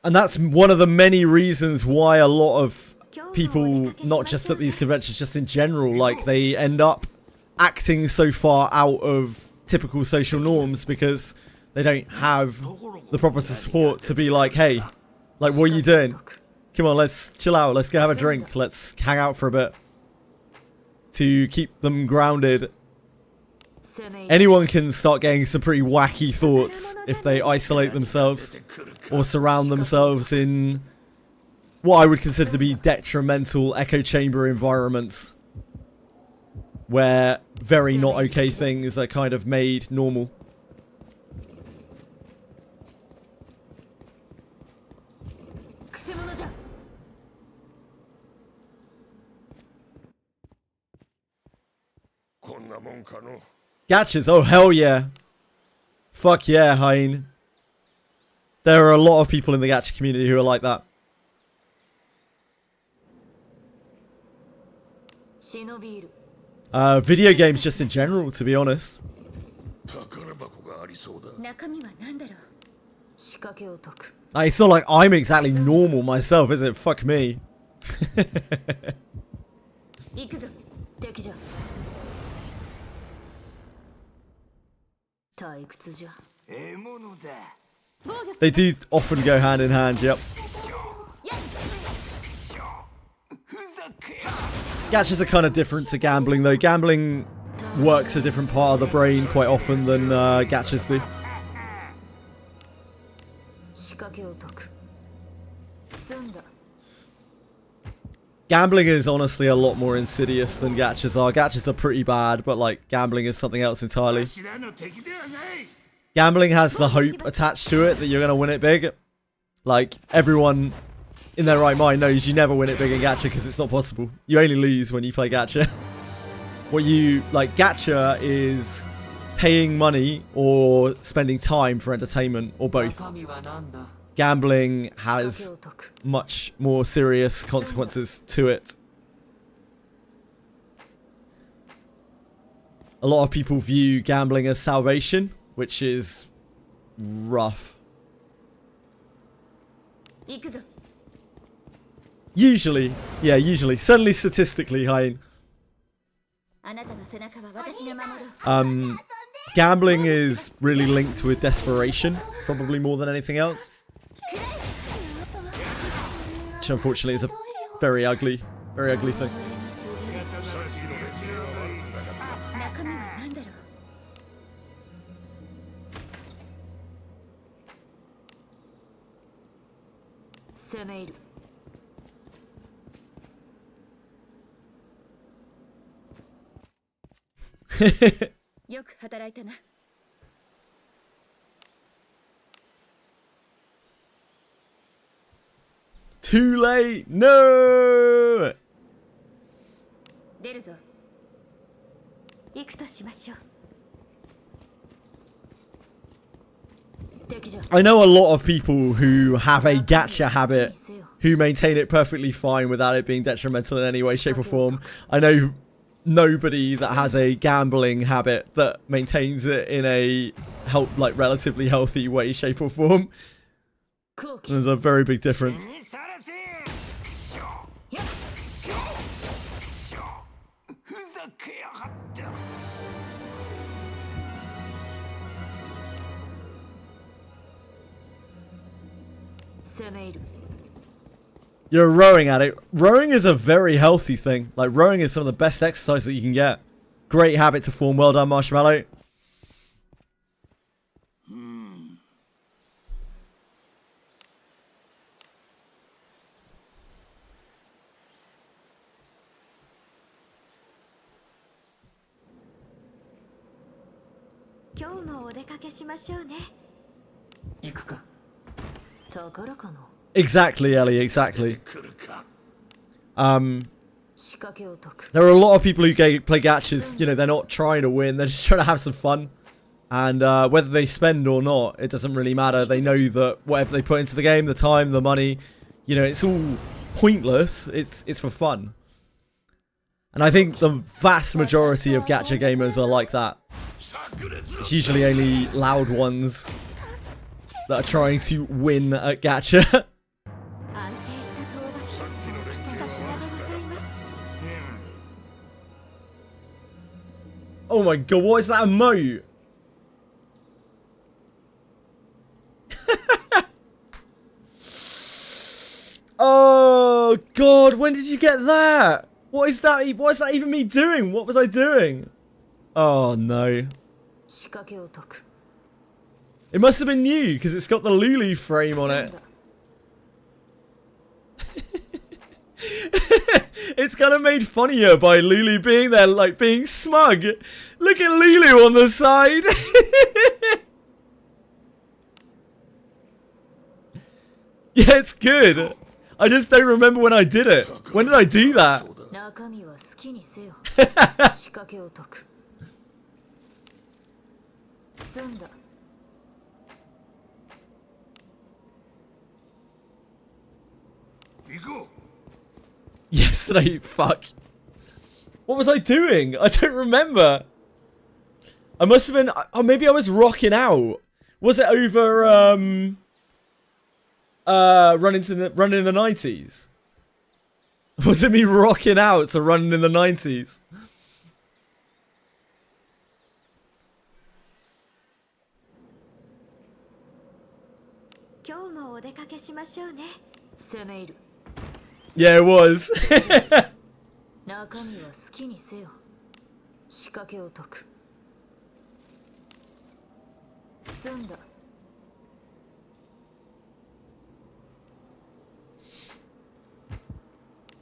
And that's one of the many reasons why a lot of people, not just at these conventions, just in general, like, they end up acting so far out of typical social norms because they don't have the proper support to be like, hey, like, what are you doing? Come on, let's chill out, let's go have a drink, let's hang out for a bit. To keep them grounded. Anyone can start getting some pretty wacky thoughts if they isolate themselves or surround themselves in what I would consider to be detrimental echo chamber environments where very not okay things are kind of made normal. Gachas, oh hell yeah. Fuck yeah, Hein. There are a lot of people in the gacha community who are like that. Video games just in general, to be honest. It's not like I'm exactly normal myself, is it? Fuck me. They do often go hand in hand, yep. Gachas are kind of different to gambling, though. Gambling works a different part of the brain quite often than gachas do. Gambling is honestly a lot more insidious than gachas are. Gachas are pretty bad, but like gambling is something else entirely. Gambling has the hope attached to it that you're going to win it big. Like, everyone in their right mind knows you never win at big in gacha because it's not possible. You only lose when you play gacha. What you like, gacha is paying money or spending time for entertainment or both. 中身はなんだ Gambling 仕掛け has を解く much more serious consequences to it. A lot of people view gambling as salvation, which is rough. 行くぞ Usually, yeah, usually. Certainly statistically, Hein. あなたの背中は私が守る Gambling is really linked with desperation, probably more than anything else. Which unfortunately is a very ugly thing. 中身は何だろう 攻め入る よく働いたな Too late! No! 出るぞ行くとしましょう 敵じゃ I know a lot of people who have a gacha 好き habit にせよ who maintain it perfectly fine without it being detrimental in any way, shape, or form. I know nobody that has a gambling habit that maintains it in a relatively healthy way, shape, or form. 後期 There's a very big difference. にさらせふざけやがった 攻め入る You're rowing at it. Rowing is a very healthy thing. Like, rowing is some of the best exercise that you can get. Great habit to form. Well done, Marshmallow. 今日もお出かけしましょうね行くか宝かな Exactly, Ellie, exactly. 来るか 仕掛けを解く There are a lot of people who play gachas, you know, they're not trying to win, they're just trying to have some fun. And whether they spend or not, it doesn't really matter. They know that whatever they put into the game, the time, the money, you know, it's all pointless. It's for fun. And I think the vast majority of gacha gamers are like that. 炸裂 It's usually only loud ones that are trying to win at gacha. 安定した討伐さすがでございます Oh my god, what is that emote? Oh god, when did you get that? What is that? What is that even me doing? What was I doing? Oh no. 仕掛けを解く It must have been new because it's got the Lulu frame on 済ん it. だ It's kind of made funnier by Lulu being there, like being smug. Look at Lulu on the side. Yeah, it's good. I just don't remember when I did it. When did I do that? 中身は好きにせよ仕掛けを解く済んだ 行こ Yesterday, fuck. What was I doing? I don't remember. I must have been. Oh, maybe I was rocking out. Was it over running in the 90s? Was it me rocking out to running in the 90s? 今日もお出かけしましょうね 攻め入る Yeah, it was. 中身は好きにせよ仕掛けを解く済んだ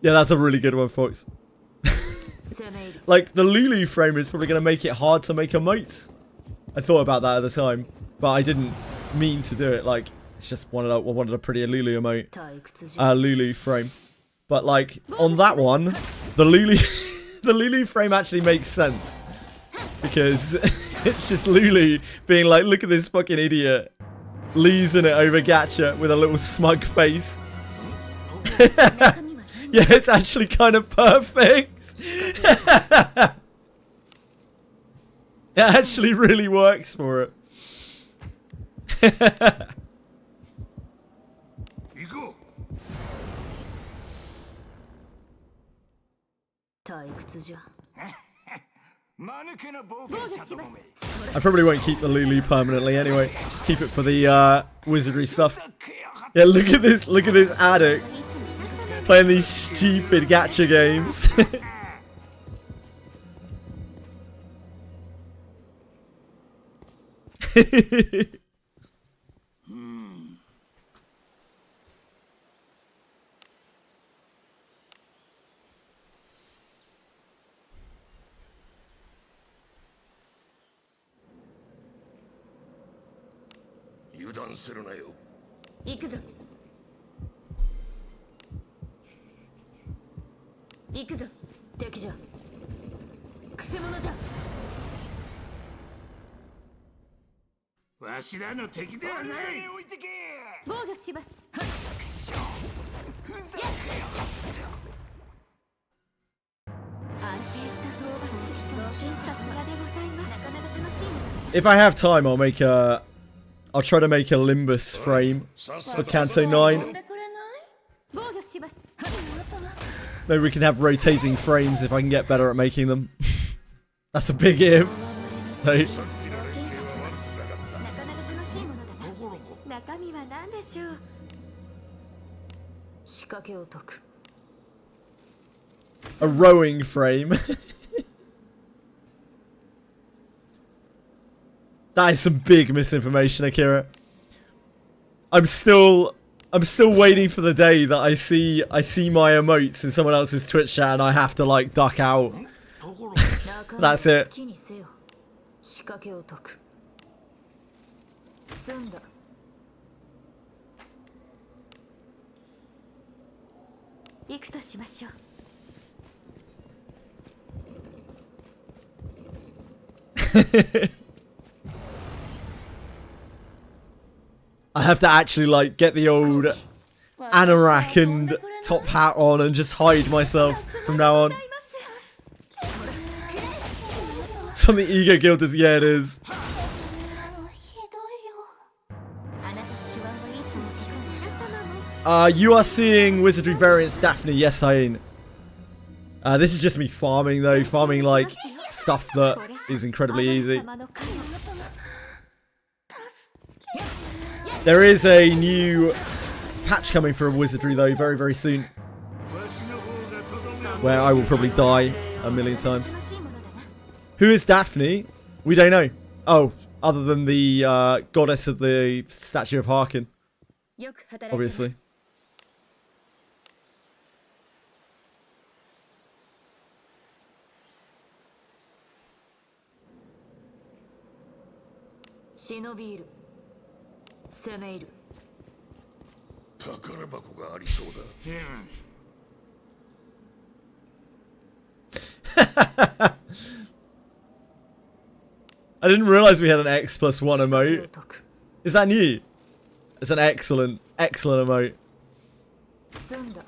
Yeah, that's a really good one, folks. 攻め入る Like, the Lulu frame is probably going to make it hard to make emotes. I thought about that at the time, but I didn't mean to do it. Like, It's just wanted a prettier Lulu emote, 退屈じゃ Lulu frame. But like on that one, the Lulu, the Lulu frame actually makes sense because it's just Lulu being like, look at this fucking idiot, losing it over Gacha with a little smug face. Yeah, it's actually kind of perfect. It actually really works for it. 行こ退屈じゃう間抜けな冒険者どもめ I probably won't keep the Lulu permanently anyway. Just keep it for the wizardry stuff. Yeah, look at this addict playing these stupid gacha games.「油断するなよ行くぞ行くぞ敵じゃくせ者じゃわしらの敵ではない置いてけ防御しますふざけやがって安定した討伐さすがでございますなかなか楽しいの If I have time, I'll try to make a Limbus frame for Kanto 9. 防御します Maybe we can have rotating frames if I can get better at making them. That's a big if. Hey. なかなか楽しいものだな中身は何でしょう仕掛けを解く A rowing frame. That is some big misinformation, Akira. I'm still waiting for the day that I see my emotes in someone else's Twitch chat and I have to like duck out. That's it. 好きにせよ仕掛けを解く済んだ行くとしましょう I have to actually like get the old anorak and top hat on and just hide myself from now on. It's on the Ego Guild as yeah it is. あなたの手腕はいつも聞くの様も You are seeing Wizardry variants Daphne, yes I am. This is just me farming though, farming like stuff that is incredibly easy. There is a new patch coming for Wizardry though, very very soon, where I will probably die a million times. Who is Daphne? We don't know. Oh, other than the goddess of the statue of Harkin, よく働いて obviously. 忍び入る攻め入る宝箱がありそうだ I didn't realize we had an X+1 emote. 解く Is that new? It's an excellent emote. 済んだ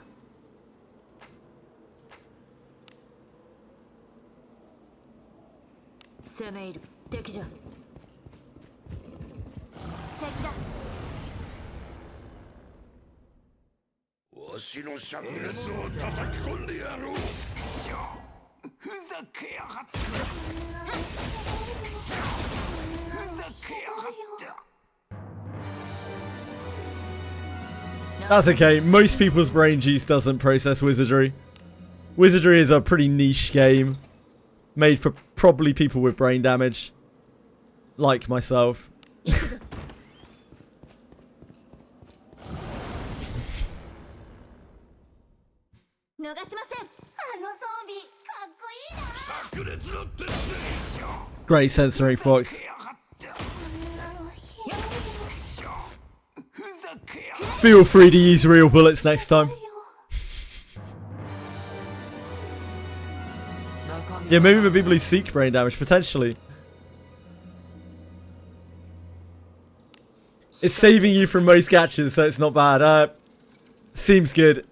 攻め入る敵じゃ敵だわしの灼熱を叩き込んでやろうふざけやがってふざけやがって That's okay. Most people's brain juice doesn't process Wizardry. Wizardry is a pretty niche game, made for probably people with brain damage, like myself. 逃しませんあの装備かっこいいな 炸裂の鉄でしょ Great censoring, Fox. やがってふざ Feel free to use real bullets next time. Yeah, maybe the people who seek brain damage, potentially. It's saving you from most catches, so it's not bad. Seems good.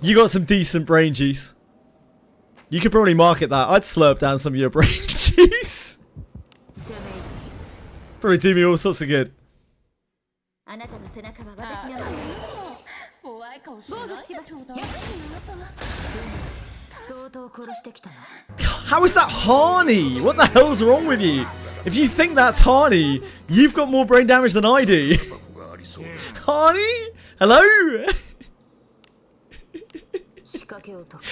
You got some decent brain juice. You could probably market that. I'd slurp down some of your brain juice. Probably do me all sorts of good. あなたの背中は私が守る。怖い顔しないでちょうだい。相当殺してきたな。 How is that Harney? What the hell's wrong with you? If you think that's Harney, you've got more brain damage than I do. Harney? Hello? 仕掛けを解く。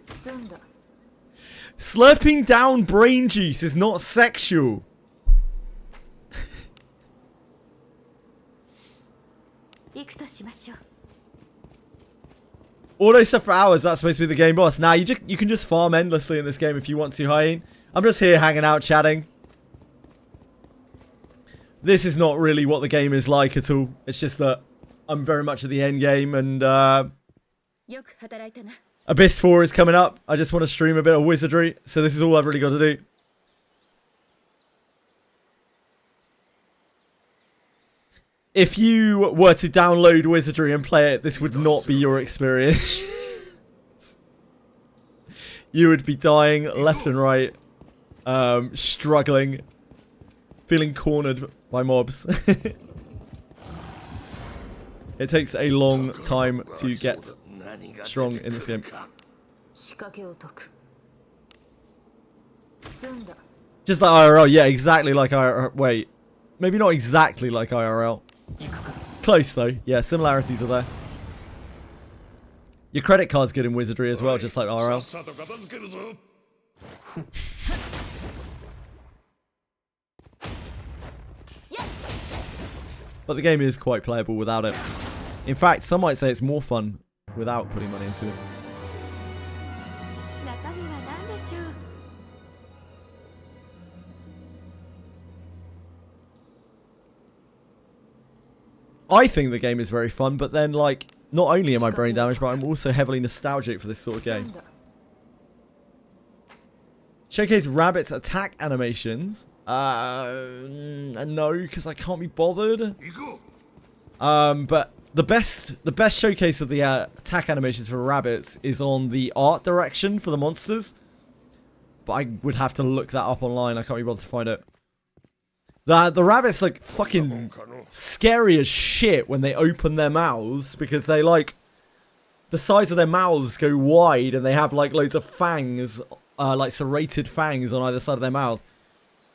済んだ。 Slurping down brain juice is not sexual. Auto stuff for hours, that's supposed to be the game boss. Nah, you can just farm endlessly in this game if you want to, Hyene. I'm just here hanging out, chatting. This is not really what the game is like at all. It's just that I'm very much at the end game, and Abyss 4 is coming up. I just want to stream a bit of Wizardry, so this is all I've really got to do. If you were to download Wizardry and play it, this would not be your experience. You would be dying left and right, struggling, feeling cornered by mobs. It takes a long time to get strong in this game. Just like IRL, yeah, exactly like IRL. Wait, maybe not exactly like IRL. Close though, yeah, similarities are there. Your credit card's good in Wizardry as well, just like IRL. But the game is quite playable without it. In fact, some might say it's more fun without putting money into it. I think the game is very fun, but then, like, not only am I brain damaged, but I'm also heavily nostalgic for this sort of game. Showcase Rabbit's attack animations. No, because I can't be bothered. But the best showcase of the attack animations for rabbits is on the art direction for the monsters. But I would have to look that up online. I can't be bothered to find it. The rabbits look fucking scary as shit when they open their mouths, because they, like, the size of their mouths go wide and they have, like, loads of fangs, like serrated fangs on either side of their mouth.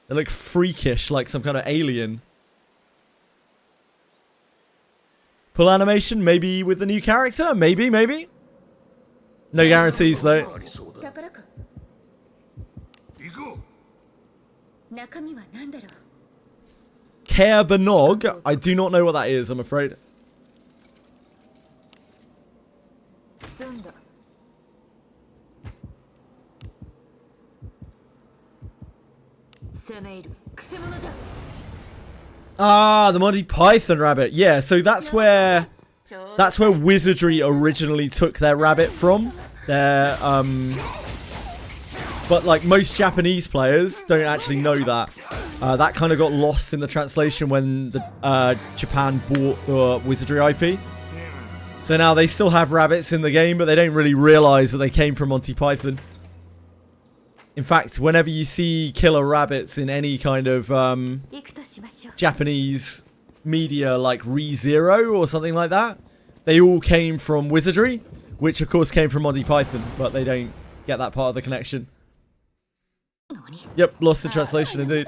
They look freakish, like some kind of alien. Pull animation, maybe with the new character? Maybe. No guarantees, though. Kerbanog? I do not know what that is, I'm afraid. Ah, the Monty Python rabbit. Yeah, so that's where Wizardry originally took their rabbit from. Their but like most Japanese players don't actually know that. That kind of got lost in the translation when the Japan bought the Wizardry IP. So now they still have rabbits in the game, but they don't really realize that they came from Monty Python. In fact, whenever you see killer rabbits in any kind of Japanese media like ReZero or something like that, they all came from Wizardry, which of course came from Monty Python, but they don't get that part of the connection. Yep, lost in translation indeed.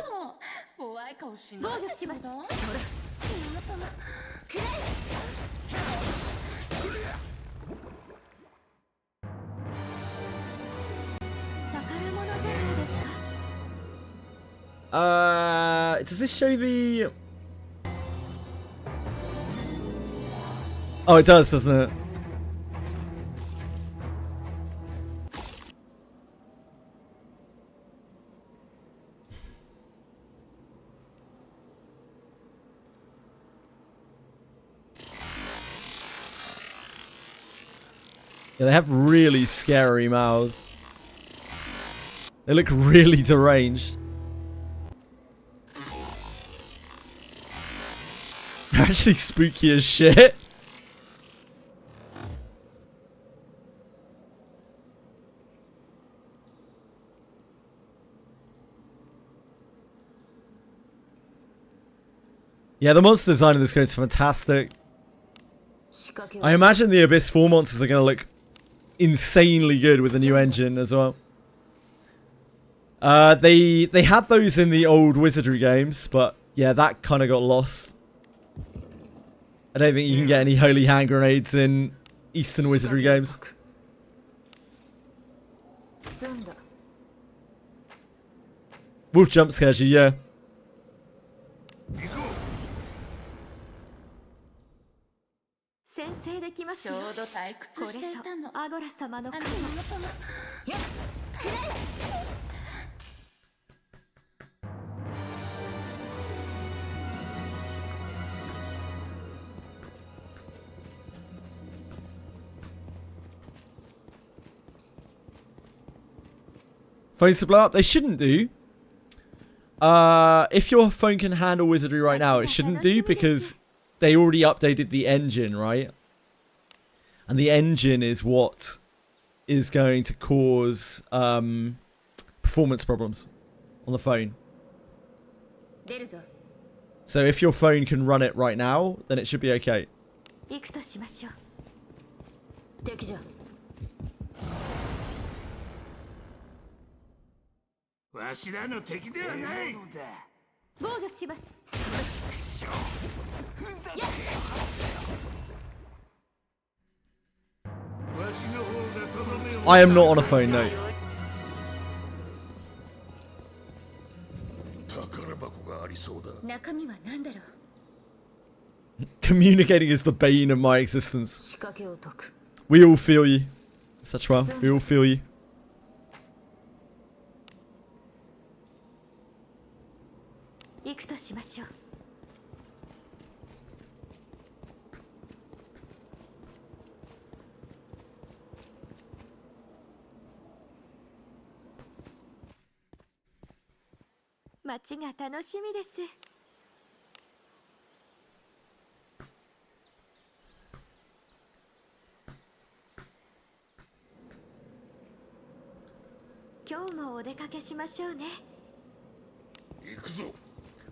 Does this show the... Oh, it does, doesn't it? Yeah, they have really scary mouths. They look really deranged. They're actually spooky as shit. Yeah, the monster design in this game is fantastic. I imagine the Abyss 4 monsters are going to look insanely good with the new engine as well. They had those in the old Wizardry games, but yeah, that kind of got lost. I don't think you can get any holy hand grenades in Eastern Wizardry games. Wolf jump scares you, yeah. Phones to blow up? They shouldn't do. If your phone can handle Wizardry right now, it shouldn't do because they already updated the engine, right? And the engine is what is going to cause performance problems on the phone. So if your phone can run it right now, then it should be okay. I am not on a phone, no. Communicating is the bane of my existence. We all feel you. Such well. We all feel you.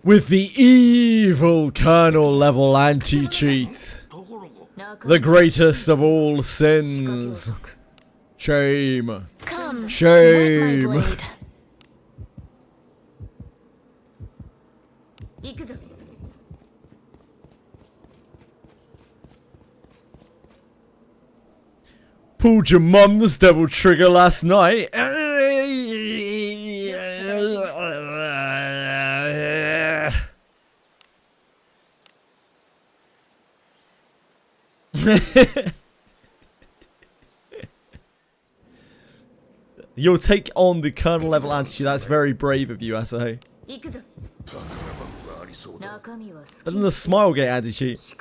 With the evil kernel level anti-cheat. The greatest of all sins. Shame. Shame. Pulled your mum's devil trigger last night. You'll take on the kernel level anti-cheat. That's very brave of you, Asahi. But then the Smilegate anti-cheat.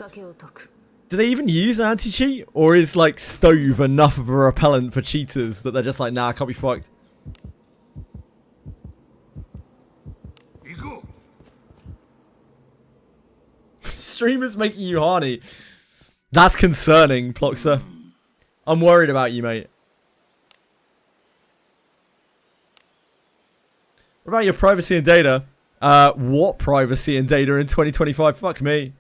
Do they even use an anti-cheat? Or is, like, stove enough of a repellent for cheaters that they're just like, nah, I can't be fucked? Streamers making you horny. That's concerning, Ploxer. I'm worried about you, mate. What about your privacy and data? What privacy and data in 2025? Fuck me.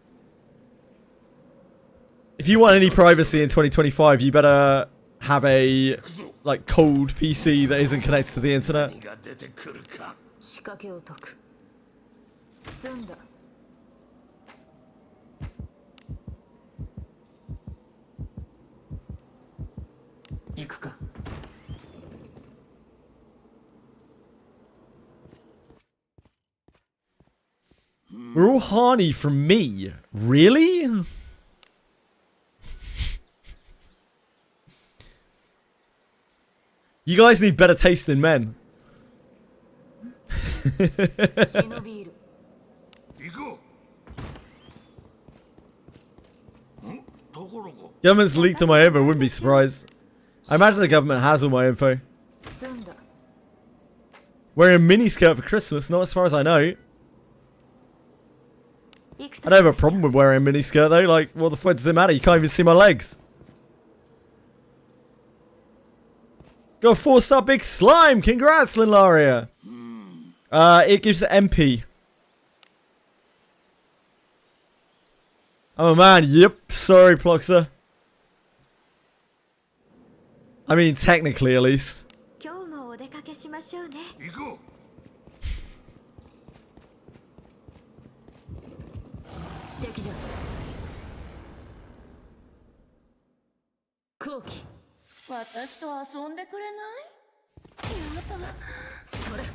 If you want any privacy in 2025, you better have a, like, cold PC that isn't connected to the internet. We're all horny from me. Really? You guys need better taste in men. Government's leaked on my own, but I wouldn't be surprised. I imagine the government has all my info. 済んだ Wearing a miniskirt for Christmas, not as far as I know. 行く I don't have a problem with wearing a miniskirt though. Like, what the fuck does it matter? You can't even see my legs. Got a 4-star big slime. Congrats, Linlaria. It gives the MP. Oh man, yep. Sorry, Ploxer. I mean, technically at least. 今日もお出かけしましょうね。行こ敵じゃ後期私と遊んでくれないやだそれう。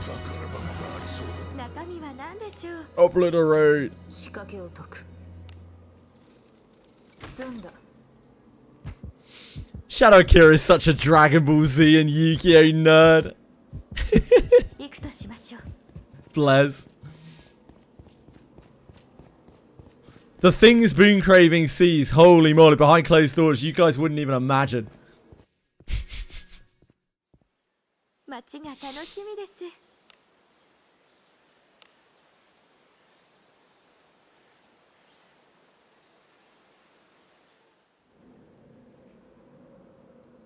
宝箱がありそうだ。中身は何でしょう。 Obliterate. 仕掛けを解く済んだ Shadow Kira is such a Dragon Ball Z and Yu-Gi-Oh nerd. 行くとしましょう。 Bless. The things Boon Craving sees, holy moly, behind closed doors, you guys wouldn't even imagine. 街が楽しみです。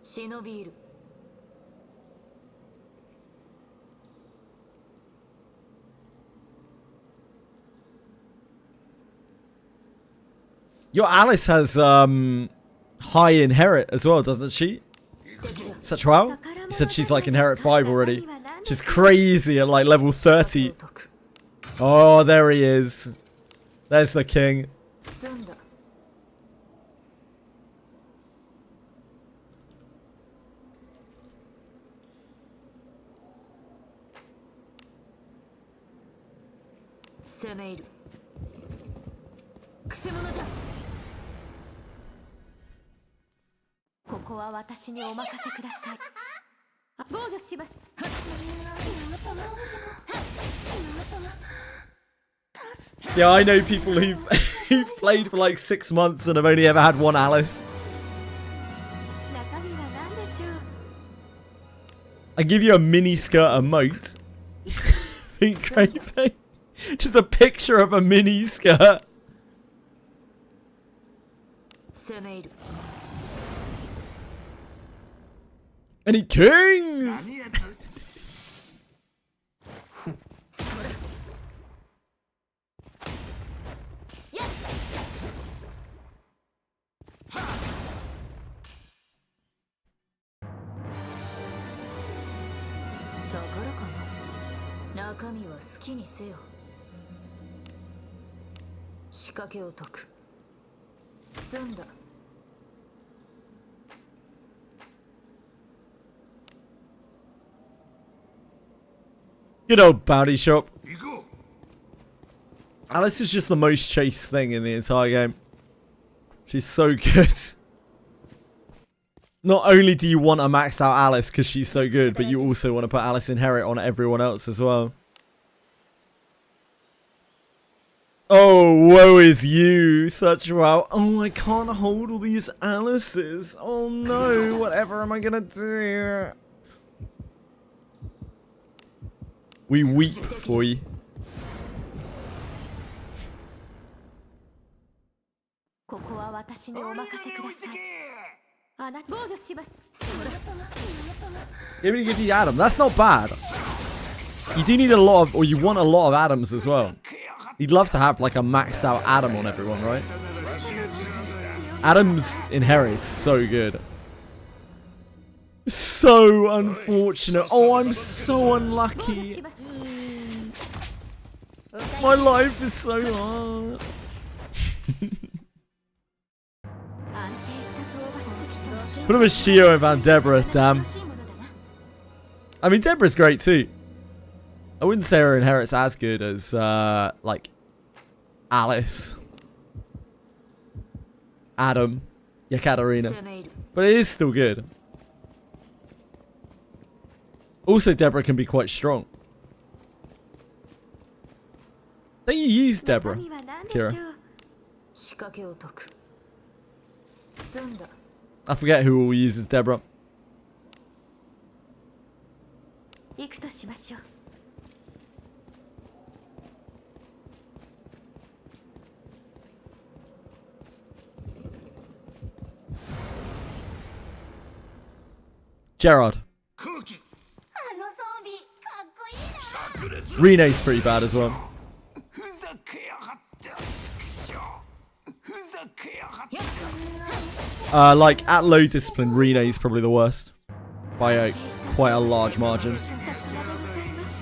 忍びいる Your Alice has high inherit as well, doesn't she? Such well? You said she's like inherit 5 already. She's crazy at like level 30. Oh, there he is. There's the king. 済んだ 攻め入るくせ者じゃここは私にお任せください。あ、防御します。 Yeah, I know people who've played for like 6 months and have only ever had one Alice. 中身は何でしょう。 I give you a mini skirt emote. Pink craving. Just a picture of a mini skirt. 攻め入る Any kings? 何やつ。宝かな中身は好きにせよ仕掛けを解く済んだ Good old bounty shop. 行こう。 Alice is just the most chased thing in the entire game. She's so good. Not only do you want a maxed out Alice because she's so good, but you also want to put Alice Inherit on everyone else as well. Oh, woe is you, such wow. Oh, I can't hold all these Alices. Oh no, whatever am I gonna do? We weep for you. ここは私にお任せください。あなた防御します。 Give me the Adam. That's not bad. You do need a lot of, or you want a lot of Adams as well. You'd love to have like a maxed out Adam on everyone, right? Adam's Inherit is so good. So unfortunate. Oh, I'm so unlucky. My life is so hard. 安定した討伐。 Put him as Shio and Van Deborah, damn. I mean, Deborah's great too. I wouldn't say her Inherit's as good as, like, Alice, Adam, Yekaterina. 攻め入る But it is still good. Also, Deborah can be quite strong. Don't you use Deborah? 中身は何 Kira. 仕掛けを解く。済んだ。 I forget who all uses Deborah. 行くとしましょう。 Gerard. 空気あの装備かっこいいな。 炸裂 Rene's pretty bad as well. ふざけやがって畜生ふざけやがって Like at low discipline, Rene's probably the worst by quite a large margin. さすがでございます。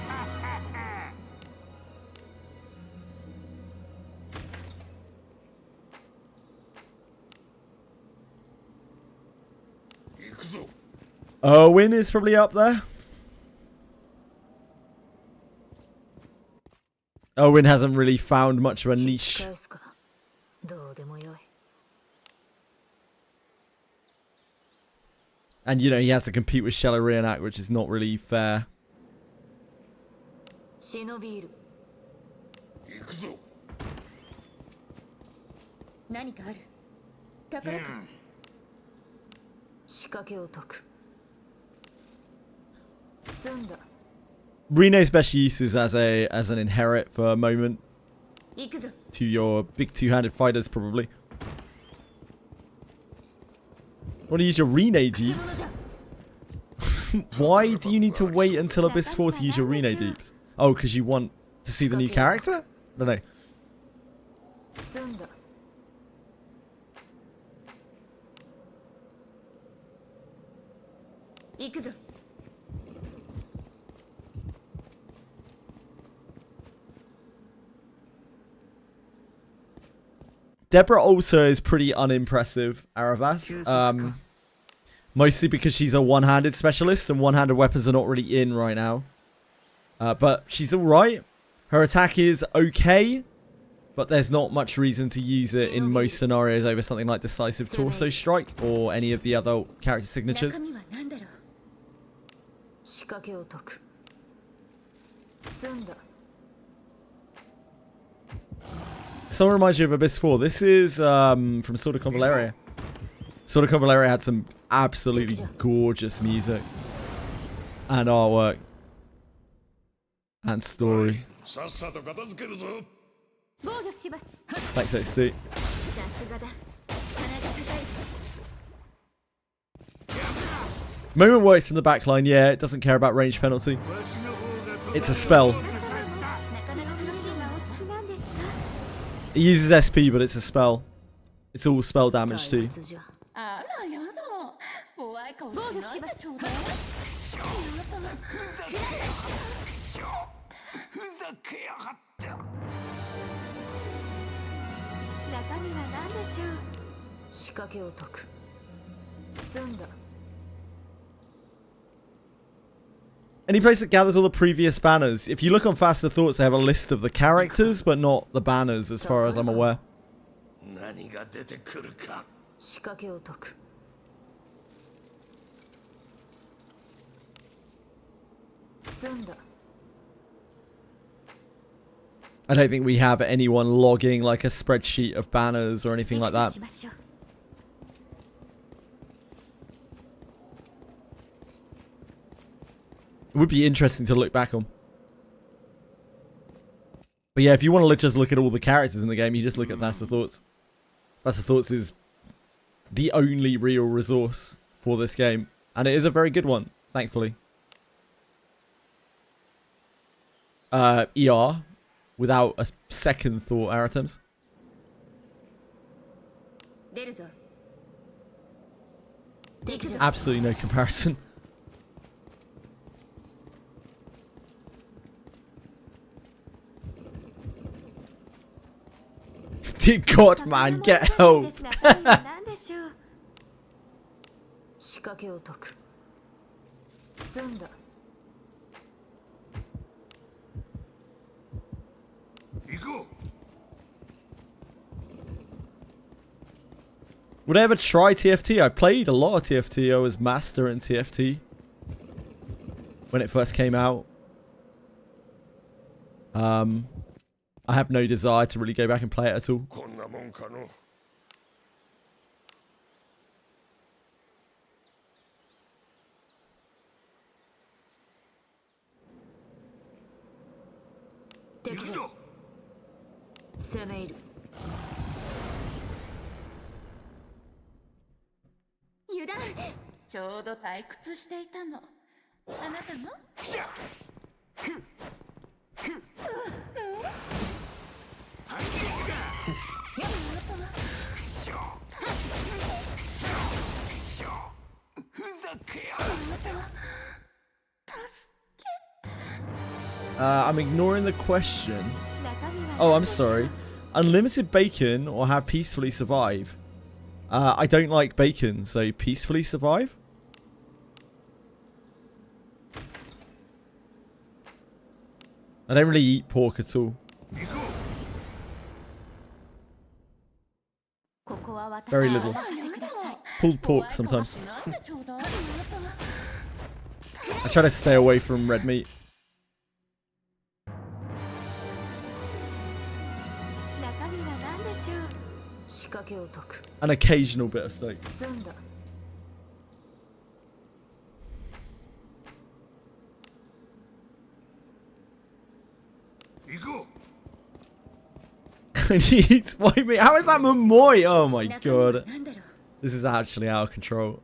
行くぞ Owen is probably up there. Owen hasn't really found much of a niche. 返すか。どうでもよい。 And, you know, he has to compete with Shallow Reenact, which is not really fair. 忍びいる。行くぞ何かある。宝か。仕掛けを解く。済んだ。 Rene's best use is as an inherit for a moment 行くぞ。 to your big two-handed fighters, probably. Want to use your Rene dupes? Why do you need to wait until Abyss 4 to use your Rene dupes? Oh, because you want to see the new character? I don't know. 済んだ。 行くぞ。 Deborah also is pretty unimpressive, Aravas. Mostly because she's a one-handed specialist and one-handed weapons are not really in right now. But she's alright. Her attack is okay, but there's not much reason to use it in most scenarios over something like Decisive Torso Strike or any of the other character signatures. 中身は何だろう。仕掛けを解く。済んだ。 Someone reminds you of Abyss 4. This is from Sword of Convaleria. Sword of Convaleria had some absolutely gorgeous music and artwork and story. さっさと片付けるぞ 防御します。 Thanks, XT. さすがだ。鼻が高い。 Moment works from the backline, yeah, it doesn't care about range penalty. It's a spell. なかなか楽しいのお好きなんですか。 It uses SP, but it's a spell. It's all spell damage 退 too. 屈じゃ。あらやだ怖い顔しないでちょうだいふざけやがって 中身は何でしょう。 仕掛けを解く。済んだ。 Any place that gathers all the previous banners. If you look on Faster Thoughts, they have a list of the characters, but not the banners, as far as I'm aware. 何が出てくるか 仕掛けを解く。済んだ。 I don't think we have anyone logging like a spreadsheet of banners or anything like 行く that. としましょう。 It would be interesting to look back on. But yeah, if you want to just look at all the characters in the game, you just look at Faster Thoughts. Faster Thoughts is the only real resource for this game. And it is a very good one, thankfully. ER, without a second thought, Aritems. 出るぞ。行くぞ。 Absolutely no comparison. Dear God, man, get help. 中身は何でしょう。 仕掛けを解く。済んだ。 行こ Would I ever try TFT? I played a lot of TFT. I was master in TFT when it first came out. I have no desire to really go back and play it at all. こんなもんかの。敵じゃ攻め入る油断ちょうど退屈していたの。あなたも？I'm ignoring the question. Oh, I'm sorry. Unlimited bacon or have peacefully survive? I don't like bacon, so peacefully survive? I don't really eat pork at all. Very little. Pulled pork sometimes. I try to stay away from red meat. An occasional bit of steak. He eats white meat. How is that Momoy? Oh my god. This is actually out of control.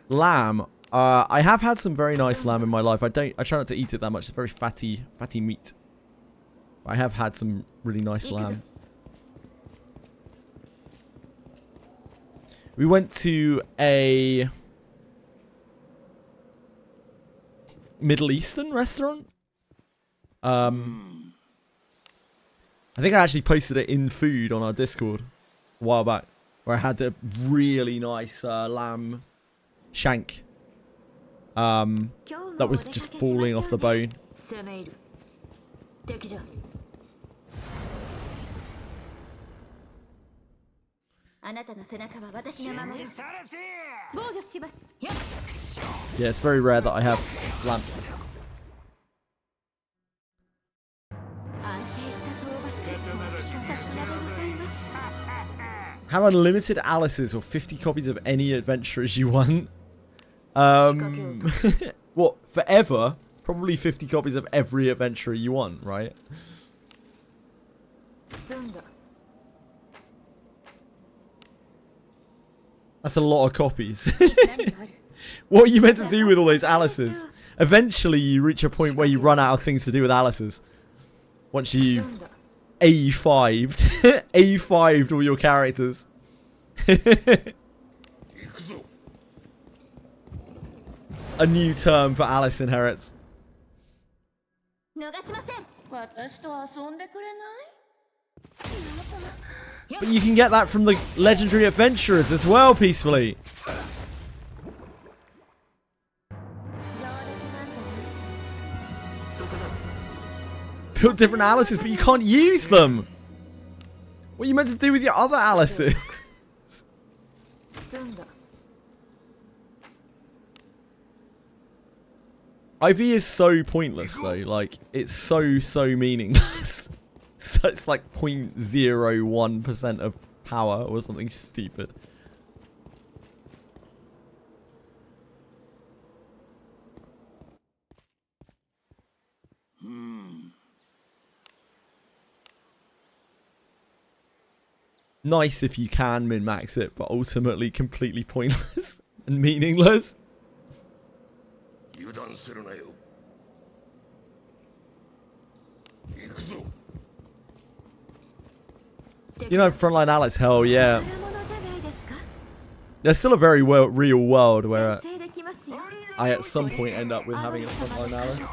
Lamb. I have had some very nice lamb in my life. I try not to eat it that much. It's very fatty meat. I have had some really nice lamb. We went to a Middle Eastern restaurant. I think I actually posted it in food on our Discord a while back, where I had a really nice lamb shank that was just falling off the bone. Yeah, it's very rare that I have lamb. Have unlimited Alice's or 50 copies of any adventurers you want. What, forever? Probably 50 copies of every adventurer you want, right? That's a lot of copies. What are you meant to do with all those Alice's? Eventually you reach a point where you run out of things to do with Alice's. Once you've A5'd. A5'd all your characters. A new term for Alice inherits. But you can get that from the legendary adventurers as well, peacefully. Build different Alice's, but you can't use them. What are you meant to do with your other Alice's? IV is so pointless though, like, it's so meaningless. So it's like 0.01% of power or something stupid. Nice if you can min-max it, but ultimately completely pointless and meaningless. You know, Frontline Alice, hell yeah. There's still a very real world where I at some point end up with having a Frontline Alice.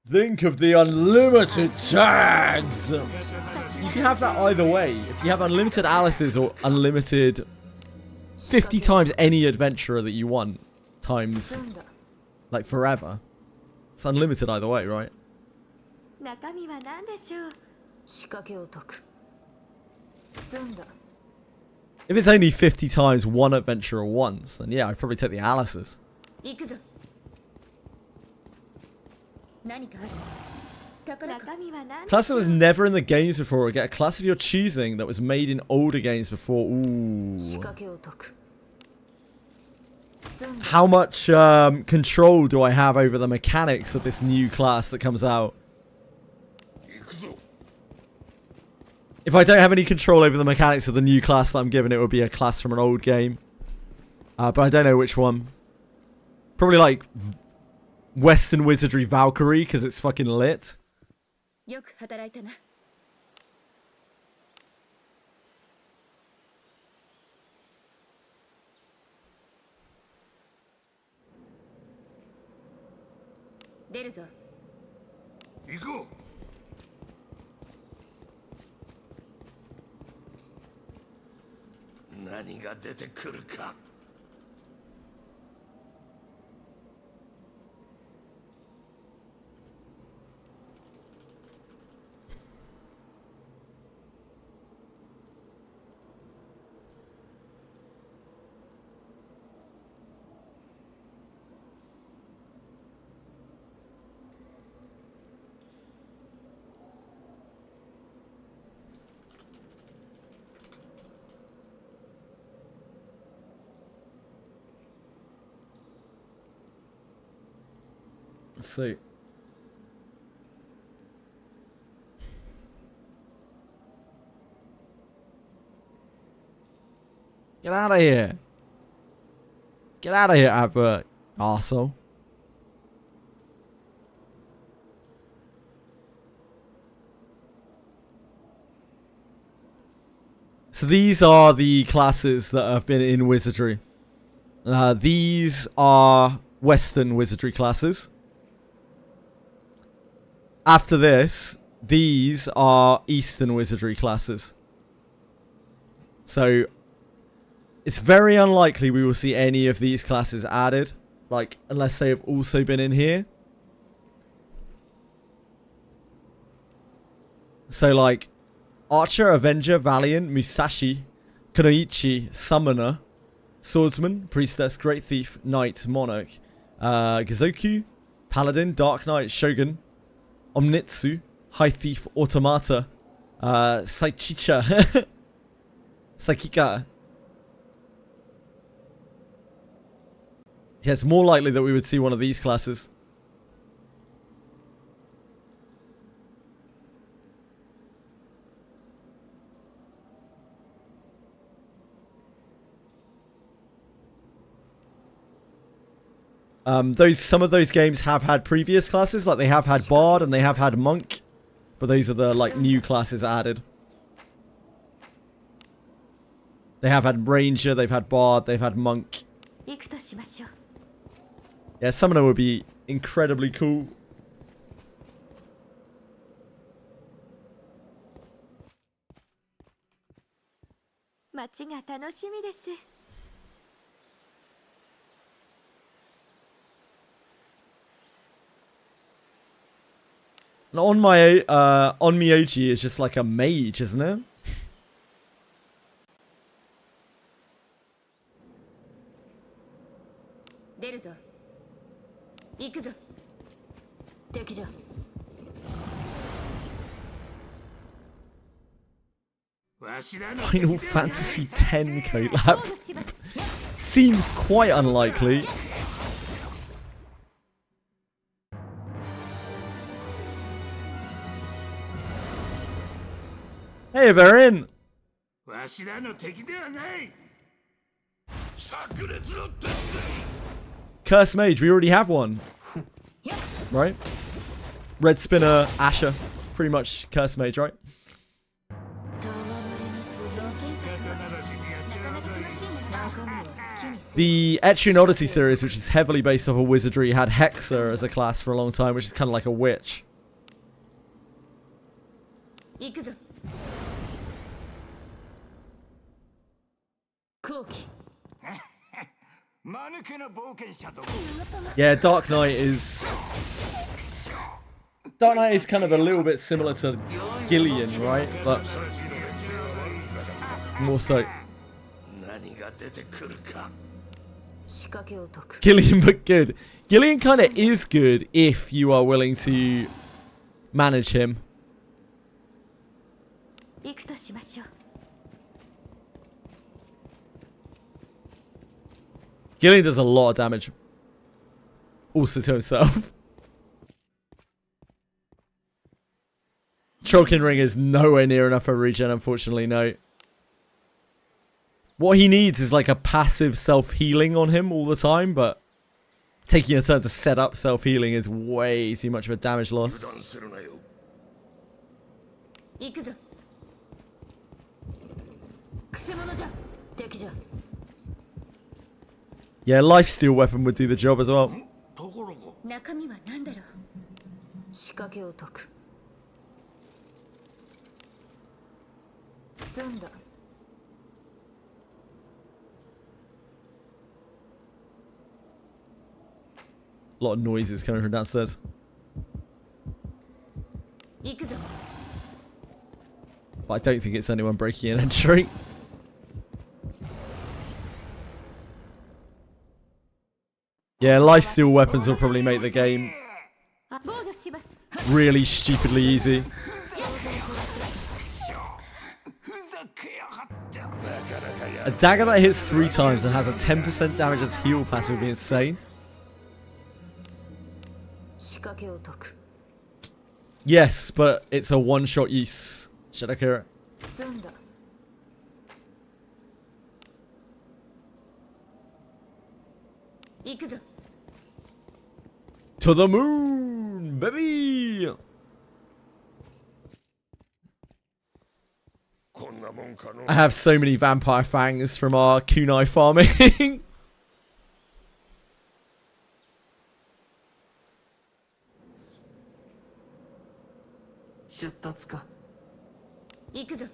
Think of the unlimited tags! You can have that either way. If you have unlimited Alice's or unlimited 50 times any adventurer that you want, times like forever. It's unlimited either way, right? If it's only 50 times one adventurer once, then yeah, I'd probably take the Alice's. 何かある宝か中身は何 Class that was never in the games before, or get a class of your choosing that was made in older games before. Ooh. 仕掛けを解く。済んだ。 How much control do I have over the mechanics of this new class that comes out? 行くぞ If I don't have any control over the mechanics of the new class that I'm given, it would be a class from an old game. But I don't know which one. Probably like Western Wizardry Valkyrie, because it's fucking lit. よく働いたな出るぞ行こう何が出てくるか Let's see. Get out of here. Get out of here, advert, arsehole. So these are the classes that have been in Wizardry. These are Western Wizardry classes. After this, these are Eastern Wizardry classes. So, it's very unlikely we will see any of these classes added. Like, unless they have also been in here. So, like, Archer, Avenger, Valiant, Musashi, Kunoichi, Summoner, Swordsman, Priestess, Great Thief, Knight, Monarch, Gazoku, Paladin, Dark Knight, Shogun, Omnitsu, High Thief, Automata, Saichicha, Saikika. Yeah, it's more likely that we would see one of these classes. Some of those games have had previous classes, like they have had Bard and they have had Monk, but those are the like new classes added. They have had Ranger, they've had Bard, they've had Monk. 行くとしましょう Yeah, Summoner would be incredibly cool. 街が楽しみです And on Miyoji is just like a mage, isn't it? 出るぞ行くぞ敵じゃ。 わしらの Final Fantasy X collab. Seems quite unlikely. Hey, Baron! わしらの敵ではない炸裂の鉄槌 Curse Mage, we already have one. Right? Red Spinner, Asher. Pretty much Curse Mage, right? 中身は好きにせよ。 The Etrian Odyssey series, which is heavily based off of Wizardry, had Hexer as a class for a long time, which is kind of like a witch. 行くぞ後期。 間抜けな冒険者と Yeah, Dark Knight is... Dark Knight is kind of a little bit similar to Gillian, right? But more so. 何が出てくるか Gillian, but good. Gillian kind of is good if you are willing to manage him. 行くとしましょう。 Gillian does a lot of damage. Also to himself. Trollkin Ring is nowhere near enough for regen, unfortunately, no. What he needs is like a passive self-healing on him all the time, but taking a turn to set up self-healing is way too much of a damage loss. 行くぞ。くせ者じゃ。敵じゃ。 Yeah, lifesteal weapon would do the job as well. 中身は何だろう。仕掛けを解く。済んだ。 A lot of noises coming from downstairs. 行くぞ。 But I don't think it's anyone breaking an entry. Yeah, lifesteal weapons will probably make the game 防御します。 really stupidly easy. A dagger that hits 3 times and has a 10% damage as heal passive would be insane. 仕掛けを解く。 Yes, but it's a one-shot use. Shadakura. 済んだ。行くぞ。 To the moon, baby! I have so many vampire fangs from our kunai farming. 出立か。行くぞ。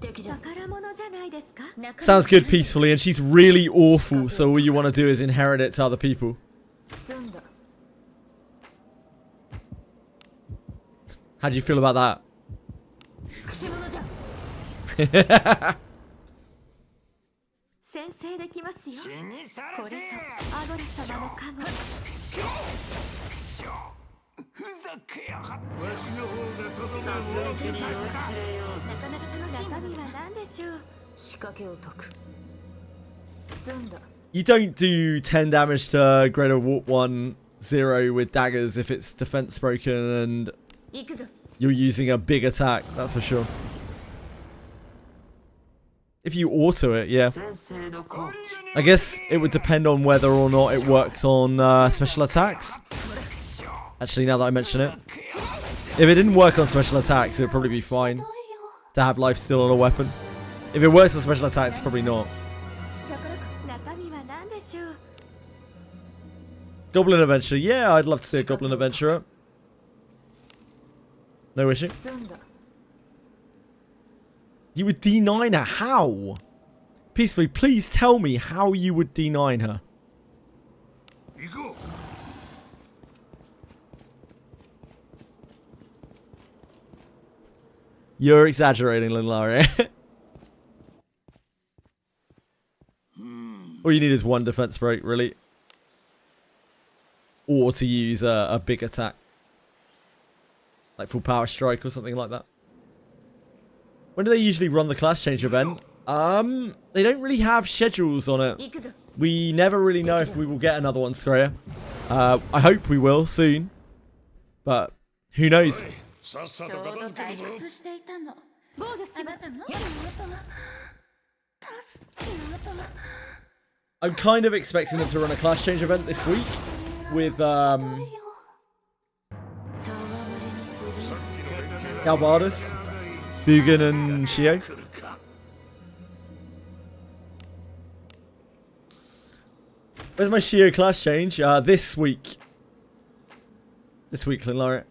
敵じゃ。宝物じゃないですか。 Sounds good peacefully, and she's really awful, so all you want to do is inherit it to other people. 済んだ。 How do you feel about that? くせ者じゃ。先制できますよ。これぞアゴラ様の加護。ふざけやがって。殺戮に教えようぜ。なかなか楽しい。中身は何でしょう。仕掛けを解く。済んだ。 You don't do 10 damage to Greater Warp 1 0 with daggers if it's defense broken and 行くぞ。 you're using a big attack, that's for sure. If you auto it, yeah. 先生のコーチ。 I guess it would depend on whether or not it works on special attacks. Actually, now that I mention it. If it didn't work on special attacks, it would probably be fine to have lifesteal on a weapon. If it works on special attacks, probably not. 中身は何でしょう。 Goblin Adventure. Yeah, I'd love to see a Goblin Adventurer. No issue. 済んだ。 You would D9 her. How? Peacefully, please tell me how you would D9 her. 行こう。 You're exaggerating, Linlaria. All you need is one defense break, really. Or to use a big attack. Like full power strike or something like that. When do they usually run the class change event? They don't really have schedules on it. 行くぞ。 We never really know if we will get another one, Scraya. I hope we will soon. But who knows? さっさちょうどと片付けるぞ。退出していたの。防御します。の助けの I'm kind of expecting them to run a class change event this week. With, Galbardus, Bugan and Shio. Where's my Shio class change? This week. This week, Linlaria.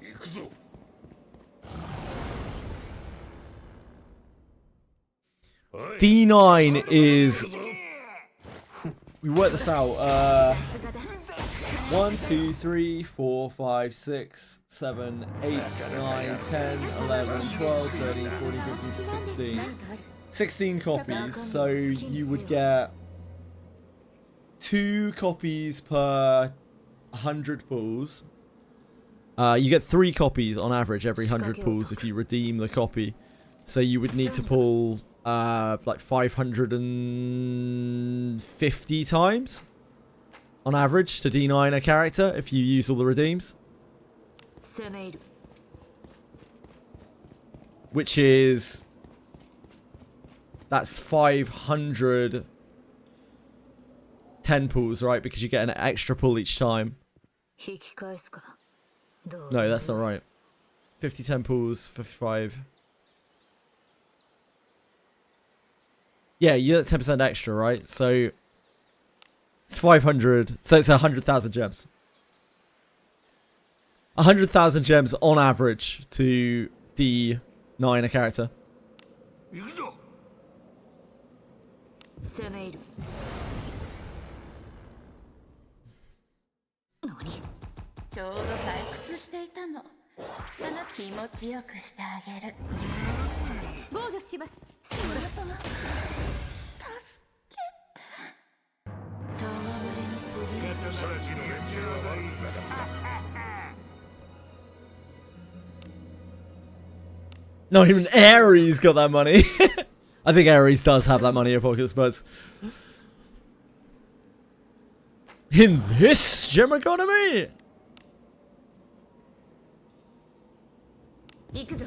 行くぞ。 D9 is... We work this out. 1, 2, 3, 4, 5, 6, 7, 8, 9, 10, 11, 12, 13, 14, 15, 16. 16 copies, so you would get 2 copies per 100 pulls. You get 3 copies on average every 100 pulls if you redeem the copy. So you would need to pull like 550 times on average to D9 a character if you use all the redeems. Which is... that's 500 10 pulls, right? Because you get an extra pull each time. No, that's not right. 50 10 pulls, 55. Yeah, you get 10% extra, right? So it's 500. So it's 100,000 gems. 100,000 gems on average to D9 a character. 行くぞ。ちょうど退屈していたの。気持ちよくしてあげる。防御します。助けて。戯れに過ぎる。さっきの連中は悪い。 Not even Ares got that money. I think Ares does have that money in pockets, but in this gem economy. 行くぞ。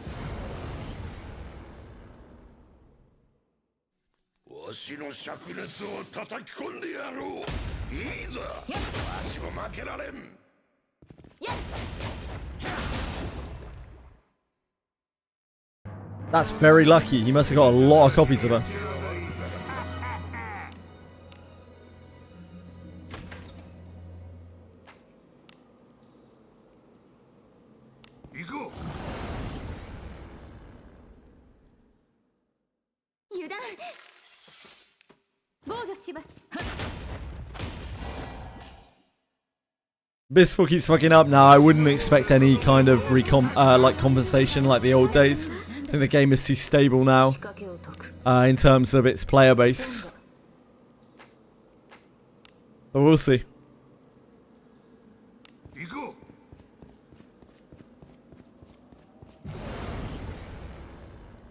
わしの灼熱を叩き込んでやろう。いいぞ。わしも負けられん。 That's very lucky. He must have got a lot of copies of her. Go. 油断。防御します。 Bisful keeps fucking up now. I wouldn't expect any kind of like compensation like the old days. I think the game is too stable now in terms of its player base. But we'll see. Go.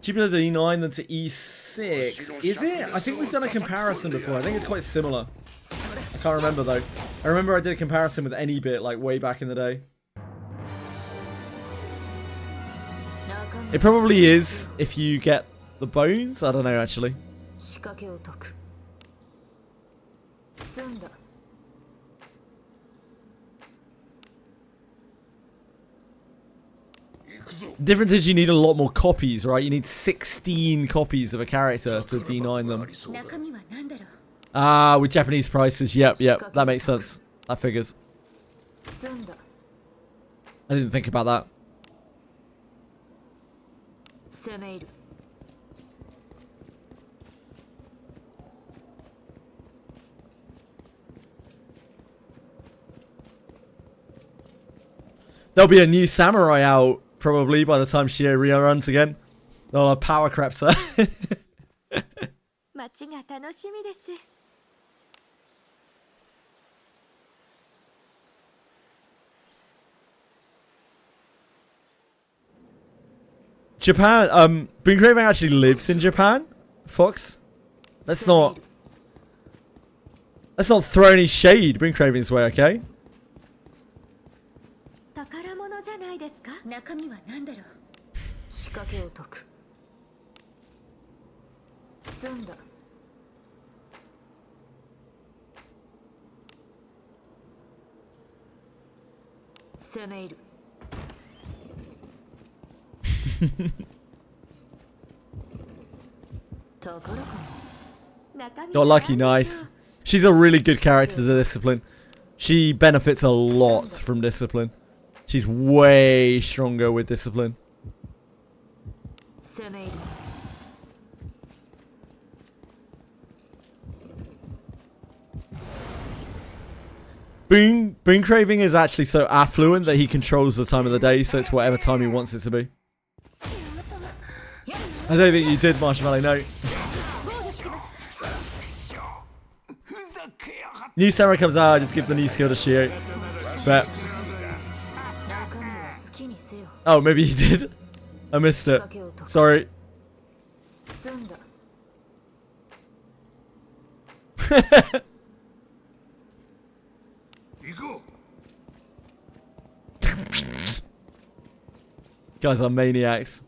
Cheaper to E9 than to E6. Is it? I think we've done a comparison before. I think it's quite similar. I can't remember though. I remember I did a comparison with any bit like way back in the day. It probably is if you get the bones. I don't know actually. The difference is you need a lot more copies, right? You need 16 copies of a character to D9 them. Ah, with Japanese prices. Yep, that makes sense. That figures. I didn't think about that. There'll be a new samurai out probably by the time she reruns again. They'll have power creps her. 街が楽しみです。 Japan, Boonkraven actually lives in Japan, Fox. Let's not throw any shade Boonkraven's way, okay? 宝物じゃないですか。中身は何だろう。仕掛けを解く。済んだ。攻め入る。 Got lucky, nice. She's a really good character to discipline. She benefits a lot from discipline. She's way stronger with discipline. Boon-Craving is actually so affluent that he controls the time of the day, so it's whatever time he wants it to be. I don't think you did, Marshmallow, no. New samurai comes out, I just give the new skill to Shio. Bet. Oh, maybe he did. I missed it. Sorry. Guys are maniacs.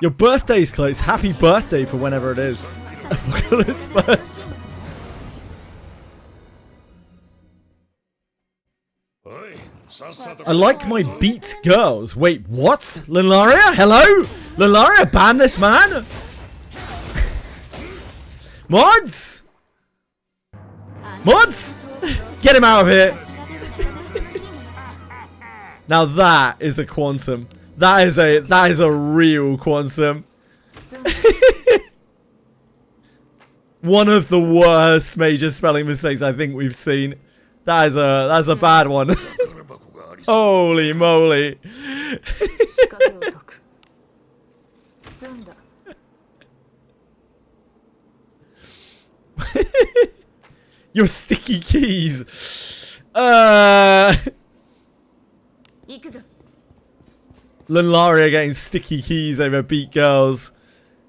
Your birthday's close. Happy birthday for whenever it is. Spurs. I like my beat girls. Wait, what? Lilaria? Hello? Lilaria, ban this man? Mods? Mods? Get him out of here. Now that is a quantum. That is a real quantum. One of the worst major spelling mistakes I think we've seen. That's a bad one. Holy moly. Your sticky keys. Lunaria getting sticky keys over beat girls.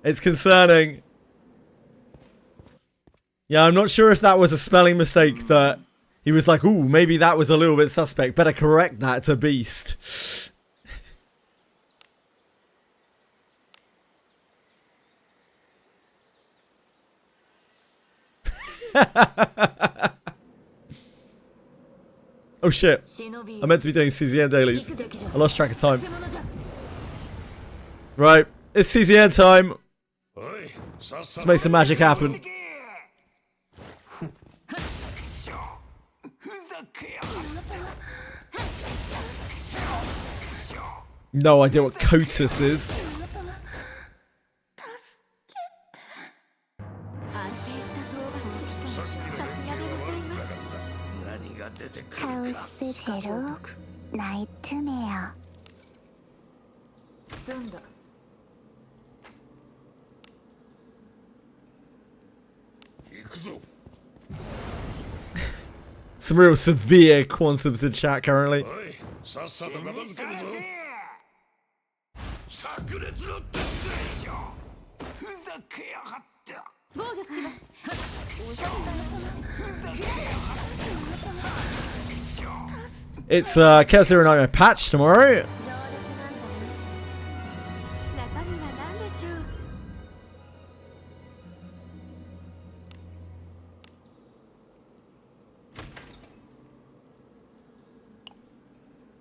It's concerning. Yeah, I'm not sure if that was a spelling mistake that he was like, ooh, maybe that was a little bit suspect. Better correct that to Beast. Oh shit. I meant to be doing CZN dailies. I lost track of time. Right. It's CZN time. Let's make some magic happen. No idea what COTUS is. House Zero Nightmare. Some real severe quantums in chat currently. It's Chaos Zero Nightmare patch tomorrow.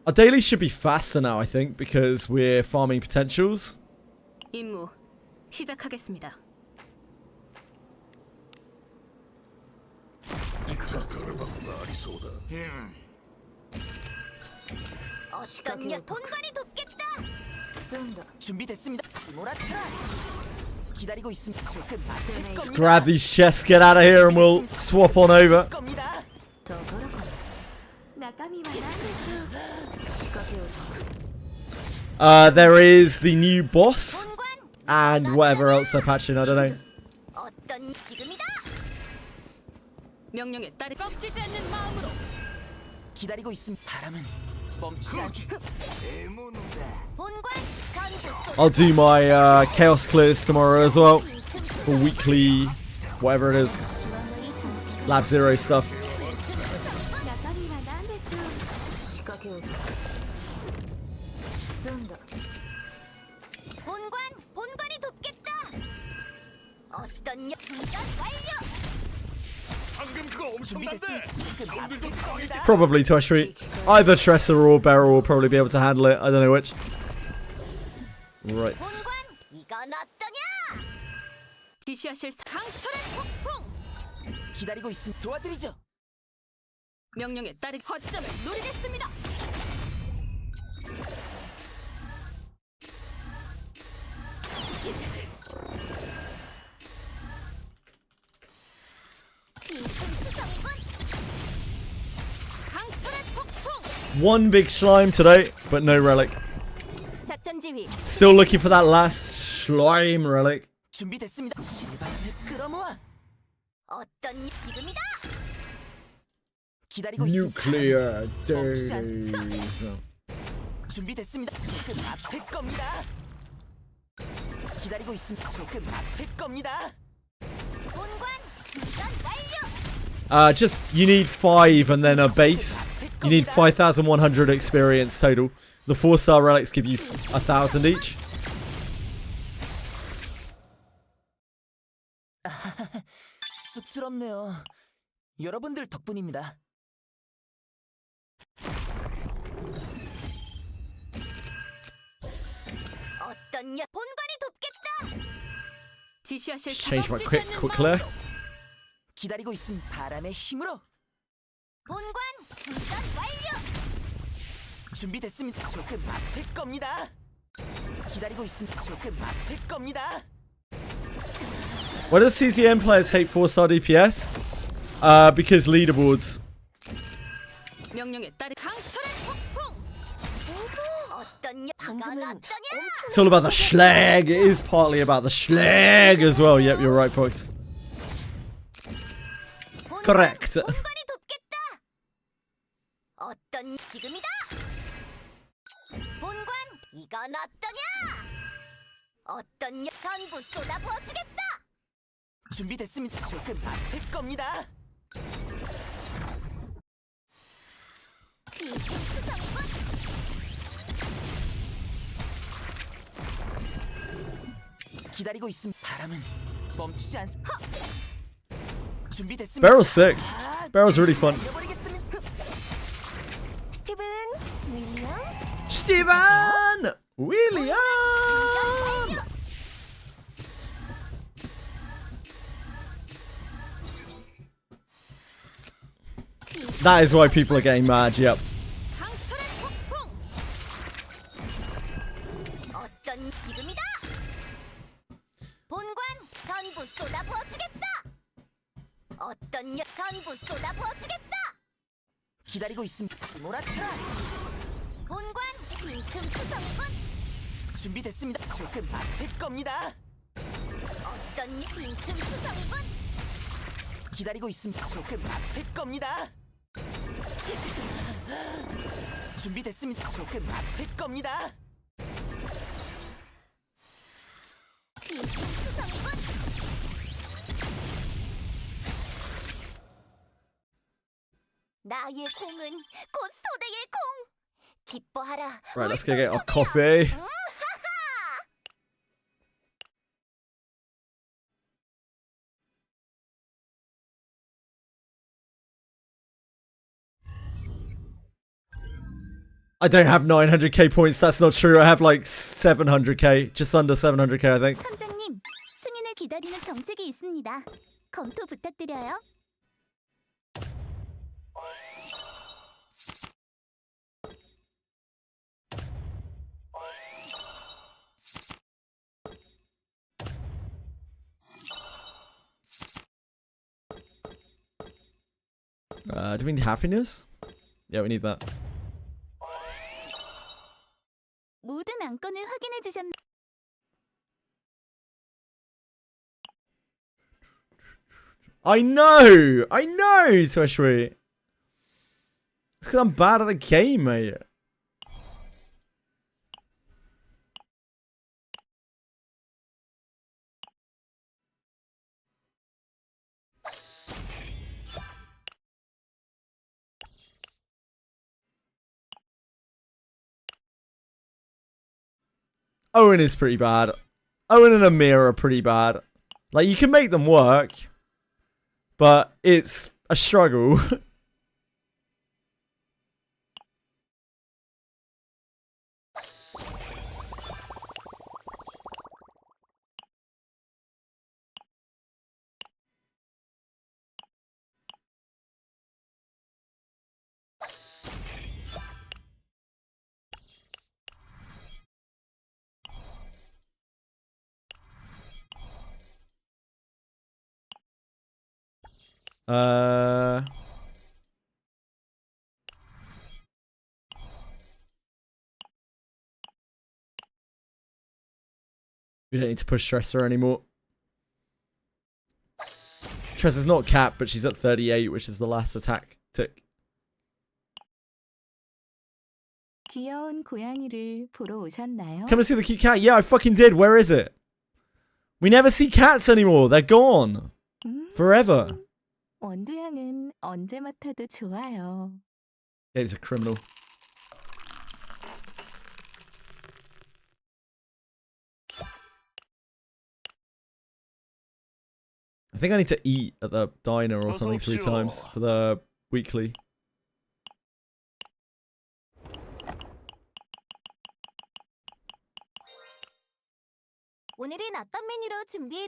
Our dailies should be faster now, I think, because we're farming potentials. 임무 시작하겠습니다. 어떤 녀 돈관이 돕겠다. 준비됐습니다. 몰아쳐라. 기다리고 있습니다. Let's grab these chests, get out of here, and we'll swap on over. There is the new boss and whatever else they're patching, I don't know. 명령에 따르 꺾이지 않는 마음으로 기다리고 있음. 바람은 멈추지 않습니다. I'll do my chaos clears tomorrow as well for weekly whatever it is, Lab Zero stuff. 본관이 돕겠다. 어떤 녀 분단 완료. Probably Toshri. Either Tressa or Beryl will probably be able to handle it. I don't know which. Right. 지시하실 강철의 폭풍. 기다리고 있음 도와드리죠. 명령에 따른 거점을 노리겠습니다. 강철의 폭풍. One big slime today, but no relic. 작전 지휘. Still looking for that last slime relic. 준비됐습니다. 실바람을 끌어모아. 어떤 지금이다. 기다리고 있음. Nuclear 멈추지 Dailies. 않습니다. 준비됐습니다. 조금 아플 겁니다. 기다리고 있음. 조금 아플 겁니다. 본관 중단 완료. Just you need 5 and then a base. You need 5,100 experience total. The 4-star relics give you 1,000 each. 쑥스럽네요. 여러분들 덕분입니다. 어떤 본관이 돕겠다. 지시하실 Just change my 작업지 quick clear. 기다리고 있음. 바람의 힘으로. 본관 중단 완료. 준비됐습니다. 조금 아플 겁니다. 기다리고 있음. 조금 아플 겁니다. Why does CCN players hate 4-star DPS? Because leaderboards. 명령에 따른 강철의 폭풍. 어떤 방금은 어떠냐? It's all about the schlag. It is partly about the schlag as well. Yep, you're right, folks. Correct. 본관이 돕겠다. 어떤 지금이다. 본관 이건 어떠냐? 어떤 전부 쏟아부어주겠다. 준비됐습니다. 조금 아플 겁니다. 기다리고 있음. 바람은 멈추지 않습니다. 준비됐습니다. Barrel's sick. Barrel's really fun. 버리겠습니다. 스티븐 윌리엄. Steven William. That is why people are getting mad. Yep. 강철의 폭풍. 어떤 지금이다. 본관 전부 쏟아부어주겠다. 어떤 전부 쏟아부어주겠다. 기다리고 있음. 몰아쳐라. 본관 빈틈 투성이군. 준비됐습니다. 조금 아플 겁니다. 어떤 빈틈 투성이군. 기다리고 있음. 조금 아플 겁니다. 준비됐습니다. 조금 아플 겁니다. 빈틈 투성이군. 나의 공은 곧 소대의 공. 기뻐하라. Right, let's go get our coffee. I don't have 900k points. That's not true. I have like 700k, just under 700k, I think. 선장님, 승인을 기다리는 정책이 있습니다. 검토 부탁드려요. Do we need happiness? Yeah, we need that. 모든 안건을 확인해 주셨. I know, Twishry. It's because I'm bad at the game, mate. Owen is pretty bad. Owen and Amir are pretty bad. Like, you can make them work, but it's a struggle. We don't need to push Tressa anymore. Tressa's not capped, but she's at 38, which is the last attack tick. 귀여운 고양이를 보러 오셨나요? Come and see the cute cat. Yeah, I fucking did. Where is it? We never see cats anymore. They're gone. Forever. 원두향은 언제 맡아도 좋아요. Gabe's a criminal. I think I need to eat at the diner or something 3 times for the weekly. 오늘은 어떤 메뉴로 준비해?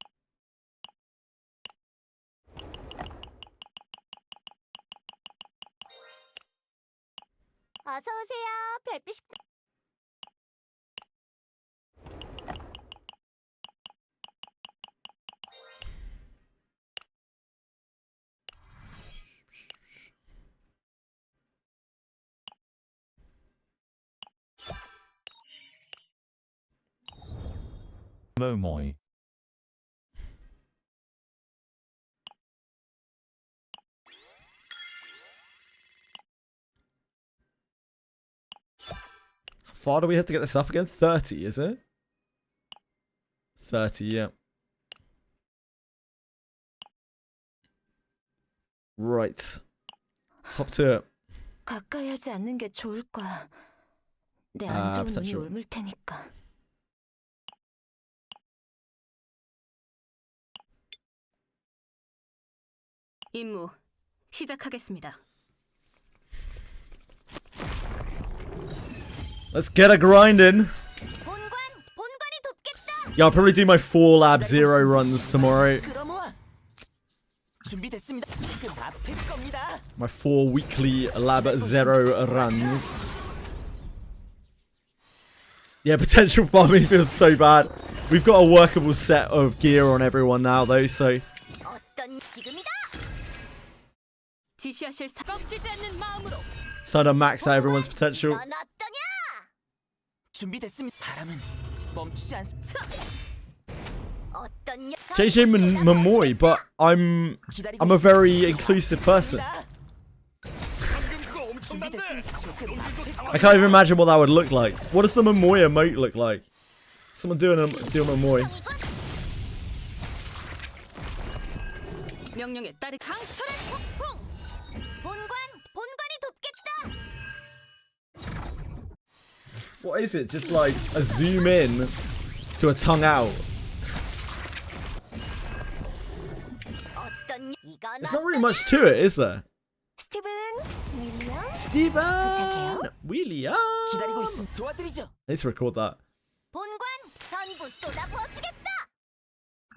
어서 오세요. 별빛 식. Momoy. How far do we have to get this up again? 30, is it? 30, yeah. Right. Top to it. 가까이 하지 않는 게 좋을 거야. 내 안 좋은 눈이 potential. 옮을 테니까. 임무 시작하겠습니다. Let's get a grinding. 본관이 돕겠다. Yeah, I'll probably do my 4 lab 0 runs tomorrow. 준비됐습니다. 아플 겁니다. My 4 weekly lab 0 runs. Yeah, potential farming feels so bad. We've got a workable set of gear on everyone now though, so 어떤 지금이다. 지시하실 꺾이지 않는 마음으로. so to max out everyone's potential. 넌 어떠냐? 준비됐습니다. 바람은 멈추지 않습니다. 어떤 JJ Momoy, but I'm a very inclusive person. I can't even imagine what that would look like. What does the Momoy emote look like? Someone do a Momoy. 명령에 따르 강철의 폭풍. 본관이 돕겠다. What is it? Just like a zoom in to a tongue out. 어떤 이건 There's not really much to it, is there? 스티븐 윌리엄 Steven William. 기다리고 있습니다. 도와드리죠. I need to record that. 본관 전부 쏟아 부어주겠다.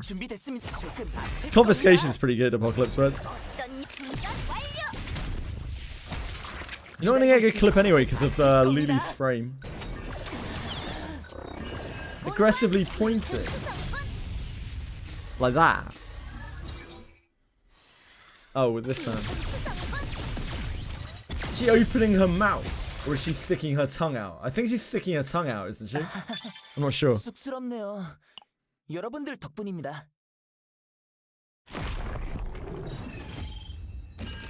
준비됐습니다. 조금 아플 Confiscation's pretty good, Apocalypse Birds. 어떤 충전 완료. You're not gonna get a good clip anyway because of Lily's frame. Aggressively pointing. Like that. Oh, with this hand. Is she opening her mouth? Or is she sticking her tongue out? I think she's sticking her tongue out, isn't she? I'm not sure. 쑥스럽네요. 여러분들 덕분입니다.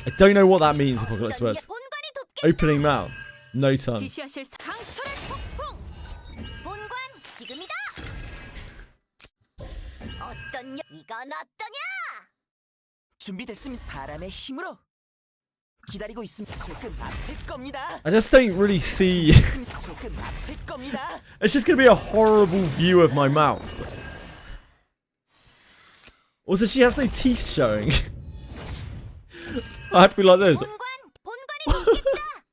I don't know what that means, Apocalypse Birds. 본관이 돕겠다. Opening mouth. No tongue. 지시하실 강철의 폭풍. 본관 지금이다. 어떤 이건 어떠냐? 준비됐습니다. 바람의 힘으로. 기다리고 있습니다. 조금 아플 겁니다. I just don't really see... 조금 아플 겁니다. It's just gonna be a horrible view of my mouth. Also, she has no teeth showing. I have to be like this. 본관이 돕겠다.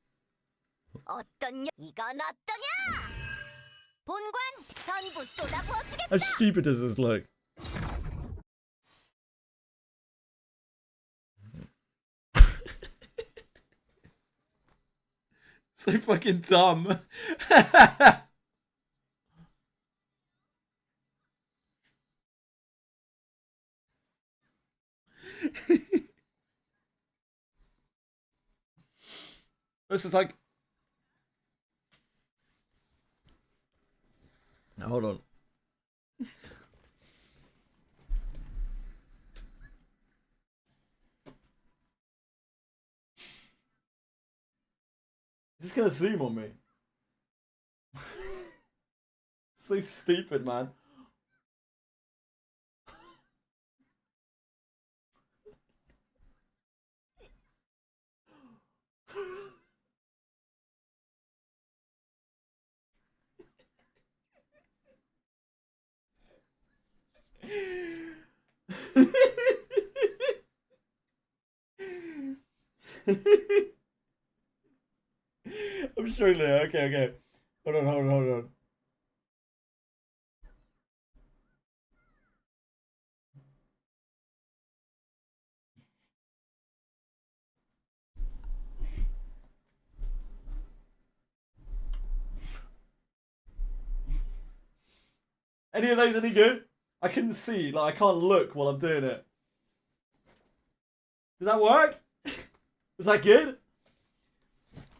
어떤 이건 어떠냐? 본관 전부 쏟아 부어주겠다. How stupid does this look? So fucking dumb. This is like... Now, hold on. Is this gonna zoom on me? So stupid, man. I'm struggling. Okay, okay. Hold on, hold on, hold on. Any of those any good? I couldn't see. Like, I can't look while I'm doing it. Did that work? Is that good?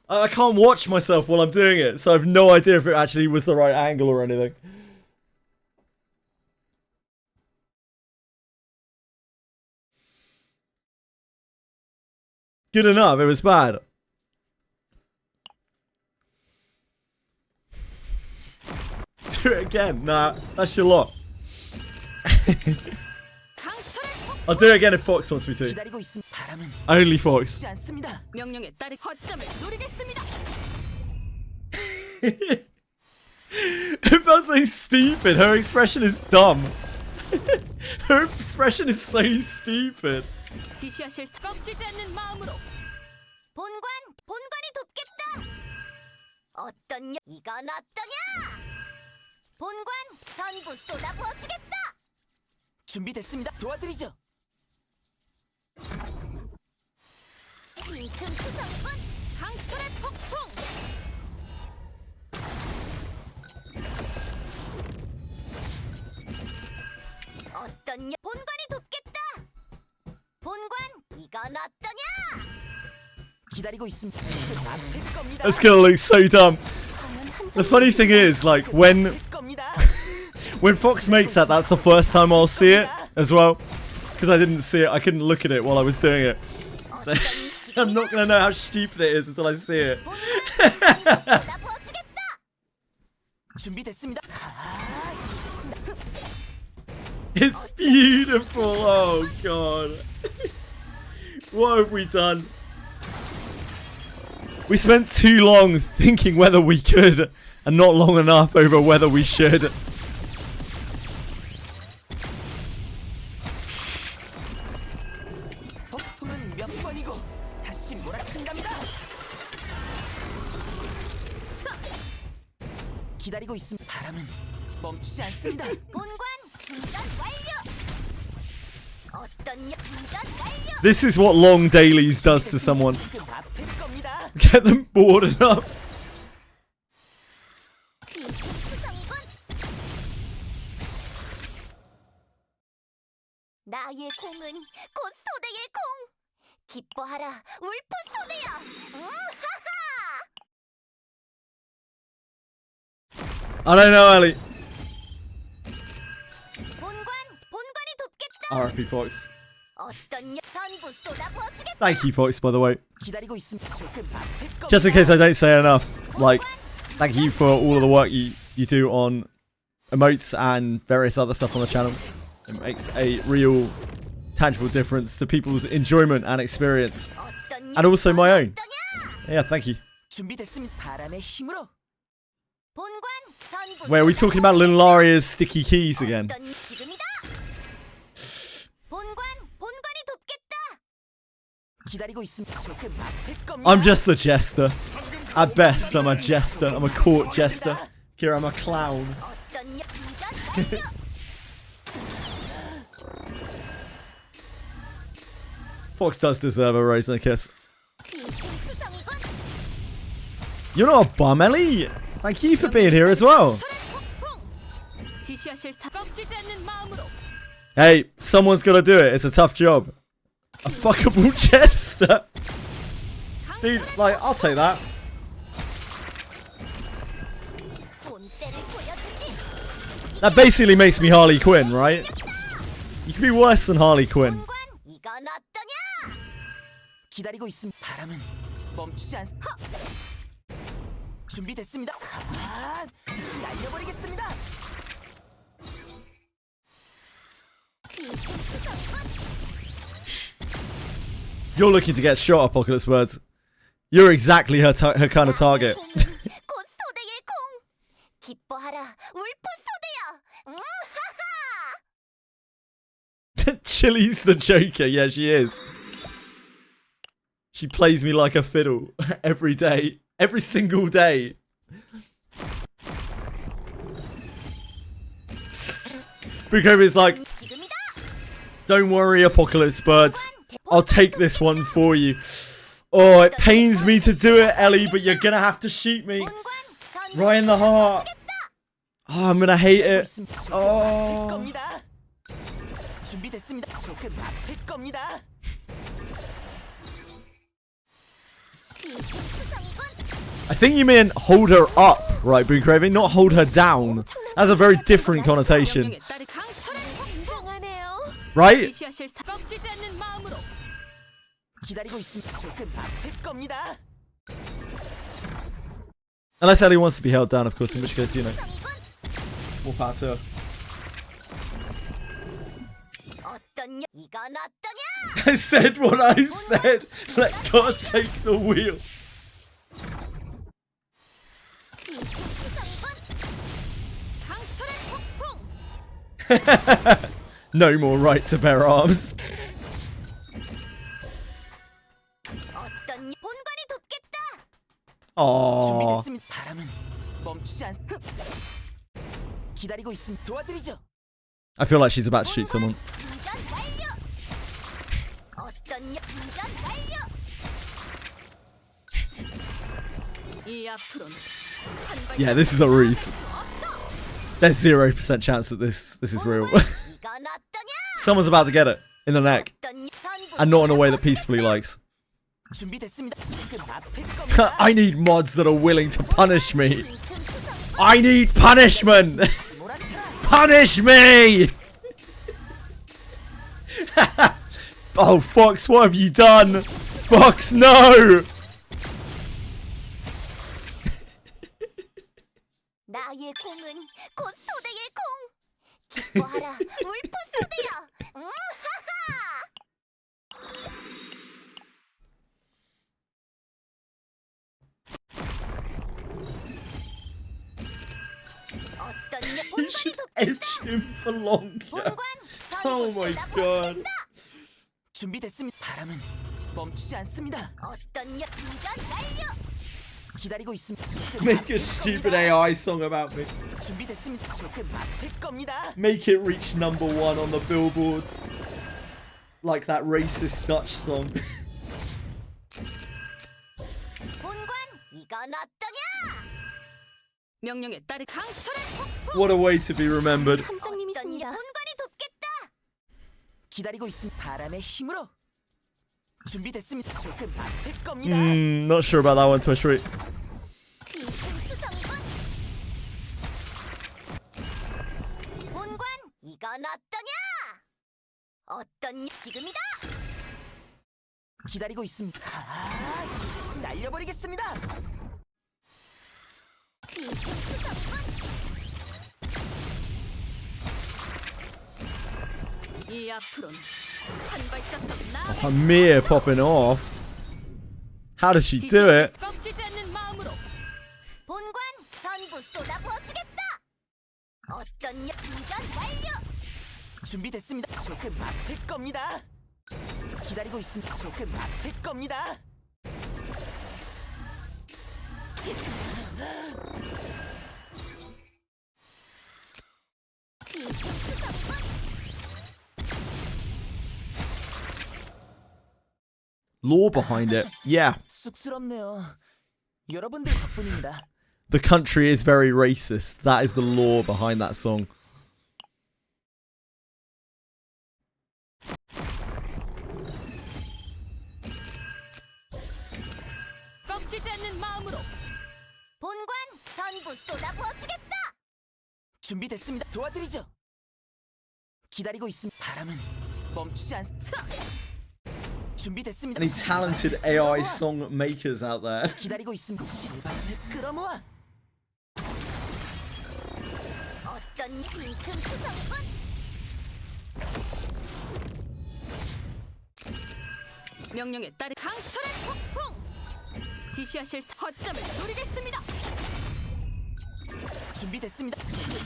I can't watch myself while I'm doing it, so I have no idea if it actually was the right angle or anything. Good enough, it was bad. Do it again. Nah, that's your lot. I'll do it again if Fox wants me to. Only Fox. It felt so stupid. Her expression is dumb. Her expression is so stupid. 준비됐습니다. 도와드리죠. 강철의 폭풍. 어떠냐? 본관이 돕겠다. 본관, 이건 어떠냐? 기다리고 있습니다. 앞일 겁니다. That's gonna look so dumb. The funny thing is, like, when Fox makes that, that's the first time I'll see it as well. Because I didn't see it, I couldn't look at it while I was doing it. So I'm not gonna know how stupid it is until I see it. 준비됐습니다. It's beautiful, oh god. What have we done? We spent too long thinking whether we could, and not long enough over whether we should. 폭풍은 몇 번이고 다시 몰아친답니다. 기다리고 있습니다. 바람은 멈추지 않습니다. 본관, 충전 완료. 어떠냐? 충전 완료. This is what long dailies does to someone. 앞일 겁니다. Get them bored enough. 나의 공은 곧 소대의 공. 기뻐하라, 울프 소대야. 하하. I don't know, Ellie. 본관이 돕겠다. R.I.P. Fox. 어떠냐? 전부 쏟아부어주겠다. Thank you, Fox, by the way. 기다리고 있습니다. 앞일 겁니다. Just in case I don't say enough, like, thank you for all of the work you do on emotes and various other stuff on the channel. It makes a real, tangible difference to people's enjoyment and experience. And also my own. Yeah, thank you. 준비됐습니다. 바람의 힘으로. Wait, are we talking about Linlaria's sticky keys again? 기다리고 있습니다. 앞일 겁니다. I'm just the jester. At best, I'm a jester. I'm a court jester. Here, I'm a clown. Fox does deserve a raise and a kiss. You're not a bum, Ellie. Thank you for being here as well. Hey, someone's got to do it. It's a tough job. A fuckable jester. Dude, like, I'll take that. That basically makes me Harley Quinn, right? You can be worse than Harley Quinn. 이건 어떠냐? 기다리고 있음. 바람은 멈추지 않. 준비됐습니다. 아, 날려버리겠습니다. You're looking to get shot, Apocalypse Words. You're exactly her kind of target. 곧 소대의 공. 기뻐하라, 울프 소대야. 하하. Chili's the Joker. Yeah, she is. She plays me like a fiddle every day. Every single day. Bukovi's like, don't worry, Apocalypse Birds. I'll take this one for you. Oh, it pains me to do it, Ellie, but you're gonna have to shoot me. Right in the heart. Oh, I'm gonna hate it. Oh. 준비됐습니다. 조금 아플 겁니다. I think you mean hold her up, right, Boo Craving? Not hold her down. That's a very different connotation. Right? 기다리고 있음. 조금 아플 겁니다. Unless Ellie wants to be held down, of course, in which case, you know. More power to her. 어떠냐? 이건 어떠냐? I said what I said. Let God take the wheel. No more right to bear arms. 어떠냐? 본관이 돕겠다. Aww. 준비됐습니다. 바람은 멈추지 않. 기다리고 있음. 도와드리죠. I feel like she's about to shoot someone. 충전 완료. 어떠냐? 충전 완료. Yeah, this is a ruse. There's 0% chance that this is real. 이건 어떠냐? Someone's about to get it in the neck, 어떠냐? 전부 and not in a way that peacefully likes. 준비됐습니다. 조금 아플 겁니다. I need mods that are willing to punish me. I need punishment. Punish me! Oh, Fox, what have you done? Fox, no! 나의 공은 곧 소대의 공. 기뻐하라, 울프 소대야. 하하. 어떠냐? You should edge him for longer. 본관 Oh my god. 준비됐습니다. 바람은 멈추지 않습니다. 어떠냐? 충전 완료. 기다리고 있습니다. Make a stupid AI song about me. 준비됐습니다. 조금 아플 겁니다. Make it reach #1 on the billboards. Like that racist Dutch song. 본관 이건 어떠냐? 명령에 따르 강철의 폭풍. What a way to be remembered. 함장님이십니다. 본관이 돕겠다. 기다리고 있습니다. 바람의 힘으로. 준비됐습니다. 조금 아플 겁니다. Not sure about that one, Twishry. 비승수성이군. 본관 이건 어떠냐? 어떠냐? 지금이다. 기다리고 있습니다. 아, 날려버리겠습니다. 이 앞으로는 한 발짝 더 나아가. Amir popping off. How does she do it? 꺾이지 않는 마음으로. 본관 전부 쏟아부어주겠다. 어떠냐? 충전 완료. 준비됐습니다. 조금 아플 겁니다. 기다리고 있습니다. 조금 아플 겁니다. Lore behind it. Yeah. 쑥스럽네요. 여러분들 덕분입니다. The country is very racist. That is the lore behind that song. 본관 전부 쏟아부어주겠다. 준비됐습니다. 도와드리죠. 기다리고 있습니다. 바람은 멈추지 않습니다. 준비됐습니다. Any talented AI song makers out there? 기다리고 있습니다. 실바람을 끌어모아. 어떤 빈틈투성이군. 명령에 따른 강철의 폭풍. 지시하실 허점을 노리겠습니다. 준비됐습니다.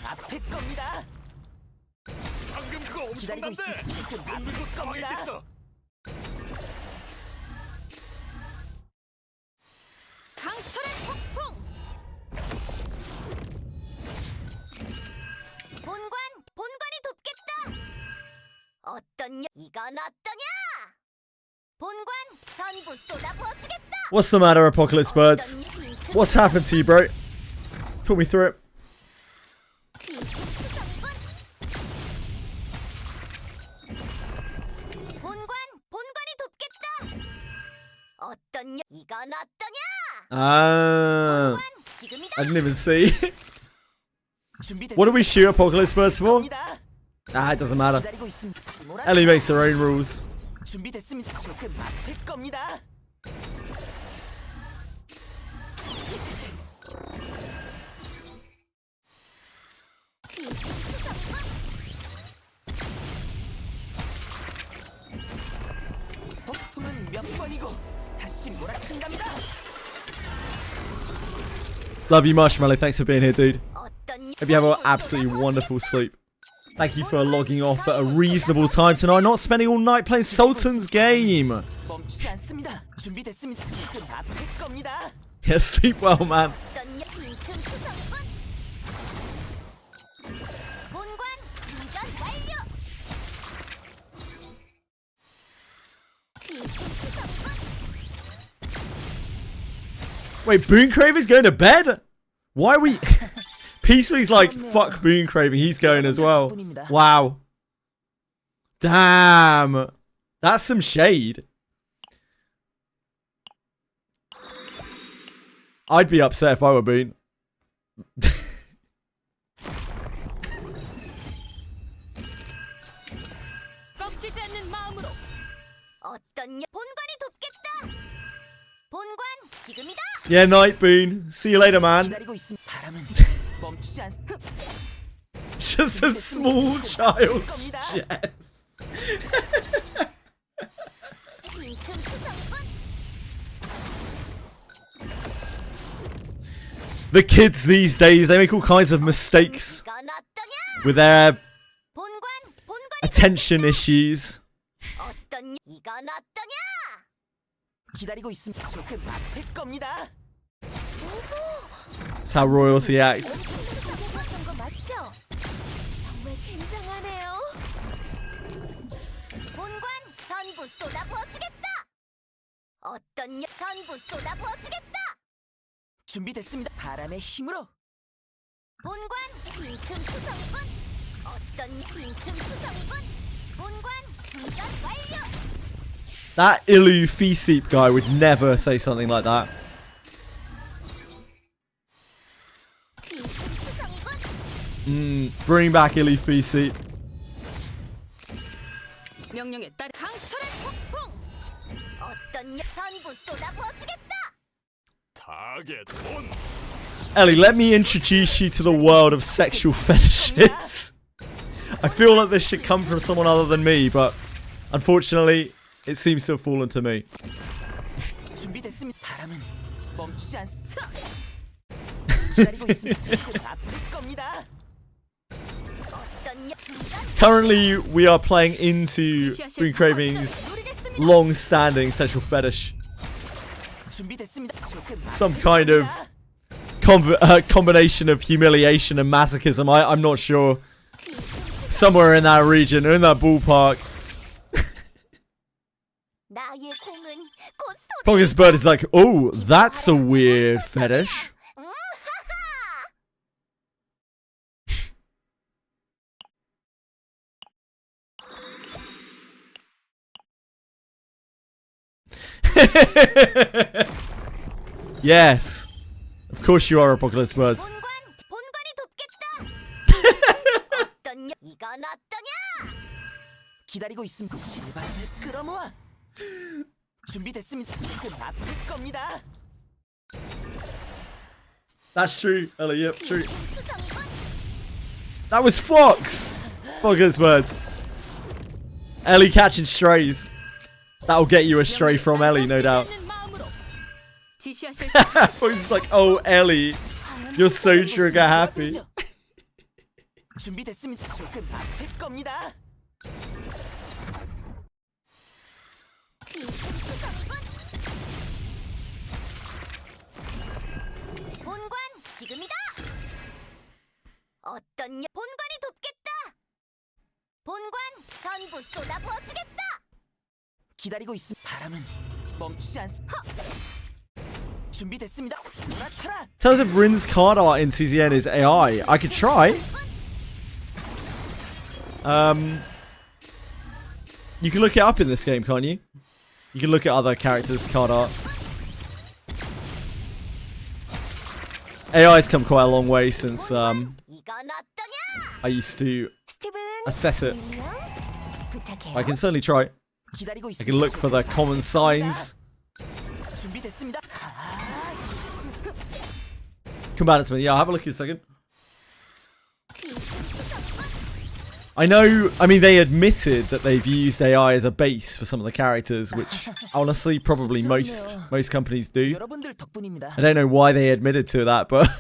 앞에 겁니다. 방금 그거 기다리고 엄청난데. 있습니다. 앞에 앞에 겁니다. 가만있겠어. 강철의 폭풍. 본관이 돕겠다. 이건 어떠냐? 본관 전부 쏟아부어주겠다. What's the matter, Apocalypse Birds? What's happened to you, bro? Talk me through it. 본관이 돕겠다. 이건 어떠냐? Ah, 지금이다. I didn't even see. 준비됐습니다. What do we shoot Apocalypse Birds for? 겁니다. Ah, it doesn't matter. 기다리고 있습니다. Ellie makes her own rules. 준비됐습니다. 조금 앞에 겁니다. 폭풍은 몇 번이고 다시 몰아친답니다. Love you, Marshmallow. Thanks for being here, dude. 어떤 Hope you have an absolutely wonderful sleep. Thank you for logging off at a reasonable time tonight, not spending all night playing Sultan's game. 멈추지 않습니다. 준비됐습니다. 조금 앞에 겁니다. Yeah, sleep well, man. 빈틈투성이군. 본관 충전 완료. 빈틈투성이군. Wait, Boon Craven's going to bed? Why are we... Peacefully's like, fuck Boon Craven, he's going as well. Wow. Damn. That's some shade. I'd be upset if I were Boon. 꺾이지 않는 마음으로. 본관이 돕겠다. 본관 지금이다. Yeah, night, Boon. See you later, man. 기다리고 있습니다. 바람은 멈추지 않습니다. Just a small child's chest. 빈틈투성이군. The kids these days, they make all kinds of mistakes 이건 어떠냐? with their 본관이 attention issues. 이건 어떠냐? 기다리고 있습니다. 조금 앞에 겁니다. That's how royalty acts. 가져갔던 거 맞죠? 정말 굉장하네요. 본관 전부 쏟아부어주겠다. 전부 쏟아부어주겠다. 준비됐습니다. 바람의 힘으로. 본관 빈틈투성이군. 빈틈투성이군. 본관 충전 완료. That Illu Feeseep guy would never say something like that. 빈틈투성이군. Bring back Illu Feeseep. 명령에 따른 강철의 폭풍. 전부 쏟아부어주겠다. 타겟 온. Ellie, let me introduce you to the world of sexual fetishes. I feel like this should come from someone other than me, but unfortunately, it seems to have fallen to me. 준비됐습니다. 바람은 멈추지 않습니다. 기다리고 있습니다. 조금 앞에 겁니다. Currently, we are playing into Boon Craven's long-standing sexual fetish. 준비됐습니다. 조금 Some 앞에 kind of 겁니다. combination of humiliation and masochism. I'm not sure. Somewhere in that region, in that ballpark. 나의 공은 곧 Pocket's bird is like, oh, that's a weird fetish. Yes, of course you are, Apocalypse Birds. 본관이 돕겠다. 어떤 이건 어떠냐? 기다리고 있습니다. 실바람을 끌어모아. 준비됐습니다. 곧 아플 겁니다. That's true, Ellie. Yep, true. That was Fox. Apocalypse Birds. Ellie catching strays. That'll get you a stray from Ellie, no doubt. Fox is like, oh, Ellie, you're so trigger happy. 준비됐습니다. 곧 아플 겁니다. 본관 지금이다. 어떤 본관이 돕겠다. 본관 전부 쏟아부어주겠다. 기다리고 있음. 바람은 멈추지 않습니다. 준비됐습니다. 몰아쳐라. Tells if Rin's card art in CZN is AI. I could try. You can look it up in this game, can't you? You can look at other characters' card art. AI's come quite a long way since 이건 어떠냐? I used to 스티븐 assess it. 부탁해요. I can certainly try. 기다리고 I 있습니다. can look for the common signs. 준비됐습니다. Combatants, yeah, I'll have a look in a second. I know, I mean, they admitted that they've used AI as a base for some of the characters, which honestly, probably most companies do. 여러분들 덕분입니다. I don't know why they admitted to that, but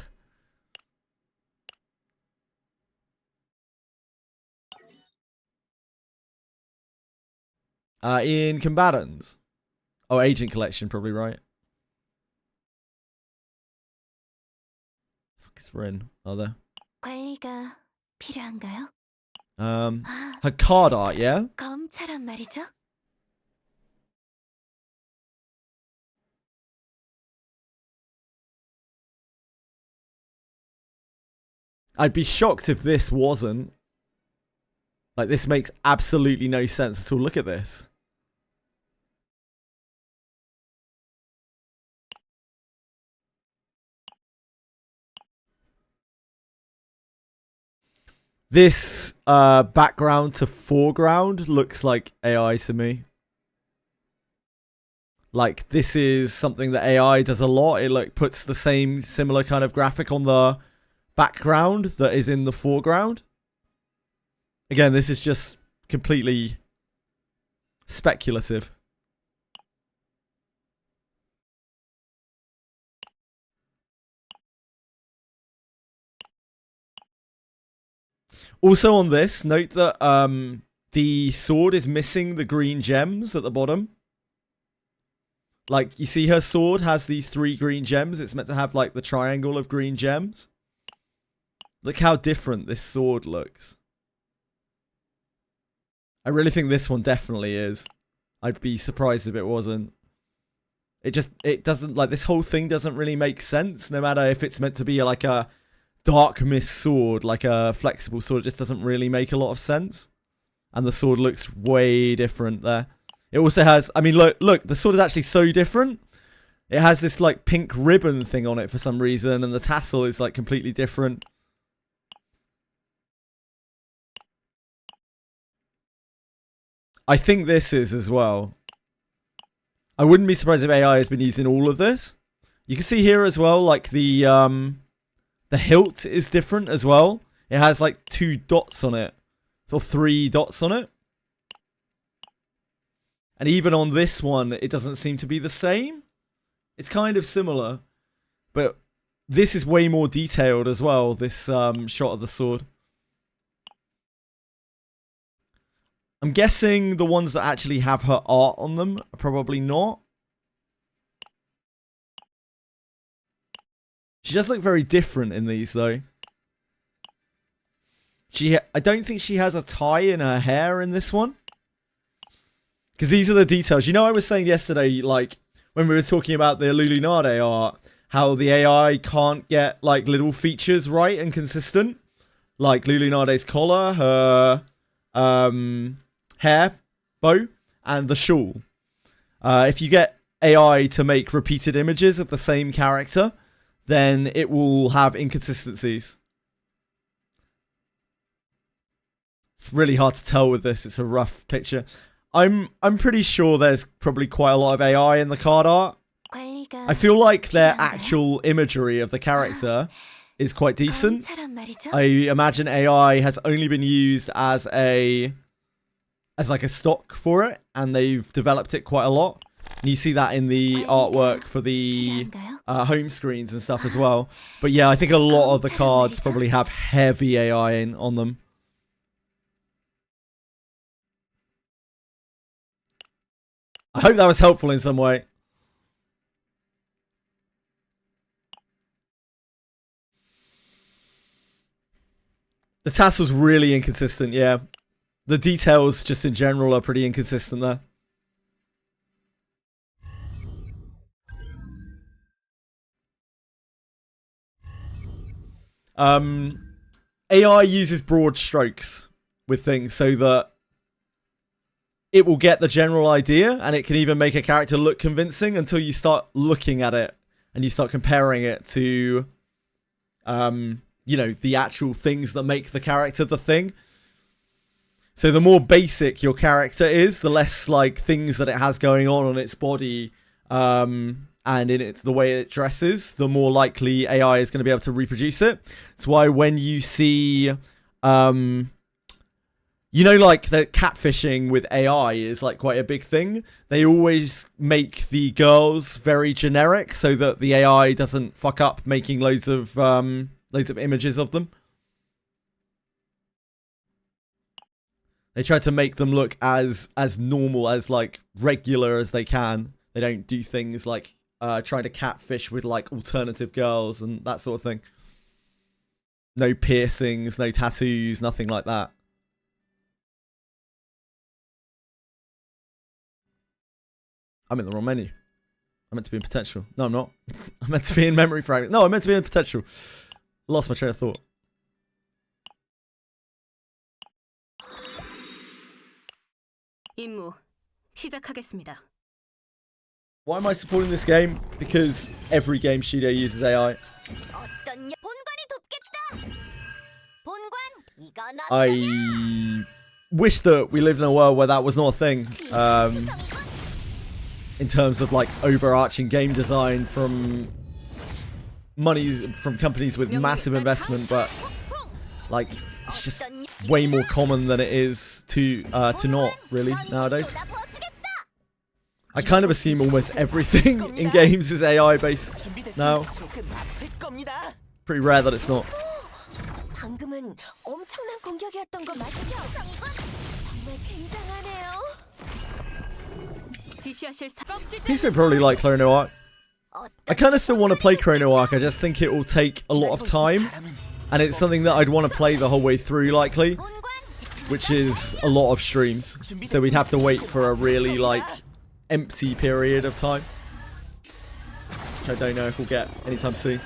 in combatants. Oh, agent collection, probably right. Fuck is Ren? Are there? 관리가 필요한가요? Her card art, yeah? 검처럼 말이죠. I'd be shocked if this wasn't. Like, this makes absolutely no sense at all. Look at this. This background to foreground looks like AI to me. Like, this is something that AI does a lot. It like puts the same similar kind of graphic on the background that is in the foreground. Again, this is just completely speculative. Also on this, note that the sword is missing the green gems at the bottom. Like, you see her sword has these 3 green gems. It's meant to have, like, the triangle of green gems. Look how different this sword looks. I really think this one definitely is. I'd be surprised if it wasn't. It doesn't, like, this whole thing doesn't really make sense, no matter if it's meant to be, like, a dark mist sword, like a flexible sword. It just doesn't really make a lot of sense. And the sword looks way different there. It also has, I mean, look, the sword is actually so different. It has this, like, pink ribbon thing on it for some reason, and the tassel is, like, completely different. I think this is as well. I wouldn't be surprised if AI has been using all of this. You can see here as well, like, the hilt is different as well. It has, like, 2 dots on it. Or 3 dots on it. And even on this one, it doesn't seem to be the same. It's kind of similar. But this is way more detailed as well, this shot of the sword. I'm guessing the ones that actually have her art on them are probably not. She does look very different in these, though. I don't think she has a tie in her hair in this one. Because these are the details. You know, I was saying yesterday, like, when we were talking about the Illuminati art, how the AI can't get, like, little features right and consistent. Like Lulinade's collar, her hair bow, and the shawl. If you get AI to make repeated images of the same character, then it will have inconsistencies. It's really hard to tell with this. It's a rough picture. I'm pretty sure there's probably quite a lot of AI in the card art. I feel like their actual imagery of the character is quite decent. I imagine AI has only been used as like a stock for it, and they've developed it quite a lot. And you see that in the artwork for the home screens and stuff as well. But yeah, I think a lot of the cards probably have heavy AI on them. I hope that was helpful in some way. The tassel's really inconsistent, yeah. The details just in general are pretty inconsistent there. AI uses broad strokes with things so that it will get the general idea, and it can even make a character look convincing until you start looking at it and you start comparing it to, you know, the actual things that make the character the thing. So the more basic your character is, the less like things that it has going on its body, and in the way it dresses, the more likely AI is going to be able to reproduce it. That's why when you see, you know, like the catfishing with AI is like quite a big thing. They always make the girls very generic so that the AI doesn't fuck up making loads of images of them. They try to make them look as normal, as like regular as they can. They don't do things like trying to catfish with like alternative girls and that sort of thing. No piercings, no tattoos, nothing like that. I'm in the wrong menu. I'm meant to be in potential. No, I'm not. I'm meant to be in memory fragment. No, I'm meant to be in potential. Lost my train of thought. 임무 시작하겠습니다. Why am I supporting this game? Because every game studio uses AI. I wish that we lived in a world where that was not a thing. In terms of like overarching game design from companies with massive investment, but like it's just way more common than it is to not really nowadays. I kind of assume almost everything in games is AI based now. Pretty rare that it's not. 방금은 엄청난 공격이었던 거 맞죠? 정말 굉장하네요. People don't probably like Chrono Arc. I kind of still want to play Chrono Arc. I just think it will take a lot of time, and it's something that I'd want to play the whole way through, likely, which is a lot of streams. So we'd have to wait for a really like empty period of time, which I don't know if we'll get anytime soon.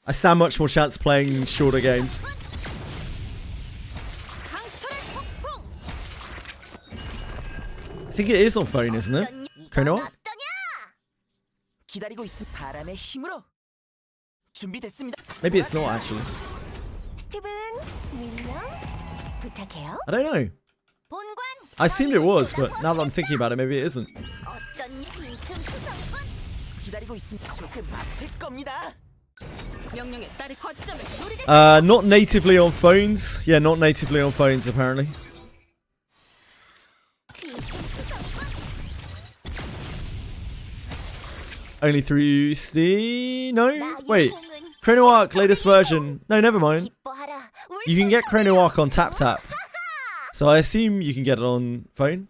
I stand much more chance playing shorter games. I think it is on phone, isn't it? Chrono Arc? Maybe it's not actually. I don't know. I assumed it was, but now that I'm thinking about it, maybe it isn't. Not natively on phones. Yeah, not natively on phones, apparently. Only through Steam? No? Wait. Chrono Arc, latest version. No, never mind. You can get Chrono Arc on TapTap. So I assume you can get it on phone.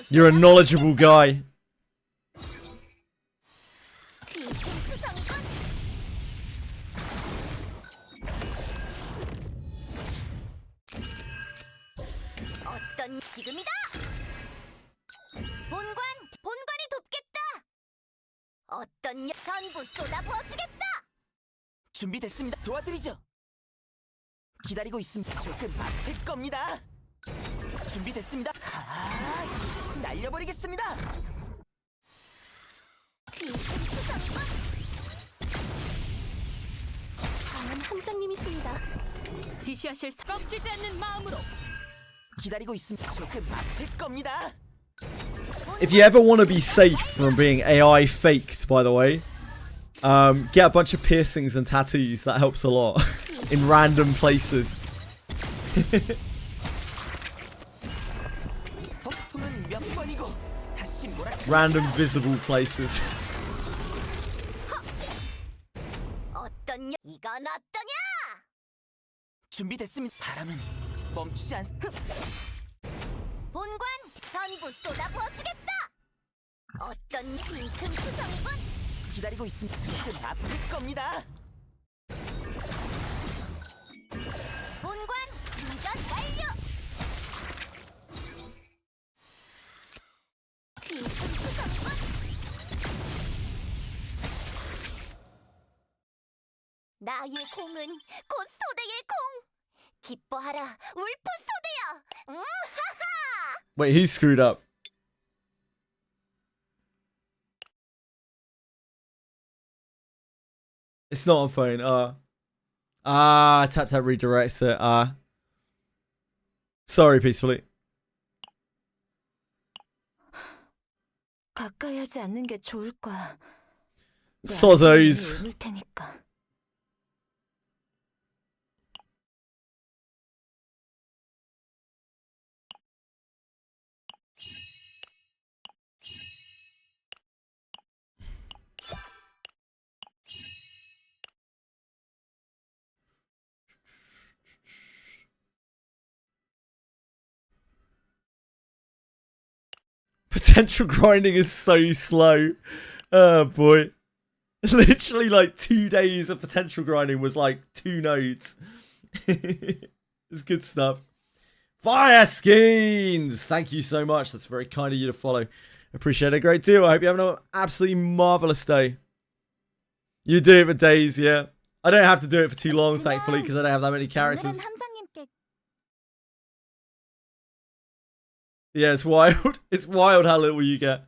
You're a knowledgeable guy. 지금이다. 본관 전부 쏟아부어주겠다. 준비됐습니다. 도와드리죠. 기다리고 있습니다. 끝 겁니다. 준비됐습니다. 날려버리겠습니다. 강한 함장님이십니다. 지시하실 꺾이지 않는 마음으로. 기다리고 있습니다. 끝 겁니다. If you ever want to be safe from being AI faked, by the way, get a bunch of piercings and tattoos. That helps a lot in random places. Random visible places. 이건 어떠냐? 준비됐습니다. 바람은 멈추지 않습니다. 본관 전부 쏟아부어주겠다. 어떤 빈틈 투성이군. 기다리고 있습니다. 아플 겁니다. 본관 충전 완료. 빈틈 투성이군. 나의 공은 곧 소대의 공. 기뻐하라 울프 소대야. 하하. Wait, he screwed up. It's not on phone. Tap redirects it. Sorry, peacefully. 가까이 하지 않는 게 좋을 거야. Sozzos. 올 테니까. Potential grinding is so slow. Oh boy. Literally like 2 days of potential grinding was like 2 nodes. It's good stuff. Fire Skeens! Thank you so much. That's very kind of you to follow. Appreciate it a great deal. I hope you have an absolutely marvellous day. You do it for days, yeah. I don't have to do it for too long, thankfully, because I don't have that many characters. Yeah, it's wild. It's wild how little you get.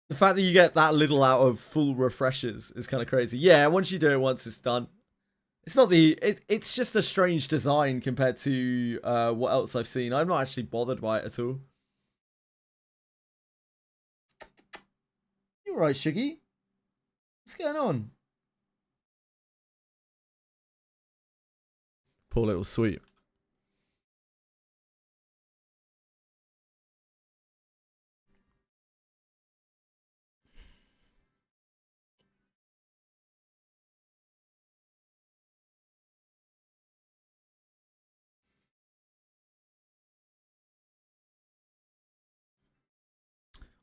The fact that you get that little out of full refreshers is kind of crazy. Yeah, once you do it once, it's done. It's not the... It's just a strange design compared to what else I've seen. I'm not actually bothered by it at all. You alright, Shuggy? What's going on? Poor little sweet.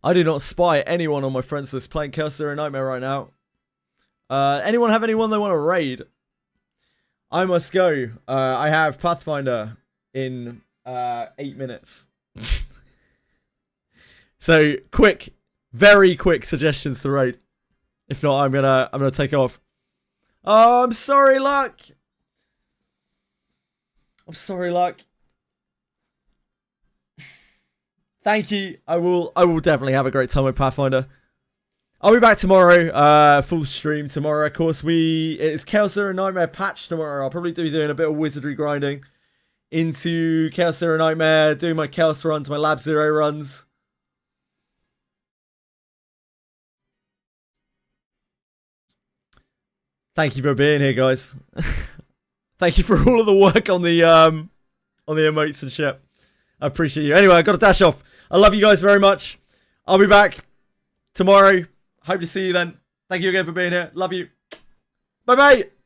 I do not spy anyone on my friends list playing Cursor and Nightmare right now. Anyone have anyone they want to raid? I must go. I have Pathfinder in 8 minutes. So quick, very quick suggestions to raid. If not, I'm gonna take off. Oh, I'm sorry, Luck. I'm sorry, Luck. Thank you. I will definitely have a great time with Pathfinder. I'll be back tomorrow, full stream tomorrow. Of course, it's Chaos Zero Nightmare patch tomorrow. I'll probably be doing a bit of wizardry grinding into Chaos Zero Nightmare, doing my Chaos runs, my Lab Zero runs. Thank you for being here, guys. Thank you for all of the work on the emotes and shit. I appreciate you. Anyway, I got to dash off. I love you guys very much. I'll be back tomorrow. Hope to see you then. Thank you again for being here. Love you. Bye-bye.